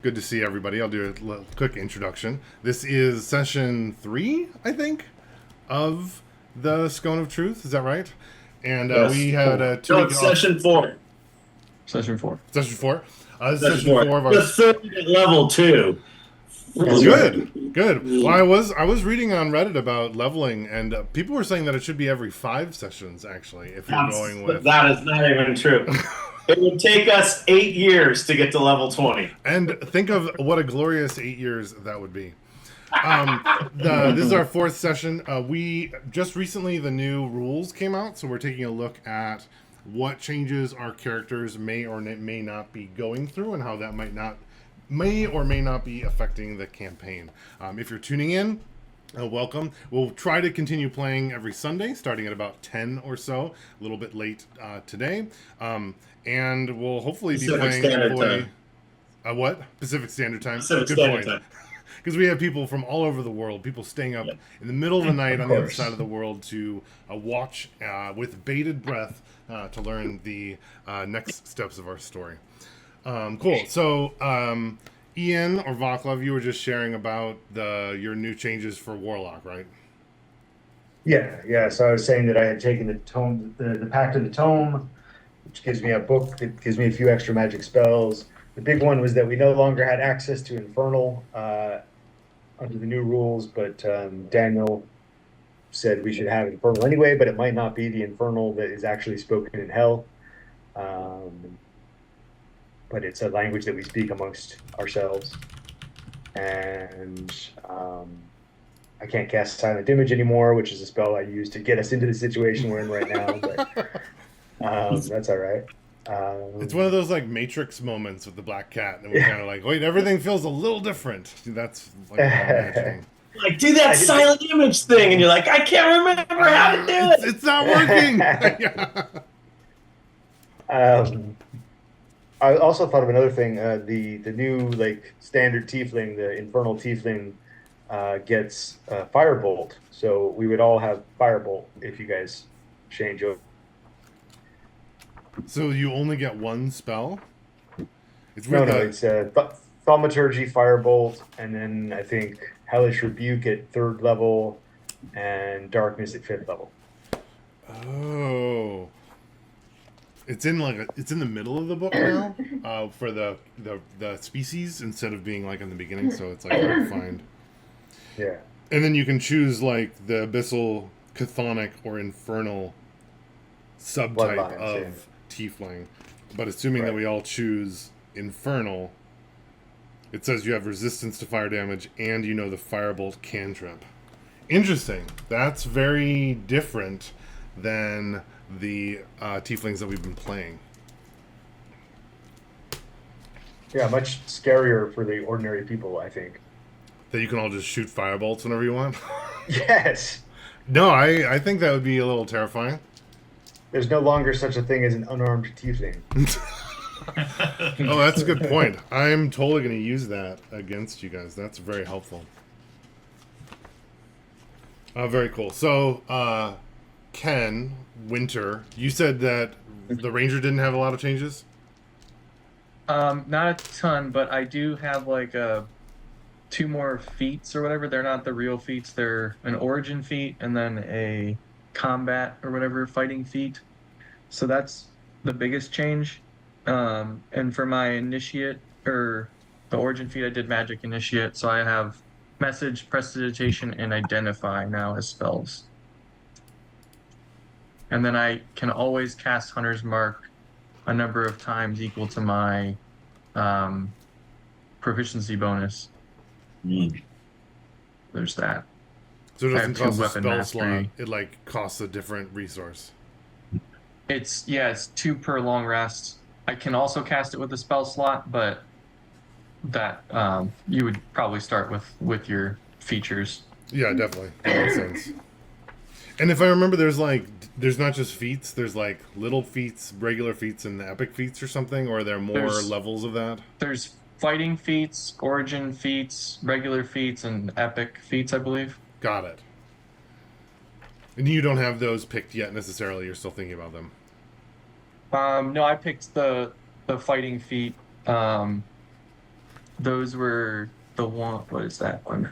Good to see everybody. I'll do a quick introduction. This is session 3, I think, of the Scone of Truth. Is that right? And Yes. we had a 2 No, week it's session 4. Session 4. Session 4. This is Session session 4. 4 of our. The third at level 2. Oh, good, good. Well, I was reading on Reddit about leveling, and people were saying that it should be every 5 sessions. Actually, if you're going with That is not even true. It would take us 8 years to get to level 20. And think of what a glorious 8 years that would be. This is our 4th session. We just recently, the new rules came out, so we're taking a look at what changes our characters may or may not be going through, and how that may or may not be affecting the campaign. If you're tuning in, welcome. We'll try to continue playing every Sunday, starting at about 10 or so, a little bit late today. And we'll hopefully be Pacific playing Standard Time. What? Pacific Standard Time? Pacific Good Standard point. Time. Because we have people from all over the world, people staying up in the middle of the night on the other side of the world to watch with bated breath to learn the next steps of our story. Cool. So, Ian or Vaclav, you were just sharing about your new changes for Warlock, right? Yeah. So I was saying that I had taken the tome, the Pact of the Tome, which gives me a book that gives me a few extra magic spells. The big one was that we no longer had access to Infernal under the new rules, but Daniel said we should have Infernal anyway, but it might not be the Infernal that is actually spoken in Hell. But it's a language that we speak amongst ourselves. And I can't cast Silent Image anymore, which is a spell I use to get us into the situation we're in right now. But that's all right. It's one of those like Matrix moments with the black cat, and we're kind of like, wait, everything feels a little different. That's like like, do that silent image thing, and you're like, I can't remember how to do it. It's not working. I also thought of another thing. The new like standard tiefling, the infernal tiefling, gets firebolt. So we would all have firebolt if you guys change over. So you only get one spell? It's weird. No, it's Thaumaturgy, Firebolt, and then I think Hellish Rebuke at 3rd level, and Darkness at 5th level. Oh, it's in the middle of the book now for the species instead of being like in the beginning. So it's like hard to find. Yeah. And then you can choose like the Abyssal, Chthonic, or Infernal subtype of Tiefling. But assuming that we all choose Infernal, it says you have resistance to fire damage and you know the Firebolt cantrip. Interesting. That's very different than the Tieflings that we've been playing. Yeah, much scarier for the ordinary people, I think. That you can all just shoot firebolts whenever you want? Yes. No, I think that would be a little terrifying. There's no longer such a thing as an unarmed tiefling. Oh, that's a good point. I'm totally going to use that against you guys. That's very helpful. Very cool. So, Ken, Winter, you said that the Ranger didn't have a lot of changes? Not a ton, but I do have like 2 more feats or whatever. They're not the real feats. They're an origin feat and then a combat or whatever fighting feat. So that's the biggest change. And for my initiate or the origin feat, I did magic initiate. So I have message, prestidigitation, and identify now as spells. And then I can always cast Hunter's Mark a number of times equal to my proficiency bonus. There's that. So it doesn't cost a spell mastery slot. It like costs a different resource. It's 2 per long rest. I can also cast it with a spell slot, but that you would probably start with your features. Yeah, definitely. That makes sense. And if I remember, there's not just feats. There's like little feats, regular feats, and epic feats or something. Or are there more levels of that? There's fighting feats, origin feats, regular feats, and epic feats, I believe. Got it. And you don't have those picked yet necessarily. You're still thinking about them. No, I picked the fighting feat those were the one. What is that one?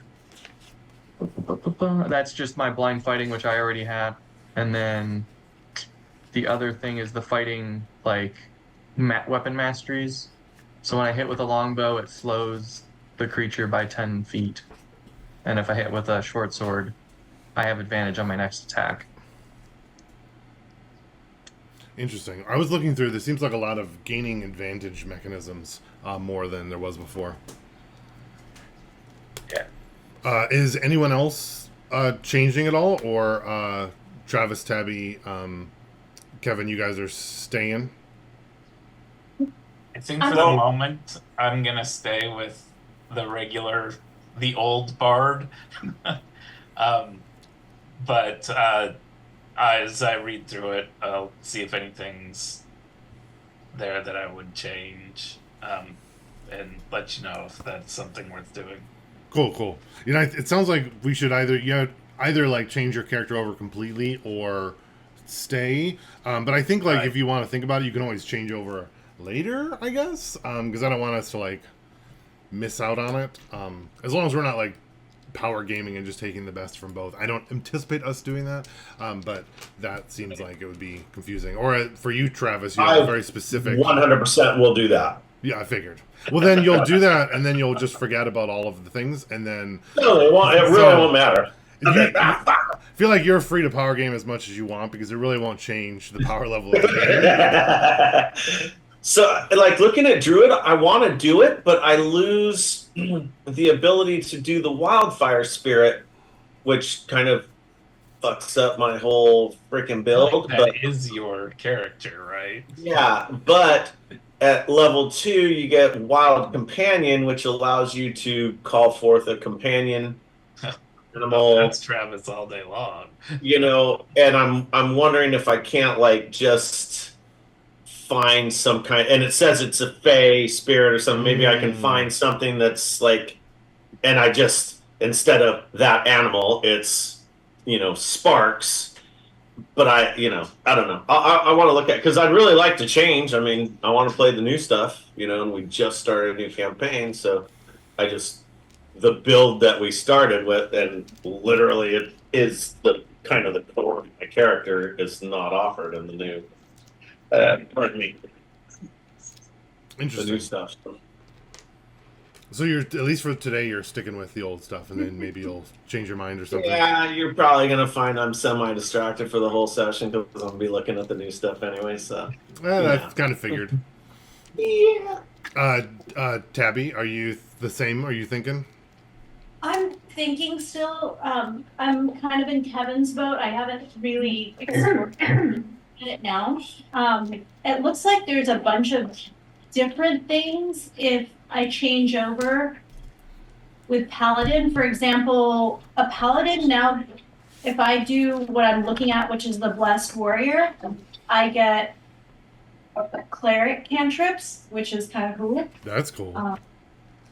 That's just my blind fighting, which I already had, and then the other thing is the fighting like weapon masteries. So when I hit with a longbow, it slows the creature by 10 feet, and if I hit with a short sword, I have advantage on my next attack. Interesting. I was looking through. There seems like a lot of gaining advantage mechanisms more than there was before. Yeah. Is anyone else changing at all, or Travis, Tabby, Kevin? You guys are staying. I think for the moment, I'm gonna stay with the old bard. But as I read through it, I'll see if anything's there that I would change, and let you know if that's something worth doing. Cool. You know, it sounds like we should either like change your character over completely or stay. But I think like if you want to think about it, you can always change over later, I guess, because I don't want us to like miss out on it. As long as we're not like power gaming and just taking the best from both. I don't anticipate us doing that, but that seems like it would be confusing. Or for you, Travis, you have a very specific. 100% will do that. Yeah, I figured. Well, then you'll do that, and then you'll just forget about all of the things, and then No, it really won't matter. I feel like you're free to power game as much as you want because it really won't change the power level of the game. So, like, looking at Druid, I want to do it, but I lose the ability to do the Wildfire Spirit, which kind of fucks up my whole freaking build. That is your character, right? Yeah, but at level 2, you get Wild Companion, which allows you to call forth a companion animal. That's Travis all day long. You know, and I'm wondering if I can't like just find some kind, and it says it's a fey spirit or something. Maybe I can find something that's like, and I just, instead of that animal, it's, you know, sparks. But I don't know. I want to look at, because I'd really like to change. I mean, I want to play the new stuff, you know, and we just started a new campaign. So the build that we started with, and literally it is the kind of the core of my character is not offered in the new, pardon me, Interesting. the new stuff. So you're, at least for today, you're sticking with the old stuff, and then maybe you'll change your mind or something. Yeah, you're probably gonna find I'm semi-distracted for the whole session because I'm gonna be looking at the new stuff anyway. So, I kind of figured. Yeah. Tabby, are you the same? Are you thinking? I'm thinking still. I'm kind of in Kevin's boat. I haven't really explored it now. It looks like there's a bunch of different things if I change over with Paladin. For example, a Paladin now, if I do what I'm looking at, which is the Blessed Warrior, I get cleric cantrips, which is kind of cool. That's cool.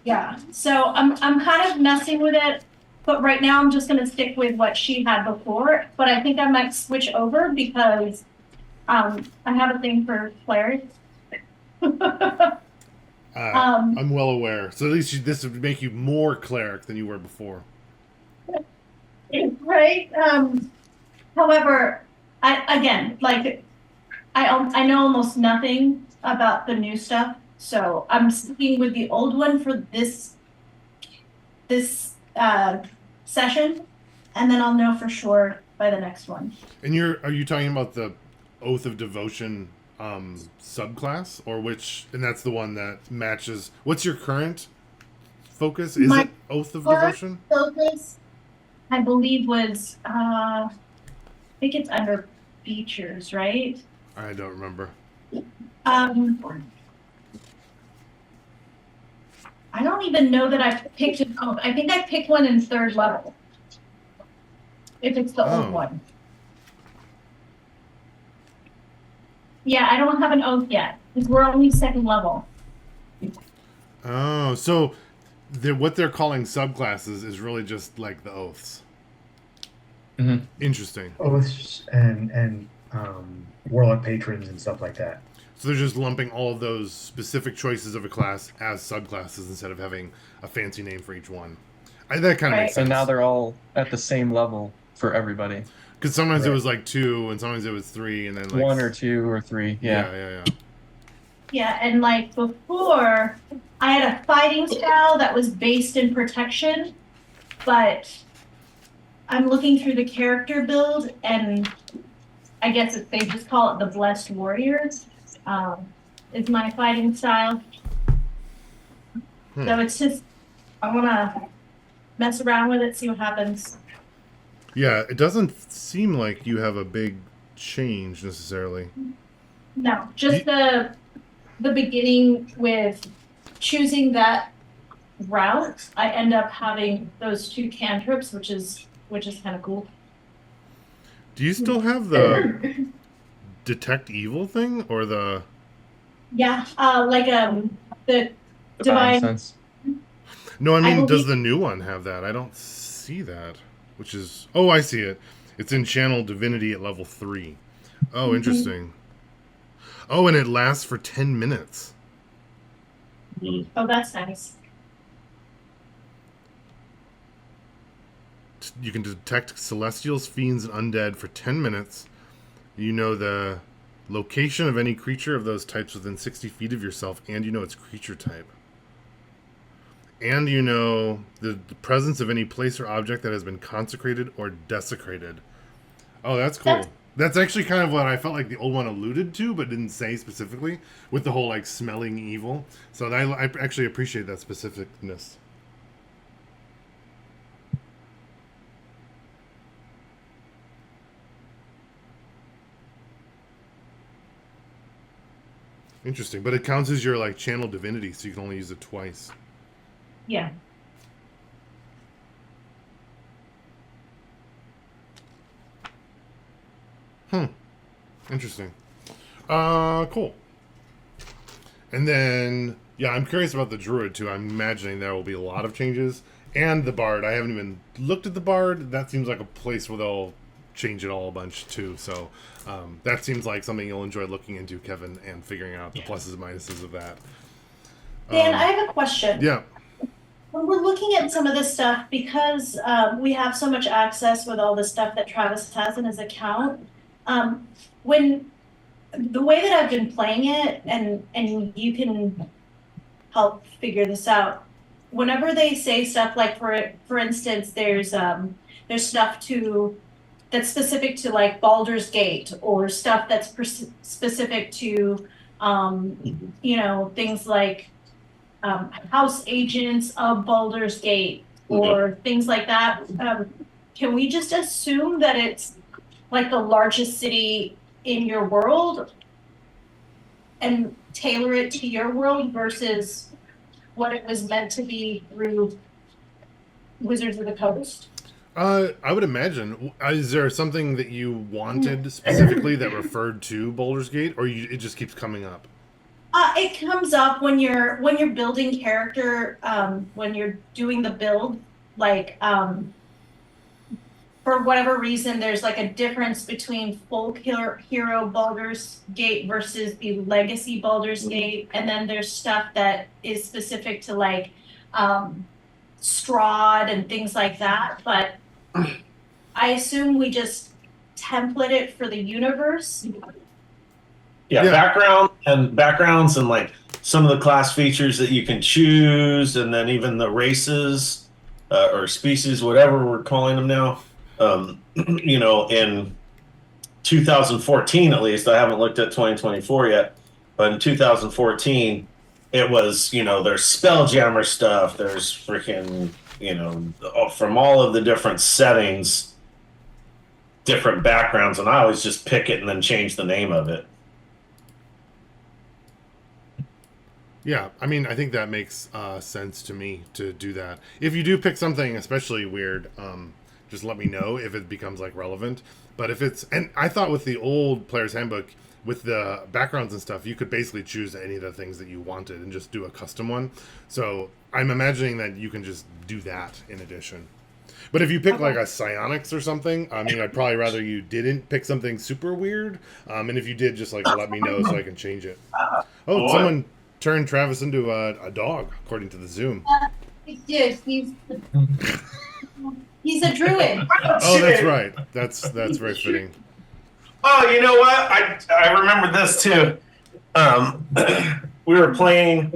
Yeah, so I'm kind of messing with it, but right now I'm just gonna stick with what she had before. But I think I might switch over because I have a thing for clerics. I'm well aware. So at least this would make you more cleric than you were before. Right. However, I know almost nothing about the new stuff, so I'm sticking with the old one for this session, and then I'll know for sure by the next one. And are you talking about the Oath of Devotion subclass, or which? And that's the one that matches. What's your current focus? Is it Oath of Devotion? Focus, I believe, was I think it's under features, right? I don't remember. I don't even know that I picked it. Oh, I think I picked one in 3rd level. If it's the old one. Yeah, I don't have an oath yet because we're only 2nd level. Oh, so what they're calling subclasses is really just like the oaths. Mm-hmm. Interesting. Oaths and warlock patrons and stuff like that. So they're just lumping all of those specific choices of a class as subclasses instead of having a fancy name for each one. That kind of makes sense. And now they're all at the same level for everybody. Because sometimes it Right. was like 2, and sometimes it was 3, and then like 1 or 2 or 3. Yeah. yeah. Yeah, and like before, I had a fighting style that was based in protection, but I'm looking through the character build, and I guess they just call it the Blessed Warriors. Is my fighting style. So it's just, I want to mess around with it, see what happens. Yeah, it doesn't seem like you have a big change necessarily. No, just the beginning with choosing that route. I end up having those 2 cantrips, which is kind of cool. Do you still have the detect evil thing or the? Yeah, like the divine. Sense. No, I mean, believe- does the new one have that? I don't see that. Which is, oh, I see it. It's in Channel Divinity at level 3. Oh, interesting. Oh, and it lasts for 10 minutes. Oh, that's nice. You can detect celestials, fiends, and undead for 10 minutes. You know the location of any creature of those types within 60 feet of yourself, and you know its creature type. And you know the presence of any place or object that has been consecrated or desecrated. Oh, that's cool. That's actually kind of what I felt like the old one alluded to, but didn't say specifically, with the whole like smelling evil. So I actually appreciate that specificness. Interesting, but it counts as your like channel divinity, so you can only use it twice. Yeah. Interesting. Cool. And then, yeah, I'm curious about the druid too. I'm imagining there will be a lot of changes. And the bard. I haven't even looked at the bard. That seems like a place where they'll change it all a bunch too. So that seems like something you'll enjoy looking into, Kevin, and figuring out the pluses and minuses of that. Dan, I have a question. Yeah. When we're looking at some of this stuff, because we have so much access with all the stuff that Travis has in his account, when the way that I've been playing it, and you can help figure this out. Whenever they say stuff like, for instance, there's stuff that's specific to like Baldur's Gate, or stuff that's specific to things like house agents of Baldur's Gate, or things like that. Can we just assume that it's like the largest city in your world and tailor it to your world versus what it was meant to be through Wizards of the Coast? I would imagine. Is there something that you wanted specifically that referred to Baldur's Gate, or it just keeps coming up? It comes up when you're building character, when you're doing the build, like for whatever reason, there's like a difference between folk hero Baldur's Gate versus the legacy Baldur's Gate, and then there's stuff that is specific to like Strahd and things like that. But I assume we just template it for the universe. Yeah, Yeah. backgrounds and like some of the class features that you can choose, and then even the races or species, whatever we're calling them now. In 2014 at least, I haven't looked at 2024 yet, but in 2014 it was, there's Spelljammer stuff, there's freaking, from all of the different settings, different backgrounds, and I always just pick it and then change the name of it. Yeah, I mean, I think that makes sense to me to do that. If you do pick something especially weird, just let me know if it becomes like relevant. But if it's, and I thought with the old Player's Handbook, with the backgrounds and stuff, you could basically choose any of the things that you wanted and just do a custom one. So I'm imagining that you can just do that in addition. But if you pick like a psionics or something, I mean, I'd probably rather you didn't pick something super weird. And if you did, just like let me know so I can change it. Oh, Boy. someone turned Travis into a dog, according to the Zoom. Yes, he's a druid. Oh, that's right. That's very fitting. Oh, you know what? I remember this too. We were playing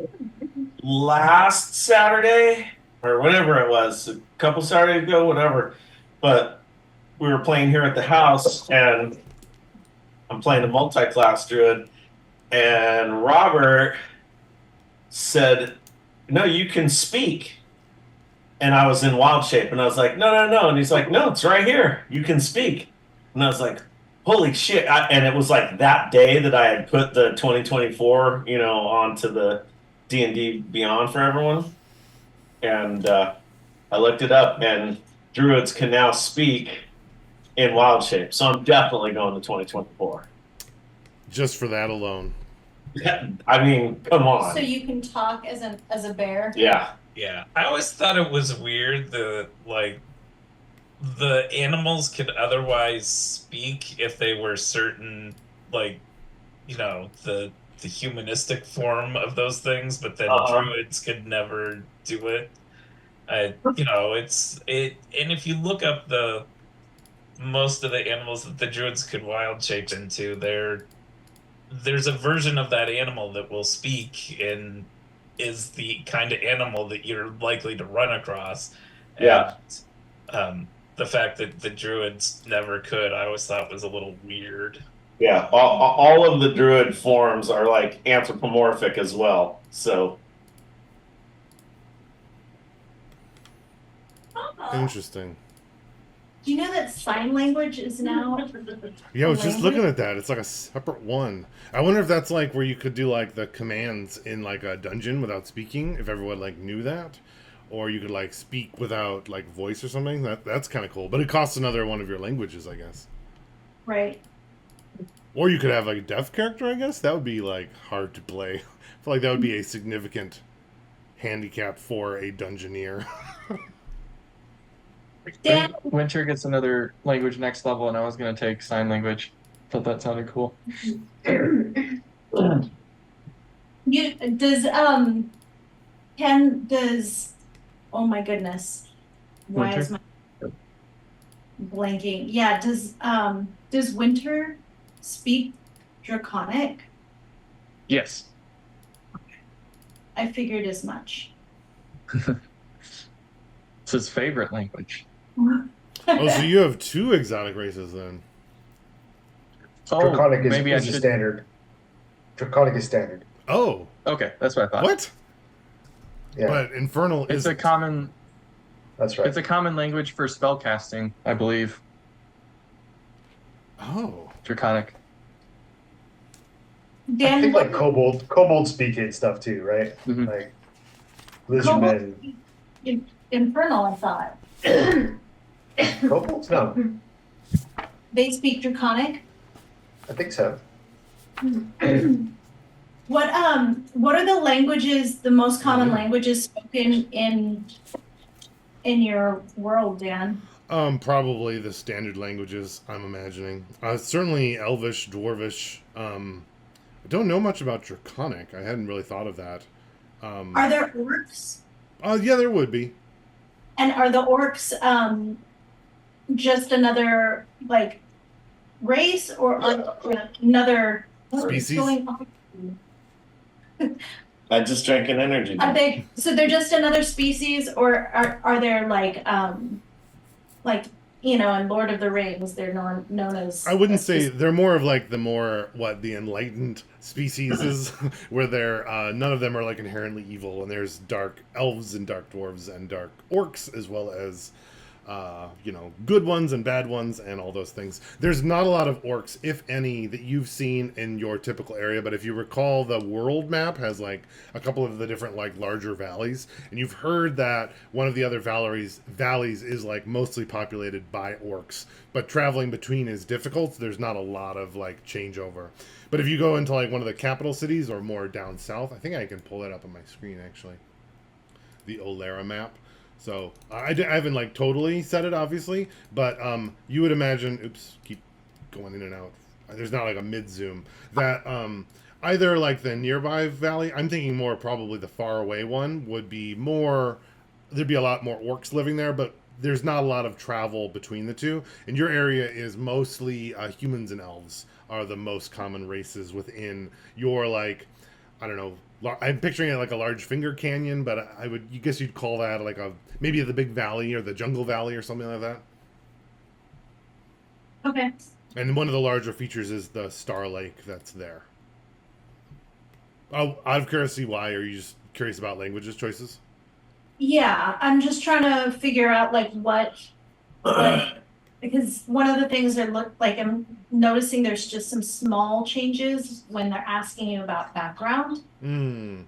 last Saturday or whatever it was, a couple Saturdays ago, whatever. But we were playing here at the house, and I'm playing a multi-class druid, and Robert said, "No, you can speak." And I was in wild shape, and I was like, no. And he's like, "No, it's right here. You can speak." And I was like, holy shit. And it was like that day that I had put the 2024, onto the D&D Beyond for everyone. And I looked it up, and druids can now speak in wild shape. So I'm definitely going to 2024. Just for that alone. I mean, come on. So you can talk as a bear. Yeah. Yeah, I always thought it was weird that the animals could otherwise speak if they were certain, the humanistic form of those things, but then druids could never do it. And if you look up most of the animals that the druids could wild shape into, there's a version of that animal that will speak and is the kind of animal that you're likely to run across. Yeah. And the fact that the druids never could, I always thought was a little weird. Yeah. All of the druid forms are like anthropomorphic as well. So. Interesting. Do you know that sign language is now? Yeah, I was just looking at that. It's like a separate one. I wonder if that's like where you could do like the commands in like a dungeon without speaking, if everyone like knew that, or you could like speak without like voice or something. That's kind of cool, but it costs another one of your languages, I guess. Right. Or you could have like a deaf character, I guess. That would be like hard to play. I feel like that would be a significant handicap for a dungeoneer. Dan, Winter gets another language next level, and I was going to take sign language. Thought that sounded cool. Oh my goodness, why Winter? is my blanking? Yeah, does Winter speak Draconic? Yes. I figured as much. It's his favorite language. Oh, so you have two exotic races then? Draconic is, maybe I is should. standard. Draconic is standard. Oh, Okay, that's what I thought. what? Yeah, But Infernal It's is a common. that's right. It's a common language for spellcasting, I believe. Oh, Draconic. I Dan, think like kobold speak it and stuff too, right? Mhm. Like lizardmen. Infernal, I thought. Kobolds? No, They speak Draconic. I think so. What are the languages, the most common languages spoken in your world, Dan? probably the standard languages, I'm imagining. Certainly Elvish, Dwarvish. I don't know much about Draconic. I hadn't really thought of that. Are there orcs? Yeah, there would be. And are the orcs just another like race or another Species? going on? I just drank an energy Are drink. they so they're just another species, or are there like in Lord of the Rings they're known as? I wouldn't say they're more of like the enlightened species is, where they're none of them are like inherently evil, and there's dark elves and dark dwarves and dark orcs as well as good ones and bad ones and all those things. There's not a lot of orcs, if any, that you've seen in your typical area, but if you recall, the world map has like a couple of the different like larger valleys, and you've heard that one of the other valleys is like mostly populated by orcs, but traveling between is difficult, so there's not a lot of like changeover. But if you go into like one of the capital cities or more down south, I think I can pull that up on my screen actually, the Olara map. So I haven't like totally said it, obviously, but you would imagine. Oops, keep going in and out. There's not like a mid zoom that either like the nearby valley. I'm thinking more probably the far away one would be more. There'd be a lot more orcs living there, but there's not a lot of travel between the two. And your area is mostly humans and elves are the most common races within your like, I don't know. I'm picturing it like a large finger canyon, but you guess you'd call that like a maybe the big valley or the jungle valley or something like that. Okay. And one of the larger features is the Star Lake that's there. Oh, out of curiosity, why are you just curious about languages choices? Yeah, I'm just trying to figure out like what because one of the things that look like I'm noticing there's just some small changes when they're asking you about background. Hmm.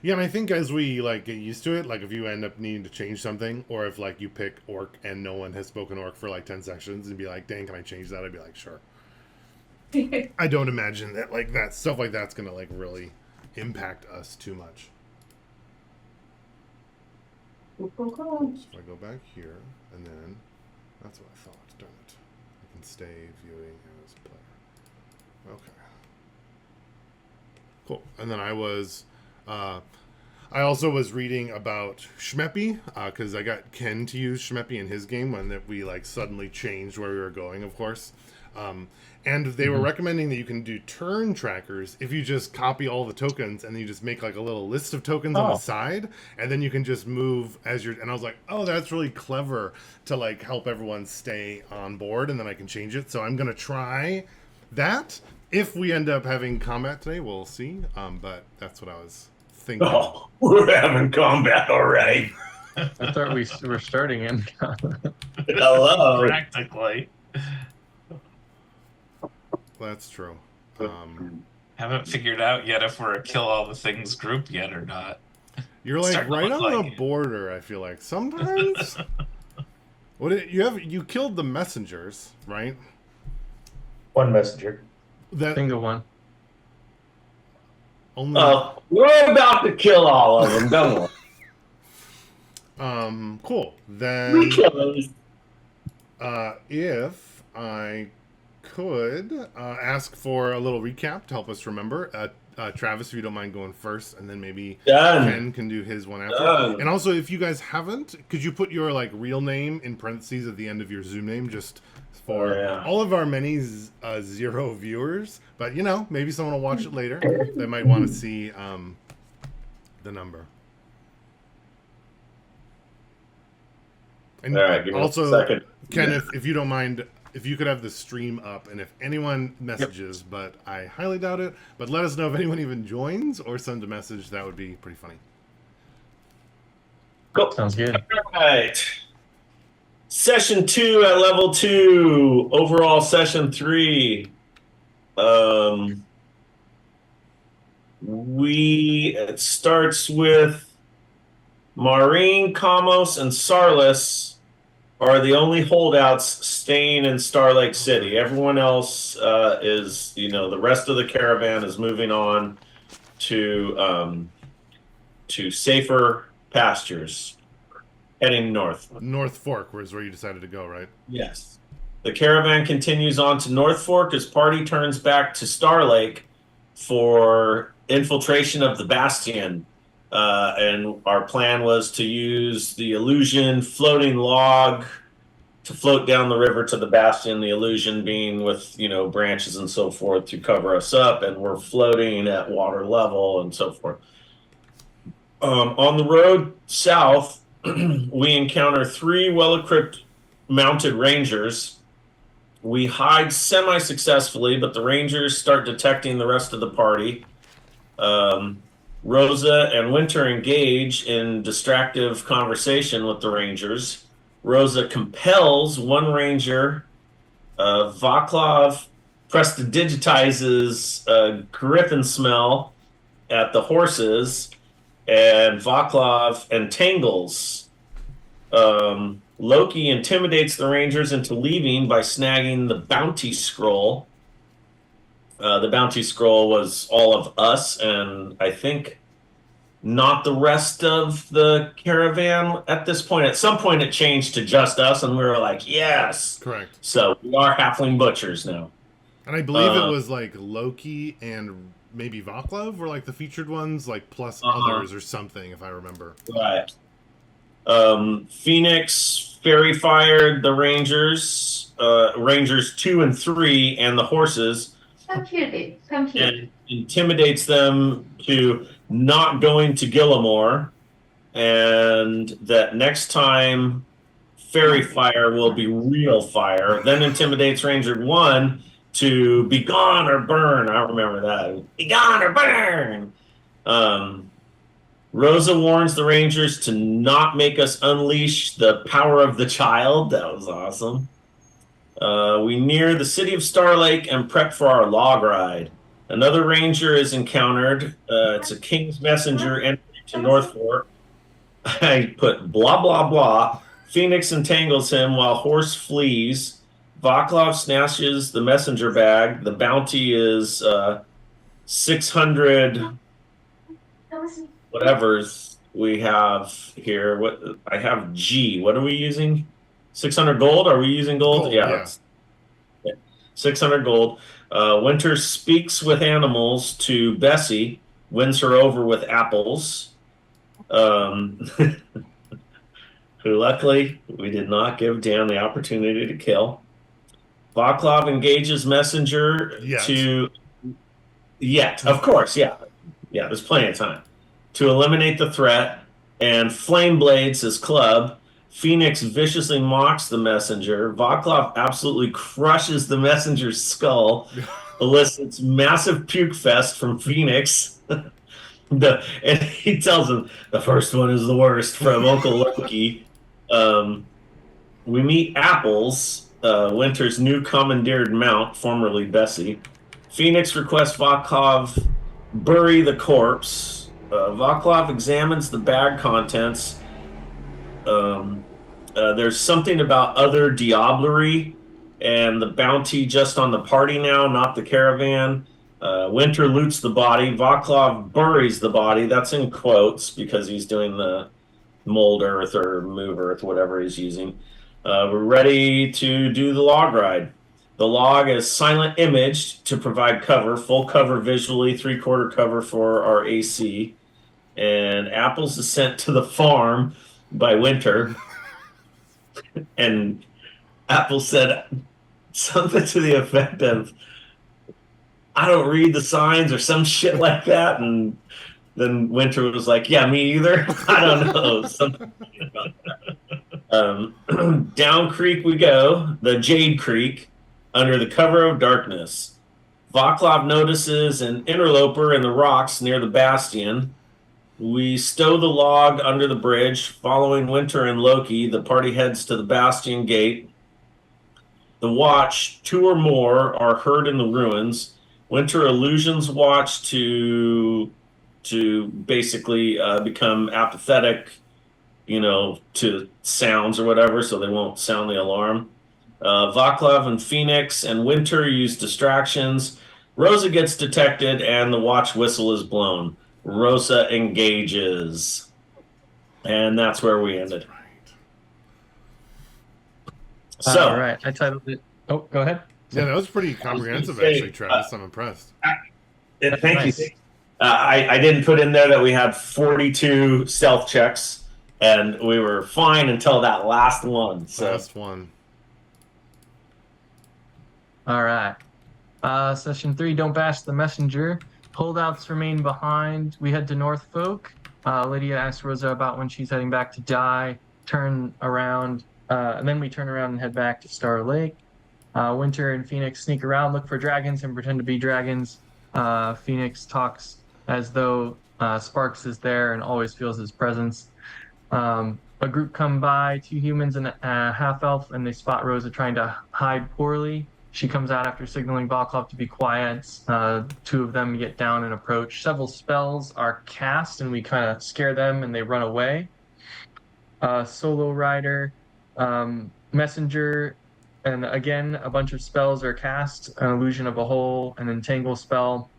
Yeah, and I think as we like get used to it, like if you end up needing to change something, or if like you pick orc and no one has spoken orc for like 10 sections and be like, "Dang, can I change that?" I'd be like, "Sure." I don't imagine that like that stuff like that's gonna like really impact us too much. Cool. So if I go back here, and then that's what I thought. Darn it! I can stay viewing as player. Okay. Cool. And then I also was reading about Schmeppy because I got Ken to use Schmeppy in his game when that we like suddenly changed where we were going, of course. And they were recommending that you can do turn trackers if you just copy all the tokens and then you just make like a little list of tokens on the side, and then you can just move as you're. And I was like, oh, that's really clever to like help everyone stay on board, and then I can change it. So I'm gonna try that. If we end up having combat today, we'll see. But that's what I was thinking. Oh, we're having combat, all right. I thought we were starting in. Hello. Practically. That's true. Haven't figured out yet if we're a kill all the things group yet or not. You're like Starting to right look on like the it. border. I feel like sometimes. You killed the messengers, right? One messenger. That Single one. only. We're about to kill all of them, don't we? Cool. We Then, kill those. if I could ask for a little recap to help us remember. Travis, if you don't mind going first, and then maybe Done. Ken can do his one after. Done. And also, if you guys haven't, could you put your like real name in parentheses at the end of your Zoom name, just for all of our many 0 viewers? But you know, maybe someone will watch it later. They might want to see the number. And All right, give me also, a second. Ken, if you don't mind, if you could have the stream up, and if anyone messages, but I highly doubt it, but let us know if anyone even joins or sends a message. That would be pretty funny. Cool. Sounds good. All right. Session 2 at level 2. Overall session 3. It starts with Maureen, Kamos, and Sarlis are the only holdouts staying in Star Lake City. Everyone else is, the rest of the caravan is moving on to safer pastures, heading north. North Fork was where you decided to go, right? Yes. The caravan continues on to North Fork as party turns back to Star Lake for infiltration of the Bastion. And our plan was to use the illusion floating log to float down the river to the Bastion, the illusion being with, branches and so forth to cover us up, and we're floating at water level and so forth. On the road south, we encounter 3 well-equipped mounted rangers. We hide semi-successfully, but the rangers start detecting the rest of the party. Rosa and Winter engage in distractive conversation with the rangers. Rosa compels one ranger, Vaclav, prestidigitizes griffin smell at the horses, and Vaclav entangles. Loki intimidates the rangers into leaving by snagging the bounty scroll. The bounty scroll was all of us, and I think not the rest of the caravan at this point. At some point, it changed to just us, and we were like, yes. Correct. So we are halfling butchers now. And I believe it was like Loki and maybe Vaclav were like the featured ones, like plus others or something, if I remember. Right. Phoenix fairy fired the Rangers, Rangers 2 and 3, and the horses. And intimidates them to not going to Gillimore, and that next time fairy fire will be real fire. Then intimidates Ranger 1 to be gone or burn. I remember that. Be gone or burn. Rosa warns the Rangers to not make us unleash the power of the child. That was awesome. We near the city of Star Lake and prep for our log ride. Another Ranger is encountered. It's a King's Messenger entering to North Fork. I put blah, blah, blah. Phoenix entangles him while Horse flees. Vaclav snatches the messenger bag. The bounty is 600 whatever's we have here. What I have G. What are we using? 600 gold? Are we using gold? Yeah. 600 gold. Winter speaks with animals to Bessie, wins her over with apples. Who luckily we did not give Dan the opportunity to kill. Vaclav engages messenger to of course, yeah, there's plenty of time to eliminate the threat, and Flame Blades his club. Phoenix viciously mocks the messenger. Vaclav absolutely crushes the messenger's skull, elicits massive puke fest from Phoenix. And he tells him the first one is the worst from Uncle Loki. We meet Apples, Winter's new commandeered mount, formerly Bessie. Phoenix requests Vaclav bury the corpse. Vaclav examines the bag contents. There's something about other diablerie and the bounty just on the party now, not the caravan. Winter loots the body. Vaclav buries the body. That's in quotes because he's doing the mold earth or move earth, whatever he's using. We're ready to do the log ride. The log is silent imaged to provide cover, full cover visually, 3/4 cover for our AC. And Apples is sent to the farm by Winter. And Apple said something to the effect of, I don't read the signs or some shit like that. And then Winter was like, yeah, me either. I don't know. Something about that. Down Creek we go, the Jade Creek, under the cover of darkness. Vaclav notices an interloper in the rocks near the bastion. We stow the log under the bridge. Following Winter and Loki, the party heads to the bastion gate. The watch, 2 or more, are heard in the ruins. Winter illusions watch to basically become apathetic, to sounds or whatever, so they won't sound the alarm. Vaclav and Phoenix and Winter use distractions. Rosa gets detected, and the watch whistle is blown. Rosa engages. And that's where we ended. So, all right, I titled it. Oh, go ahead. Yeah, that was pretty comprehensive, actually, Travis. I'm impressed. Thank you. I didn't put in there that we had 42 stealth checks, and we were fine until that last one. So. Last one. All right. Session 3, don't bash the messenger. Holdouts remain behind. We head to North Folk. Lydia asks Rosa about when she's heading back to die. Turn around, and then we turn around and head back to Star Lake. Winter and Phoenix sneak around, look for dragons, and pretend to be dragons. Phoenix talks as though Sparks is there and always feels his presence. A group come by, 2 humans and a half-elf, and they spot Rosa trying to hide poorly. She comes out after signaling Vaclav to be quiet. 2 of them get down and approach. Several spells are cast, and we kind of scare them, and they run away. Solo Rider, Messenger, and again, a bunch of spells are cast. An Illusion of a Hole, an Entangle spell.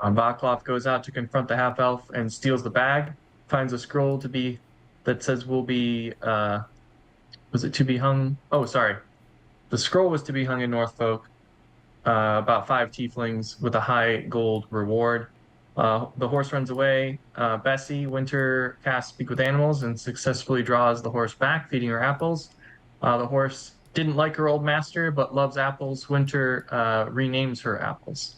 Vaclav goes out to confront the half elf and steals the bag. Finds a scroll that says will be was it to be hung? Oh, sorry. The scroll was to be hung in Northfolk. About 5 tieflings with a high gold reward. The horse runs away. Bessie, Winter casts Speak with Animals and successfully draws the horse back, feeding her apples. The horse didn't like her old master, but loves apples. Winter renames her apples.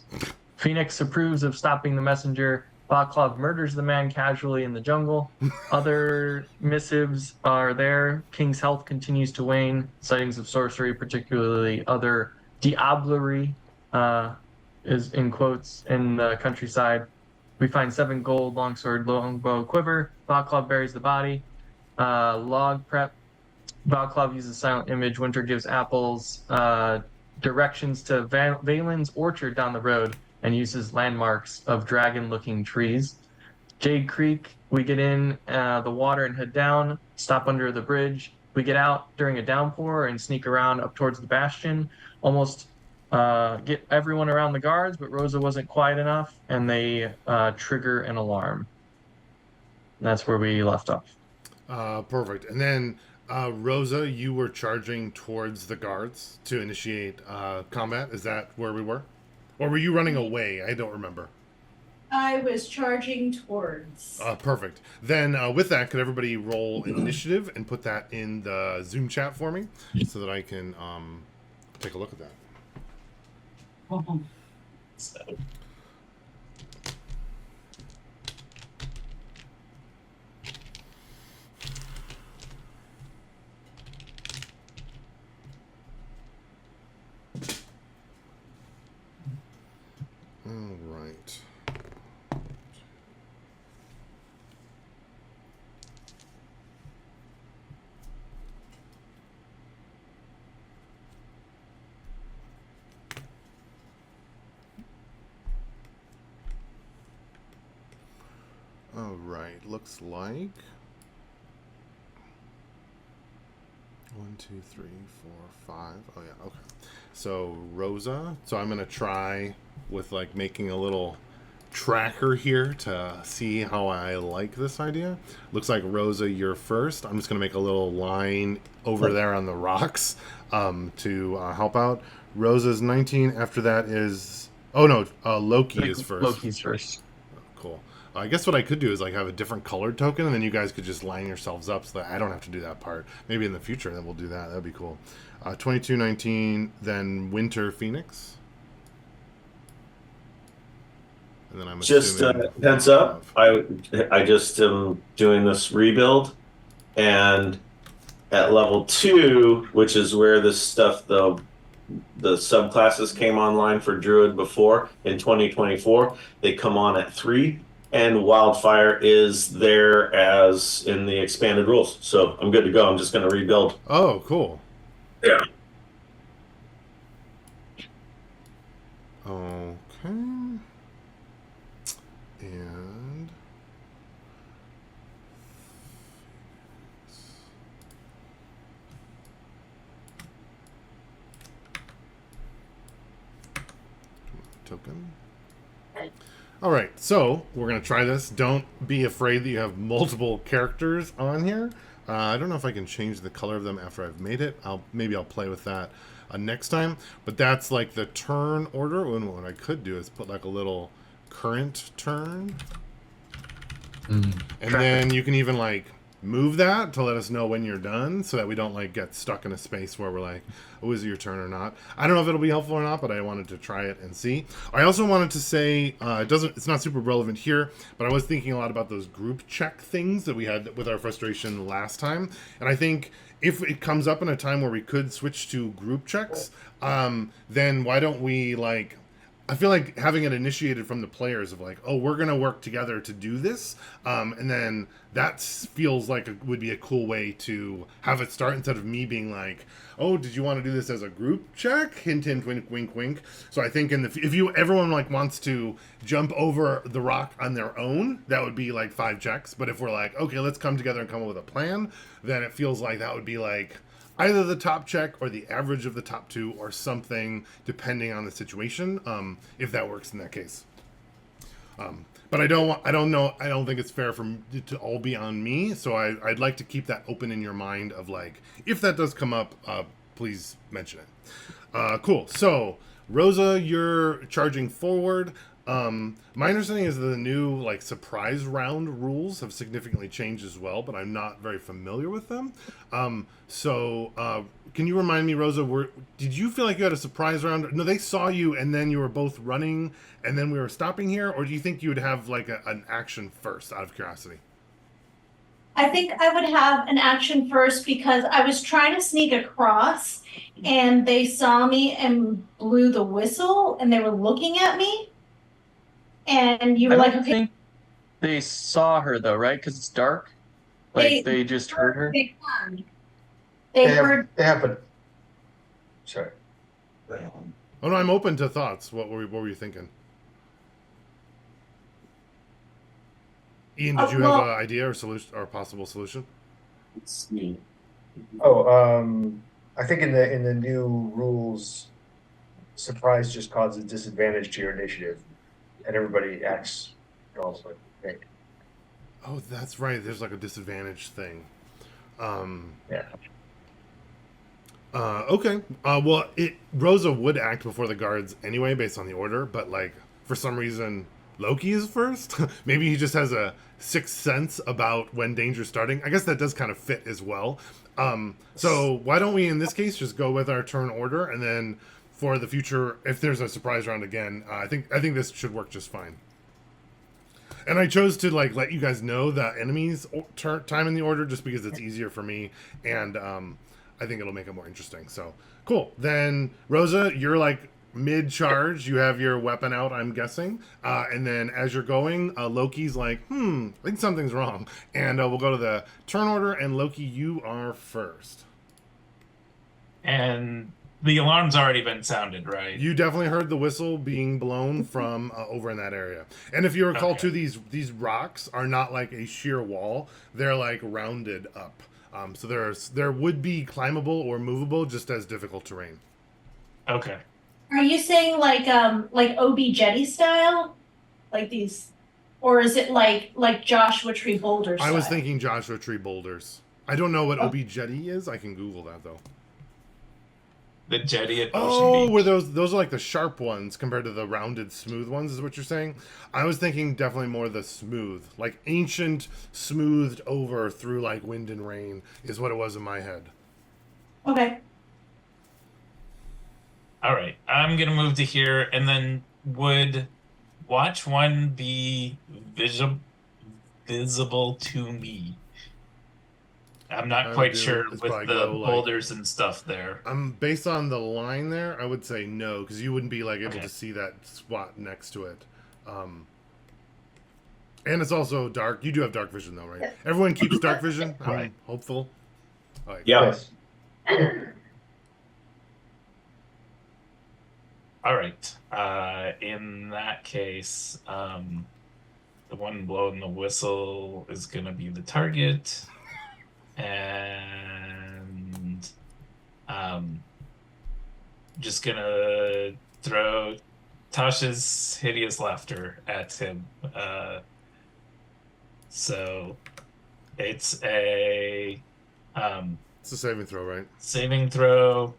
Phoenix approves of stopping the messenger. Vaclav murders the man casually in the jungle. Other missives are there. King's health continues to wane. Sightings of sorcery, particularly other diablerie, is in quotes in the countryside. We find 7 gold, longsword, longbow, quiver. Vaclav buries the body. Log prep. Vaclav uses silent image. Winter gives apples. Directions to Valen's orchard down the road and uses landmarks of dragon-looking trees. Jade Creek, we get in the water and head down, stop under the bridge. We get out during a downpour and sneak around up towards the bastion. Almost get everyone around the guards, but Rosa wasn't quiet enough, and they trigger an alarm. And that's where we left off. Perfect. And then, Rosa, you were charging towards the guards to initiate combat. Is that where we were? Or were you running away? I don't remember. I was charging towards. Perfect. Then with that, could everybody roll initiative and put that in the Zoom chat for me so that I can take a look at that? So, All right. All right. Looks like 1, 2, 3, 4, 5. Oh yeah. Okay. So Rosa. So I'm gonna try with like making a little tracker here to see how I like this idea. Looks like Rosa, you're first. I'm just gonna make a little line over there on the rocks to help out. Rosa's 19. After that is Loki is first. Loki's first. Cool. I guess what I could do is like have a different colored token, and then you guys could just line yourselves up so that I don't have to do that part. Maybe in the future, then we'll do that. That'd be cool. 22, 19, then Winter Phoenix. And then I'm Just assuming heads up, I just am doing this rebuild, and at level 2, which is where this stuff the subclasses came online for Druid before in 2024, they come on at 3, and Wildfire is there as in the expanded rules. So I'm good to go. I'm just going to rebuild. Oh, cool. Yeah. Okay. And token. All right, so we're gonna try this. Don't be afraid that you have multiple characters on here. I don't know if I can change the color of them after I've made it. Maybe I'll play with that next time. But that's like the turn order. And what I could do is put like a little current turn, and then you can even like move that to let us know when you're done, so that we don't like get stuck in a space where we're like, oh, is it your turn or not? I don't know if it'll be helpful or not, but I wanted to try it and see. I also wanted to say it's not super relevant here, but I was thinking a lot about those group check things that we had with our frustration last time, and I think if it comes up in a time where we could switch to group checks, then why don't we like, I feel like having it initiated from the players of like, oh, we're going to work together to do this. And then that feels like it would be a cool way to have it start, instead of me being like, oh, did you want to do this as a group check? Hint, hint, wink, wink, wink. So I think everyone like wants to jump over the rock on their own, that would be like 5 checks. But if we're like, okay, let's come together and come up with a plan, then it feels like that would be like either the top check or the average of the top 2 or something, depending on the situation, if that works in that case. But I don't know. I don't think it's fair for it to all be on me. So I'd like to keep that open in your mind of like, if that does come up, please mention it. Cool. So Rosa, you're charging forward. My understanding is that the new like surprise round rules have significantly changed as well, but I'm not very familiar with them. Can you remind me, Rosa, did you feel like you had a surprise round? No, they saw you and then you were both running and then we were stopping here, or do you think you would have like an action first out of curiosity? I think I would have an action first because I was trying to sneak across and they saw me and blew the whistle and they were looking at me. And you I were don't like, okay, think they saw her though, right? Because it's dark. Like they just heard her. they heard. They heard. They have a. Sorry. Oh no, I'm open to thoughts. What were you thinking? Ian, did you have an idea or solution or possible solution? Oh, I think in the new rules, surprise just causes disadvantage to your initiative, and everybody acts also. Right? Oh, that's right. There's like a disadvantage thing. Yeah. Okay. Rosa would act before the guards anyway, based on the order. But like for some reason, Loki is first. Maybe he just has a sixth sense about when danger's starting. I guess that does kind of fit as well. So why don't we, in this case, just go with our turn order, and then for the future, if there's a surprise round again, I think this should work just fine. And I chose to like let you guys know the enemy's time in the order just because it's easier for me, and I think it'll make it more interesting. So cool. Then Rosa, you're like mid-charge. You have your weapon out, I'm guessing. And then as you're going, Loki's like, I think something's wrong. And we'll go to the turn order. And Loki, you are first. And the alarm's already been sounded, right? You definitely heard the whistle being blown from over in that area. And if you recall, Okay. too, these rocks are not like a sheer wall. They're like rounded up. So there would be climbable or movable, just as difficult terrain. Okay. Are you saying like OB Jetty style, like these, or is it like Joshua Tree Boulder style? I was thinking Joshua Tree boulders. I don't know what OB Jetty is. I can Google that though. The jetty at Ocean Oh, Beach. were those are like the sharp ones compared to the rounded, smooth ones? Is what you're saying? I was thinking definitely more the smooth, like ancient, smoothed over through like wind and rain is what it was in my head. Okay. All right. I'm going to move to here. And then would watch one be visible to me? I'm not quite sure it's with probably the go, like- boulders and stuff there. Based on the line there, I would say no, because you wouldn't be like able Okay. to see that spot next to it. And it's also dark. You do have dark vision though, right? Yeah. Everyone keeps dark vision. I'm Right. hopeful. All right. Yeah. Yes. All right. In that case, the one blowing the whistle is going to be the target. And just going to throw Tasha's hideous laughter at him. So it's a It's a saving throw, right? saving throw,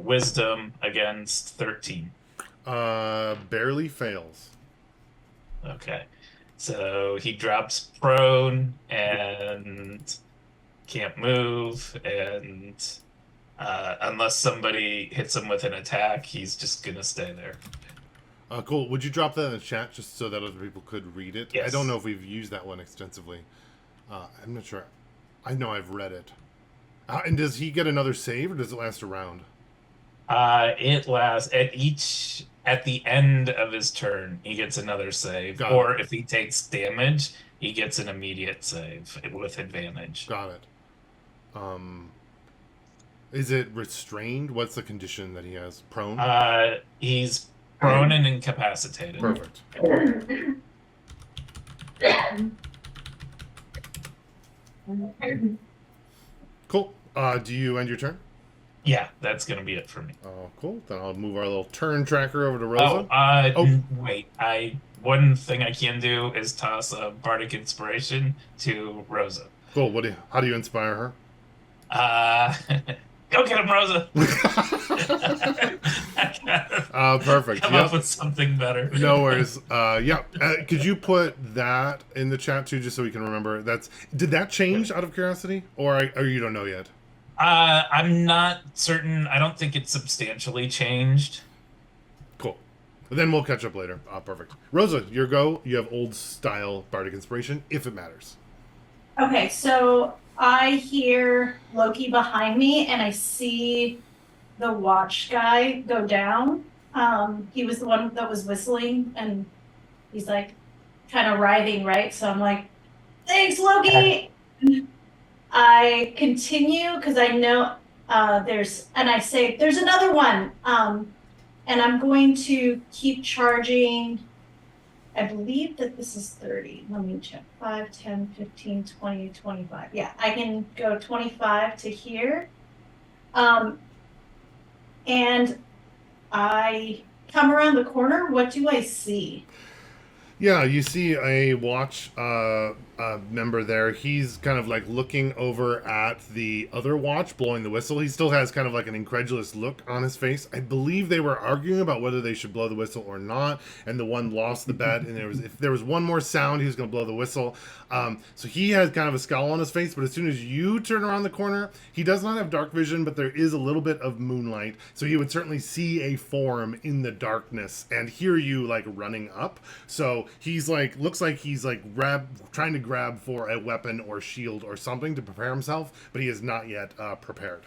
wisdom against 13. Barely fails. Okay. So he drops prone and can't move, and unless somebody hits him with an attack, he's just gonna stay there. Cool. Would you drop that in the chat just so that other people could read it? Yes. I don't know if we've used that one extensively. I'm not sure. I know I've read it. And does he get another save, or does it last a round? It lasts at the end of his turn, he gets another save, Got or it. if he takes damage, he gets an immediate save with advantage. Got it. Is it restrained? What's the condition that he has? Prone? He's prone and incapacitated. Perfect. Cool. Do you end your turn? Yeah, that's gonna be it for me. Cool. Then I'll move our little turn tracker over to Rosa. Oh, Oh. wait. I one thing I can do is toss a bardic inspiration to Rosa. Cool. How do you inspire her? Uh, Go get him, Rosa. Perfect. Come up with something better. No worries. Yeah. Could you put that in the chat too, just so we can remember? Did that change out of curiosity, or you don't know yet? I'm not certain. I don't think it's substantially changed. Cool. Then we'll catch up later. Perfect. Rosa, your go. You have old style bardic inspiration, if it matters. Okay, so I hear Loki behind me, and I see the watch guy go down. He was the one that was whistling, and he's like kind of writhing, right? So I'm like, thanks, Loki. I continue because I know and I say, there's another one. And I'm going to keep charging. I believe that this is 30. Let me check. 5, 10, 15, 20, 25. Yeah, I can go 25 to here. And I come around the corner. What do I see? Yeah, you see a watch member there. He's kind of like looking over at the other watch, blowing the whistle. He still has kind of like an incredulous look on his face. I believe they were arguing about whether they should blow the whistle or not, and the one lost the bet. And if there was one more sound, he was going to blow the whistle. So he has kind of a scowl on his face. But as soon as you turn around the corner, he does not have dark vision, but there is a little bit of moonlight, so he would certainly see a form in the darkness and hear you like running up. So he's like, looks like he's like trying to grab for a weapon or shield or something to prepare himself, but he is not yet prepared.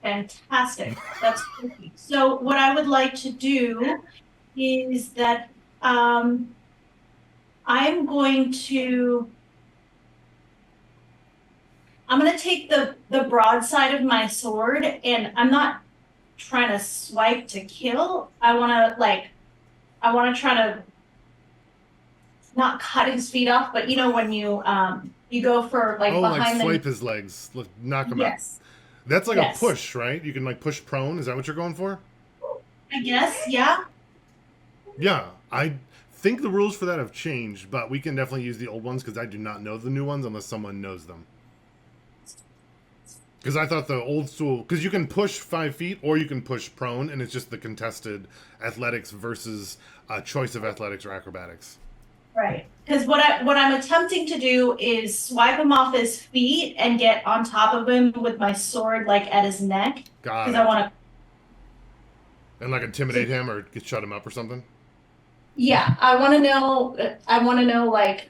Fantastic. That's perfect. So what I would like to do is that I'm going to take the broadside of my sword, and I'm not trying to swipe to kill. I want to try to not cut his feet off, but you know when you go for like behind them. Swipe his legs, knock him out. That's like a push, right? You can like push prone. Is that what you're going for? I guess, yeah. Yeah, I think the rules for that have changed, but we can definitely use the old ones because I do not know the new ones unless someone knows them. Because I thought the old school, because you can push 5 feet or you can push prone, and it's just the contested athletics versus choice of athletics or acrobatics. Right. Because what I'm attempting to do is swipe him off his feet and get on top of him with my sword, like at his neck. Got it. Because I want to. And like intimidate him or shut him up or something. Yeah, I want to know. I want to know like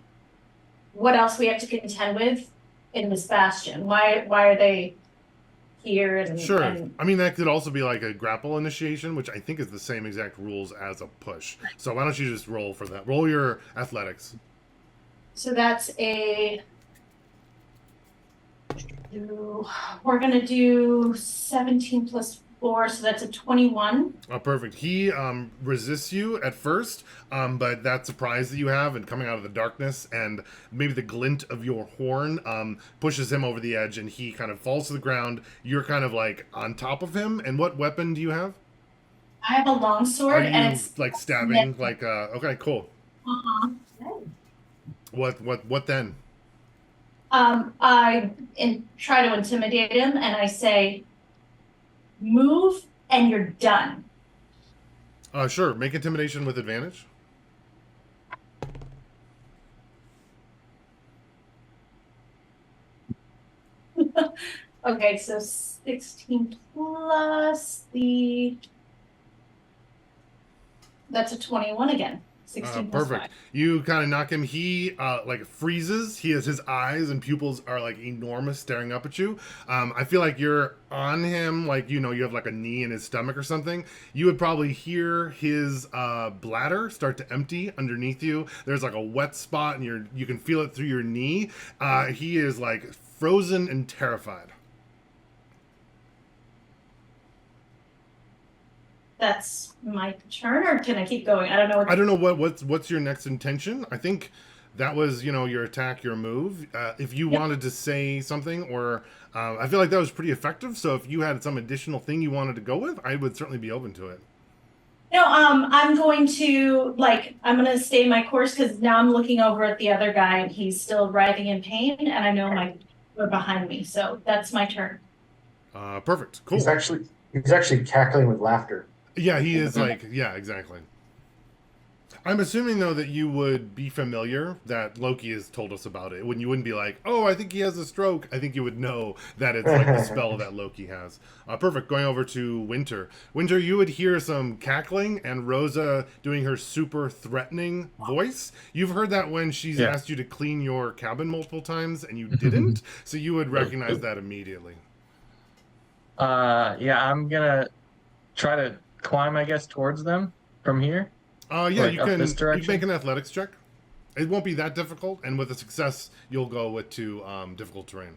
what else we have to contend with in this bastion. Why are they here? And, sure. And, I mean, that could also be like a grapple initiation, which I think is the same exact rules as a push. So why don't you just roll for that? Roll your athletics. So that's we're going to do 17 plus 4, so that's a 21. Oh, perfect. He resists you at first, but that surprise that you have and coming out of the darkness and maybe the glint of your horn pushes him over the edge, and he kind of falls to the ground. You're kind of like on top of him. And what weapon do you have? I have a long sword, and it's like stabbing. Like okay, cool. What then? I try to intimidate him, and I say, move and you're done. Sure. Make intimidation with advantage. Okay, so 16 plus that's a 21 again. 16 plus perfect. 5. You kind of knock him. He like freezes. His eyes and pupils are like enormous, staring up at you. I feel like you're on him, like you have like a knee in his stomach or something. You would probably hear his bladder start to empty underneath you. There's like a wet spot, and you can feel it through your knee. He is like frozen and terrified. That's my turn, or can I keep going? I don't know. I don't know what's your next intention. I think that was your attack, your move. If you wanted to say something, or I feel like that was pretty effective. So if you had some additional thing you wanted to go with, I would certainly be open to it. No, I'm going to I'm gonna stay my course because now I'm looking over at the other guy and he's still writhing in pain, and I know my are behind me, so that's my turn. Perfect. Cool. He's actually cackling with laughter. Yeah, he is like, yeah, exactly. I'm assuming though that you would be familiar that Loki has told us about it. When you wouldn't be like, "Oh, I think he has a stroke." I think you would know that it's like the spell that Loki has. Perfect. Going over to Winter. Winter, you would hear some cackling and Rosa doing her super threatening voice. You've heard that when she's asked you to clean your cabin multiple times and you didn't, so you would recognize that immediately. Yeah, I'm gonna try to climb, I guess, towards them from here. Yeah, Like, you up can this you direction? can make an athletics check. It won't be that difficult, and with a success, you'll go with to difficult terrain.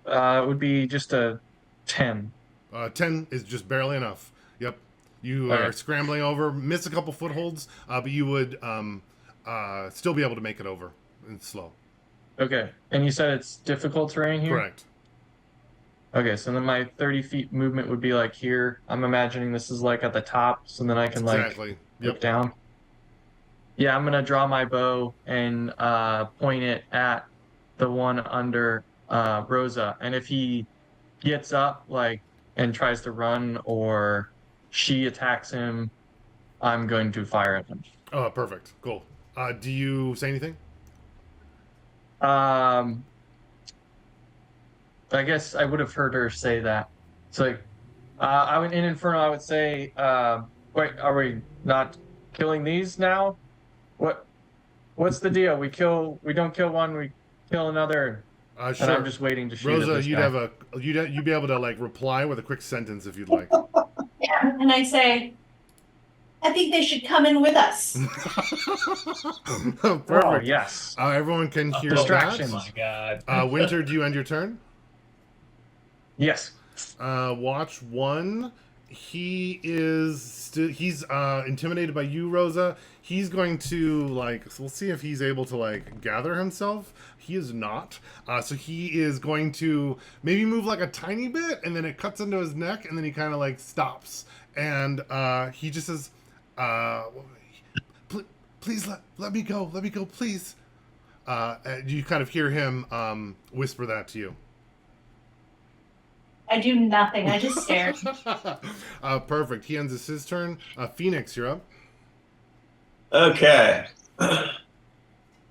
It would be just a 10. 10 is just barely enough. Yep. You are Okay. scrambling over, miss a couple footholds, but you would still be able to make it over. It's slow. Okay. And you said it's difficult terrain here? Correct. Okay, so then my 30 feet movement would be like here. I'm imagining this is like at the top, so then I can Exactly. look Yep. down. Yeah, I'm gonna draw my bow and point it at the one under Rosa. And if he gets up and tries to run or she attacks him, I'm going to fire at him. Oh, perfect. Cool. Do you say anything? I guess I would have heard her say that. It's like, I would in Inferno. I would say, wait, are we not killing these now? What's the deal? We don't kill one, we kill another. Sure. And I'm just waiting to shoot at Rosa, this you'd guy. you'd be able to like reply with a quick sentence if you'd like. Yeah, and I say, I think they should come in with us. Perfect. Oh, yes. Everyone can hear Distractions. Oh my god. Winter, do you end your turn? Yes. Watch one. He's intimidated by you, Rosa. He's going to so we'll see if he's able to gather himself. He is not. So he is going to maybe move like a tiny bit, and then it cuts into his neck, and then he kind of stops, and he just says, "Please let me go, please." And you kind of hear him whisper that to you. I do nothing. I just stare. Perfect. He ends his turn. Phoenix, you're up. Okay.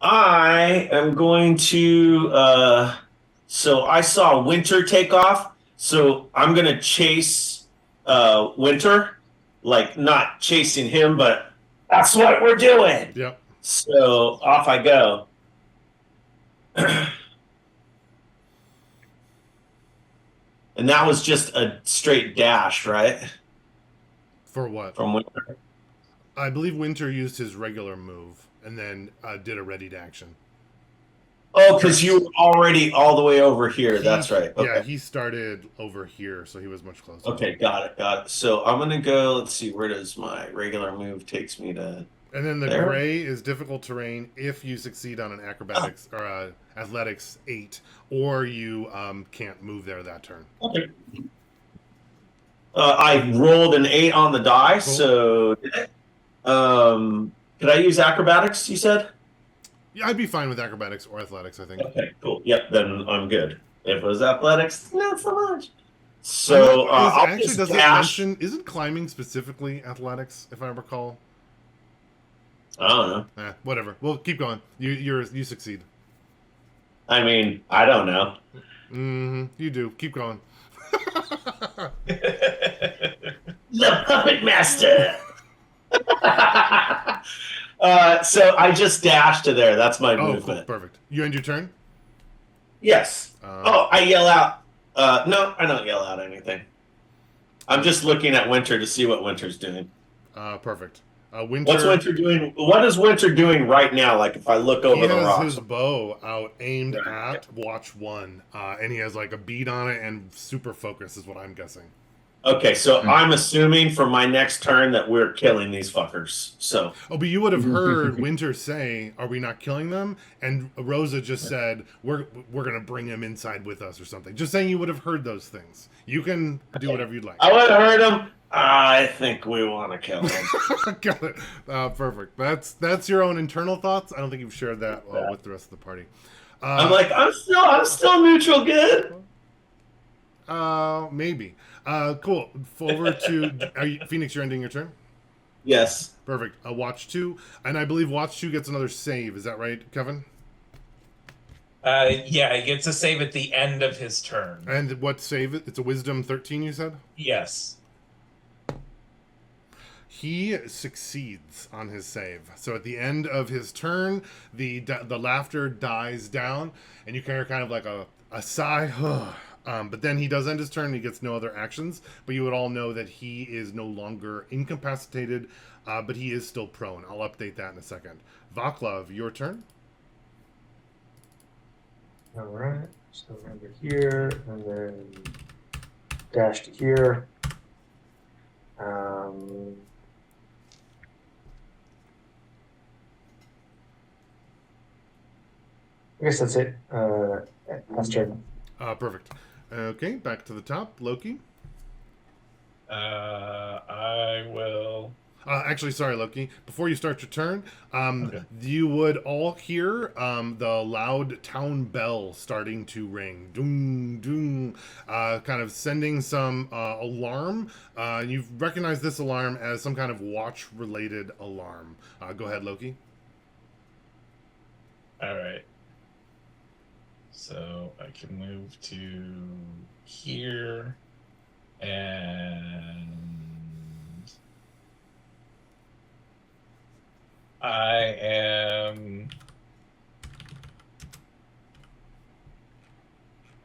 I am going to. So I saw Winter take off. So I'm going to chase Winter. Not chasing him, but that's what we're doing. Yep. So off I go. And that was just a straight dash, right? For what? From Winter. I believe Winter used his regular move and then did a ready to action. Oh, because you were already all the way over here. That's right. Okay. Yeah, he started over here, so he was much closer. Okay, got it. So I'm going to go, let's see, where does my regular move takes me to? And then the there? gray is difficult terrain if you succeed on an acrobatics or athletics 8, or you can't move there that turn. Okay. I rolled an 8 on the die, Cool. so could I use acrobatics, you said? Yeah, I'd be fine with acrobatics or athletics, I think. Okay, cool. Yep, then I'm good. If it was athletics, not so much. So I'll actually just doesn't dash. mention, isn't climbing specifically athletics, if I recall? I don't know. Whatever. We'll keep going. You succeed. I mean, I don't know. Mm-hmm. You do. Keep going. The puppet master. So I just dashed to there. That's my Oh, movement. cool. Perfect. You end your turn? Yes. I yell out. No, I don't yell out anything. I'm just looking at Winter to see what Winter's doing. Perfect. Winter. What's Winter doing? What is Winter doing right now? Like if I look over He the has rocks. his bow out aimed at watch one, and he has like a bead on it and super focus is what I'm guessing. Okay, so I'm assuming for my next turn that we're killing these fuckers. So. Oh, but you would have heard Winter say, "Are we not killing them?" And Rosa just said, "We're gonna bring him inside with us" or something. Just saying, you would have heard those things. You can do whatever you'd like. I would have heard him, I think we want to kill him. Got it. Perfect. That's your own internal thoughts. I don't think you've shared that with the rest of the party. I'm like, I'm still neutral good. Maybe. Cool. Over to Phoenix. You're ending your turn. Yes. Perfect. Watch 2, and I believe Watch 2 gets another save. Is that right, Kevin? Yeah, he gets a save at the end of his turn. And what save? It's a Wisdom 13. You said. Yes. He succeeds on his save. So at the end of his turn, the laughter dies down, and you hear kind of like a sigh. But then he does end his turn, and he gets no other actions. But you would all know that he is no longer incapacitated, but he is still prone. I'll update that in a second. Vaclav, your turn. All right. So over here, and then dash to here. I guess that's it. Last turn. Perfect. Okay, back to the top. Loki. I will. Actually, sorry, Loki. Before you start your turn, Okay. you would all hear the loud town bell starting to ring. Doom, doom. Kind of sending some alarm. You recognize this alarm as some kind of watch-related alarm. Go ahead, Loki. All right. So I can move to here, and I am.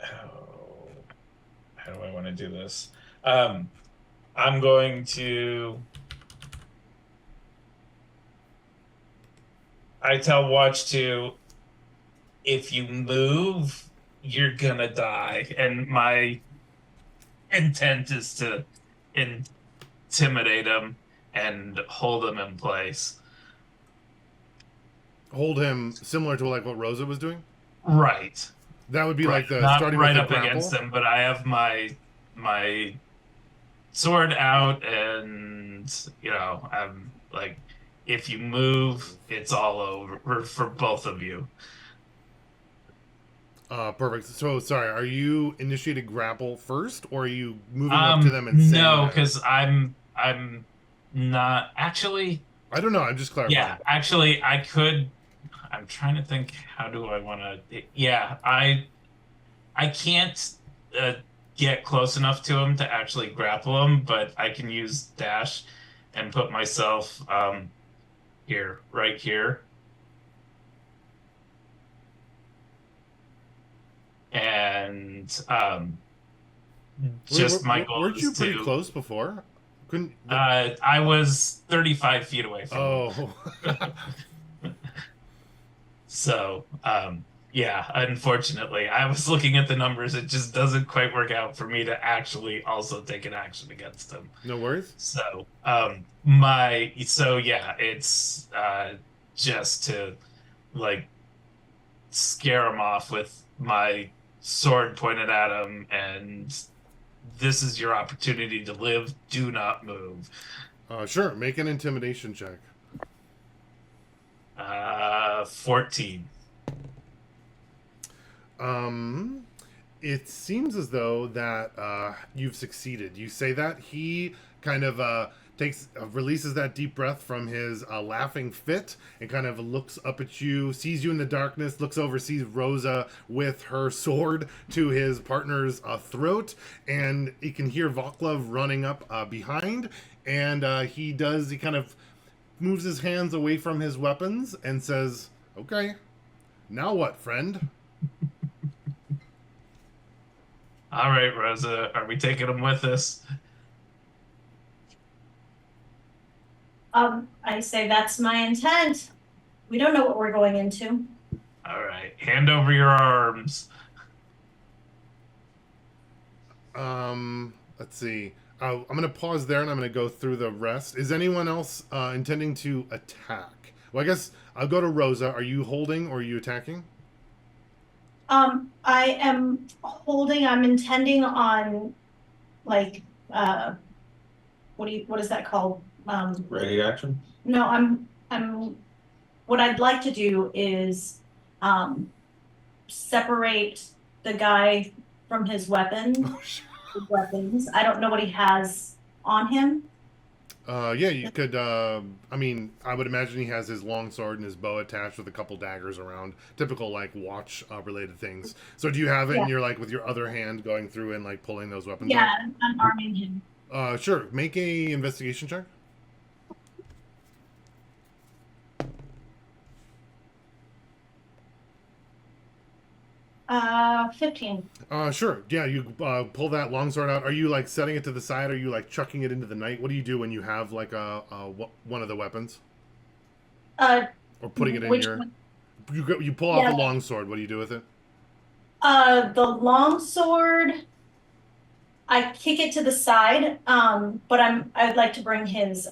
Oh, how do I want to do this? I'm going to. I tell Watch to, if you move, you're gonna die. And my intent is to intimidate him and hold him in place. Hold him similar to like what Rosa was doing. Right. That would be Right. like the Not starting right with up the grapple. against him, but I have my sword out, and I'm like, if you move, it's all over for both of you. Perfect. So, sorry, are you initiating grapple first, or are you moving up to them and saying No, that? because I'm not actually. I don't know. I'm just clarifying. Yeah, actually, I could. I'm trying to think. How do I want to? Yeah, I can't get close enough to him to actually grapple him, but I can use dash and put myself here, right here, and just my goal weren't you is pretty to. close before? Couldn't? I was 35 feet away from him. Oh, So, yeah, unfortunately, I was looking at the numbers. It just doesn't quite work out for me to actually also take an action against him. no worries. So, yeah, it's just to like scare him off with my sword pointed at him, and this is your opportunity to live. Do not move. Sure. Make an intimidation check. 14. It seems as though that you've succeeded. You say that he kind of releases that deep breath from his laughing fit and kind of looks up at you, sees you in the darkness, looks over, sees Rosa with her sword to his partner's throat, and he can hear Vaclav running up behind, and he kind of moves his hands away from his weapons and says, "Okay, now what, friend?" All right, Rosa, are we taking him with us? I say that's my intent. We don't know what we're going into. All right, hand over your arms. Let's see. I'm going to pause there and I'm going to go through the rest. Is anyone else intending to attack? Well, I guess I'll go to Rosa. Are you holding or are you attacking? I am holding, I'm intending on, like, what is that called? Ready action. No, what I'd like to do is, separate the guy from his weapons. I don't know what he has on him. Yeah, you could. I mean, I would imagine he has his long sword and his bow attached with a couple daggers around. Typical like watch related things. So do you have it? Yeah. And you're like with your other hand going through and like pulling those weapons Yeah, I'm arming him. out? Sure. Make a investigation check. 15. Sure. Yeah, you pull that longsword out. Are you like setting it to the side? Are you like chucking it into the night? What do you do when you have like one of the weapons? Or putting it in Which your. one? You pull out Yeah. the longsword. What do you do with it? The long sword, I kick it to the side, but I'd like to bring his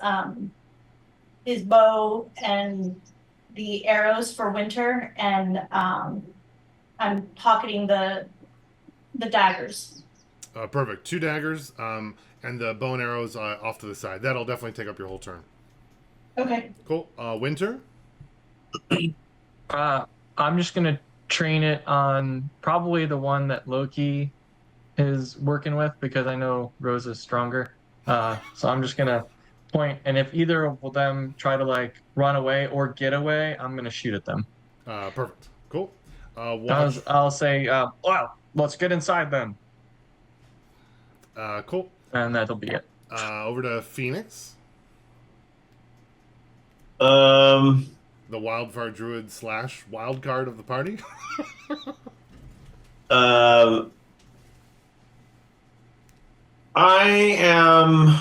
bow and the arrows for winter, and I'm pocketing the daggers. Perfect. 2 daggers, and the bow and arrows off to the side. That'll definitely take up your whole turn. Okay. Cool. Winter. I'm just gonna train it on probably the one that Loki is working with because I know Rose is stronger. So I'm just gonna point, and if either of them try to like run away or get away, I'm gonna shoot at them. Perfect. Cool. Watch. I'll say, well, let's get inside then, Cool. and that'll be it. Over to Phoenix, Um, the wildfire druid / wild card of the party. I am.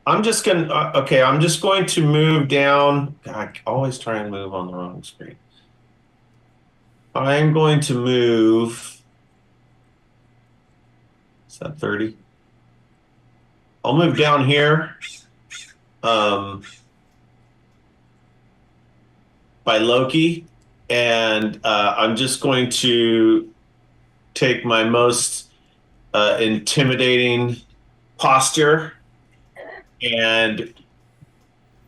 I'm just gonna. Okay, I'm just going to move down. I always try and move on the wrong screen. I'm going to move. Is that 30? I'll move down here. By Loki, and I'm just going to take my most intimidating posture, and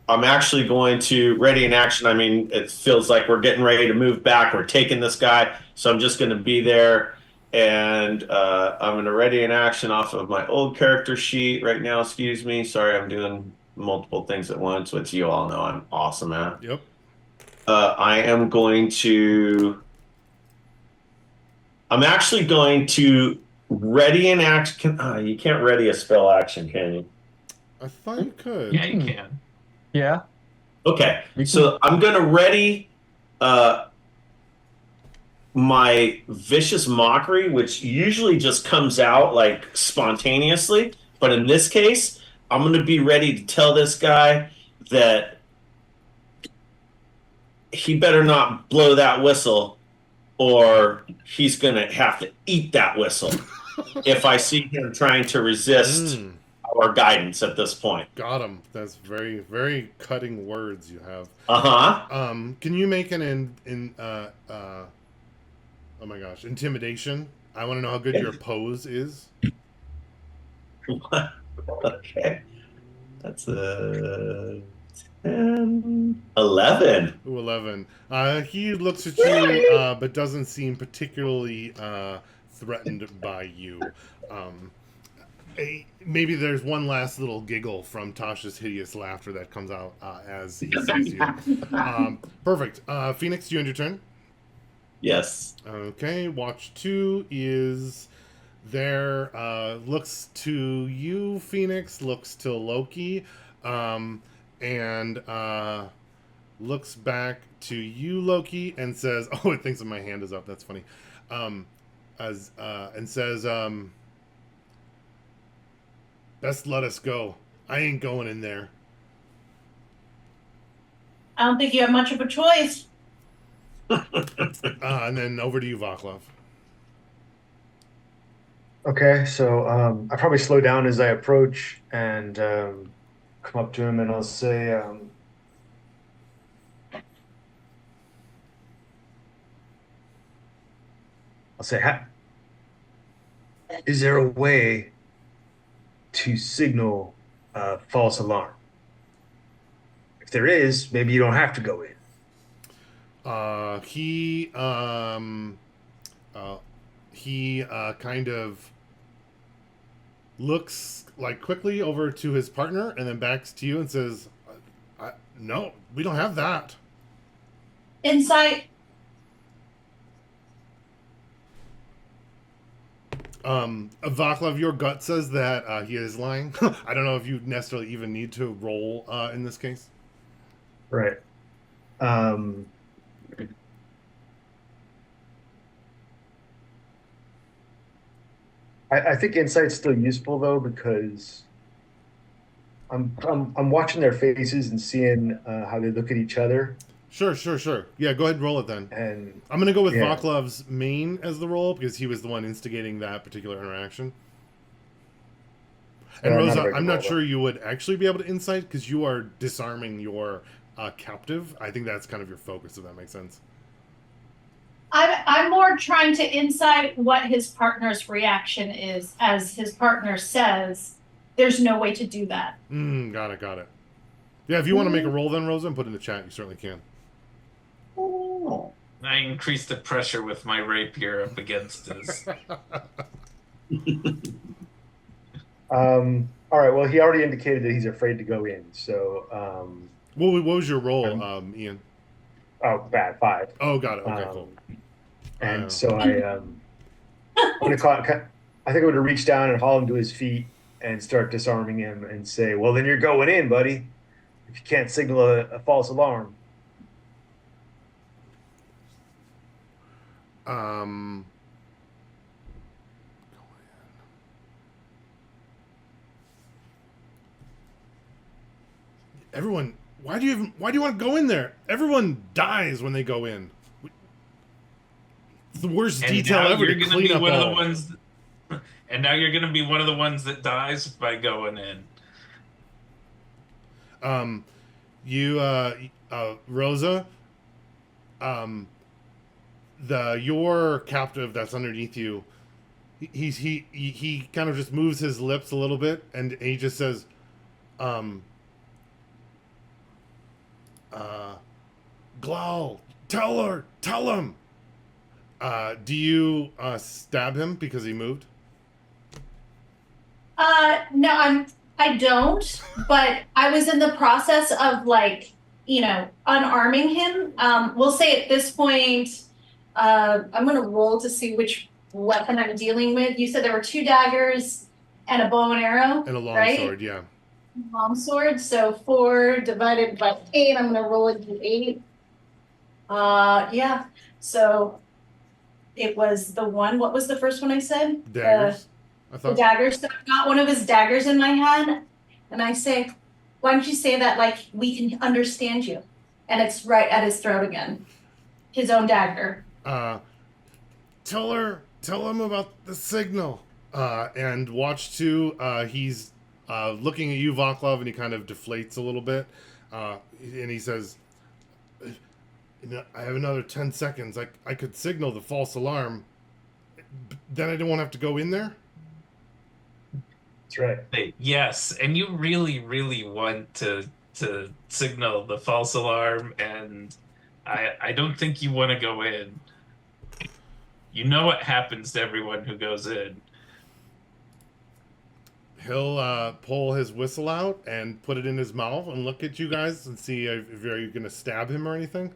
I'm actually going to ready in action. I mean, it feels like we're getting ready to move back. We're taking this guy, so I'm just going to be there, and I'm going to ready in action off of my old character sheet right now. Excuse me. Sorry, I'm doing multiple things at once, which you all know I'm awesome at. Yep. I am going to. I'm actually going to ready an action. You can't ready a spell action, can you? I thought you could. Yeah, you can. Yeah. Okay, You so I'm going to ready my vicious mockery, which usually just comes out like spontaneously, but in this case, I'm going to be ready to tell this guy that he better not blow that whistle, or he's going to have to eat that whistle if I see him trying to resist our guidance at this point. Got him. That's very, very cutting words you have. Can you make an oh my gosh, intimidation? I want to know how good your pose is. Okay. That's a 10, 11. Ooh, 11. He looks at you, but doesn't seem particularly threatened by you. Maybe there's one last little giggle from Tasha's hideous laughter that comes out as he sees you. Perfect. Phoenix, do you end your turn? Yes. Okay. Watch 2 is there. Looks to you, Phoenix. Looks to Loki. And looks back to you, Loki, and says, "Oh, it thinks that my hand is up. That's funny." And says, "Best let us go. I ain't going in there." I don't think you have much of a choice. And then over to you, Vaclav. Okay, so I probably slow down as I approach and come up to him, and I'll say, I'll say, is there a way to signal a false alarm? If there is, maybe you don't have to go in. He kind of looks like quickly over to his partner and then backs to you and says, "No, we don't have that." Insight. Vaclav, your gut says that he is lying. I don't know if you necessarily even need to roll in this case. Right. I think insight's still useful though, because I'm watching their faces and seeing how they look at each other. Sure. Yeah, go ahead and roll it then. And I'm going to go with yeah. Vaclav's main as the roll because he was the one instigating that particular interaction. And Rosa, I'm not sure you would actually be able to insight because you are disarming your captive. I think that's kind of your focus, if that makes sense. I'm more trying to insight what his partner's reaction is, as his partner says, there's no way to do that. Got it. Yeah, if you want to make a roll then, Rosa, and put it in the chat, you certainly can. I increased the pressure with my rapier up against his. All right. Well, he already indicated that he's afraid to go in. So. What was your roll, Ian? Oh, bad 5. Oh, got it. Okay, cool. And so I'm gonna call. I think I'm gonna reach down and haul him to his feet and start disarming him and say, "Well, then you're going in, buddy. If you can't signal a false alarm." Everyone, why do you want to go in there? Everyone dies when they go in. It's the worst detail ever to clean up all. And now you're going to be one of the ones that dies by going in. Rosa, your captive that's underneath you, he kind of just moves his lips a little bit and he just says, Glau, tell him. Do you stab him because he moved? No, I don't, but I was in the process of unarming him. We'll say at this point, I'm going to roll to see which weapon I'm dealing with. You said there were 2 daggers and a bow and arrow, and a long right? sword, yeah. Long sword, so 4 divided by 8, I'm going to roll it to 8. Yeah, so it was the one, what was the first one I said? Daggers. The daggers. So I got one of his daggers in my hand, and I say, why don't you say that like we can understand you? And it's right at his throat again. His own dagger. Tell him about the signal. And watch 2, he's looking at you, Vaclav, and he kind of deflates a little bit. And he says, I have another 10 seconds. I could signal the false alarm. Then I don't have to go in there? That's right. Yes, and you really, really want to signal the false alarm, and I don't think you want to go in. You know what happens to everyone who goes in. He'll pull his whistle out and put it in his mouth and look at you guys and see if you're going to stab him or anything.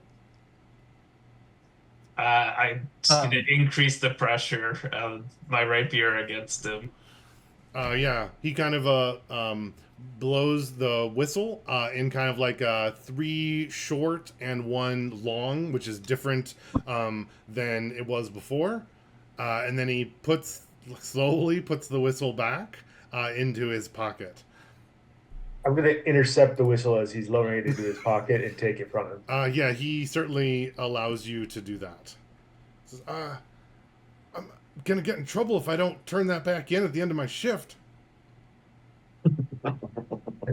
I'm just going to increase the pressure of my rapier against him. Yeah, he kind of blows the whistle in kind of like 3 short and 1 long, which is different than it was before. And then he slowly puts the whistle back into his pocket. I'm going to intercept the whistle as he's lowering it into his pocket and take it from him. Yeah, he certainly allows you to do that. He says, I'm going to get in trouble if I don't turn that back in at the end of my shift.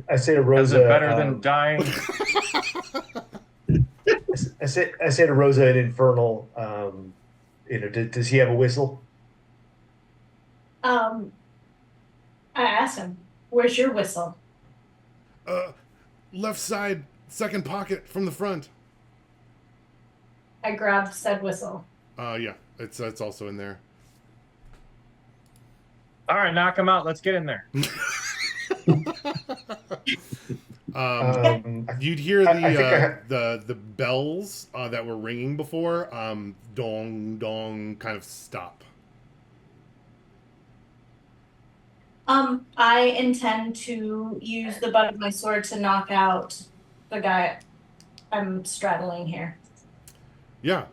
I say to Rosa... Is it better than dying? I say to Rosa in Infernal, does he have a whistle? I asked him, "Where's your whistle?" Left side, second pocket from the front. I grabbed said whistle. Yeah, it's also in there. All right, knock him out. Let's get in there. You'd hear I think the bells that were ringing before, dong dong, kind of stop. I intend to use the butt of my sword to knock out the guy I'm straddling here. Yeah.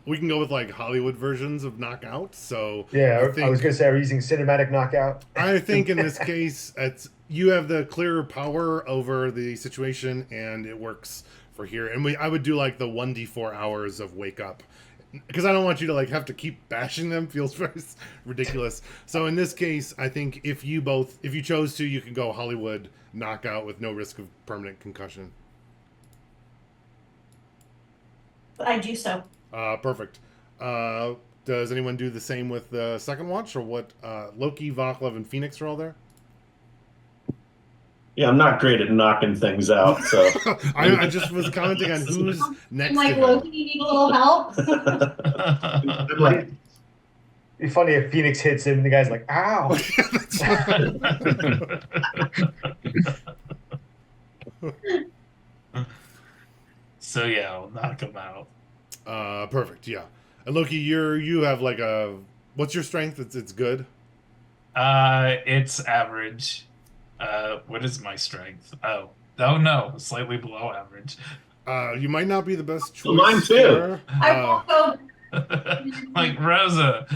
We can go with like Hollywood versions of knockout. So Yeah, I I was gonna say, are we using cinematic knockout? I think in this case, you have the clearer power over the situation, and it works for here. And I would do like the 1d4 hours of wake up, because I don't want you to like have to keep bashing them. Feels very ridiculous. So in this case, I think if you chose to, you can go Hollywood knockout with no risk of permanent concussion. I do so. Perfect. Does anyone do the same with the second watch, or what? Loki, Vaclav, and Phoenix are all there. Yeah, I'm not great at knocking things out, so I just was commenting on who's next. I'm like, to Loki, him. you need a little help? I'm like, It'd be funny if Phoenix hits him and the guy's like, "Ow!" So yeah, I'll knock him out. Perfect. Yeah. And Loki, you have like a what's your strength? It's good. It's average. What is my strength? Oh no, slightly below average. You might not be the best choice. Mine too. there. I won't go. Like Rosa.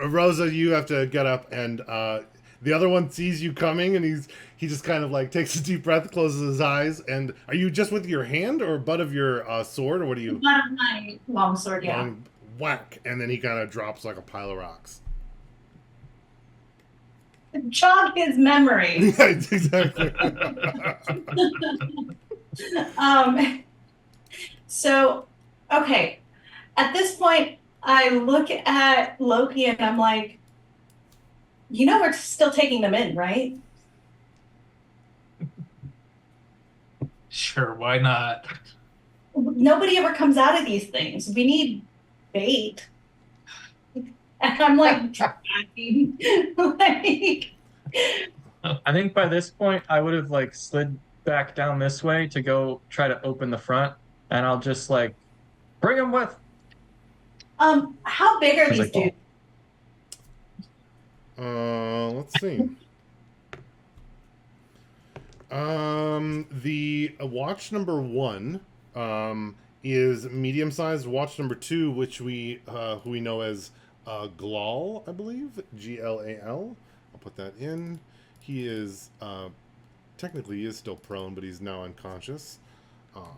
Rosa, you have to get up, and the other one sees you coming, and he just kind of like takes a deep breath, closes his eyes. And are you just with your hand or butt of your sword, or what are you? Butt of my long sword, yeah. Long whack, and then he kind of drops like a pile of rocks. Jog his memory. Yeah, exactly. So, okay. At this point, I look at Loki and I'm like, we're still taking them in, right? Sure, why not? Nobody ever comes out of these things. We need bait. And I'm like, tracking. Like, I think by this point, I would have like slid back down this way to go try to open the front, and I'll just like bring him with. how big are As I these dudes? Let's see. The watch number 1 is medium sized. Watch number 2, which who we know as Glal, I believe, Glal. I'll put that in. He is technically he is still prone, but he's now unconscious. Glal.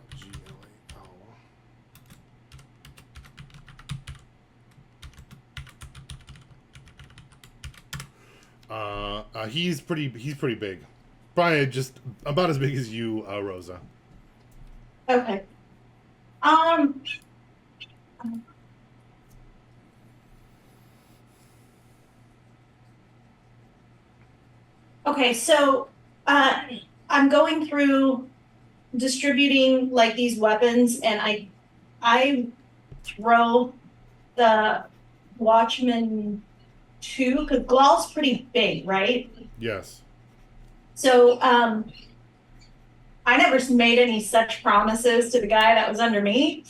He's pretty big. Probably just about as big as you, Rosa. Okay. Okay, so I'm going through distributing like these weapons, and I throw the Watchman 2 because Glal's pretty big, right? Yes. So I never made any such promises to the guy that was under me.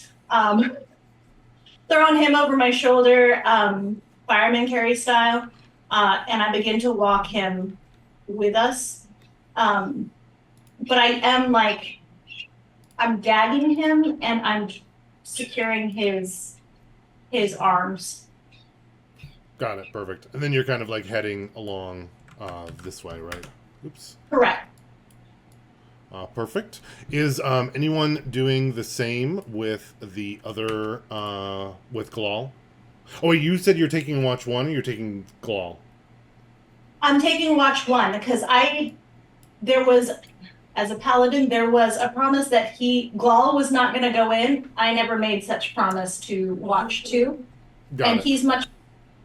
Throwing him over my shoulder, fireman carry style, and I begin to walk him with us. But I am like, I'm gagging him and I'm securing his arms. Got it. Perfect. And then you're kind of like heading along this way, right? Oops. Correct. Perfect. Is anyone doing the same with the other, with Glal? Oh, wait, you said you're taking watch 1 or you're taking Glal? I'm taking watch 1 because there was as a paladin, there was a promise that Glawl was not going to go in. I never made such promise to Watch 2. Got it. He's much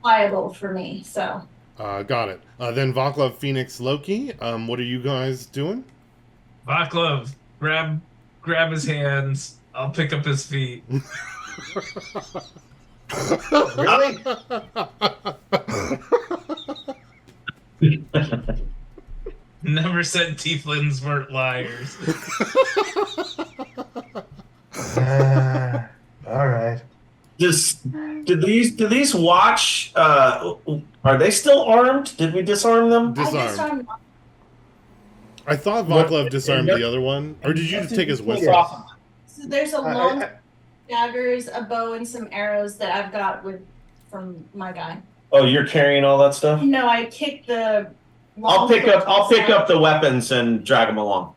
liable for me, so. Got it. Then Vaclav, Phoenix, Loki. What are you guys doing? Vaclav, grab his hands. I'll pick up his feet. Really? Never said tieflings weren't liars. All right. Do these watch? Are they still armed? Did we disarm them? Disarmed. I thought Vaclav disarmed the other one, or did you just take his whistle? So there's a long daggers, a bow, and some arrows that I've got from my guy. Oh, you're carrying all that stuff? No, I kicked the. I'll pick up the weapons and drag them along.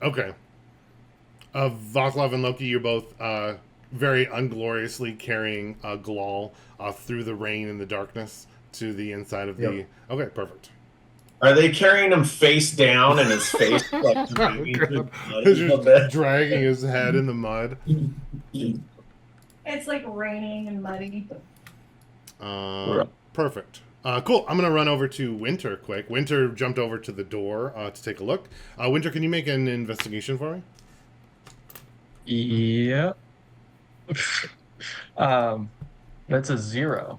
Okay. Vaclav and Loki, you're both very ungloriously carrying Glawl through the rain and the darkness to the inside of the. Okay, perfect. Are they carrying him face down and his face like just dragging his head in the mud? It's like raining and muddy. Perfect. Cool. I'm gonna run over to Winter quick. Winter jumped over to the door to take a look. Winter, can you make an investigation for me? Yeah. That's a 0.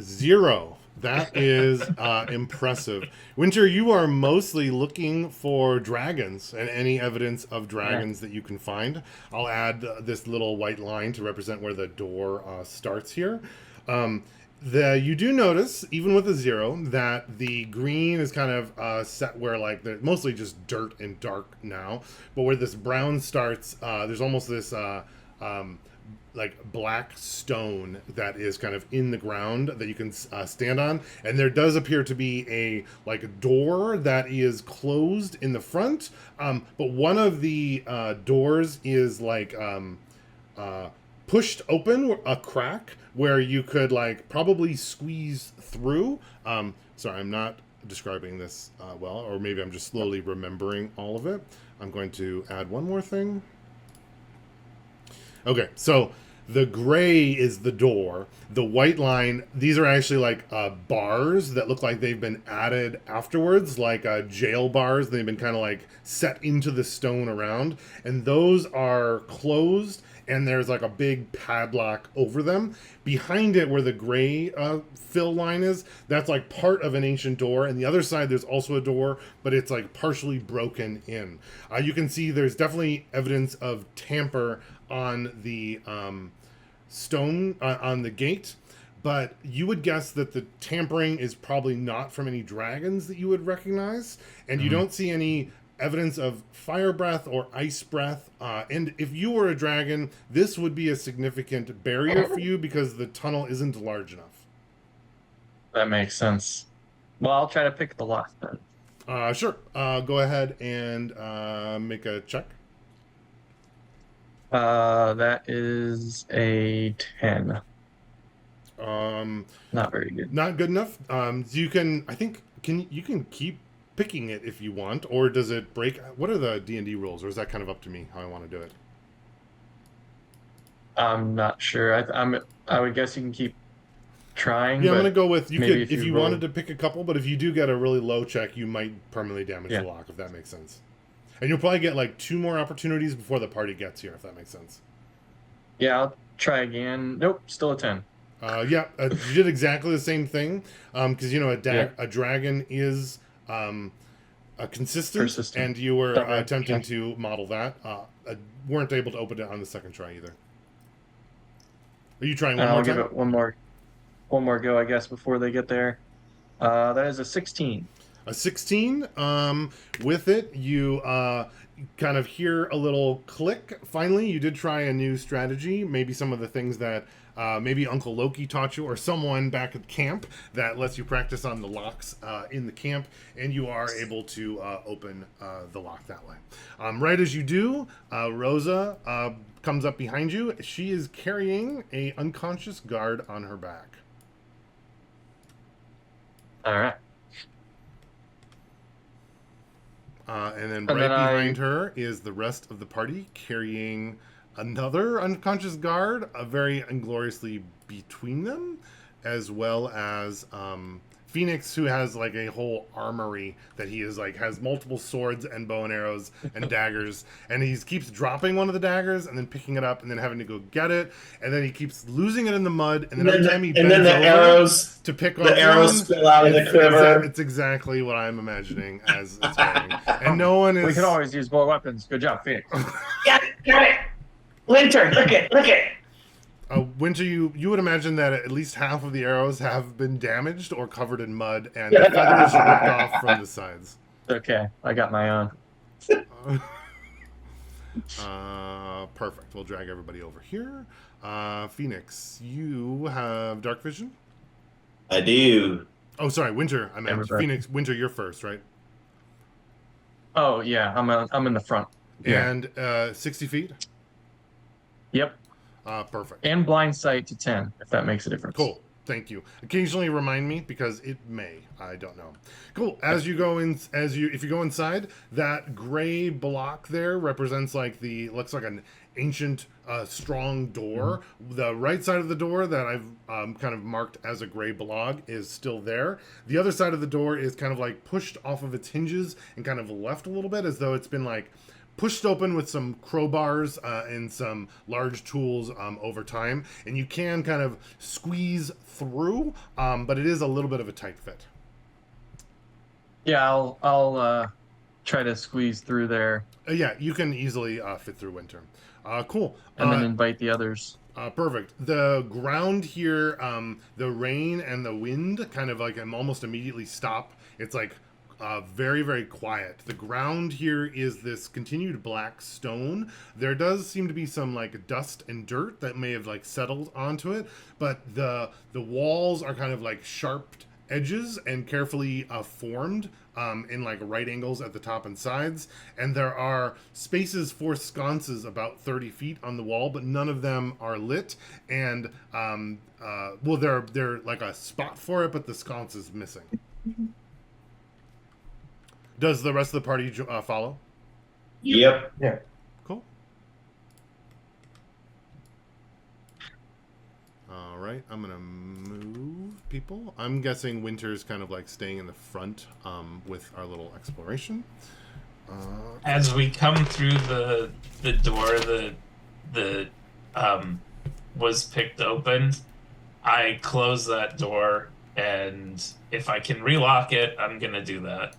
0. That is impressive. Winter, you are mostly looking for dragons and any evidence of dragons that you can find. I'll add this little white line to represent where the door starts here. You do notice, even with a 0, that the green is kind of set where like they're mostly just dirt and dark now, but where this brown starts, there's almost this like black stone that is kind of in the ground that you can stand on, and there does appear to be a door that is closed in the front, but one of the doors is pushed open, a crack where you could probably squeeze through. Sorry, I'm not describing this well, or maybe I'm just slowly remembering all of it. I'm going to add one more thing. Okay, so the gray is the door. The white line, these are actually bars that look like they've been added afterwards, like jail bars. They've been kind of set into the stone around, and those are closed, and there's a big padlock over them. Behind it, where the gray fill line is, that's part of an ancient door, and the other side there's also a door, but it's partially broken in. You can see there's definitely evidence of tamper on the stone on the gate, but you would guess that the tampering is probably not from any dragons that you would recognize, and you don't see any evidence of fire breath or ice breath, and if you were a dragon, this would be a significant barrier for you because the tunnel isn't large enough. That makes sense. Well, I'll try to pick the lock then. Sure. Go ahead and make a check. That is a 10. Not very good. Not good enough. You can, I think, you can keep picking it if you want, or does it break? What are the D&D rules, or is that kind of up to me how I want to do it? I'm not sure. I would guess you can keep trying. Yeah, I'm gonna go with you. Could, if you roll... wanted to pick a couple, but if you do get a really low check, you might permanently damage the lock, if that makes sense. And you'll probably get 2 more opportunities before the party gets here, if that makes sense. Yeah, I'll try again. Nope, still a 10. You did exactly the same thing, because a dragon is consistent, persistent, and you were attempting to model that. Weren't able to open it on the second try either. Are you trying one more time? I'll give it one more go, I guess, before they get there. That is a 16. A 16. With it, you kind of hear a little click. Finally, you did try a new strategy. Maybe some of the things that maybe Uncle Loki taught you, or someone back at camp that lets you practice on the locks in the camp, and you are able to open the lock that way. Right as you do, Rosa comes up behind you. She is carrying a unconscious guard on her back. All right. And then And right then behind her is the rest of the party carrying another unconscious guard, very ingloriously between them, as well as Phoenix, who has like a whole armory that he is like has multiple swords and bow and arrows and daggers, and he keeps dropping one of the daggers and then picking it up and then having to go get it, and then he keeps losing it in the mud, and then every time he bends then the over arrows to pick the up arrows one, spill out of the it's quiver. it's exactly what I'm imagining as it's going, and no one is. We can always use more weapons. Good job, Phoenix. Yeah, got it. Winter, look it. Winter, you would imagine that at least half of the arrows have been damaged or covered in mud, and the feathers ripped off from the sides. Okay, I got my own. Perfect. We'll drag everybody over here. Phoenix, you have dark vision? I do. Oh, sorry, Winter. I meant Everybody. Phoenix. Winter, you're first, right? Oh yeah, I'm in the front. Yeah. And 60 feet? Yep. Perfect. And blind sight to 10, if that makes a difference. Cool. Thank you. Occasionally remind me because it may. I don't know. Cool. As you go in, if you go inside, that gray block there represents looks like an ancient, strong door. Mm-hmm. The right side of the door that I've kind of marked as a gray block is still there. The other side of the door is kind of like pushed off of its hinges and kind of left a little bit, as though it's been like pushed open with some crowbars and some large tools over time, and you can kind of squeeze through, but it is a little bit of a tight fit. Yeah, I'll try to squeeze through there. Yeah, you can easily fit through Winter. Cool. And then invite the others. Perfect. The ground here, the rain and the wind kind of like almost immediately stop. It's like very, very quiet. The ground here is this continued black stone. There does seem to be some like dust and dirt that may have like settled onto it, but the walls are kind of like sharp edges and carefully formed in like right angles at the top and sides. And there are spaces for sconces about 30 feet on the wall, but none of them are lit. And well, they're like a spot for it, but the sconce is missing. Does the rest of the party follow? Yep. Yeah. Cool. All right, I'm gonna move people. I'm guessing Winter's kind of like staying in the front with our little exploration. As we come through the door that was picked open, I close that door, and if I can relock it, I'm gonna do that.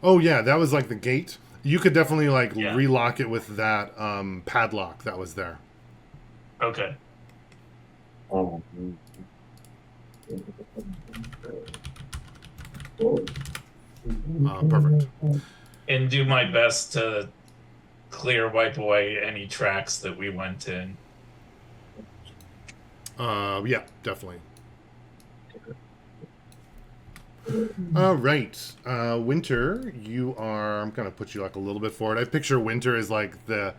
Oh yeah, that was like the gate. You could definitely like Yeah. relock it with that padlock that was there. Okay. Perfect. And do my best to wipe away any tracks that we went in. Yeah, definitely. All right, Winter, you are. I'm gonna put you like a little bit forward. I picture Winter as like the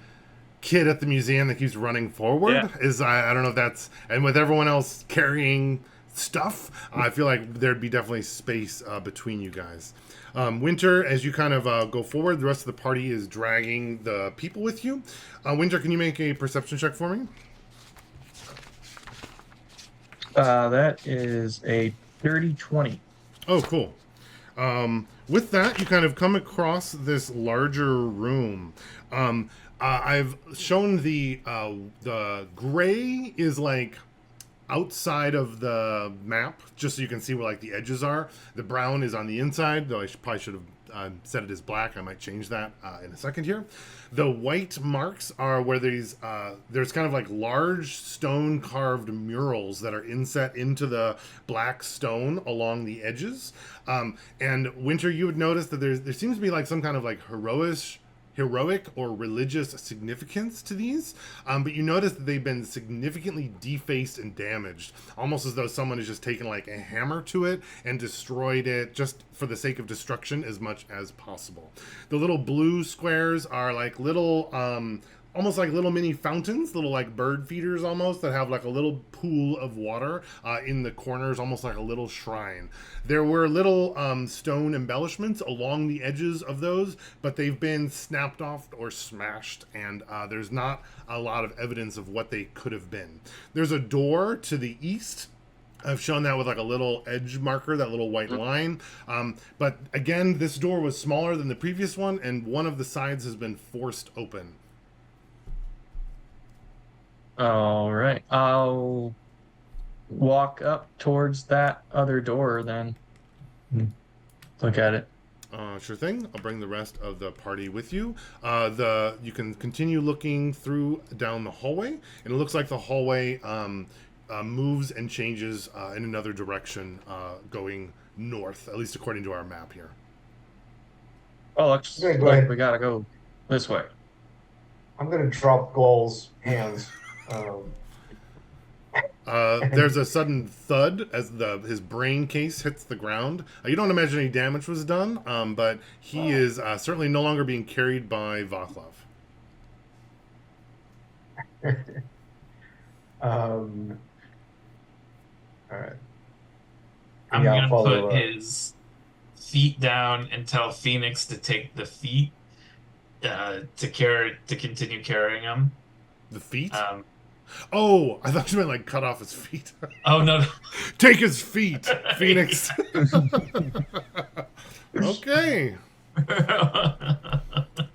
kid at the museum that keeps running forward. Yeah. I don't know if that's, and with everyone else carrying stuff, I feel like there'd be definitely space between you guys. Winter, as you kind of go forward, the rest of the party is dragging the people with you. Winter, can you make a perception check for me? That is a 30-20. Oh, cool. With that, you kind of come across this larger room. I've shown the gray is like outside of the map, just so you can see where like the edges are. The brown is on the inside, though I probably should have set it as black. I might change that in a second here. The white marks are where there's kind of like large stone carved murals that are inset into the black stone along the edges. And Winter, you would notice that there seems to be like some kind of like heroic or religious significance to these, but you notice that they've been significantly defaced and damaged, almost as though someone has just taken like a hammer to it and destroyed it just for the sake of destruction as much as possible. The little blue squares are like little almost like little mini fountains, little like bird feeders almost, that have like a little pool of water in the corners, almost like a little shrine. There were little stone embellishments along the edges of those, but they've been snapped off or smashed, and there's not a lot of evidence of what they could have been. There's a door to the east. I've shown that with like a little edge marker, that little white line. But again, this door was smaller than the previous one, and one of the sides has been forced open. All right. I'll walk up towards that other door then. Look at it. Sure thing. I'll bring the rest of the party with you. You can continue looking through down the hallway, and it looks like the hallway moves and changes in another direction, going north, at least according to our map here. Oh, looks Go like ahead. we gotta go this way. I'm gonna drop Glow's hands. There's a sudden thud as his brain case hits the ground. You don't imagine any damage was done, but he is certainly no longer being carried by Vaclav. All right. I'm Yeah, I'll gonna follow, put his feet down and tell Phoenix to take the feet to continue carrying him. The feet? Um, Oh, I thought you meant like cut off his feet. oh no. Take his feet, Phoenix. Okay.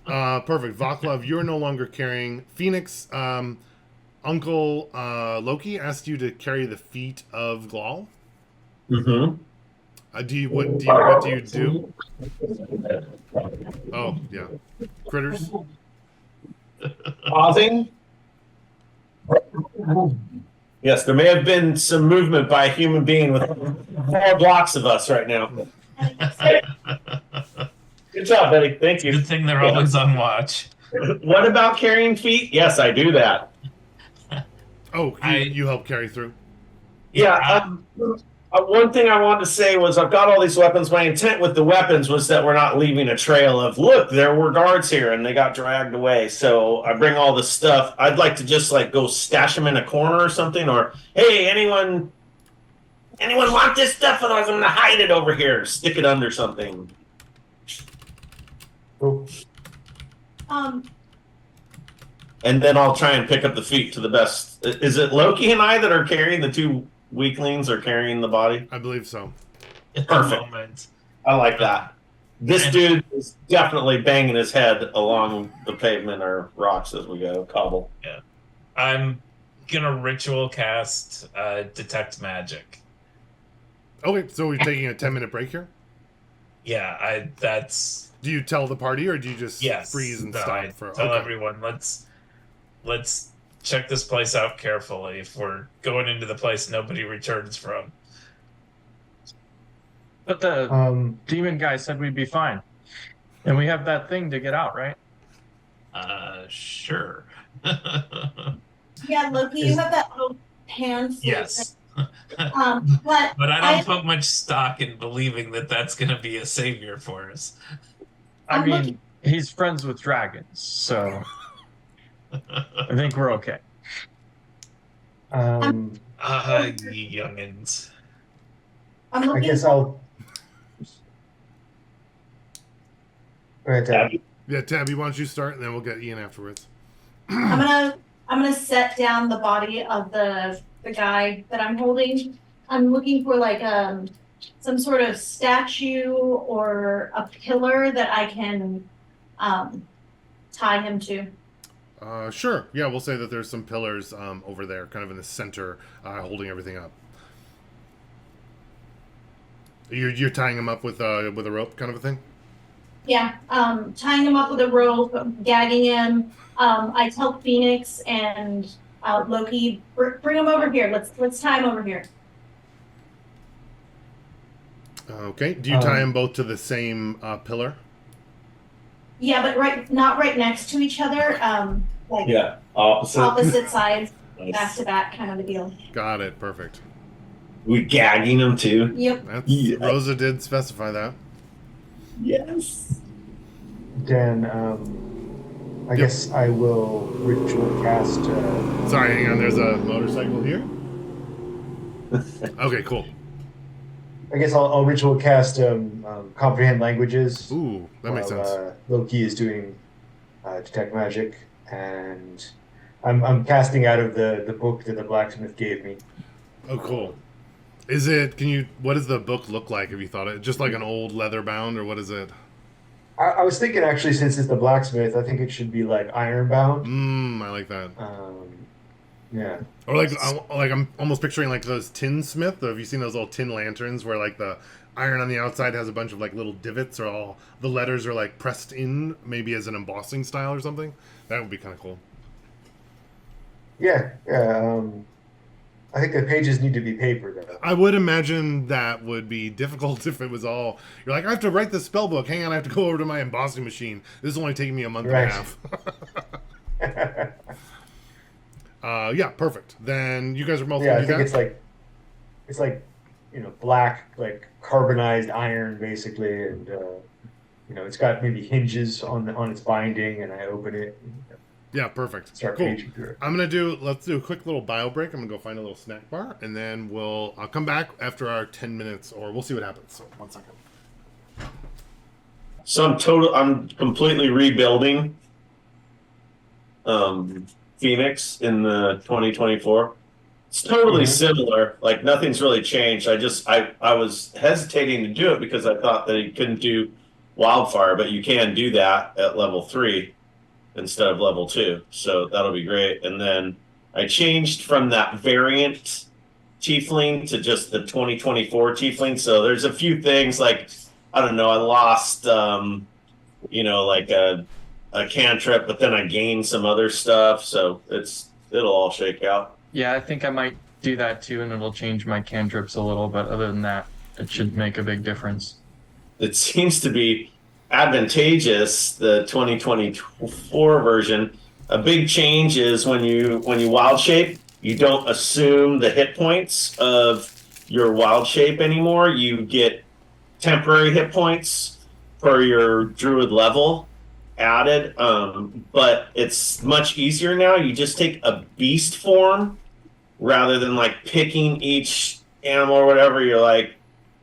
Perfect. Vaclav, you're no longer carrying. Phoenix, Uncle Loki asked you to carry the feet of Glal. Mm-hmm. What do you do? Oh, yeah. Critters. Pausing. Yes, there may have been some movement by a human being with 4 blocks of us right now. Good job, Betty. Thank you. Good thing they're always on watch. What about carrying feet? Yes, I do that. Oh, you help carry through. Yeah. One thing I wanted to say was I've got all these weapons. My intent with the weapons was that we're not leaving a trail of, look, there were guards here and they got dragged away. So I bring all this stuff. I'd like to just like go stash them in a corner or something, or, hey, anyone want this stuff? Otherwise I'm going to hide it over here. Stick it under something. Oh, And then I'll try and pick up the feet to the best. Is it Loki and I that are carrying the 2 weaklings or carrying the body? I believe so. At Perfect. the moment. I like that. This dude is definitely banging his head along the pavement or rocks as we go, cobble. I'm gonna ritual cast detect magic. Okay, so we're taking a 10-minute break here? Yeah, that's Do you tell the party, or do you just yes. freeze and no, stop I for? tell Okay. everyone let's check this place out carefully. If we're going into the place nobody returns from. But the demon guy said we'd be fine. And we have that thing to get out, right? Sure. Yeah, Loki, you have that little hand flute. Yes. But But I don't put much stock in believing that that's going to be a savior for us. I I'm mean, looking- he's friends with dragons, so I think we're okay. Ye youngins. I'm I looking. guess I'll. Go ahead, Tabby. Yeah, Tabby, why don't you start, and then we'll get Ian afterwards. I'm gonna set down the body of the guy that I'm holding. I'm looking for like some sort of statue or a pillar that I can tie him to. Sure. Yeah, we'll say that there's some pillars over there, kind of in the center, holding everything up. You're tying him up with a rope, kind of a thing. Yeah, tying him up with a rope, gagging him. I tell Phoenix and Loki, bring him over here. Let's tie him over here. Okay. Do you tie them both to the same pillar? Yeah, but not right next to each other. Like Yeah, opposite. opposite sides, back Nice. to back, kind of a deal. Got it. Perfect. We gagging him too. Yep. That's, Yeah. Rosa did specify that. Yes. Then I guess I will ritual cast. Sorry, hang on. There's a motorcycle here. Okay, cool. I guess I'll ritual cast comprehend languages Ooh, that makes while sense. Loki is doing detect magic, and I'm casting out of the book that the blacksmith gave me. Oh, cool. Is it? Can you? What does the book look like? Have you thought it? Just like an old leather bound, or what is it? I was thinking actually, since it's the blacksmith, I think it should be like ironbound. I like that. Yeah. Or like I'm almost picturing like those tinsmith. Have you seen those little tin lanterns where like the iron on the outside has a bunch of like little divots, or all the letters are like pressed in, maybe as an embossing style or something? That would be kind of cool. Yeah, yeah. I think the pages need to be paper though. I would imagine that would be difficult if it was all. You're like, I have to write this spell book. Hang on, I have to go over to my embossing machine. This is only taking me a month and a half. Yeah, perfect. Then you guys are both Yeah, gonna I do think that. it's like black like carbonized iron basically, and it's got maybe hinges on its binding, and I open it and Yeah, perfect. start Cool. paging through it. Let's do a quick little bio break. I'm gonna go find a little snack bar, and then I'll come back after our 10 minutes, or we'll see what happens. So 1 second. So I'm completely rebuilding Phoenix in the 2024. It's totally similar. Like nothing's really changed. I was hesitating to do it because I thought that you couldn't do wildfire, but you can do that at level 3 instead of level 2. So that'll be great. And then I changed from that variant tiefling to just the 2024 tiefling. So there's a few things like, I don't know, I lost like a cantrip, but then I gained some other stuff. So it'll all shake out. Yeah, I think I might do that too, and it'll change my cantrips a little, but other than that, it should make a big difference. It seems to be advantageous, the 2024 version. A big change is when you wild shape, you don't assume the hit points of your wild shape anymore. You get temporary hit points for your druid level added, but it's much easier now. You just take a beast form rather than like picking each animal or whatever. You're like,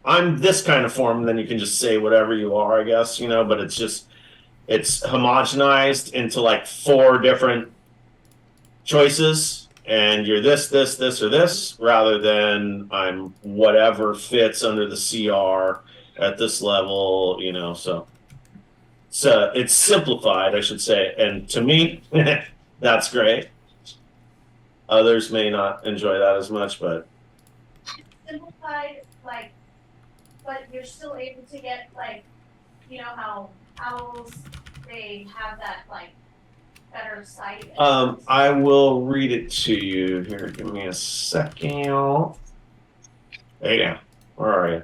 I'm this kind of form, and then you can just say whatever you are, I guess, but it's homogenized into like 4 different choices, and you're this, or this, rather than I'm whatever fits under the CR at this level, so it's simplified, I should say, and to me, that's great. Others may not enjoy that as much, but Simplified, like, but you're still able to get, like, how owls, they have that, like, better sight. I will read it to you here. Give me a second. There you go. Where are you?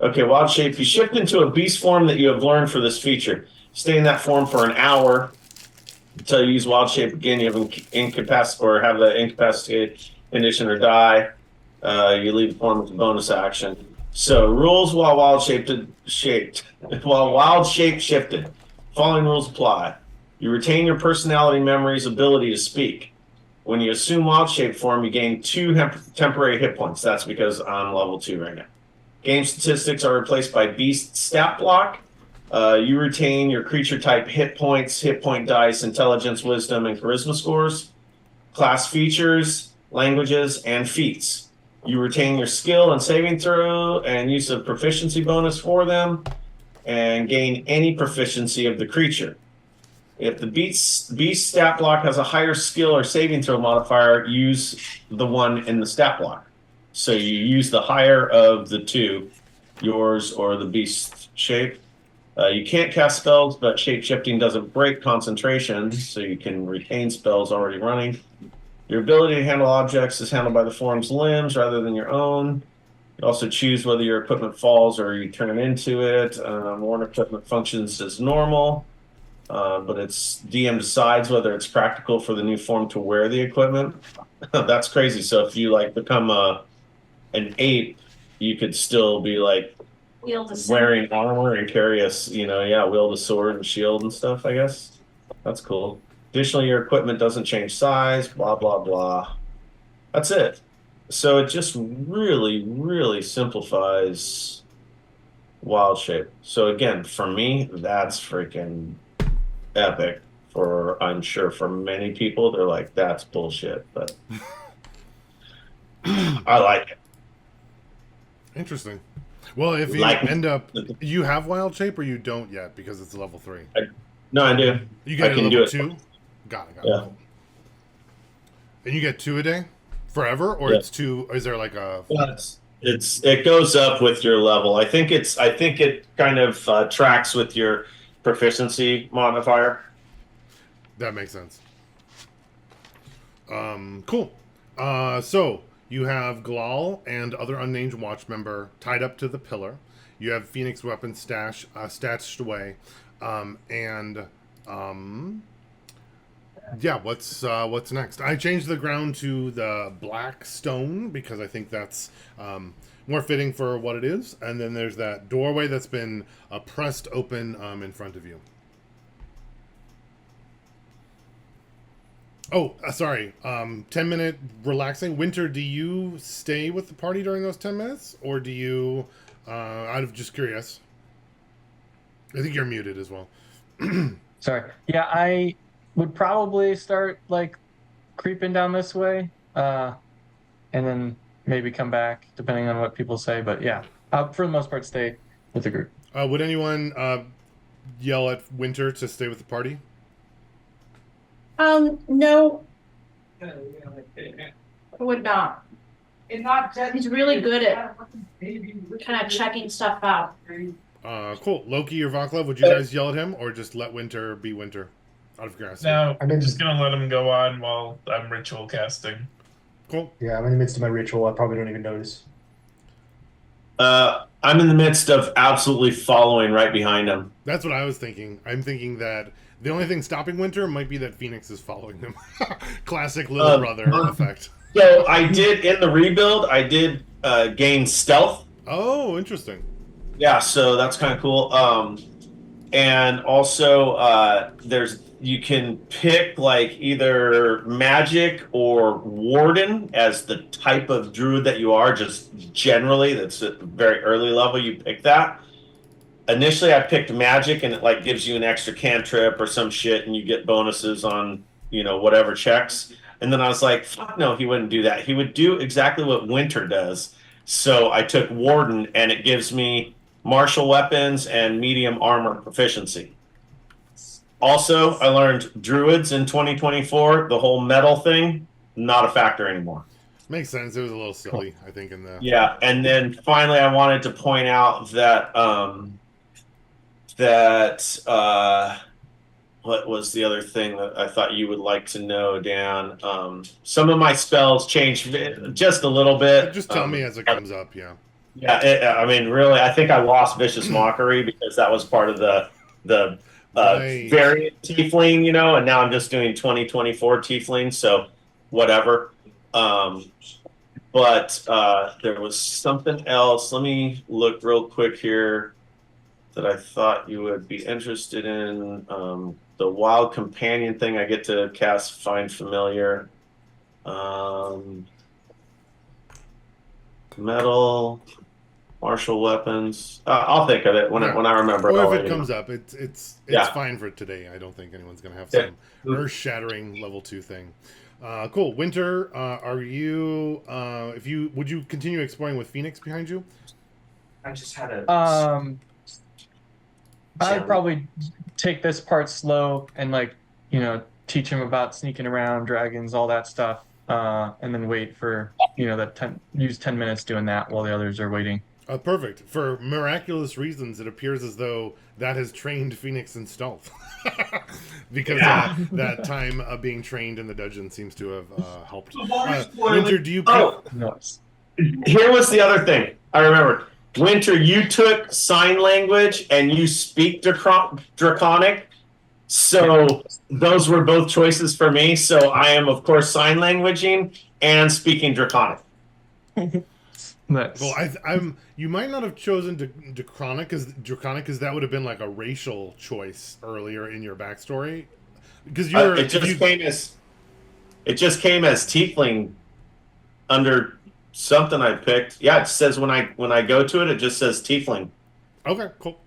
Okay, wild shape. You shift into a beast form that you have learned for this feature. Stay in that form for an hour until you use wild shape again. You have incapacitate or have the incapacitated condition or die. You leave the form with a bonus action. So rules while wild shape shifted. Following rules apply. You retain your personality memory's ability to speak. When you assume wild shape form, you gain 2 temporary hit points. That's because I'm level 2 right now. Game statistics are replaced by beast stat block. You retain your creature type hit points, hit point dice, intelligence, wisdom, and charisma scores. Class features, languages, and feats. You retain your skill and saving throw and use of proficiency bonus for them, and gain any proficiency of the creature. If the beast stat block has a higher skill or saving throw modifier, use the one in the stat block. So you use the higher of the 2, yours or the beast shape. You can't cast spells, but shape-shifting doesn't break concentration, so you can retain spells already running. Your ability to handle objects is handled by the form's limbs rather than your own. You also choose whether your equipment falls or you turn into it. Worn equipment functions as normal, but it's DM decides whether it's practical for the new form to wear the equipment. That's crazy. So if you like become an ape, you could still be like wearing armor and carry wield a sword and shield and stuff, I guess. That's cool. Additionally, your equipment doesn't change size, blah, blah, blah. That's it. So it just really, really simplifies Wild Shape. So again, for me, that's freaking epic. I'm sure for many people, they're like, that's bullshit, but I like it. Interesting. Well, if you end up, you have Wild Shape or you don't yet because it's level 3. No, I do. You get I it can level do it. 2? Got it. Yeah. And you get 2 a day? Forever? Or it's 2, is there like a... It goes up with your level. I think it kind of tracks with your proficiency modifier. That makes sense. Cool. So you have Glal and other unnamed watch member tied up to the pillar. You have Phoenix weapon stashed away, yeah. What's next? I changed the ground to the black stone because I think that's more fitting for what it is. And then there's that doorway that's been pressed open in front of you. Oh, sorry. 10-minute relaxing. Winter, do you stay with the party during those 10 minutes? Or do you, out of just curious? I think you're muted as well. Sorry. Yeah, I would probably start, like, creeping down this way. And then maybe come back, depending on what people say. But yeah, for the most part, stay with the group. Would anyone yell at Winter to stay with the party? No, I would not. He's really good at kind of checking stuff out. Cool. Loki or Vaclav, would you guys yell at him or just let Winter be Winter? Out of curiosity. No, I'm just gonna let him go on while I'm ritual casting. Cool. Yeah, I'm in the midst of my ritual. I probably don't even notice. I'm in the midst of absolutely following right behind him. That's what I was thinking. I'm thinking that the only thing stopping Winter might be that Phoenix is following them. Classic little brother effect. So I did, in the rebuild, I did gain stealth. Oh, interesting. Yeah, so that's kind of cool. And also, you can pick like either magic or warden as the type of druid that you are. Just generally, that's at a very early level. You pick that. Initially, I picked magic, and it like gives you an extra cantrip or some shit, and you get bonuses on whatever checks. And then I was like, fuck no, he wouldn't do that. He would do exactly what Winter does. So I took warden, and it gives me martial weapons and medium armor proficiency. Also, I learned druids in 2024. The whole metal thing, not a factor anymore. Makes sense. It was a little silly, I think, in the... Yeah, and then finally I wanted to point out that what was the other thing that I thought you would like to know, Dan? Some of my spells changed just a little bit. Just tell me as it comes up, yeah. Yeah, I mean, really, I think I lost Vicious Mockery because that was part of the Right. variant Tiefling, and now I'm just doing 2024 Tiefling, so whatever. But there was something else. Let me look real quick here that I thought you would be interested in. The Wild Companion thing, I get to cast Find Familiar. Metal, martial weapons. I'll think of it when I remember. Or if it comes up, it's fine for today. I don't think anyone's going to have some earth-shattering level 2 thing. Cool. Winter, would you continue exploring with Phoenix behind you? I just had a... I'd probably take this part slow and teach him about sneaking around, dragons, all that stuff, and then wait for use 10 minutes doing that while the others are waiting. Perfect. For miraculous reasons, it appears as though that has trained Phoenix in stealth. Because that time of being trained in the dungeon seems to have helped. Winter, do you... Nice. Here was the other thing. I remember. Winter, you took sign language and you speak Draconic. So those were both choices for me. So I am, of course, sign languaging and speaking Draconic. Nice. Well, you might not have chosen Draconic because that would have been like a racial choice earlier in your backstory. Because you're it just came as tiefling under something I picked. Yeah, it says when I go to it, it just says tiefling. Okay, cool.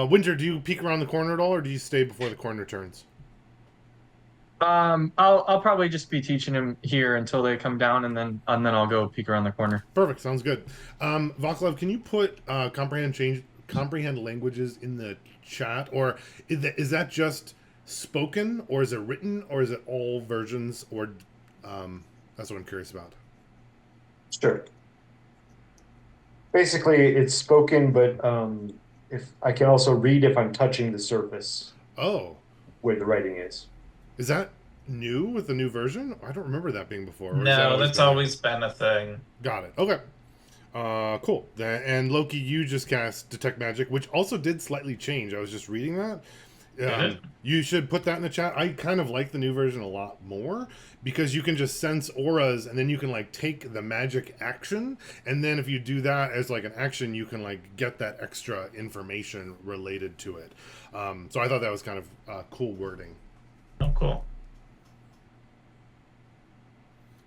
Winter, do you peek around the corner at all, or do you stay before the corner turns? I'll probably just be teaching him here until they come down, and then I'll go peek around the corner. Perfect, sounds good. Vaclav, can you put comprehend languages in the chat, or is that just spoken, or is it written, or is it all versions, or that's what I'm curious about. Sure. Basically, it's spoken, but if I can also read if I'm touching the surface. Oh, where the writing is. Is that new with the new version? I don't remember that being before. No, that's always been a thing. Got it. Okay. Cool. And Loki, you just cast Detect Magic, which also did slightly change. I was just reading that. You should put that in the chat. I kind of like the new version a lot more because you can just sense auras and then you can like take the magic action, and then if you do that as like an action, you can like get that extra information related to it. So I thought that was kind of cool wording. Oh, cool.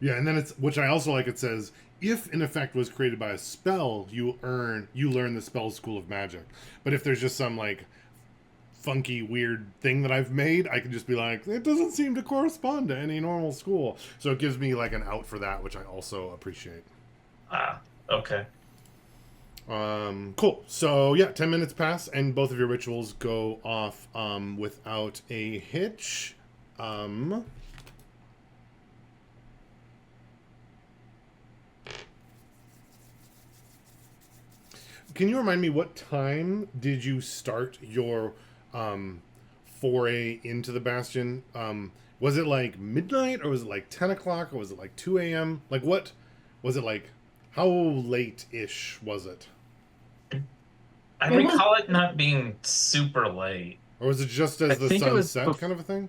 Yeah, and then it's, which I also like, it says, if an effect was created by a spell, you learn the spell school of magic. But if there's just some like funky weird thing that I've made, I can just be like, it doesn't seem to correspond to any normal school. So it gives me like an out for that, which I also appreciate. Ah, okay. Cool. So yeah, 10 minutes pass and both of your rituals go off without a hitch. Can you remind me, what time did you start your foray into the Bastion? Was it like midnight, or was it like 10 o'clock, or was it like 2 a.m.? Like, what was it like? How late-ish was it? I recall it not being super late. Or was it just as the sun set kind of a thing?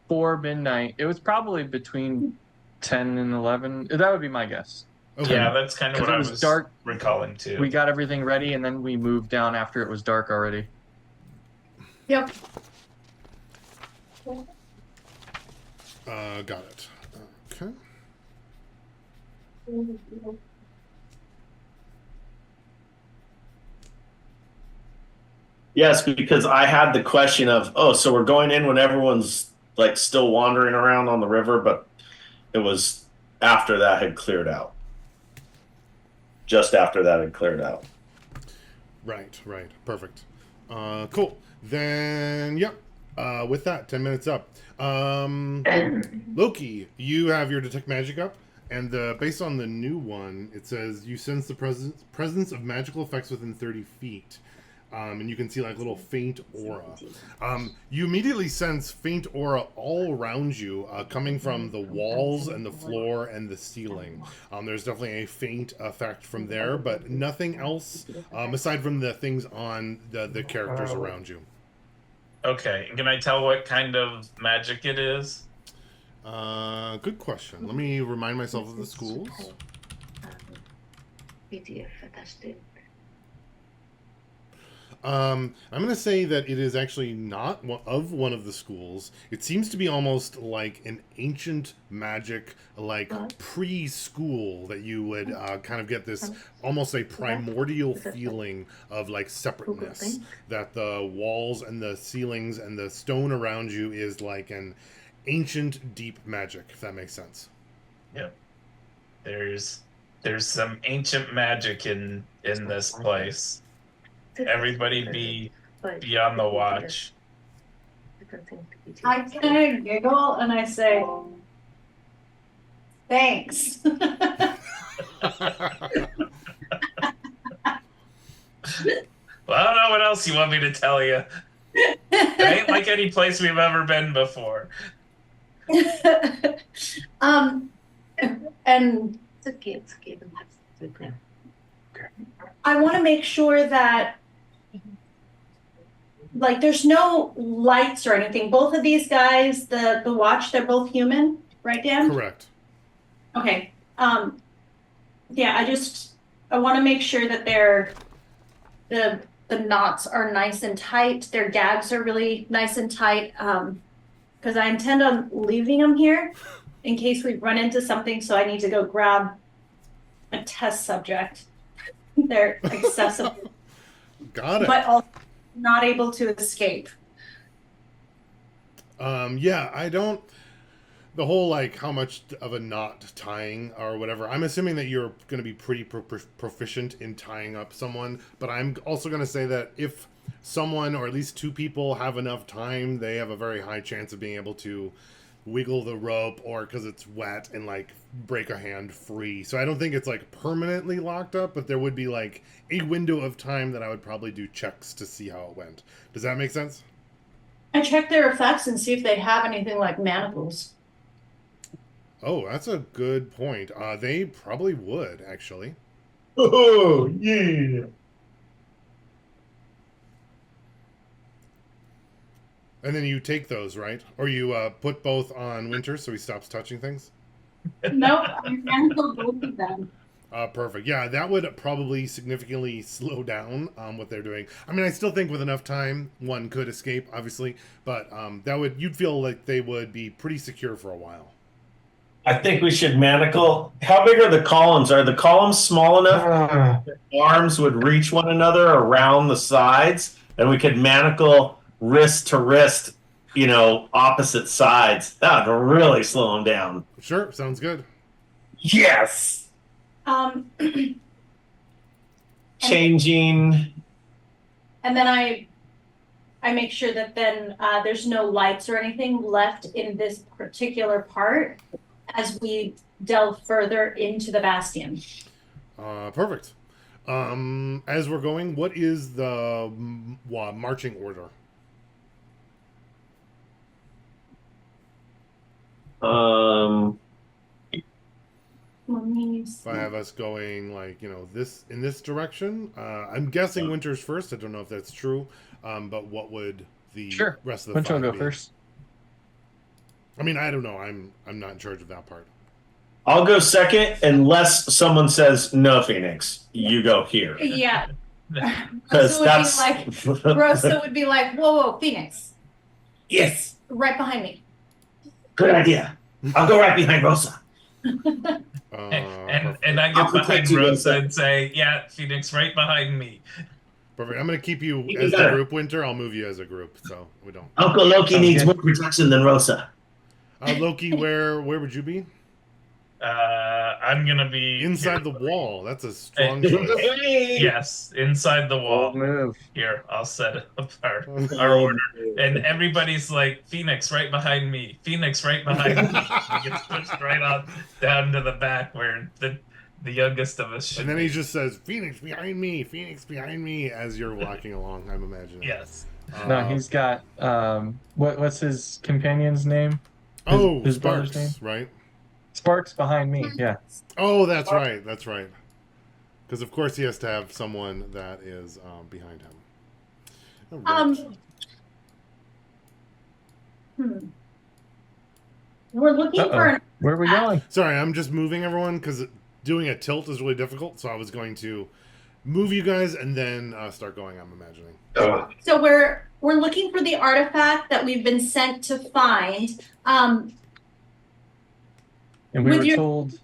Before midnight. It was probably between 10 and 11. That would be my guess. Okay. Yeah, that's kind of what I was dark. Recalling too. We got everything ready, and then we moved down after it was dark already. Yep. Got it. Okay. Yes, because I had the question of, oh, so we're going in when everyone's like still wandering around on the river, but it was after that had cleared out. Just after that had cleared out. Right. Perfect. Cool. Then, yep. With that, 10 minutes up. Loki, you have your Detect Magic up, and based on the new one, it says you sense the presence of magical effects within 30 feet. And you can see like little faint aura. You immediately sense faint aura all around you, coming from the walls and the floor and the ceiling. There's definitely a faint effect from there, but nothing else aside from the things on the characters around you. Okay, can I tell what kind of magic it is? Good question. Let me remind myself of the schools. I'm going to say that it is actually not one of the schools. It seems to be almost like an ancient magic, like preschool, that you would kind of get this almost a primordial feeling of like separateness. That the walls and the ceilings and the stone around you is like an ancient, deep magic, if that makes sense. Yep. There's some ancient magic in this place. Everybody be on the watch. I kind of giggle and I say, thanks. Well, I don't know what else you want me to tell you. It ain't like any place we've ever been before. And It's okay. I want to make sure that like there's no lights or anything. Both of these guys, the watch, they're both human, right, Dan? Correct. Okay. Yeah, I want to make sure that the the knots are nice and tight. Their gags are really nice and tight. Because I intend on leaving them here in case we run into something. So I need to go grab a test subject. They're accessible, Got it. but also not able to escape. Yeah, I don't. The whole like how much of a knot tying or whatever. I'm assuming that you're going to be pretty proficient in tying up someone, but I'm also going to say that if someone or at least two people have enough time, they have a very high chance of being able to wiggle the rope or because it's wet and like break a hand free. So I don't think it's like permanently locked up, but there would be like a window of time that I would probably do checks to see how it went. Does that make sense? I check their effects and see if they have anything like manacles. Oh, that's a good point. They probably would, actually. Oh, yeah. And then you take those, right? Or you put both on Winter so he stops touching things? Nope, I manacled both of them. Perfect. Yeah, that would probably significantly slow down what they're doing. I mean, I still think with enough time, one could escape, obviously. But you'd feel like they would be pretty secure for a while. I think we should manacle. How big are the columns? Are the columns small enough that arms would reach one another around the sides, and we could manacle wrist to wrist, opposite sides? That would really slow them down. Sure, sounds good. Yes. Changing. And then I make sure that then there's no lights or anything left in this particular part as we delve further into the bastion. Perfect. As we're going, what is the marching order? If I have us going in this direction, I'm guessing Winter's first. I don't know if that's true, but what would the rest of the Winter will go be? first. I mean, I don't know. I'm not in charge of that part. I'll go second unless someone says no, Phoenix. You go here. Yeah. Because that's Rosa would be like, whoa, Phoenix. Yes. Right behind me. Good idea. I'll go right behind Rosa. And I get behind Rosa and say, yeah, Phoenix, right behind me. Perfect. I'm going to keep you as a group, Winter. I'll move you as a group, so we don't. Uncle Loki needs more protection than Rosa. Loki, where would you be? I'm gonna be inside the wall. That's a strong choice. Yes, inside the wall. Move. Here, I'll set up our order. And everybody's like, Phoenix right behind me. Phoenix right behind me. He gets pushed right on down to the back where the youngest of us should And then he just says, Phoenix behind me, as you're walking along, I'm imagining. Yes. No, he's got what's his companion's name? His brother's name? Right? Sparks behind me, yeah. Oh, that's right. Because of course he has to have someone that is behind him. Right. We're looking for. Where are we going? Sorry, I'm just moving everyone because doing a tilt is really difficult. So I was going to move you guys and then start going. I'm imagining. So we're looking for the artifact that we've been sent to find. And we were told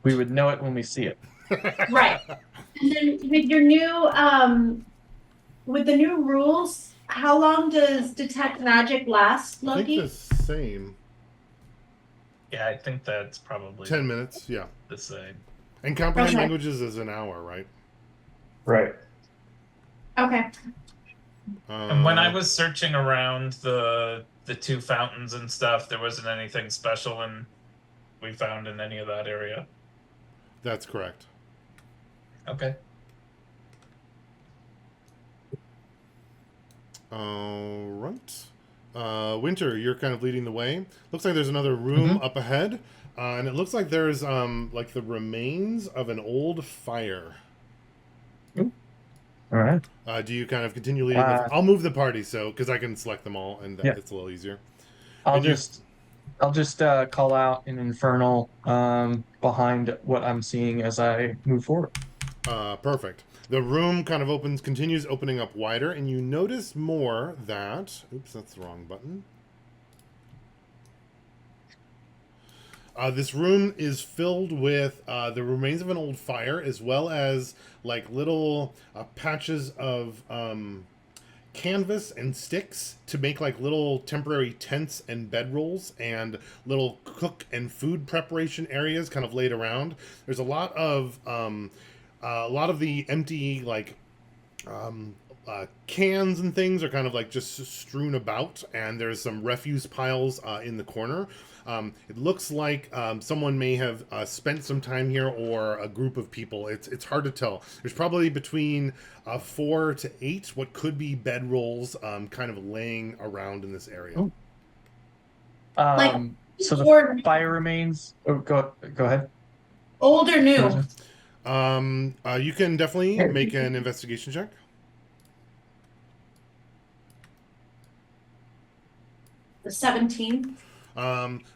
we would know it when we see it. Right. And then with your new, with the new rules, how long does detect magic last, Loki? I think the same. Yeah, I think that's probably 10 minutes. Yeah, the same. And comprehend languages is an hour, right? Right. Okay. And when I was searching around the two fountains and stuff, there wasn't anything special we found in any of that area. That's correct. Okay. All right. Winter, you're kind of leading the way. Looks like there's another room up ahead, and it looks like there's like the remains of an old fire. All right. Do you kind of continue leading? I'll move the party because I can select them all, and it's a little easier. I'll just call out an infernal behind what I'm seeing as I move forward. Perfect. The room kind of continues opening up wider, and you notice more that... Oops, that's the wrong button. This room is filled with the remains of an old fire, as well as like little patches of canvas and sticks to make like little temporary tents and bedrolls, and little cook and food preparation areas kind of laid around. There's a lot of the empty like cans and things are kind of like just strewn about, and there's some refuse piles in the corner. It looks like someone may have spent some time here, or a group of people. It's hard to tell. There's probably between 4 to 8 what could be bedrolls kind of laying around in this area. So the fire remains. Oh, go ahead. Old or new? You can definitely make an investigation check. The 17.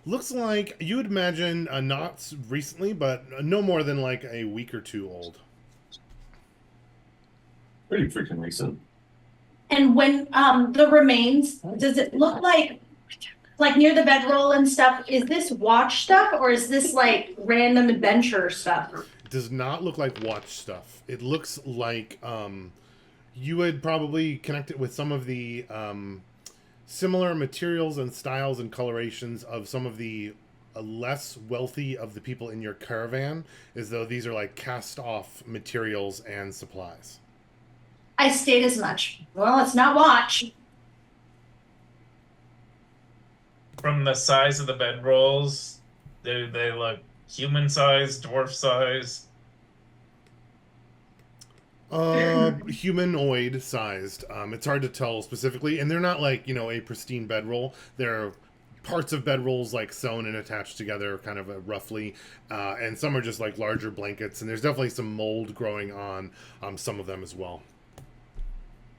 Looks like you would imagine not recently, but no more than like a week or two old. Pretty freaking recent. And when the remains, does it look like near the bedroll and stuff, is this watch stuff, or is this like random adventure stuff? It does not look like watch stuff. It looks like you would probably connect it with some of the similar materials and styles and colorations of some of the less wealthy of the people in your caravan, as though these are like cast off materials and supplies. I state as much. Well, it's not watch. From the size of the bedrolls, they look human size, dwarf size. Humanoid sized. It's hard to tell specifically, and they're not like, a pristine bedroll. They're parts of bedrolls like sewn and attached together kind of roughly, and some are just like larger blankets, and there's definitely some mold growing on some of them as well.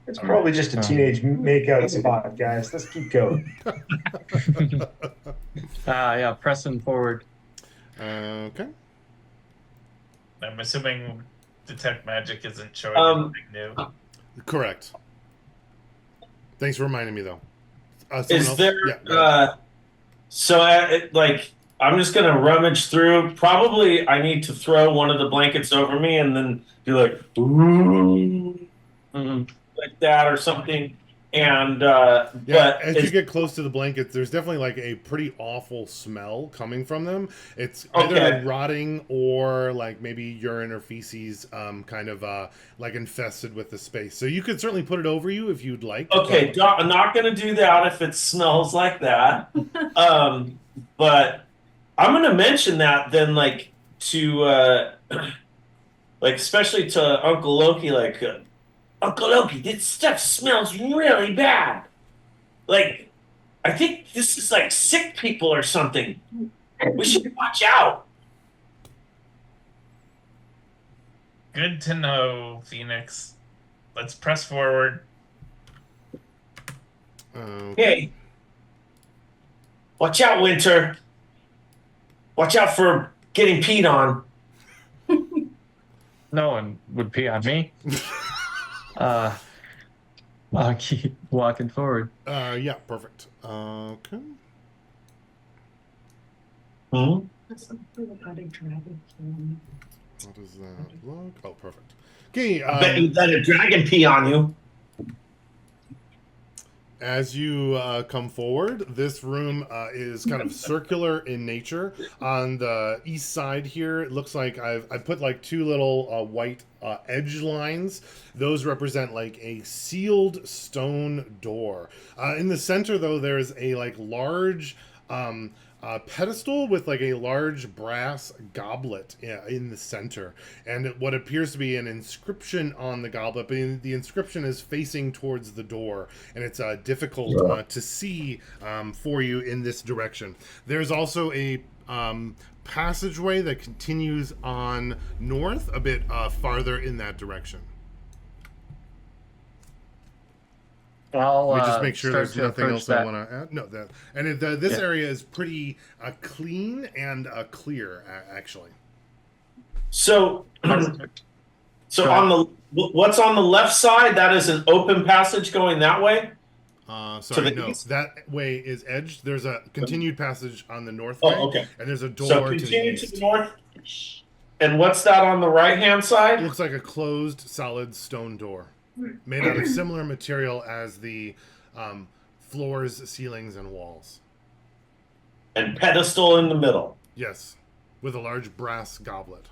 It's probably just a teenage makeout spot, guys. Let's keep going. Yeah, pressing forward. Okay. I'm assuming detect magic isn't showing anything new. Correct. Thanks for reminding me, though. Is else? there? Yeah, I'm just gonna rummage through. Probably, I need to throw one of the blankets over me and then do like, ooh, like that or something. And but as you get close to the blankets, there's definitely like a pretty awful smell coming from them. It's either rotting or like maybe urine or feces, kind of like infested with the space. So you could certainly put it over you if you'd like. Okay, I'm not gonna do that if it smells like that. But I'm gonna mention that then, like to like especially to Uncle Loki, like. Uncle Loki, this stuff smells really bad. Like, I think this is like sick people or something. We should watch out. Good to know, Phoenix. Let's press forward. Hey, watch out, Winter. Watch out for getting peed on. No one would pee on me. I'll keep walking forward. Yeah, perfect. Okay. Hmm? What does that look? Oh, perfect. Okay. I bet you let a dragon pee on you. As you come forward, this room is kind of circular in nature. On the east side here, it looks like I put like two little white edge lines. Those represent like a sealed stone door. In the center, though, there's a like large pedestal with like a large brass goblet in the center, and what appears to be an inscription on the goblet, but the inscription is facing towards the door, and it's difficult to see for you in this direction. There's also a passageway that continues on north a bit farther in that direction. I'll Let me just make sure there's start to nothing else approach I want to add. No, this Yeah. area is pretty clean and clear, actually. So, So Go on what's on the left side? That is an open passage going that way to Sorry, the no. east. That way is edged. There's a continued passage on the north way, Oh, okay. and there's a So door to the continue to east. the north. And what's that on the right hand It side? looks like a closed, solid stone door, made out of similar material as the floors, ceilings, and walls. And pedestal in the middle. Yes, with a large brass goblet.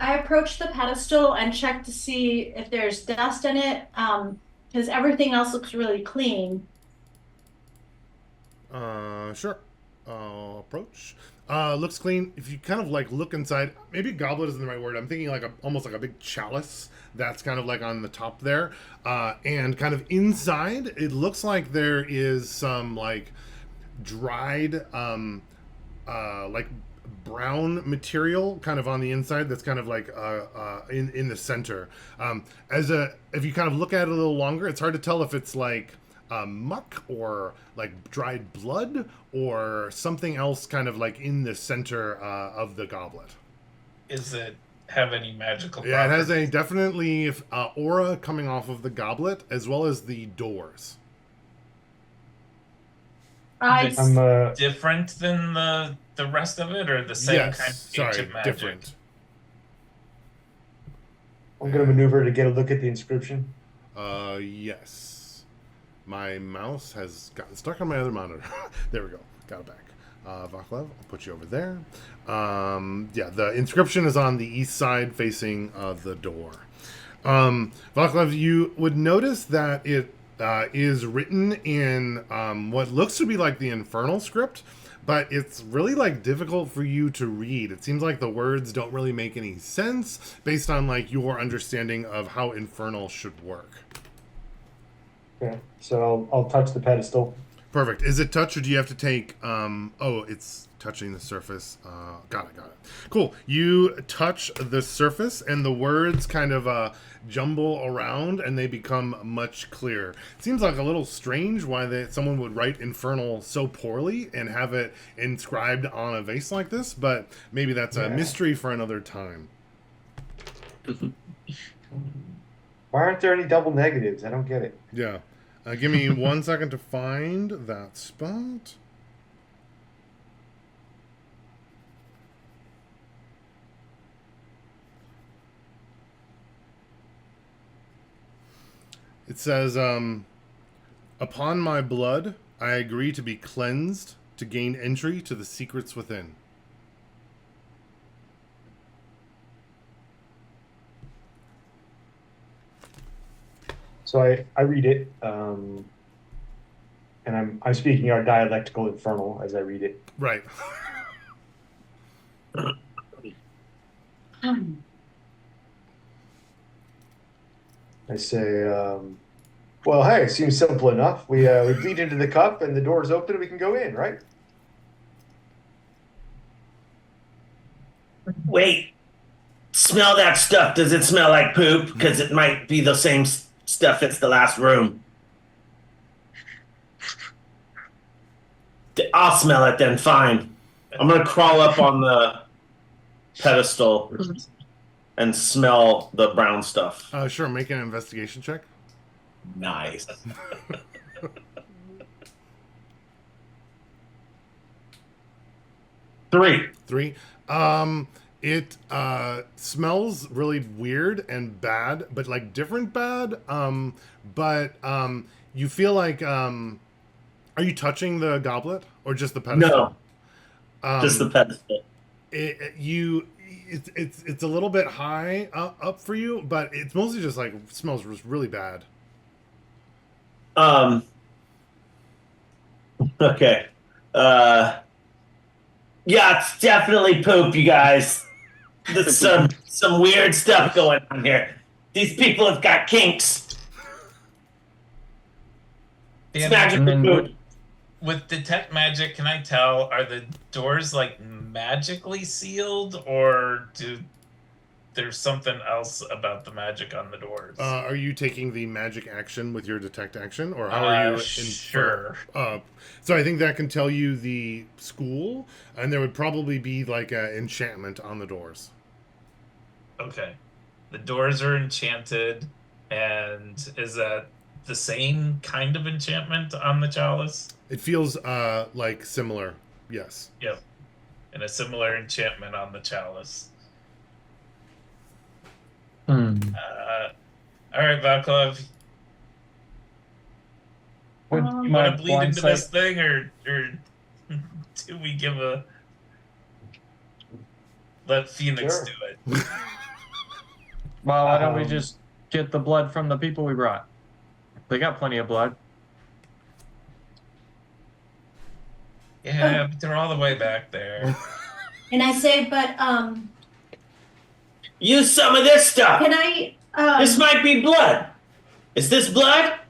I approached the pedestal and checked to see if there's dust in it, because everything else looks really clean. Sure. Approach. Looks clean. If you kind of like look inside, maybe goblet isn't the right word. I'm thinking like almost like a big chalice that's kind of like on the top there. And kind of inside, it looks like there is some like dried, like brown material kind of on the inside that's kind of like in the center. If you kind of look at it a little longer, it's hard to tell if it's like muck or like dried blood or something else kind of like in the center of the goblet. Is it have any magical Yeah, it has properties? a definitely aura coming off of the goblet as well as the doors. I I'm Different than the rest of it, or the same Yes, kind of sorry, ancient magic? different. I'm gonna maneuver to get a look at the inscription. Yes. My mouse has gotten stuck on my other monitor. There we go. Got it back. Vaclav, I'll put you over there. Yeah, the inscription is on the east side facing the door. Vaclav, you would notice that it is written in what looks to be like the Infernal script, but it's really like difficult for you to read. It seems like the words don't really make any sense based on like your understanding of how Infernal should work. Okay, so I'll touch the pedestal. Perfect. Is it touch or do you have to take oh, it's touching the surface. Got it. Cool. You touch the surface and the words kind of jumble around and they become much clearer. It seems like a little strange why someone would write Infernal so poorly and have it inscribed on a vase like this, but maybe that's a mystery for another time. Why aren't there any double negatives? I don't get it. Yeah. Give me 1 second to find that spot. It says, upon my blood, I agree to be cleansed to gain entry to the secrets within. So I read it, and I'm speaking our dialectical infernal as I read it. Right. I say, well, hey, seems simple enough. We bleed into the cup, and the door's open, and we can go in, right? Wait, smell that stuff. Does it smell like poop? Because it might be the same stuff that's the last room. I'll smell it then. Fine. I'm gonna crawl up on the pedestal and smell the brown stuff. Sure, make an investigation check. Nice. Three. It smells really weird and bad, but like different bad. But you feel like are you touching the goblet or just the pedestal? No, just the pedestal. It's a little bit high up for you, but it's mostly just like smells really bad. Okay. Yeah, it's definitely poop, you guys. There's some weird stuff going on here. These people have got kinks. It's magical and poop. With detect magic, can I tell, are the doors like magically sealed, or there's something else about the magic on the doors? Are you taking the magic action with your detect action, or how are you? Sure. So I think that can tell you the school, and there would probably be like an enchantment on the doors. Okay. The doors are enchanted, and is that the same kind of enchantment on the chalice? It feels like similar. Yes. Yep. And a similar enchantment on the chalice. Hmm. All right, Vaclav. Would Um, You my want to bleed blind into sight? this thing, or do we let Phoenix Sure. do it? Well, why don't we Um, just get the blood from the people we brought? They got plenty of blood. Yeah, but they're all the way back there. And I say, but Use some of this stuff. can I This might be blood. Is this blood?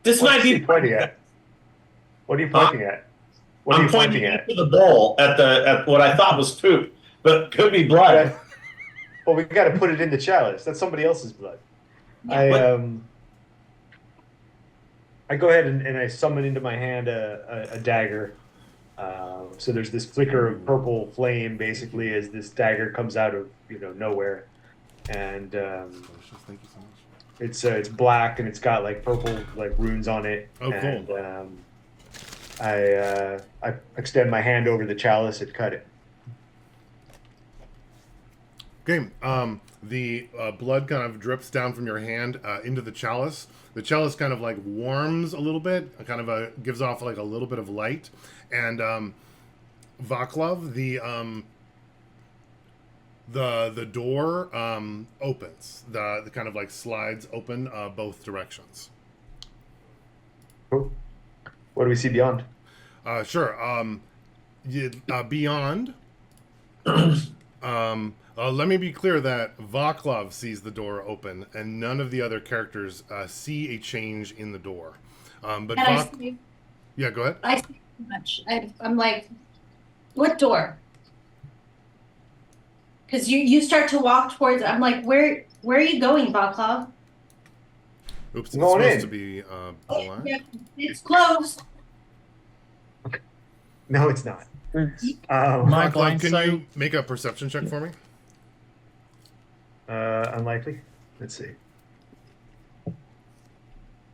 This What's might he be. pointing at? What are you pointing at? What are I'm you pointing pointing at? to the bowl at what I thought was poop, but could be blood. Yeah. Well, we got to put it in the chalice. That's somebody else's blood. Yeah. I go ahead and I summon into my hand a dagger. So there's this flicker of purple flame, basically, as this dagger comes out of nowhere, and Thank you so much. it's black and it's got like purple like runes on it. Oh, cool. And I extend my hand over the chalice and cut it. Okay. The blood kind of drips down from your hand into the chalice. The chalice kind of like warms a little bit, kind of gives off like a little bit of light, and Vaclav, the door opens. The kind of like slides open both directions. Cool. What do we see beyond? Sure. Beyond. Let me be clear that Vaclav sees the door open, and none of the other characters see a change in the door. But And I see, yeah, go ahead. I see too much. I'm like, what door? Because you start to walk towards. I'm like, where are you going, Vaclav? Oops, it's Going supposed in. to be black. Yeah, it's closed. No, it's not. My Vaclav, blind can sight. you make a perception check for me? Unlikely. Let's see.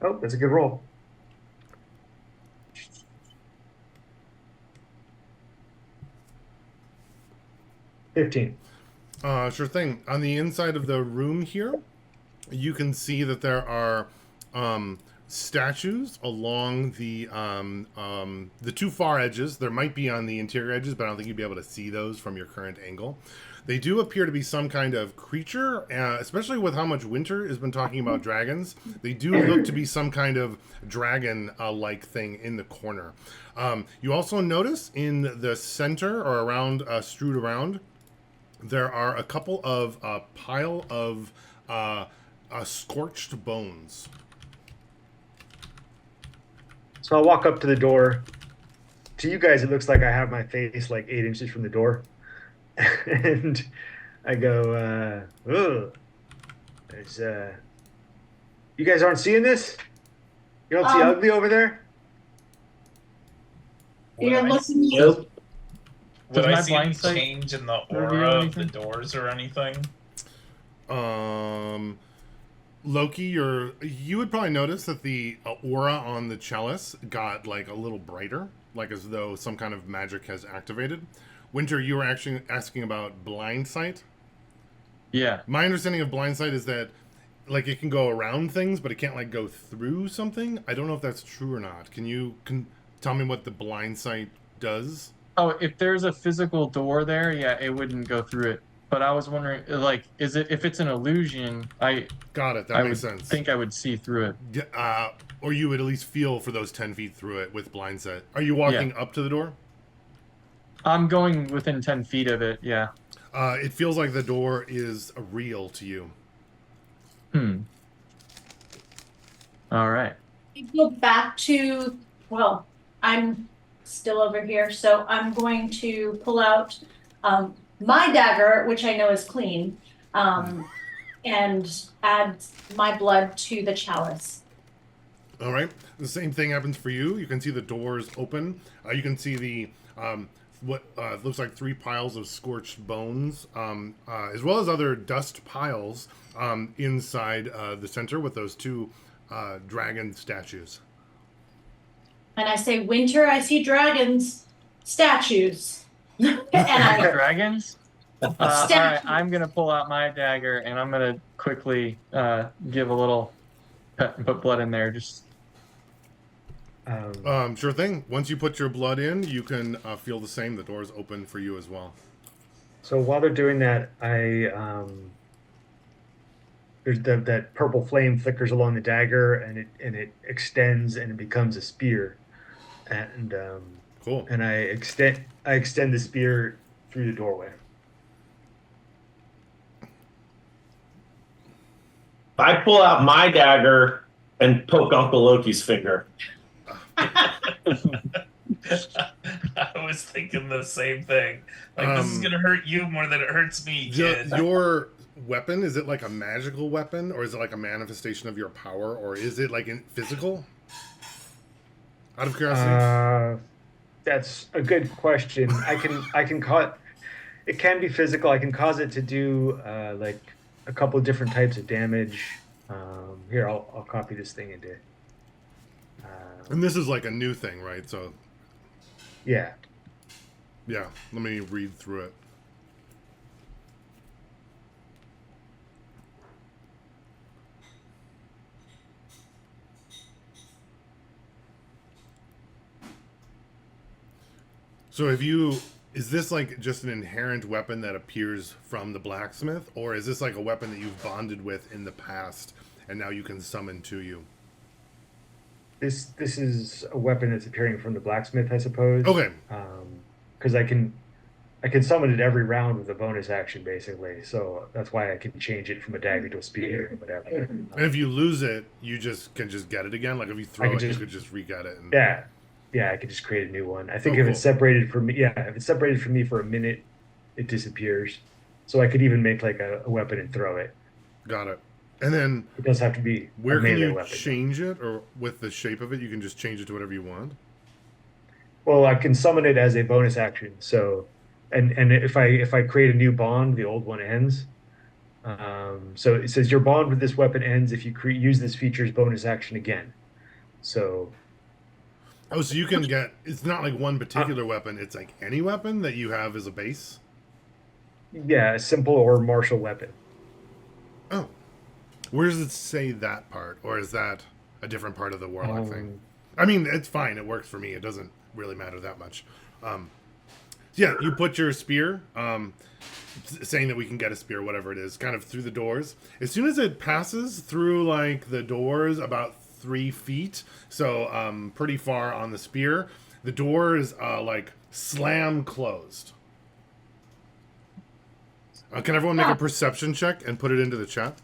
Oh, that's a good roll. $15. Sure thing. On the inside of the room here, you can see that there are statues along the two far edges. There might be on the interior edges, but I don't think you'd be able to see those from your current angle. They do appear to be some kind of creature, especially with how much Winter has been talking about dragons. They do look to be some kind of dragon-like thing in the corner. You also notice in the center or around, strewed around, there are a couple of pile of scorched bones. So I'll walk up to the door. To you guys, it looks like I have my face like 8 inches from the door. And I go, ugh. There's, you guys aren't seeing this? You don't see ugly over there? You're Would I looking. Nope. Does I my see any blind sight change in the reveal aura of the anything? doors or anything? Loki, you would probably notice that the aura on the chalice got like a little brighter, like as though some kind of magic has activated. Winter, you were actually asking about blind sight. Yeah. My understanding of blind sight is that like it can go around things, but it can't like go through something. I don't know if that's true or not. Can you tell me what the blind sight does? Oh, if there's a physical door there, yeah, it wouldn't go through it. But I was wondering, like, if it's an illusion, Got it. That I makes would sense. think I would see through it. Or you would at least feel for those 10 feet through it with blind sight. Are you walking up to the door? I'm going within 10 feet of it, yeah. It feels like the door is real to you. All right. I go back to. Well, I'm still over here, so I'm going to pull out my dagger, which I know is clean, and add my blood to the chalice. All right. The same thing happens for you. You can see the doors open. You can see the what looks like 3 piles of scorched bones, as well as other dust piles inside the center with those 2 dragon statues. And I say, Winter, I see dragons, statues. And I Dragons? All right, Statue. I'm gonna pull out my dagger and I'm gonna quickly give a little pet and put blood in there. Just Sure thing. Once you put your blood in, you can feel the same. The doors open for you as well. So while they're doing that, there's that purple flame flickers along the dagger, and it extends and it becomes a spear, and Cool. and I extend the spear through the doorway. I pull out my dagger and poke Uncle Loki's finger. I was thinking the same thing. Like, this is gonna hurt you more than it hurts me, kid. Your weapon, is it like a magical weapon, or is it like a manifestation of your power, or is it like physical? Out of curiosity. That's a good question. I can cause it can be physical. I can cause it to do like a couple of different types of damage. Here, I'll copy this thing into. And this is like a new thing, right? So Yeah. yeah, let me read through it. So is this like just an inherent weapon that appears from the blacksmith, or is this like a weapon that you've bonded with in the past and now you can summon to you? This is a weapon that's appearing from the blacksmith, I suppose. Okay. Because I can summon it every round with a bonus action, basically. So that's why I can change it from a dagger to a spear or whatever. And if you lose it, you can just get it again. Like if you throw it, you could just re-get it. And... Yeah, I could just create a new one. I think Oh, if cool. it's separated from me, if it's separated from me for a minute, it disappears. So I could even make like a weapon and throw it. Got it. And then It does have to be where a can melee you weapon. change it, or with the shape of it, you can just change it to whatever you want? Well, I can summon it as a bonus action. So, and if I create a new bond, the old one ends. So it says your bond with this weapon ends if you use this feature's bonus action again. So. Oh, so you can get, it's not like one particular weapon, it's like any weapon that you have as a base? Yeah, a simple or martial weapon. Oh. Where does it say that part? Or is that a different part of the warlock thing? I mean, it's fine. It works for me. It doesn't really matter that much. Yeah, you put your spear, saying that we can get a spear, whatever it is, kind of through the doors. As soon as it passes through, like, the doors about 3 feet, so pretty far on the spear, the doors, like, slam closed. Can everyone make a perception check and put it into the chat?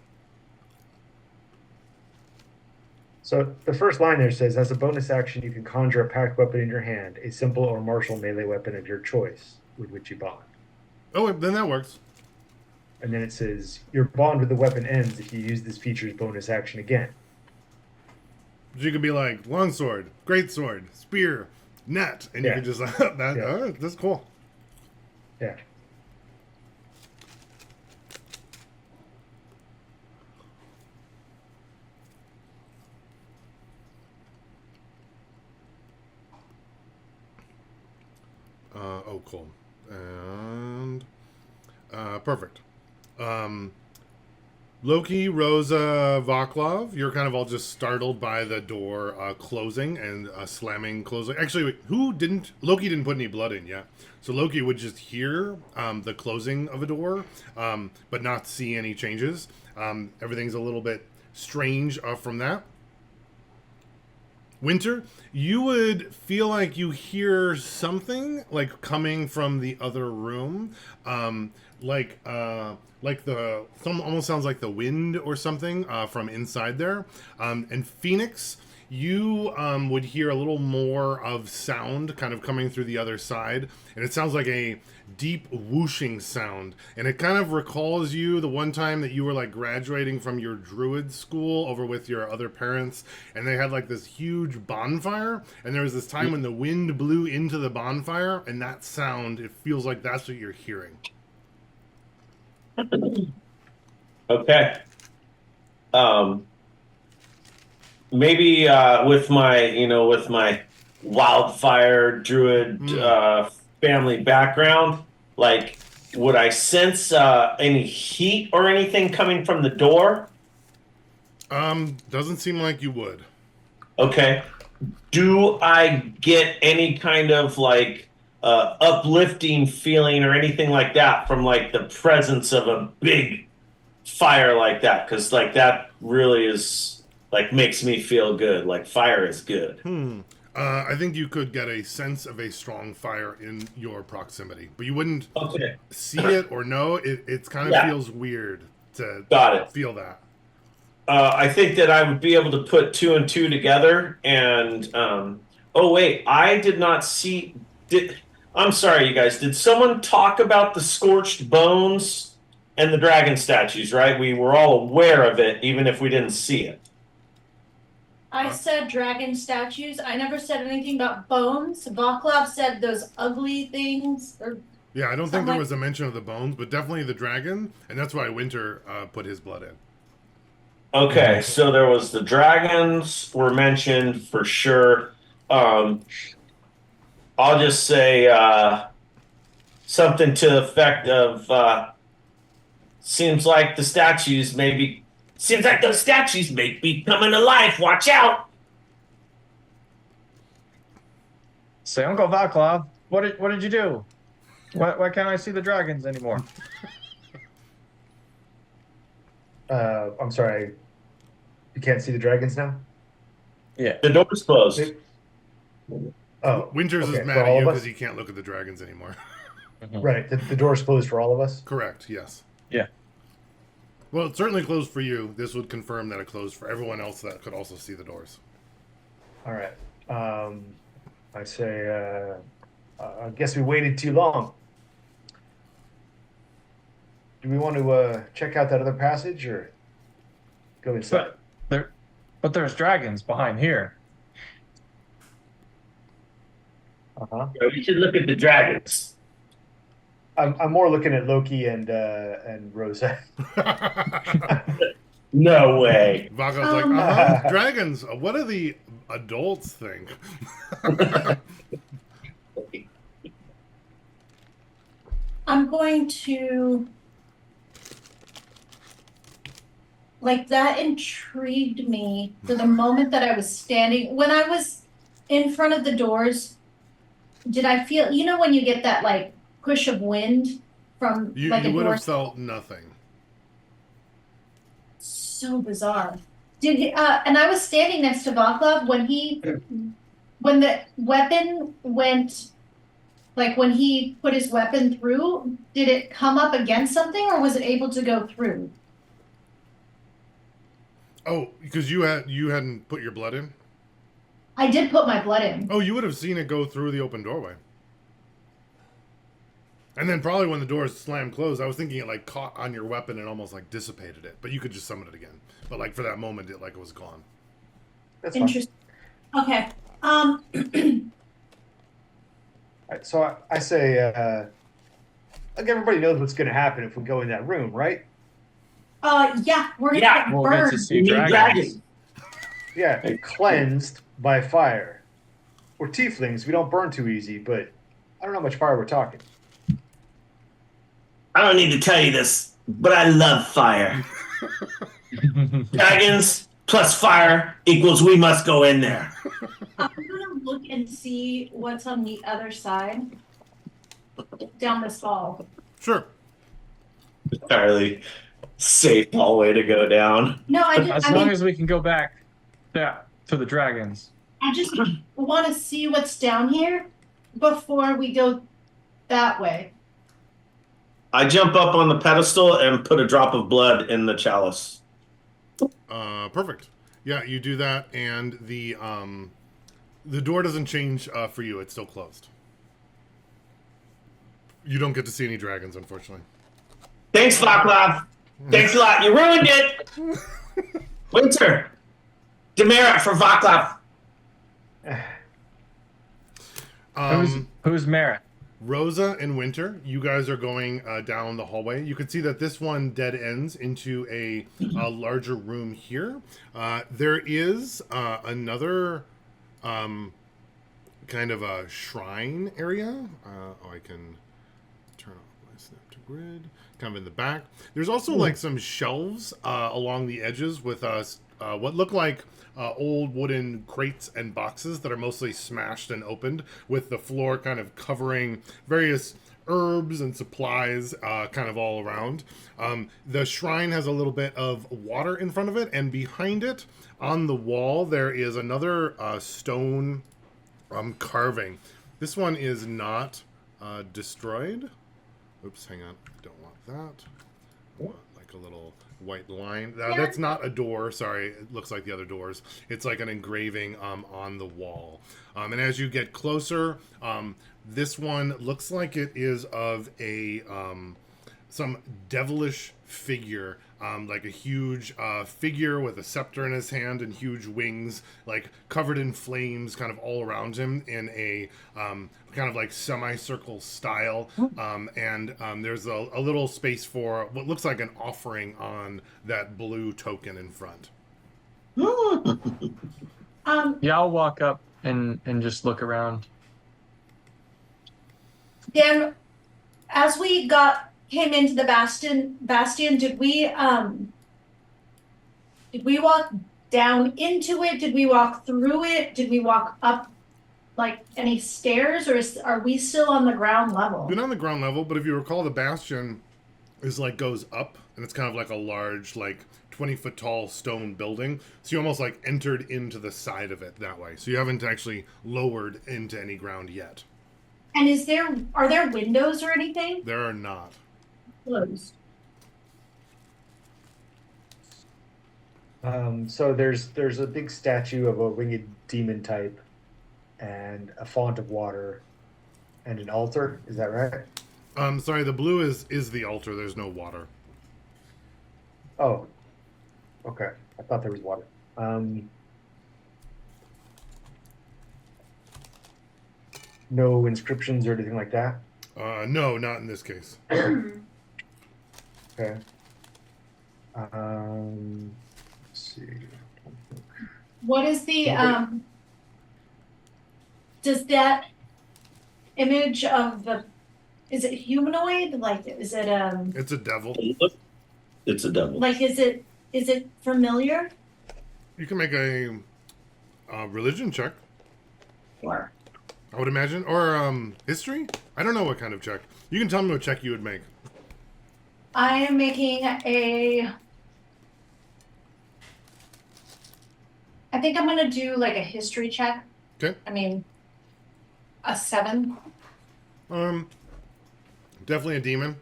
So the first line there says, as a bonus action, you can conjure a packed weapon in your hand, a simple or martial melee weapon of your choice, with which you bond. Oh, then that works. And then it says, your bond with the weapon ends if you use this feature's bonus action again. You could be like, longsword, greatsword, spear, net, and you Yeah. could just, that's cool. Yeah. Oh, cool. And perfect. Loki, Rosa, Vaclav, you're kind of all just startled by the door closing and slamming closing. Actually, wait, Loki didn't put any blood in yet. So Loki would just hear the closing of a door, but not see any changes. Everything's a little bit strange from that. Winter, you would feel like you hear something like coming from the other room, almost sounds like the wind or something from inside there. And Phoenix, you would hear a little more of sound kind of coming through the other side, and it sounds like a deep whooshing sound, and it kind of recalls you the one time that you were like graduating from your druid school over with your other parents, and they had like this huge bonfire, and there was this time when the wind blew into the bonfire, and that sound, it feels like that's what you're hearing. Okay. Maybe with my wildfire druid family background, like, would I sense any heat or anything coming from the door? Doesn't seem like you would. Okay. Do I get any kind of like uplifting feeling or anything like that from like the presence of a big fire like that? Because like that really is like makes me feel good. Like fire is good. I think you could get a sense of a strong fire in your proximity, but you wouldn't see it or know it. It kind of feels weird to feel that. I think that I would be able to put 2 and 2 together. And oh wait, I did not see. I'm sorry, you guys. Did someone talk about the scorched bones and the dragon statues? Right, we were all aware of it, even if we didn't see it. I said dragon statues. I never said anything about bones. Vaclav said those ugly things. Yeah, I don't think there was a mention of the bones, but definitely the dragon, and that's why Winter put his blood in. Okay, so there was the dragons were mentioned for sure. I'll just say something to the effect of seems like those statues may be coming alive. Watch out! Say, Uncle Vaclav, what did you do? Why can't I see the dragons anymore? I'm sorry. You can't see the dragons now? Yeah. The door's closed. Oh, Winters okay, is mad for at all you of us? because he can't look at the dragons anymore. Right. The door's closed for all of us? Correct, yes. Yeah. Well, it's certainly closed for you. This would confirm that it closed for everyone else that could also see the doors. All right. I say, I guess we waited too long. Do we want to check out that other passage or go inside? But there's dragons behind here. Uh-huh. We should look at the dragons. I'm more looking at Loki and Rosa. No way. Vaga's like, dragons. What do the adults think? I'm going to. Like, that intrigued me for the moment that I was standing. When I was in front of the doors, did I feel, when you get that, like, push of wind from, You like, a would door? have felt nothing. So bizarre. Did he, and I was standing next to Vaclav when the weapon went, like, when he put his weapon through, did it come up against something or was it able to go through? Oh, because you hadn't put your blood in? I did put my blood in. Oh, you would have seen it go through the open doorway. And then probably when the doors slammed closed, I was thinking it like caught on your weapon and almost like dissipated it. But you could just summon it again. But like for that moment, it like was gone. That's Interesting. Okay. All right, so I say, like everybody knows what's going to happen if we go in that room, right? Yeah, we're gonna Yeah, get We'll get burned. to see dragons. Yeah, cleansed by fire. We're tieflings. We don't burn too easy, but I don't know how much fire we're talking. I don't need to tell you this, but I love fire. Dragons plus fire equals we must go in there. I'm gonna look and see what's on the other side down this hall. Sure. Entirely safe hallway to go down. No, As long as we can go back, to the dragons. I just want to see what's down here before we go that way. I jump up on the pedestal and put a drop of blood in the chalice. Perfect. Yeah, you do that, and the door doesn't change for you. It's still closed. You don't get to see any dragons, unfortunately. Thanks, Vaclav. Thanks a lot. You ruined it. Winter. Demerit for Vaclav. Who's Mara? Rosa and Winter, you guys are going down the hallway. You can see that this one dead ends into a larger room here. There is another kind of a shrine area. I can turn off my snap to grid. Kind of in the back. There's also like some shelves along the edges with what look like old wooden crates and boxes that are mostly smashed and opened, with the floor kind of covering various herbs and supplies kind of all around. The shrine has a little bit of water in front of it, and behind it on the wall there is another stone carving. This one is not destroyed. Oops, hang on. Don't want that. I want like a little white line. That's not a door. Sorry, it looks like the other doors. It's like an engraving on the wall. And as you get closer, this one looks like it is of a some devilish figure, like a huge figure with a scepter in his hand and huge wings, like covered in flames, kind of all around him in a kind of like semicircle style. And there's a little space for what looks like an offering on that blue token in front. Yeah, I'll walk up and just look around. Dan, as we came into the bastion, did we walk down into it? Did we walk through it? Did we walk up like any stairs, or are we still on the ground level? Been on the ground level, but if you recall, the bastion is like goes up, and it's kind of like a large, like 20-foot tall stone building. So you almost like entered into the side of it that way. So you haven't actually lowered into any ground yet. And are there windows or anything? There are not. Closed. So there's a big statue of a winged demon type, and a font of water, and an altar. Is that right? Sorry, the blue is the altar. There's no water. Oh, okay. I thought there was water. No inscriptions or anything like that? No, not in this case. Okay. Let's see. What is the does that image of is it humanoid? Like, is it It's a devil. It's a devil. like, is it familiar? You can make a religion check, Or I would imagine, or history. I don't know what kind of check. You can tell me what check you would make. I am making I think I'm gonna do like a history check. Okay. I mean, a 7. Definitely a demon,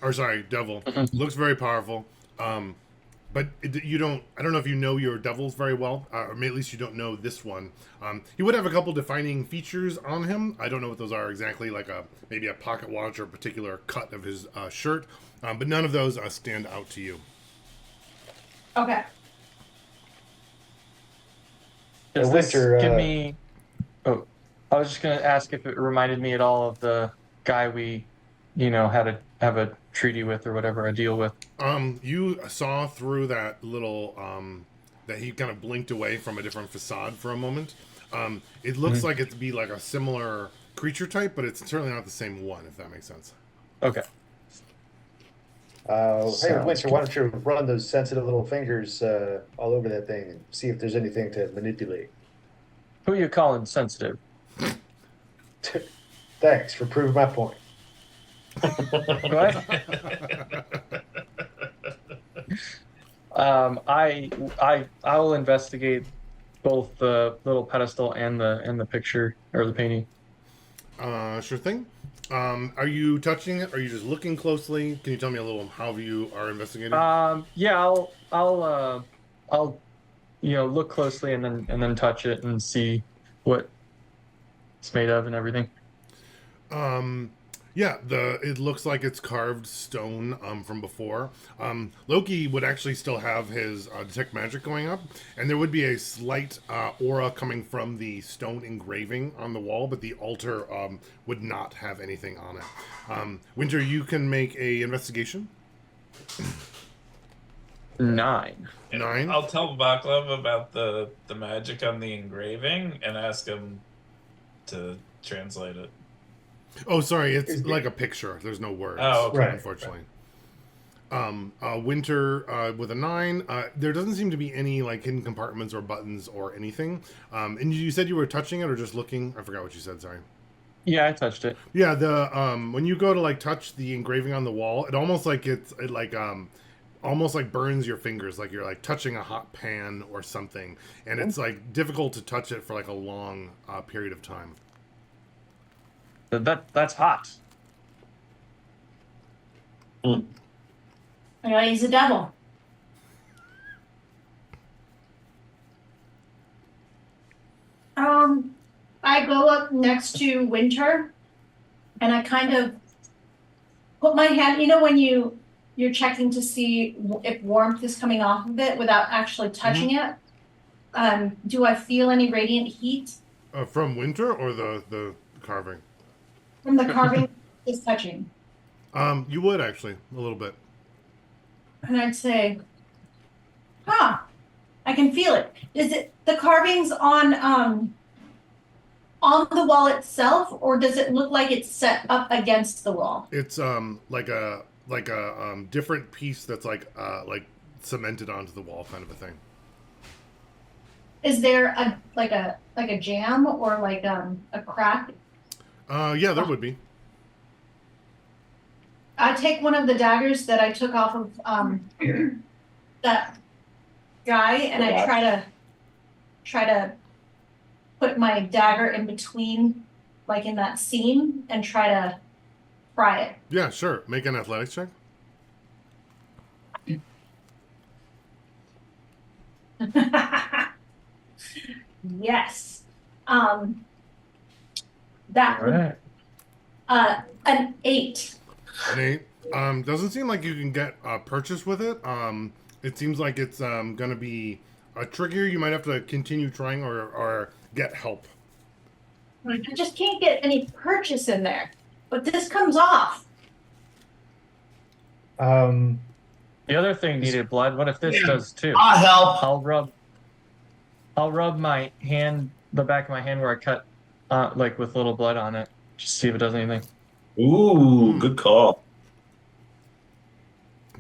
or sorry, devil. Looks very powerful. But you don't. I don't know if you know your devils very well, or at least you don't know this one. He would have a couple defining features on him. I don't know what those are exactly, like maybe a pocket watch or a particular cut of his shirt. But none of those stand out to you. Okay. Does this Winter, give me? Oh, I was just gonna ask if it reminded me at all of the guy we, had to have a treaty with or whatever, a deal with. You saw through that little that he kind of blinked away from a different facade for a moment. It looks like it'd be like a similar creature type, but it's certainly not the same one, if that makes sense. Okay. Hey, Winter, why don't you run those sensitive little fingers all over that thing and see if there's anything to manipulate? Who are you calling sensitive? Thanks for proving my point. What? I will investigate both the little pedestal and the picture or the painting. Sure thing. Are you touching it? Are you just looking closely? Can you tell me a little how you are investigating? Yeah, I'll look closely and then touch it and see what it's made of and everything. Yeah, it looks like it's carved stone from before. Loki would actually still have his detect magic going up, and there would be a slight aura coming from the stone engraving on the wall, but the altar would not have anything on it. Winter, you can make a investigation. 9. 9. I'll tell Vaclav about the magic on the engraving and ask him to translate it. Oh, sorry, it's like a picture. There's no words. Oh, okay. Right. Unfortunately. Winter with a 9. There doesn't seem to be any like hidden compartments or buttons or anything. And you said you were touching it or just looking? I forgot what you said. Sorry. Yeah, I touched it. Yeah, the when you go to like touch the engraving on the wall, it almost like almost like burns your fingers, like you're like touching a hot pan or something, and it's like difficult to touch it for like a long period of time. That's hot. I gotta use a devil. I go up next to Winter, and I kind of put my hand. You know when you're checking to see if warmth is coming off of it without actually touching it. Do I feel any radiant heat From Winter or the carving? from the carving is touching? You would actually a little bit. And I'd say, I can feel it. Is it the carvings on the wall itself, or does it look like it's set up against the wall? It's like a different piece that's like cemented onto the wall, kind of a thing. Is there a jam or like a crack? Yeah, there would be. I take one of the daggers that I took off of that guy, and I try to put my dagger in between, like in that seam, and try to pry it. Yeah, sure. Make an athletics check. Yes. That would Right. an 8. Nate, doesn't seem like you can get purchase with it. It seems like it's gonna be trickier. You might have to continue trying or get help. I just can't get any purchase in there. But this comes off. Um, The other thing needed blood. What if this does too? I'll help. I'll rub my hand, the back of my hand where I cut, like with little blood on it, just see if it does anything. Ooh, good call.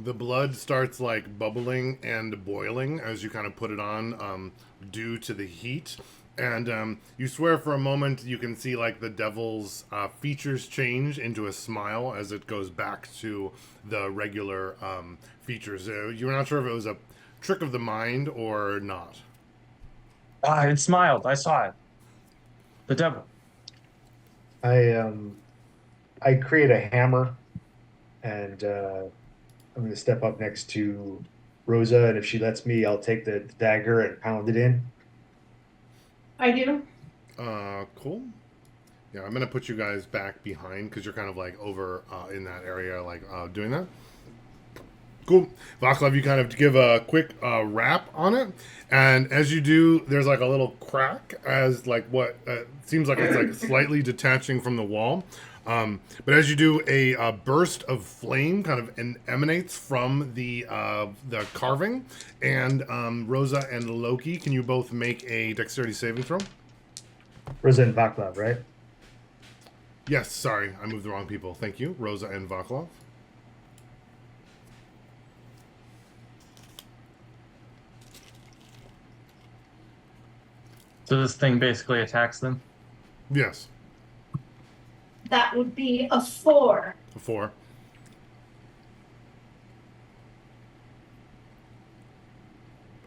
The blood starts like bubbling and boiling as you kind of put it on, due to the heat. And you swear for a moment you can see like the devil's features change into a smile as it goes back to the regular features. You were not sure if it was a trick of the mind or not. It smiled. I saw it. The devil. I create a hammer, and I'm going to step up next to Rosa, and if she lets me, I'll take the dagger and pound it in. I do. Cool. Yeah, I'm gonna put you guys back behind because you're kind of like over in that area, like doing that. Cool. Vaclav, you kind of give a quick wrap on it, and as you do, there's like a little crack as like what seems like it's like slightly detaching from the wall. But as you do, a burst of flame kind of emanates from the carving, and Rosa and Loki, can you both make a dexterity saving throw? Rosa and Vaclav, right? Yes, sorry, I moved the wrong people. Thank you, Rosa and Vaclav. So this thing basically attacks them. Yes, That would be a 4. a 4.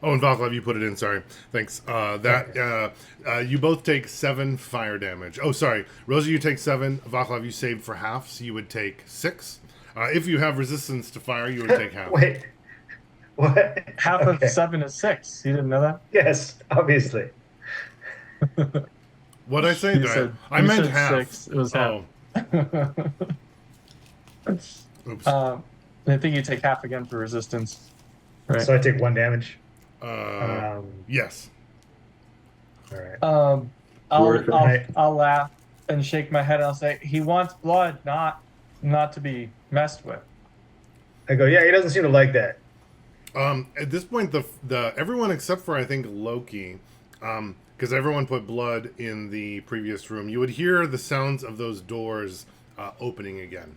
Oh, and Vaclav, you put it in. Sorry, thanks. You both take 7 fire damage. Oh, sorry, Rosa, you take 7. Vaclav, you saved for half, so you would take 6. If you have resistance to fire, you would take half. Wait, What? Half Okay. of 7 is 6. You didn't know that? Yes, obviously. What'd I say? You said I you meant said half. 6. It was half. Oh, oops. I think you take half again for resistance, right? So I take 1 damage. Yes. All right. I'll Right. I'll laugh and shake my head. And I'll say he wants blood, not to be messed with. I go, yeah, he doesn't seem to like that. At this point, the everyone except for I think Loki, because everyone put blood in the previous room. You would hear the sounds of those doors opening again.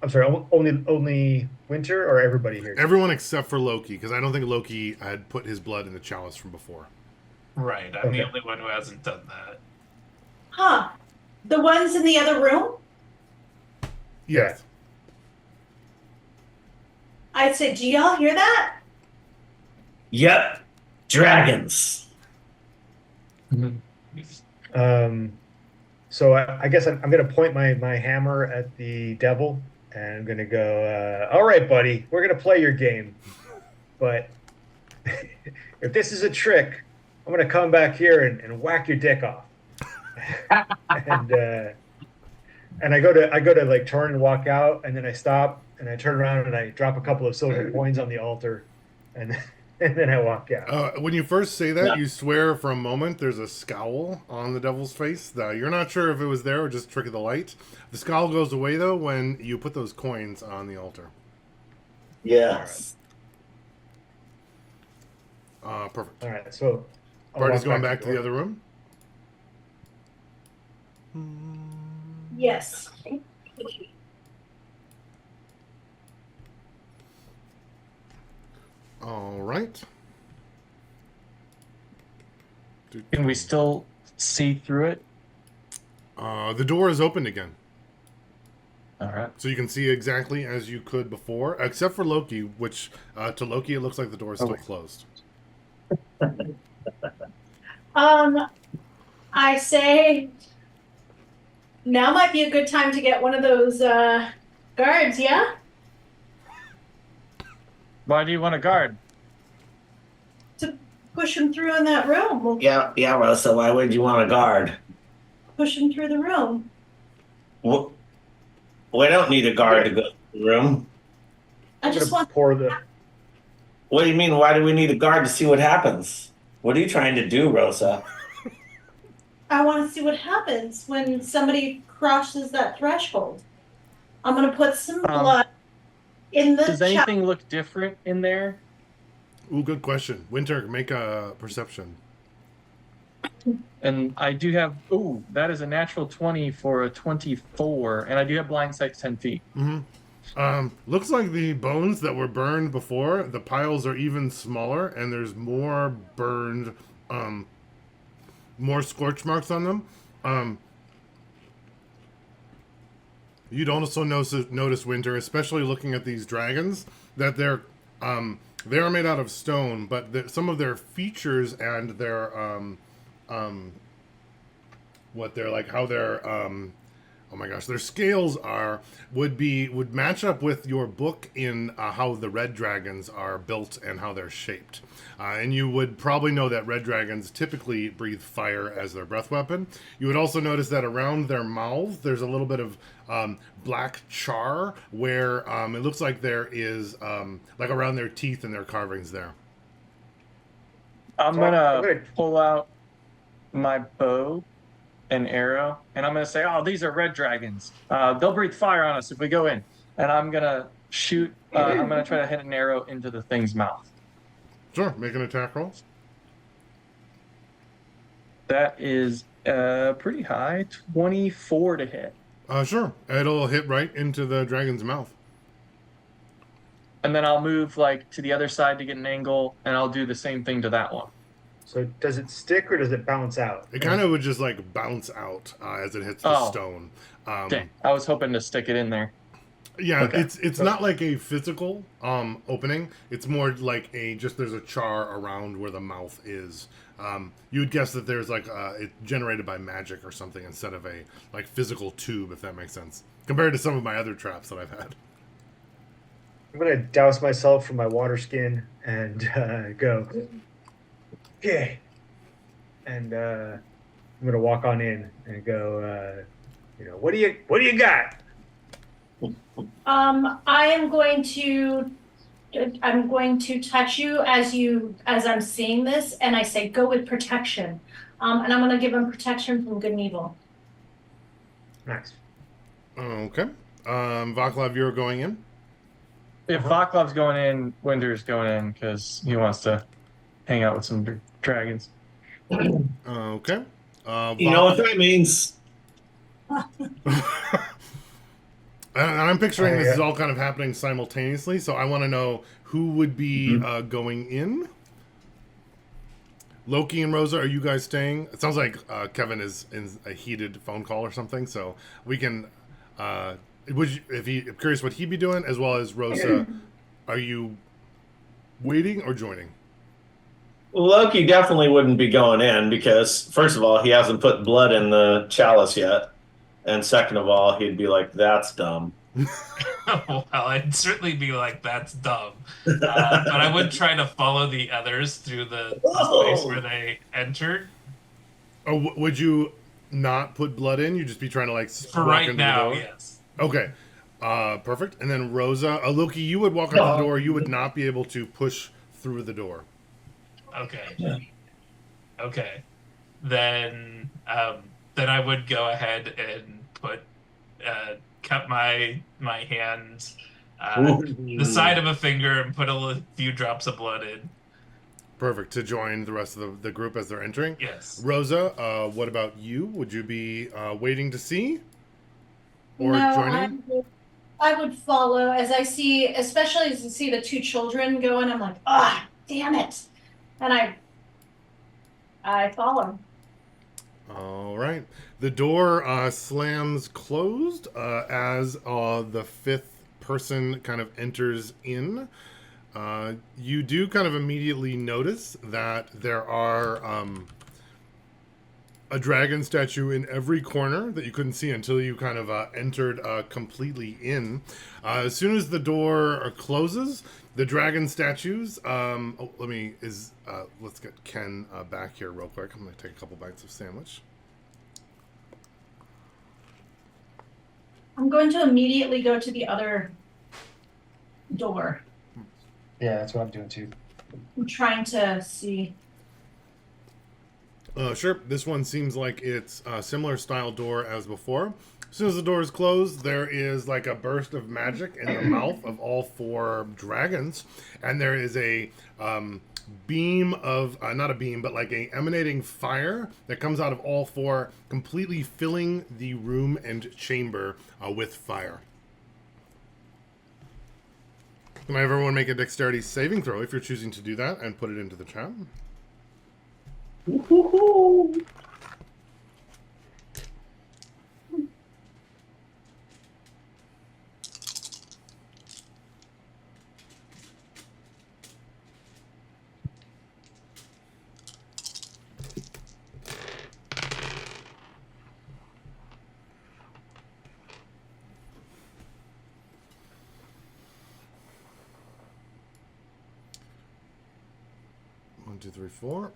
I'm sorry, only Winter or everybody here? Everyone except for Loki, because I don't think Loki had put his blood in the chalice from before. Right. I'm the Okay. only one who hasn't done that. Huh. The ones in the other room? Yes. I'd say, do y'all hear that? Yep. Dragons. So I guess I'm going to point my hammer at the devil, and I'm going to go, all right, buddy, we're going to play your game. But if this is a trick, I'm going to come back here and whack your dick off. and I go to like turn and walk out, and then I stop and I turn around and I drop a couple of silver coins on the altar, and then I walk out. When you first say that, Yeah. you swear for a moment there's a scowl on the devil's face. You're not sure if it was there or just trick of the light. The scowl goes away, though, when you put those coins on the altar. Yes. Perfect. All right, so I'll Party's walk going back to the door. other room. Yes. All right. Can we still see through it? The door is opened again. All right. So you can see exactly as you could before, except for Loki, which to Loki it looks like the door is still closed. I say now might be a good time to get one of those guards, yeah? Why do you want a guard? To push him through in that room. We'll Yeah, Rosa, why would you want a guard? push him through the room. Well, we don't need a guard to go to the room. I I'm just gonna want pour the. What do you mean? Why do we need a guard to see what happens? What are you trying to do, Rosa? I want to see what happens when somebody crosses that threshold. I'm gonna put some blood in the Does anything look different in there? Ooh, good question. Winter, make a perception. And I do have. Ooh, that is a natural 20 for a 24, and I do have blind sight 10 feet. Looks like the bones that were burned before, the piles are even smaller, and there's more burned, more scorch marks on them. You'd also notice, Winter, especially looking at these dragons, that they are made out of stone, but some of their features and their what they're like, how their oh my gosh, their scales would match up with your book in how the red dragons are built and how they're shaped. And you would probably know that red dragons typically breathe fire as their breath weapon. You would also notice that around their mouths, there's a little bit of black char where it looks like there is like around their teeth and their carvings there. I'm So gonna I'm gonna- pull out my bow and arrow, and I'm gonna say, "Oh, these are red dragons. They'll breathe fire on us if we go in." And I'm gonna shoot. I'm gonna try to hit an arrow into the thing's mouth. Sure, make an attack roll. That is pretty high, 24 to hit. Sure, it'll hit right into the dragon's mouth. And then I'll move like to the other side to get an angle, and I'll do the same thing to that one. So does it stick or does it bounce out? It kind of would just like bounce out as it hits the Oh. stone. Dang, I was hoping to stick it in there. Yeah, Okay. it's not like a physical opening. It's more like there's a char around where the mouth is. You would guess that there's like it's generated by magic or something instead of a like physical tube, if that makes sense. Compared to some of my other traps that I've had. I'm gonna douse myself from my water skin and go. Okay. And I'm gonna walk on in and go. What do you got? I am going to touch you as I'm seeing this, and I say go with protection. And I'm gonna give him protection from good and evil. Nice. Okay. Vaclav, you're going in. If Vaclav's going in, Winter's going in because he wants to hang out with some dragons. Okay. You know what that means? And I'm picturing this yeah. is all kind of happening simultaneously, so I want to know who would be going in. Loki and Rosa, are you guys staying? It sounds like Kevin is in a heated phone call or something, so we can. I'm curious what he'd be doing, as well as Rosa. Are you waiting or joining? Loki definitely wouldn't be going in because, first of all, he hasn't put blood in the chalice yet. And second of all, he'd be like, that's dumb. Well, I'd certainly be like, that's dumb. But I would try to follow the others through the space where they entered. Or would you not put blood in? You'd just be trying to like For walk right into now, the door? yes. Okay. Perfect. And then Rosa, Loki, you would walk out the door. You would not be able to push through the door. Okay. Okay. Then I would go ahead and cut my hand, the side of a finger, and put a few drops of blood in. Perfect. To join the rest of the group as they're entering. Yes. Rosa, what about you? Would you be waiting to see? Or No, joining? I would follow as I see, especially as I see the two children going. I'm like, ah, damn it, and I follow. All right. The door slams closed as the fifth person kind of enters in. You do kind of immediately notice that there are a dragon statue in every corner that you couldn't see until you kind of entered completely in. As soon as the door closes, the dragon statues. Let's get Ken back here real quick. I'm going to take a couple bites of sandwich. I'm going to immediately go to the other door. Yeah, that's what I'm doing too. I'm trying to see. Sure. This one seems like it's a similar style door as before. As soon as the door is closed, there is like a burst of magic in the mouth of all four dragons, and there is a beam of not a beam, but like a emanating fire that comes out of all four, completely filling the room and chamber with fire. Can I have everyone make a dexterity saving throw if you're choosing to do that, and put it into the chat? Woo-hoo-hoo. One, two, three, four.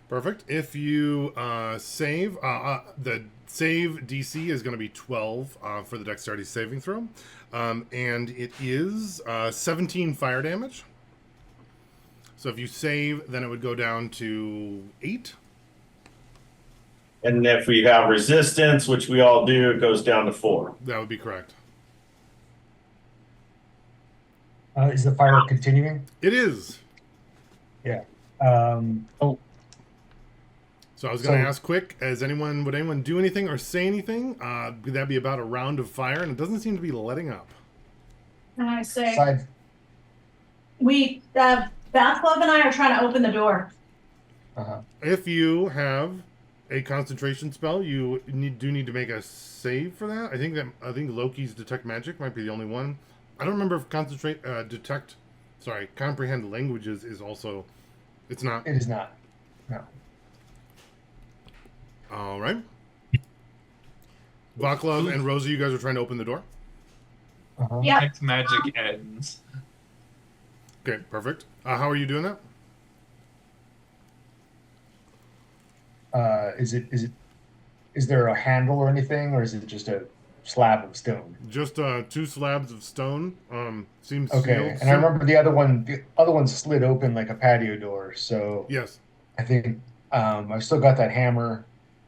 Perfect. If you save, the save DC is going to be 12 for the dexterity saving throw. And it is 17 fire damage. So if you save, then it would go down to 8. And if we have resistance, which we all do, it goes down to 4. That would be correct. Is the fire continuing? It is. Yeah. So I was going to ask quick, would anyone do anything or say anything? Would that be about a round of fire? And it doesn't seem to be letting up. And I say, Side. Bath Club and I are trying to open the door. Uh-huh. If you have a concentration spell, you do need to make a save for that. I think Loki's detect magic might be the only one. I don't remember if comprehend languages is also. It's not. It is not. No. All right. Vaclav and Rosa, you guys are trying to open the door? Yeah. Detect magic ends. Okay, perfect. How are you doing that? Is there a handle or anything, or is it just a slab of stone? Just 2 slabs of stone. Seems Okay, sealed. and I remember the other one slid open like a patio door. So Yes. I think I've still got that hammer.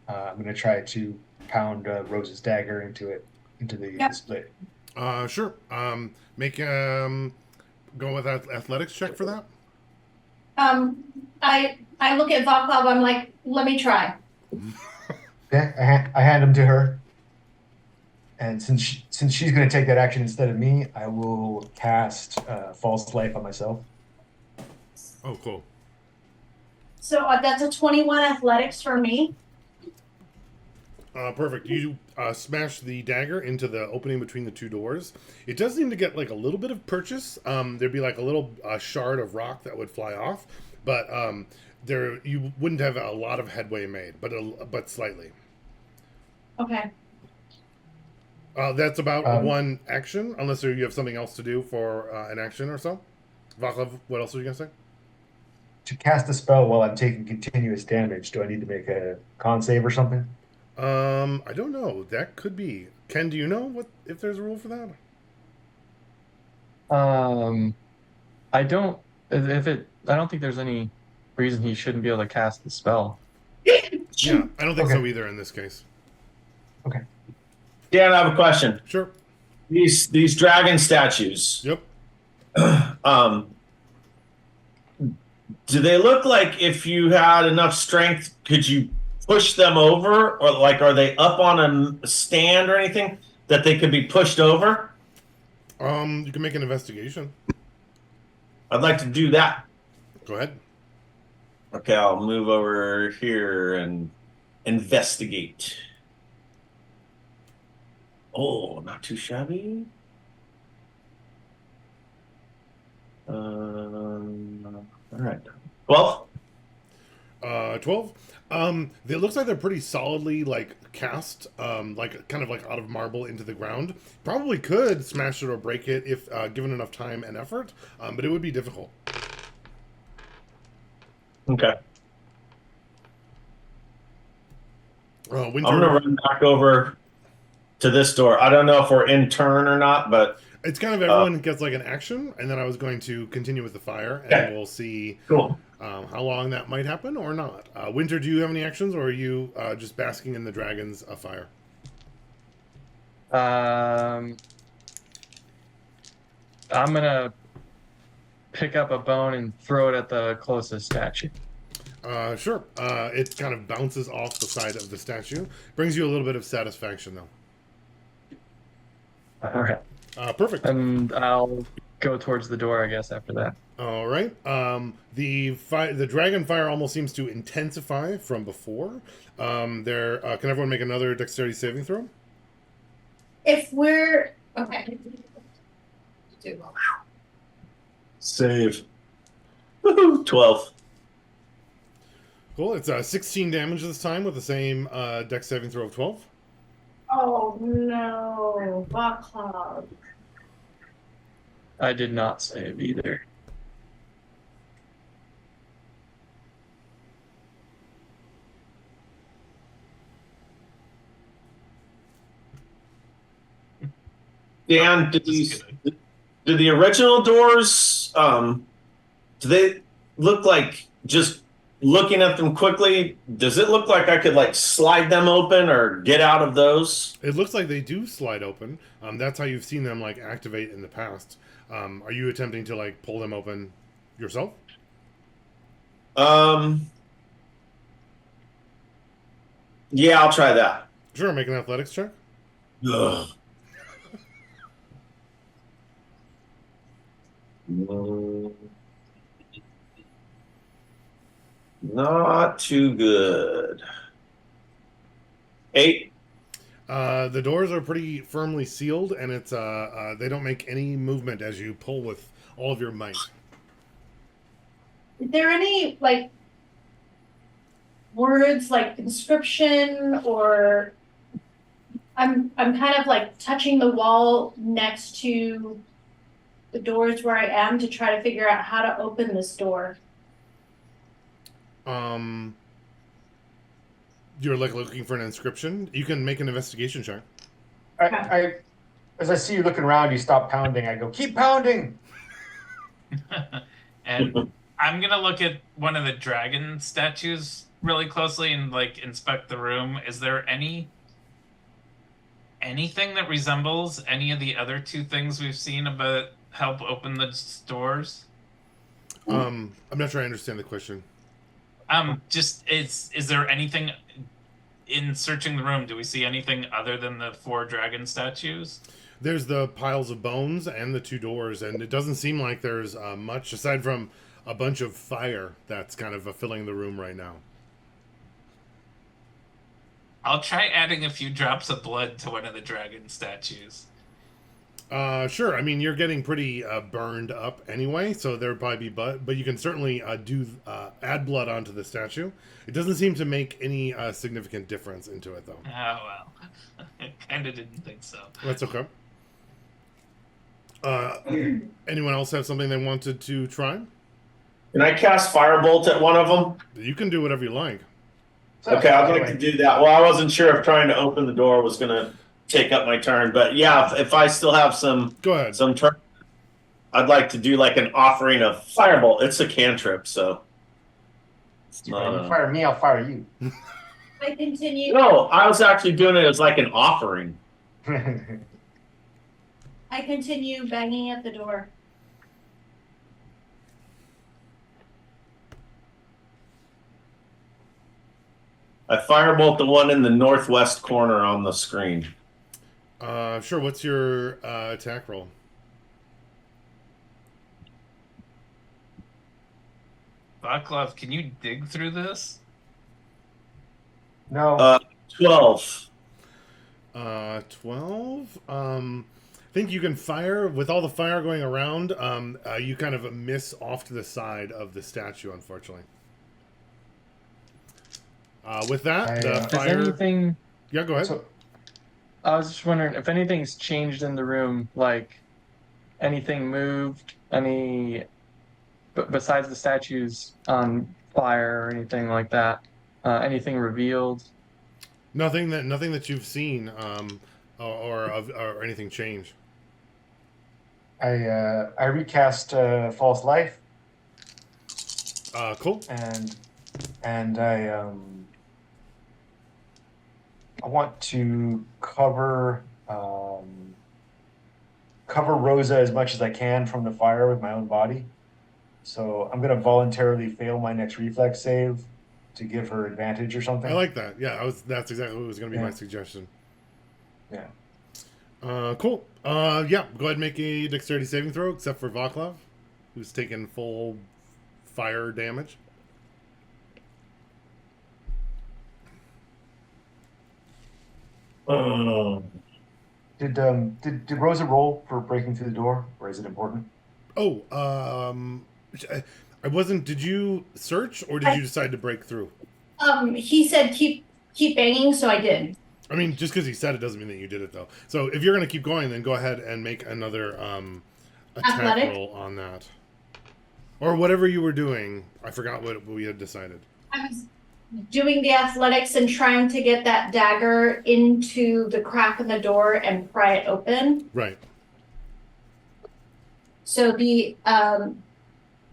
I'm gonna try to pound Rose's dagger into the Yep. split. Sure. Make go with that athletics check for that. I look at Vaclav, I'm like, let me try. Okay, I hand him to her, and since she's gonna take that action instead of me, I will cast False Life on myself. Oh, cool. So that's a 21 athletics for me. Perfect. You smash the dagger into the opening between the 2 doors. It does seem to get like a little bit of purchase. There'd be like a little shard of rock that would fly off, but there you wouldn't have a lot of headway made, but slightly. Okay. That's about Um, one action, unless you have something else to do for an action or so. Vaclav, what else were you gonna say? to cast a spell while I'm taking continuous damage, do I need to make a con save or something? I don't know. That could be. Ken, do you know what if there's a rule for that? Um, I don't. If it, I don't think there's any reason he shouldn't be able to cast the spell. Yeah, I don't think so Okay. either in this case. Okay. Dan, I have a question. Sure. These dragon statues, Yep. um, do they look like if you had enough strength, could you push them over, or like are they up on a stand or anything that they could be pushed over? You can make an investigation. I'd like to do that. Go ahead. Okay, I'll move over here and investigate. Oh, not too shabby. All right. Well, 12. It looks like they're pretty solidly like cast, like kind of like out of marble into the ground. Probably could smash it or break it if given enough time and effort, but it would be difficult. okay. Winter. I'm gonna run back over to this door. I don't know if we're in turn or not, but It's kind of everyone gets like an action, and then I was going to continue with the fire, and Okay. we'll see cool. how long that might happen or not. Winter, do you have any actions, or are you just basking in the dragon's fire? I'm gonna pick up a bone and throw it at the closest statue. Sure. It kind of bounces off the side of the statue. Brings you a little bit of satisfaction, though. All right, Perfect. and I'll go towards the door, I guess, after that. All right. The dragon fire almost seems to intensify from before. Can everyone make another dexterity saving throw? If we're okay. Save. Woohoo! 12. Cool. It's 16 damage this time with the same dex saving throw of 12. Oh no, Vaclav. I did not save either. Dan, do the original doors do they look like, just looking at them quickly, does it look like I could like slide them open or get out of those? It looks like they do slide open. That's how you've seen them like activate in the past. Are you attempting to like pull them open yourself? Yeah, I'll try that. Sure. Make an athletics check. Ugh. Not too good. 8. The doors are pretty firmly sealed, and it's they don't make any movement as you pull with all of your might. Is there any like words like conscription or I'm kind of like touching the wall next to the doors where I am to try to figure out how to open this door. You're like looking for an inscription. You can make an investigation check. As I see you looking around, you stop pounding. I go, keep pounding. And I'm gonna look at one of the dragon statues really closely and like inspect the room. Is there anything that resembles any of the other two things we've seen about help open the doors? I'm not sure I understand the question. Just is there anything in searching the room? Do we see anything other than the 4 dragon statues? There's the piles of bones and the 2 doors, and it doesn't seem like there's much aside from a bunch of fire that's kind of filling the room right now. I'll try adding a few drops of blood to one of the dragon statues. Sure. I mean, you're getting pretty burned up anyway, so there'd probably be blood, but you can certainly add blood onto the statue. It doesn't seem to make any significant difference into it, though. Oh, well. I kind of didn't think so. That's okay. Anyone else have something they wanted to try? Can I cast Firebolt at one of them? You can do whatever you like. Okay, I'd like to do that. Well, I wasn't sure if trying to open the door was going to take up my turn, but yeah, if I still have some, Go ahead. some turn, I'd like to do like an offering of Firebolt. It's a cantrip, so. You fire me, I'll fire you. I continue. No, I was actually doing it as like an offering. I continue banging at the door. I Firebolt the one in the northwest corner on the screen. Sure. What's your attack roll? Vaclav, can you dig through this? No. 12. 12. I think you can fire with all the fire going around. You kind of miss off to the side of the statue, unfortunately. With that, the Does fire. anything? Yeah, go ahead. So, I was just wondering if anything's changed in the room, like anything moved, besides the statues on fire or anything like that. Anything revealed? Nothing that you've seen, or anything change. I recast False Life, Cool. and I want to cover Rosa as much as I can from the fire with my own body. So I'm going to voluntarily fail my next reflex save to give her advantage or something. I like that. Yeah, that's exactly what was going to be Yeah. my suggestion. Yeah. Cool. Yeah, go ahead and make a dexterity saving throw, except for Vaclav, who's taken full fire damage. Did Rosa roll for breaking through the door, or is it important? Oh, I wasn't. Did you search, or did you decide to break through? He said keep banging, so I did. I mean, just because he said it doesn't mean that you did it, though. So if you're going to keep going, then go ahead and make another attack Athletic? roll on that, or whatever you were doing. I forgot what we had decided. I was doing the athletics and trying to get that dagger into the crack in the door and pry it open. Right. So the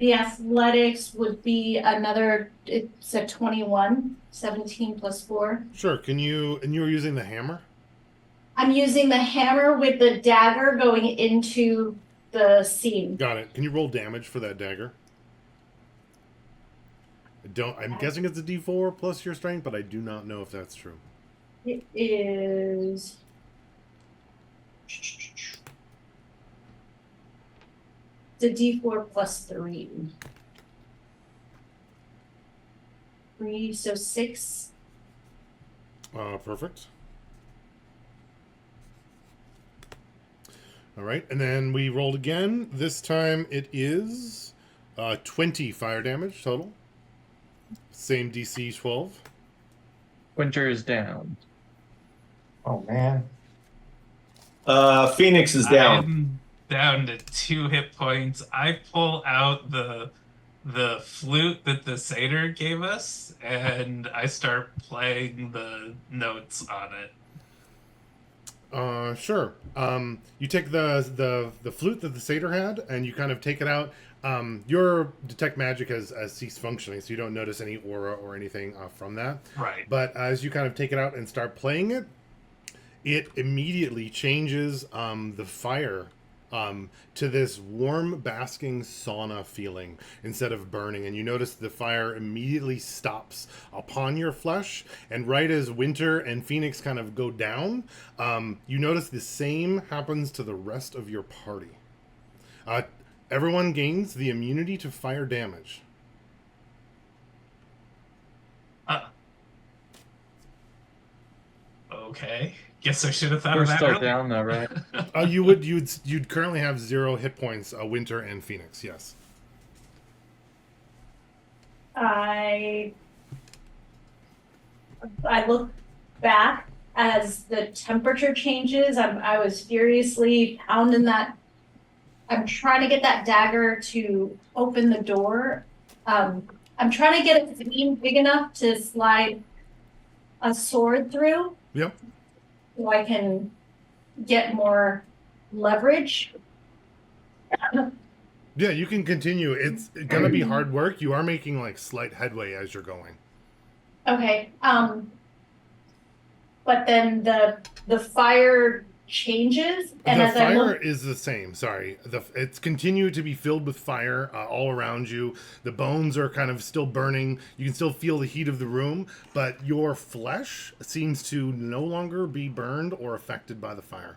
athletics would be another, it's a 21, 17 plus 4. Sure. And you were using the hammer? I'm using the hammer with the dagger going into the seam. Got it. Can you roll damage for that dagger? I'm guessing it's a D4 plus your strength, but I do not know if that's true. It is. It's a D4 plus 3. 3, so 6. Perfect. All right, and then we rolled again. This time it is 20 fire damage total. Same DC 12. Winter is down. Oh man. Phoenix is down. I'm down to 2 hit points. I pull out the flute that the satyr gave us, and I start playing the notes on it. Sure. You take the flute that the satyr had, and you kind of take it out. Your detect magic has ceased functioning, so you don't notice any aura or anything from that. Right. But as you kind of take it out and start playing it, it immediately changes the fire to this warm, basking sauna feeling instead of burning. And you notice the fire immediately stops upon your flesh. And right as Winter and Phoenix kind of go down, you notice the same happens to the rest of your party. Everyone gains the immunity to fire damage. Okay. Guess I should have thought We're of that still earlier. down though, right? You'd currently have 0 hit points, Winter and Phoenix, yes. I look back as the temperature changes. I was furiously pounding that. I'm trying to get that dagger to open the door. I'm trying to get it big enough to slide a sword through. Yep. So I can get more leverage. Yeah, you can continue. It's gonna be hard work. You are making like slight headway as you're going. Okay. But then the fire changes, and The as I fire look, is the same. Sorry, it's continued to be filled with fire all around you. The bones are kind of still burning. You can still feel the heat of the room, but your flesh seems to no longer be burned or affected by the fire.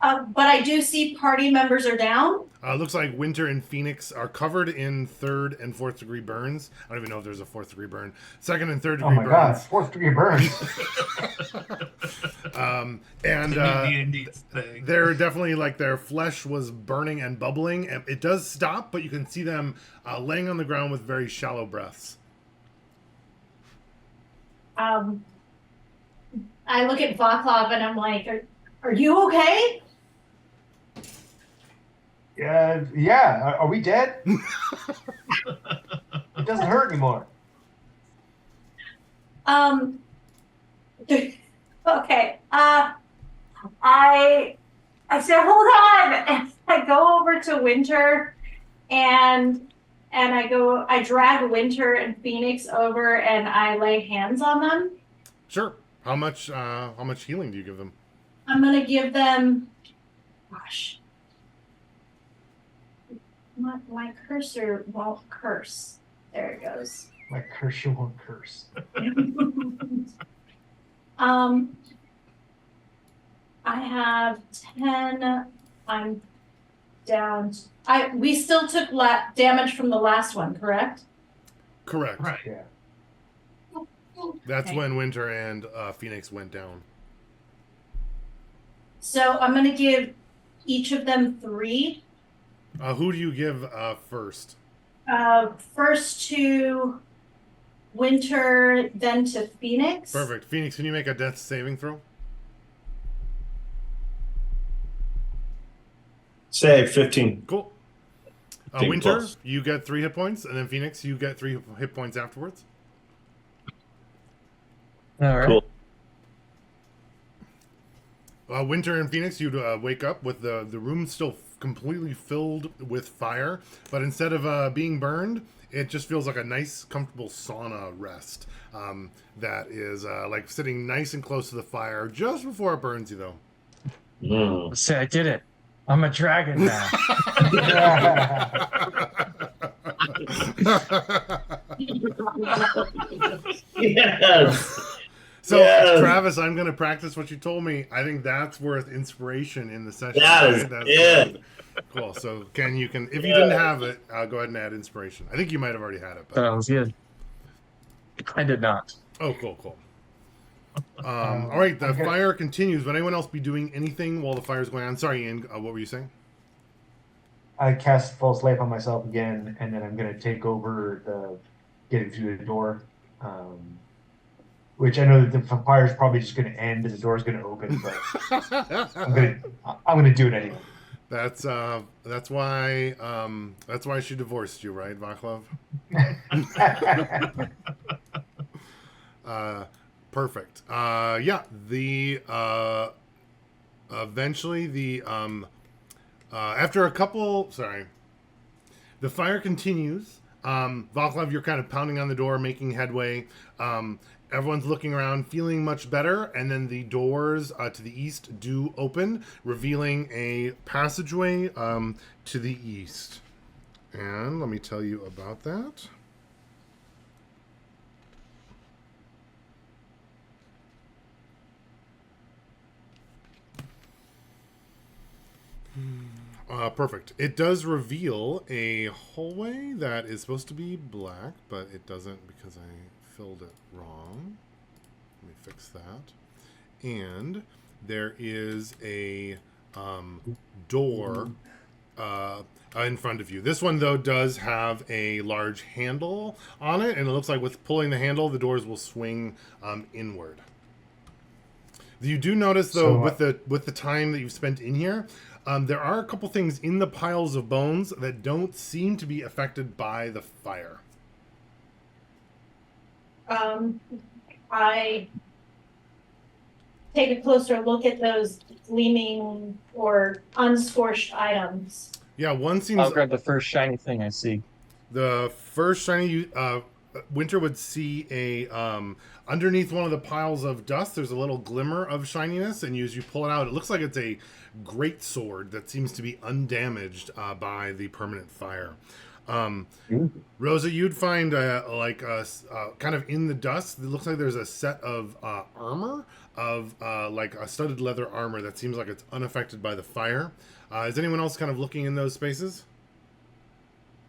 but I do see party members are down. Looks like Winter and Phoenix are covered in 3rd and 4th degree burns. I don't even know if there's a 4th degree burn. 2nd and 3rd Oh degree my god, burns. 4th degree burns. And D&D thing. they're definitely like their flesh was burning and bubbling. And it does stop, but you can see them laying on the ground with very shallow breaths. I look at Vaclav and I'm like, are you okay? Yeah. Are we dead? It doesn't hurt anymore. Okay. I said, hold on. And I go over to Winter and I drag Winter and Phoenix over and I lay hands on them. Sure. How much healing do you give them? I'm gonna give them, gosh, my cursor won't curse. There it goes. My curse, you won't curse. I have 10. I'm down. We still took damage from the last one, correct? Correct. Right. Yeah. That's Okay. when Winter and Phoenix went down. So I'm gonna give each of them 3. Who do you give first? First to Winter, then to Phoenix. Perfect. Phoenix, can you make a death saving throw? Save 15. Cool. 15 Winter, plus. you get 3 hit points, and then Phoenix, you get 3 hit points afterwards. All right. Cool. Winter and Phoenix, you'd wake up with the room still completely filled with fire, but instead of being burned, it just feels like a nice, comfortable sauna rest that is like sitting nice and close to the fire just before it burns you, though. Mm. Say I did it. I'm a dragon now. Yes. So, Yes. Travis, I'm going to practice what you told me. I think that's worth inspiration in the session. That is That's it. good. Cool. So, if you didn't have it, go ahead and add inspiration. I think you might have already had it. But... That was good. I did not. Oh, cool. All right, the fire continues. Would anyone else be doing anything while the fire's going on? Sorry, Ian, what were you saying? I cast False Life on myself again, and then I'm going to take over getting through the door. which I know that the fire's probably just going to end and the door's going to open, but I'm gonna do it anyway. That's why she divorced you, right, Vaclav? Perfect. Yeah. The eventually the after a couple. Sorry. The fire continues. Vaclav, you're kind of pounding on the door, making headway. Everyone's looking around, feeling much better, and then the doors to the east do open, revealing a passageway to the east. And let me tell you about that. Perfect. It does reveal a hallway that is supposed to be black, but it doesn't because I filled it wrong. Let me fix that. And there is a door in front of you. This one, though, does have a large handle on it, and it looks like with pulling the handle, the doors will swing inward. You do notice, though, with the time that you've spent in here, there are a couple things in the piles of bones that don't seem to be affected by the fire. I take a closer look at those gleaming or unscorched items. Yeah, one seems... I'll grab the first shiny thing I see. The first shiny... Winter would see a... underneath one of the piles of dust, there's a little glimmer of shininess, and as you pull it out, it looks like it's a great sword that seems to be undamaged by the permanent fire. Rosa, you'd find kind of in the dust, it looks like there's a set of armor, of like a studded leather armor that seems like it's unaffected by the fire. Is anyone else kind of looking in those spaces?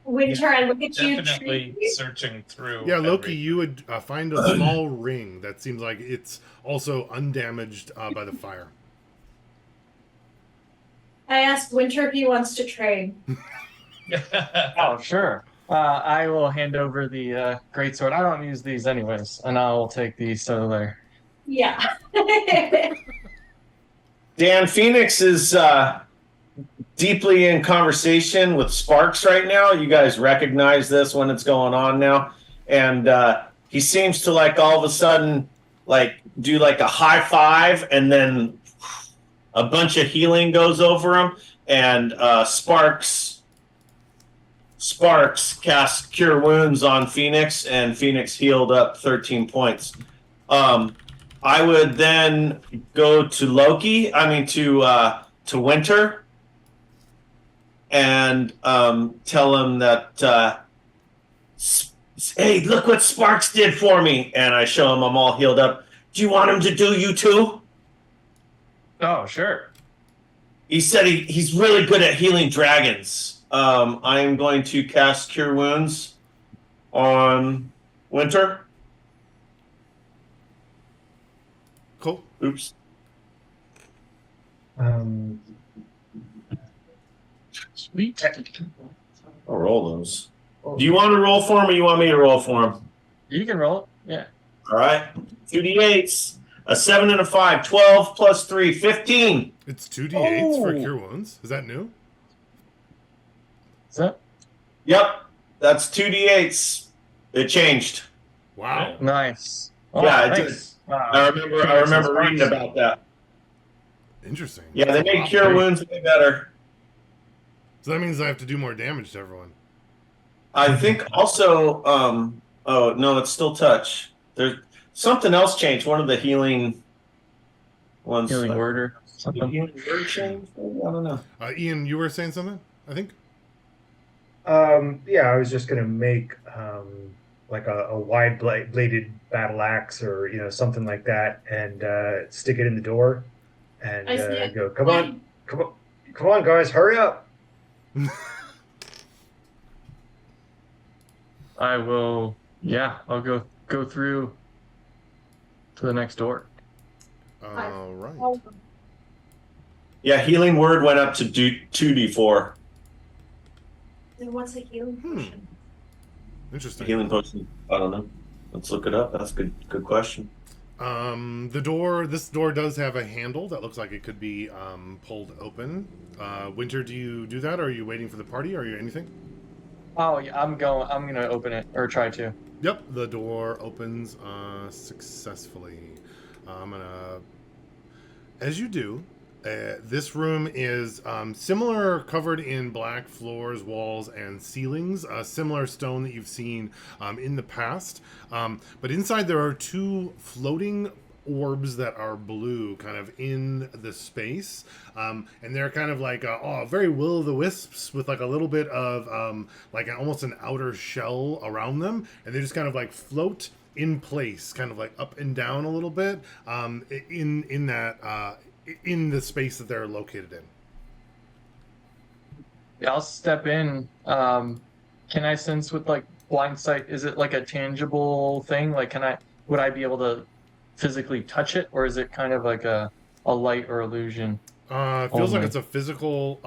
Winter, I look at you. Definitely searching through. Yeah, Loki, you would find a small ring that seems like it's also undamaged by the fire. I asked Winter if he wants to trade. Oh, sure. I will hand over the greatsword. I don't use these anyways, and I'll take the solar. Yeah. Dan, Phoenix is deeply in conversation with Sparks right now. You guys recognize this when it's going on now. And he seems to like all of a sudden like do like a high five, and then a bunch of healing goes over him, and Sparks casts Cure Wounds on Phoenix, and Phoenix healed up 13 points. I would then go to Loki, to Winter, and tell him that, hey, look what Sparks did for me. And I show him I'm all healed up. Do you want him to do you too? Oh, sure. He said he's really good at healing dragons. I am going to cast Cure Wounds on Winter. Cool. Oops. Sweet. I'll roll those. Do you want to roll for him, or you want me to roll for him? You can roll it. Yeah. All right. 2d8s. A 7 and a 5. 12 plus 3. 15. It's 2d8s for Cure Wounds. Is that new? Is that? Yep. That's 2d8s. It changed. Wow. Nice. Oh, Yeah, it nice. I remember reading about that. Interesting. Yeah, they made Cure Great. Wounds way better. So that means I have to do more damage to everyone. I think also, oh, no, it's still touch. There's something else changed. One of the healing ones. Healing word or Did something. healing word change? I don't know. Ian, you were saying something, I think? Yeah, I was just gonna make like a wide bladed battle axe, or something like that, and stick it in the door, and I see it. go, come on, guys, hurry up! I will. Yeah, I'll go through to the next door. All right. Yeah, healing word went up to 2d4. Then what's a healing potion? The Interesting. healing potion, I don't know. Let's look it up. That's a good question. This door does have a handle that looks like it could be pulled open. Winter, do you do that, or are you waiting for the party, or are you anything? Oh, yeah, I'm gonna open it or try to. Yep, the door opens successfully. I'm gonna, as you do, this room is similar, covered in black floors, walls, and ceilings. Similar stone that you've seen in the past. But inside there are two floating orbs that are blue, kind of in the space, and they're kind of like very will o' the wisps with like a little bit of like almost an outer shell around them, and they just kind of like float in place, kind of like up and down a little bit in that in the space that they're located in. Yeah, I'll step in. Can I sense with like blind sight? Is it like a tangible thing? Like, would I be able to physically touch it, or is it kind of like a light or illusion? It feels like Only. it's a physical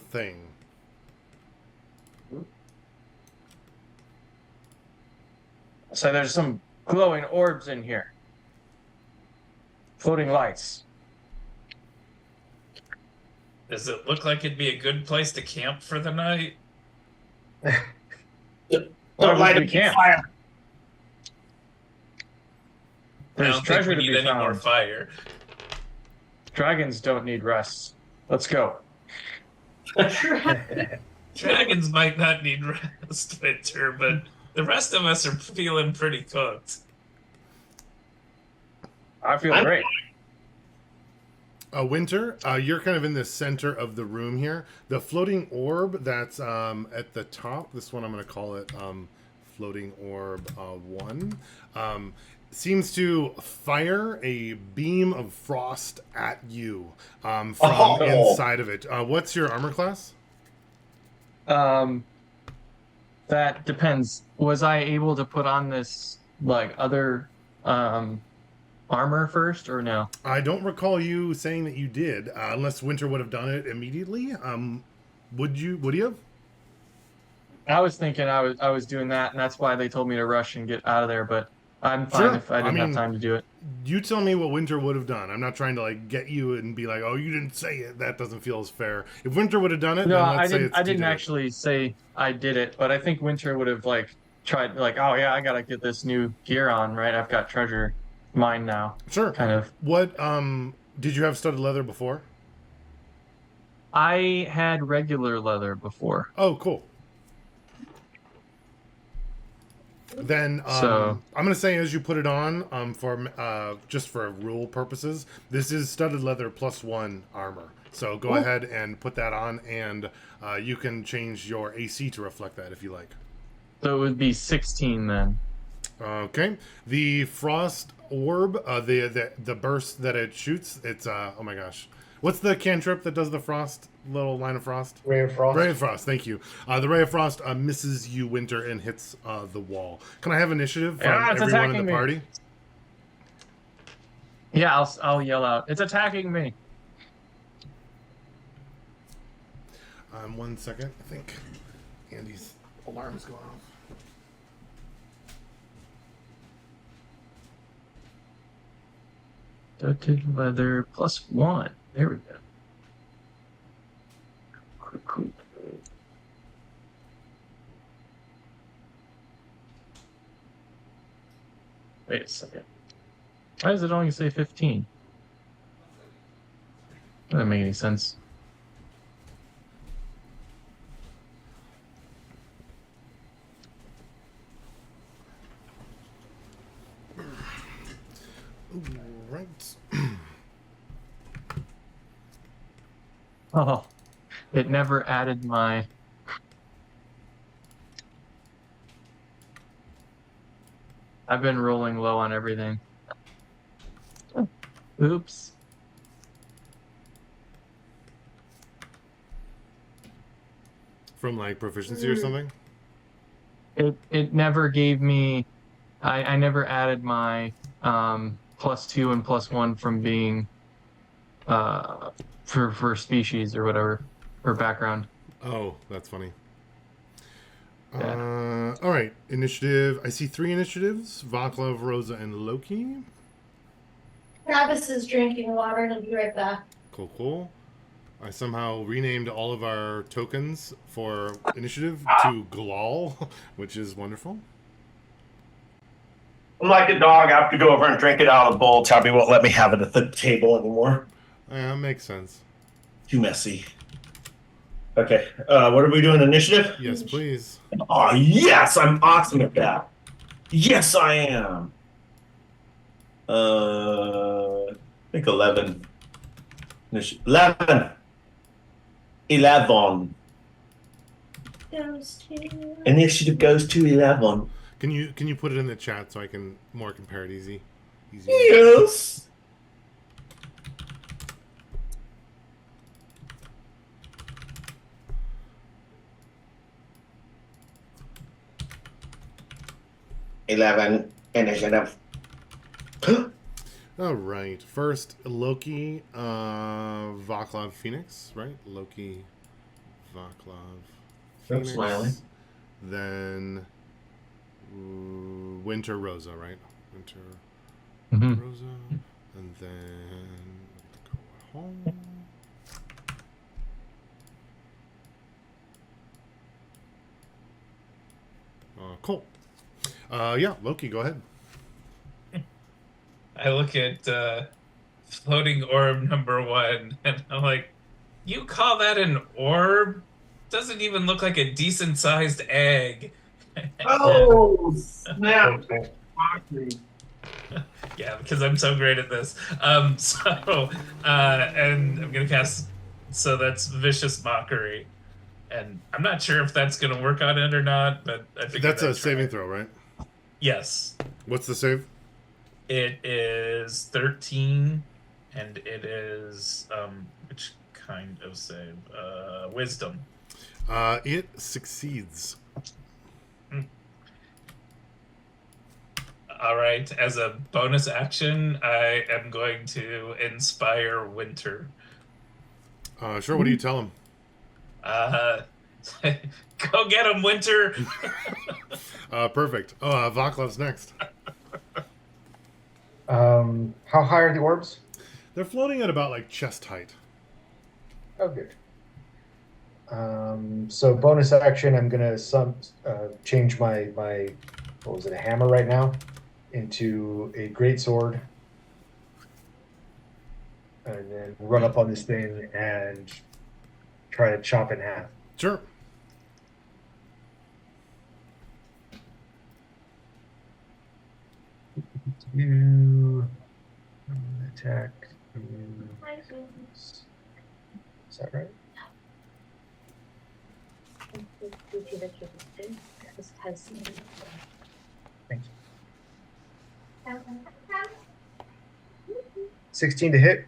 thing. So there's some glowing orbs in here, floating lights. Does it look like it'd be a good place to camp for the night? Don't Why light would a we camp? fire. I There's don't think treasure we to need be any more found. fire. Dragons don't need rest. Let's go. Dragons might not need rest, Winter, but the rest of us are feeling pretty cooked. I feel I'm- great. Winter, you're kind of in the center of the room here. The floating orb that's at the top, this one I'm going to call it floating orb 1, seems to fire a beam of frost at you from inside of it. What's your armor class? That depends. Was I able to put on this like other armor first or no? I don't recall you saying that you did, unless Winter would have done it immediately. Would you have? I was thinking I was doing that, and that's why they told me to rush and get out of there. But I'm fine Sure. if I didn't have time to do it. You tell me what Winter would have done. I'm not trying to like get you and be like, "Oh, you didn't say it." That doesn't feel as fair. If Winter would have done it, No, then let's say it's I didn't you did it. actually say I did it, but I think Winter would have like tried like, oh yeah, I gotta get this new gear on, right? I've got treasure mine now, Sure. kind of. What did you have studded leather before? I had regular leather before. Oh, cool. Then So- I'm gonna say as you put it on for just for rule purposes, this is studded leather +1 armor. So go ahead and put that on, and you can change your AC to reflect that if you like. So it would be 16 then. Okay. The frost orb, the burst that it shoots, it's oh my gosh. What's the cantrip that does the frost little line of frost? Ray of Frost. Ray of Frost, thank you. The Ray of Frost misses you, Winter, and hits the wall. Can I have initiative from Ah, it's everyone in attacking the me. party? Yeah, I'll yell out. It's attacking me. 1 second. I think Andy's alarm is going off. Studded leather +1. There we go. Cool. Wait a second. Why does it only say 15? That doesn't make any sense. Ooh, right. Oh, it never added my. I've been rolling low on everything. Oops. From like proficiency or something? It never gave me. I never added my +2 and +1 from being for species or whatever or background. Oh, that's funny. Yeah. All right, initiative. I see 3 initiatives: Vaclav, Rosa, and Loki. Travis is drinking water and I'll be right back. Cool, cool. I somehow renamed all of our tokens for initiative to Galal, which is wonderful. I'm like a dog. I have to go over and drink it out of the bowl. Tabby won't let me have it at the table anymore. Yeah, makes sense. Too messy. Okay. What are we doing? Initiative? Yes, please. Oh, yes. I'm awesome at that. Yes, I am. I think 11. 11. 11. Goes to... Initiative goes to 11. Can you put it in the chat so I can more compare it easy? Yes. $11 initiative. All right. First, Loki, Vaclav Phoenix, right? Loki, Vaclav Phoenix. Smiling. Then Winter Rosa, right? Winter Rosa, and then go home. Cool. Yeah, Loki, go ahead. I look at floating orb number 1, and I'm like, you call that an orb? Doesn't even look like a decent sized egg. Oh, snap. Yeah, because I'm so great at this. And I'm gonna cast. So that's vicious mockery, and I'm not sure if that's gonna work on it or not. But I think That's a saving throw, right? Yes. What's the save? It is 13, and it is which kind of save? Wisdom. It succeeds. All right. As a bonus action, I am going to inspire Winter. Sure. What do you tell him? Go get him, Winter. Perfect. Oh, Vaclav's next. How high are the orbs? They're floating at about like chest height. Oh, good. So bonus action, I'm gonna change my what was it, a hammer right now, into a great sword, and then run up on this thing and try to chop it in half. Sure. Attack. Is that right? Thank you. 16 to hit.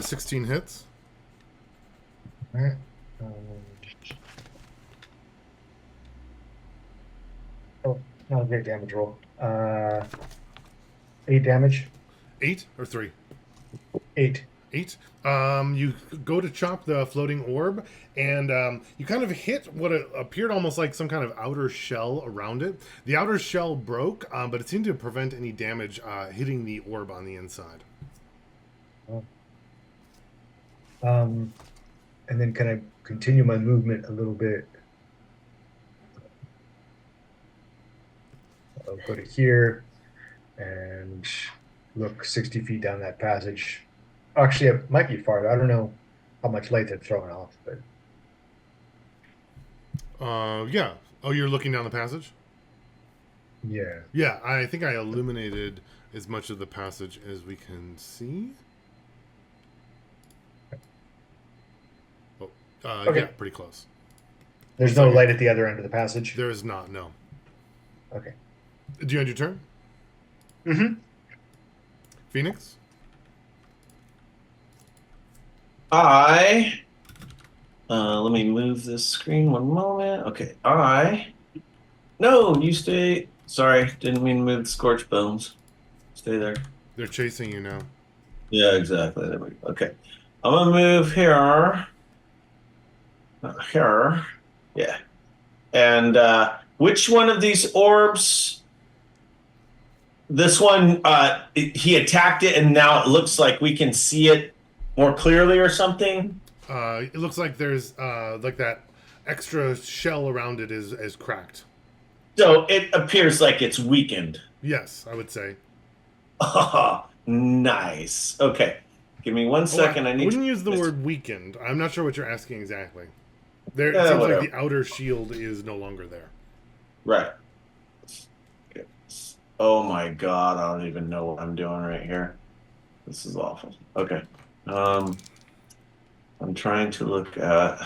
16 hits. All right. Not a great damage roll. 8 damage. 8 or 3? 8. 8. You go to chop the floating orb, and you kind of hit what appeared almost like some kind of outer shell around it. The outer shell broke, but it seemed to prevent any damage hitting the orb on the inside. And then can I continue my movement a little bit? I'll go to here and look 60 feet down that passage. Actually, it might be farther. I don't know how much light they're throwing off, but yeah. Oh, you're looking down the passage? yeah. Yeah, I think I illuminated as much of the passage as we can see. Oh, Okay. yeah, pretty close. There's no light at the other end of the passage. There is not, no. Okay. Do you end your turn? Mm-hmm. Phoenix? Let me move this screen one moment. Okay, no, you stay. Sorry, didn't mean to move the scorch bones. Stay there. They're chasing you now. Yeah, exactly. There we go. Okay, I'm gonna move here. Here, yeah. And which one of these orbs this one, he attacked it, and now it looks like we can see it more clearly, or something. It looks like there's like that extra shell around it is cracked. So it appears like it's weakened. Yes, I would say. Oh, nice. Okay, give me 1 second. I need. wouldn't use the word weakened. I'm not sure what you're asking exactly. There, it Yeah, seems whatever. like the outer shield is no longer there. Right. Oh my god, I don't even know what I'm doing right here. This is awful. Okay. I'm trying to look at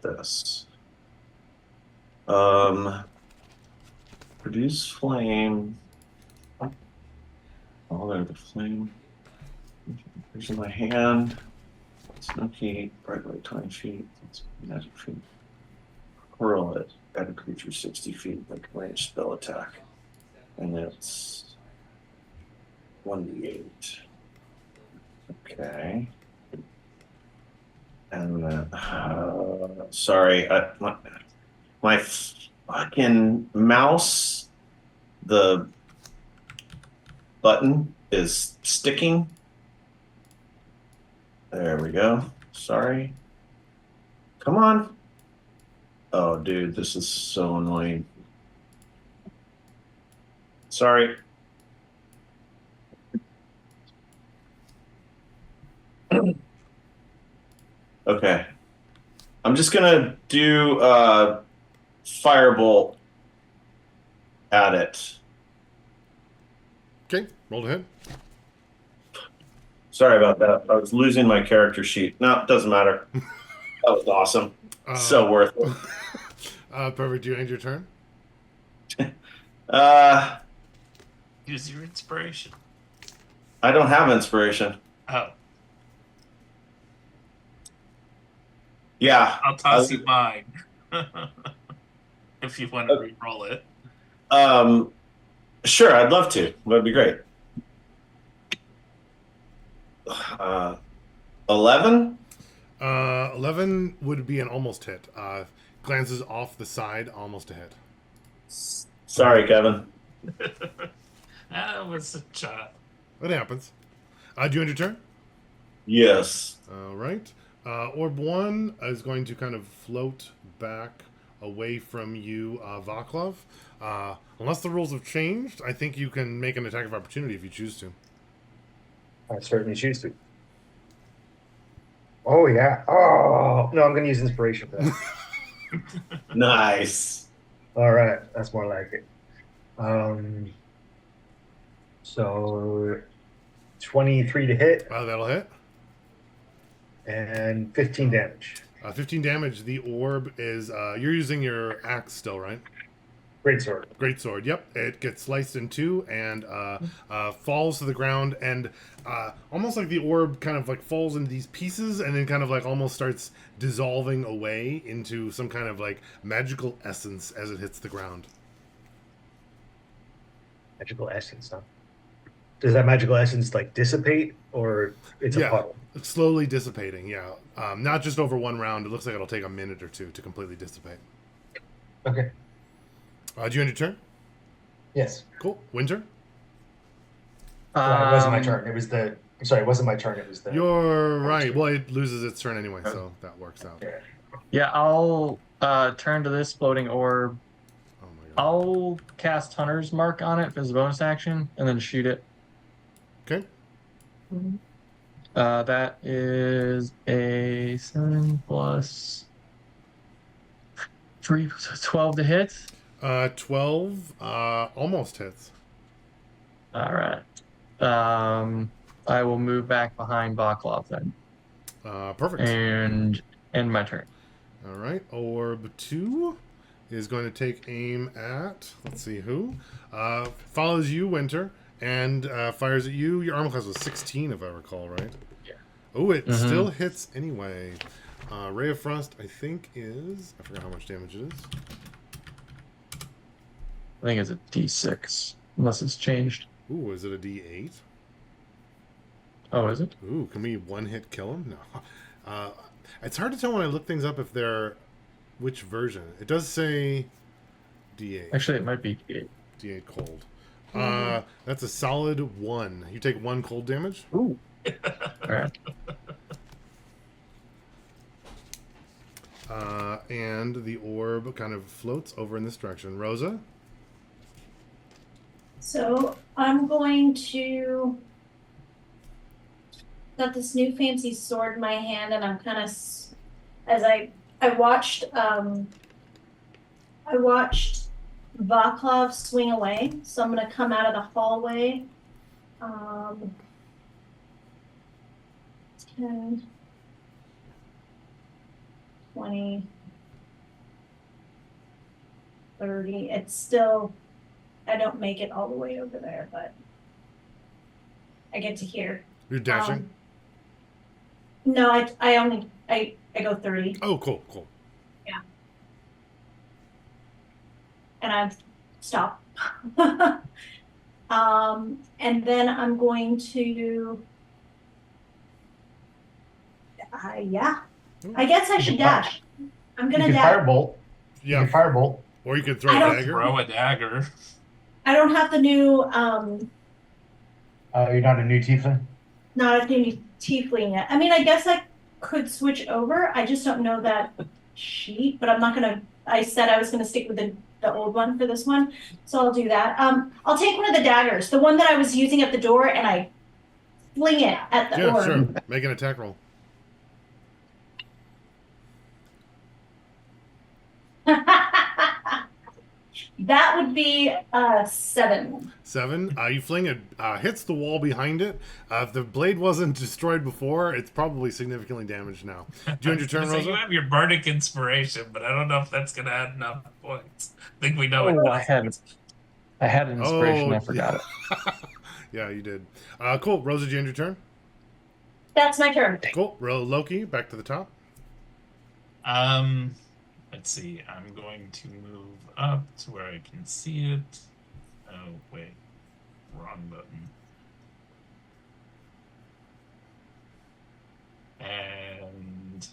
this. Produce flame. Oh, there's the flame. There's in my hand. Snow heat, bright light 20 feet. It's magic feet. Hurl it at a creature 60 feet, like a ranged spell attack. And it's 1d8. Okay. And then, sorry, my fucking mouse, the button is sticking. There we go. Sorry. Come on. Oh, dude, this is so annoying. Sorry. Okay. I'm just gonna do firebolt at it. Okay, roll ahead. Sorry about that. I was losing my character sheet. No, it doesn't matter. That was awesome. So worth it. Perfect. Do you end your turn? Use your inspiration. I don't have inspiration. Oh, Yeah. I'll toss you mine. If you want to re-roll it. Sure, I'd love to. That'd be great. 11? 11 would be an almost hit. Glances off the side, almost a hit. Sorry, Kevin. That was a shot. It happens. Do you end your turn? Yes. All right. Orb 1 is going to kind of float back away from you, Vaclav. Unless the rules have changed, I think you can make an attack of opportunity if you choose to. I certainly choose to. Oh, yeah. Oh, no, I'm going to use inspiration for that. Nice. All right. That's more like it. So 23 to hit That'll hit. and 15 damage. 15 damage. The orb is... you're using your axe still, right? Great sword. Great sword. Yep, it gets sliced in two and falls to the ground, and almost like the orb kind of like falls into these pieces, and then kind of like almost starts dissolving away into some kind of like magical essence as it hits the ground. Magical essence, huh? Does that magical essence like dissipate, or it's a puddle? It's slowly dissipating. Yeah, not just over one round. It looks like it'll take a minute or two to completely dissipate. Okay. Do you end your turn? Yes. Cool. Winter. It wasn't my turn. It was the. I'm sorry. It wasn't my turn. It was the. You're right. Well, it loses its turn anyway, so that works out. Yeah. Yeah, I'll turn to this floating orb. Oh my god. I'll cast Hunter's Mark on it as a bonus action, and then shoot it. Okay. That is a 7 plus 3, 12 to hit. 12 almost hits. All right. I will move back behind Vaclav then, Perfect. and end my turn. All right. Orb 2 is going to take aim at, let's see who. Follows you, Winter, and fires at you. Your armor class was 16, if I recall, right? Yeah. Oh, it still hits anyway. Ray of Frost, I think, is... I forgot how much damage it is. I think it's a D6, unless it's changed. Ooh, is it a D8? Oh, is it? Ooh, can we one-hit kill him? No. It's hard to tell when I look things up if they're... Which version? It does say D8. Actually, it might be 8. D8 cold. That's a solid 1. You take 1 cold damage. Ooh. All right. And the orb kind of floats over in this direction. Rosa? So I'm going to got this new fancy sword in my hand, and I'm kind of as I watched Vaclav swing away. So I'm gonna come out of the hallway. 10, 20, 30. It's still, I don't make it all the way over there, but I get to hear. You're dashing? No, I go 30. Oh, cool. Yeah. And I've stopped. And then I'm going to, yeah. I guess I should dash. I'm You gonna can dash. firebolt. You Yeah. can firebolt. Or you could throw I a don't dagger. Throw a dagger. I don't have the new, You're not a new tiefling? not a new tiefling yet. I mean, I guess I could switch over. I just don't know that sheet, but I'm not gonna, I said I was gonna stick with the old one for this one, so I'll do that. I'll take one of the daggers, the one that I was using at the door, and I fling it at the Yeah, orb. sure. Make an attack roll. That would be 7. 7. You fling it, hits the wall behind it. If the blade wasn't destroyed before, it's probably significantly damaged now. Do you end your turn, So Rosa? you have your bardic inspiration, but I don't know if that's going to add enough points. I think we know it. Oh, I had an inspiration. I forgot it. Yeah, you did. Cool. Rosa, do you end your turn? That's my turn. Cool. Loki, back to the top. Let's see. I'm going to move up to where I can see it. Oh, wait. Wrong button. And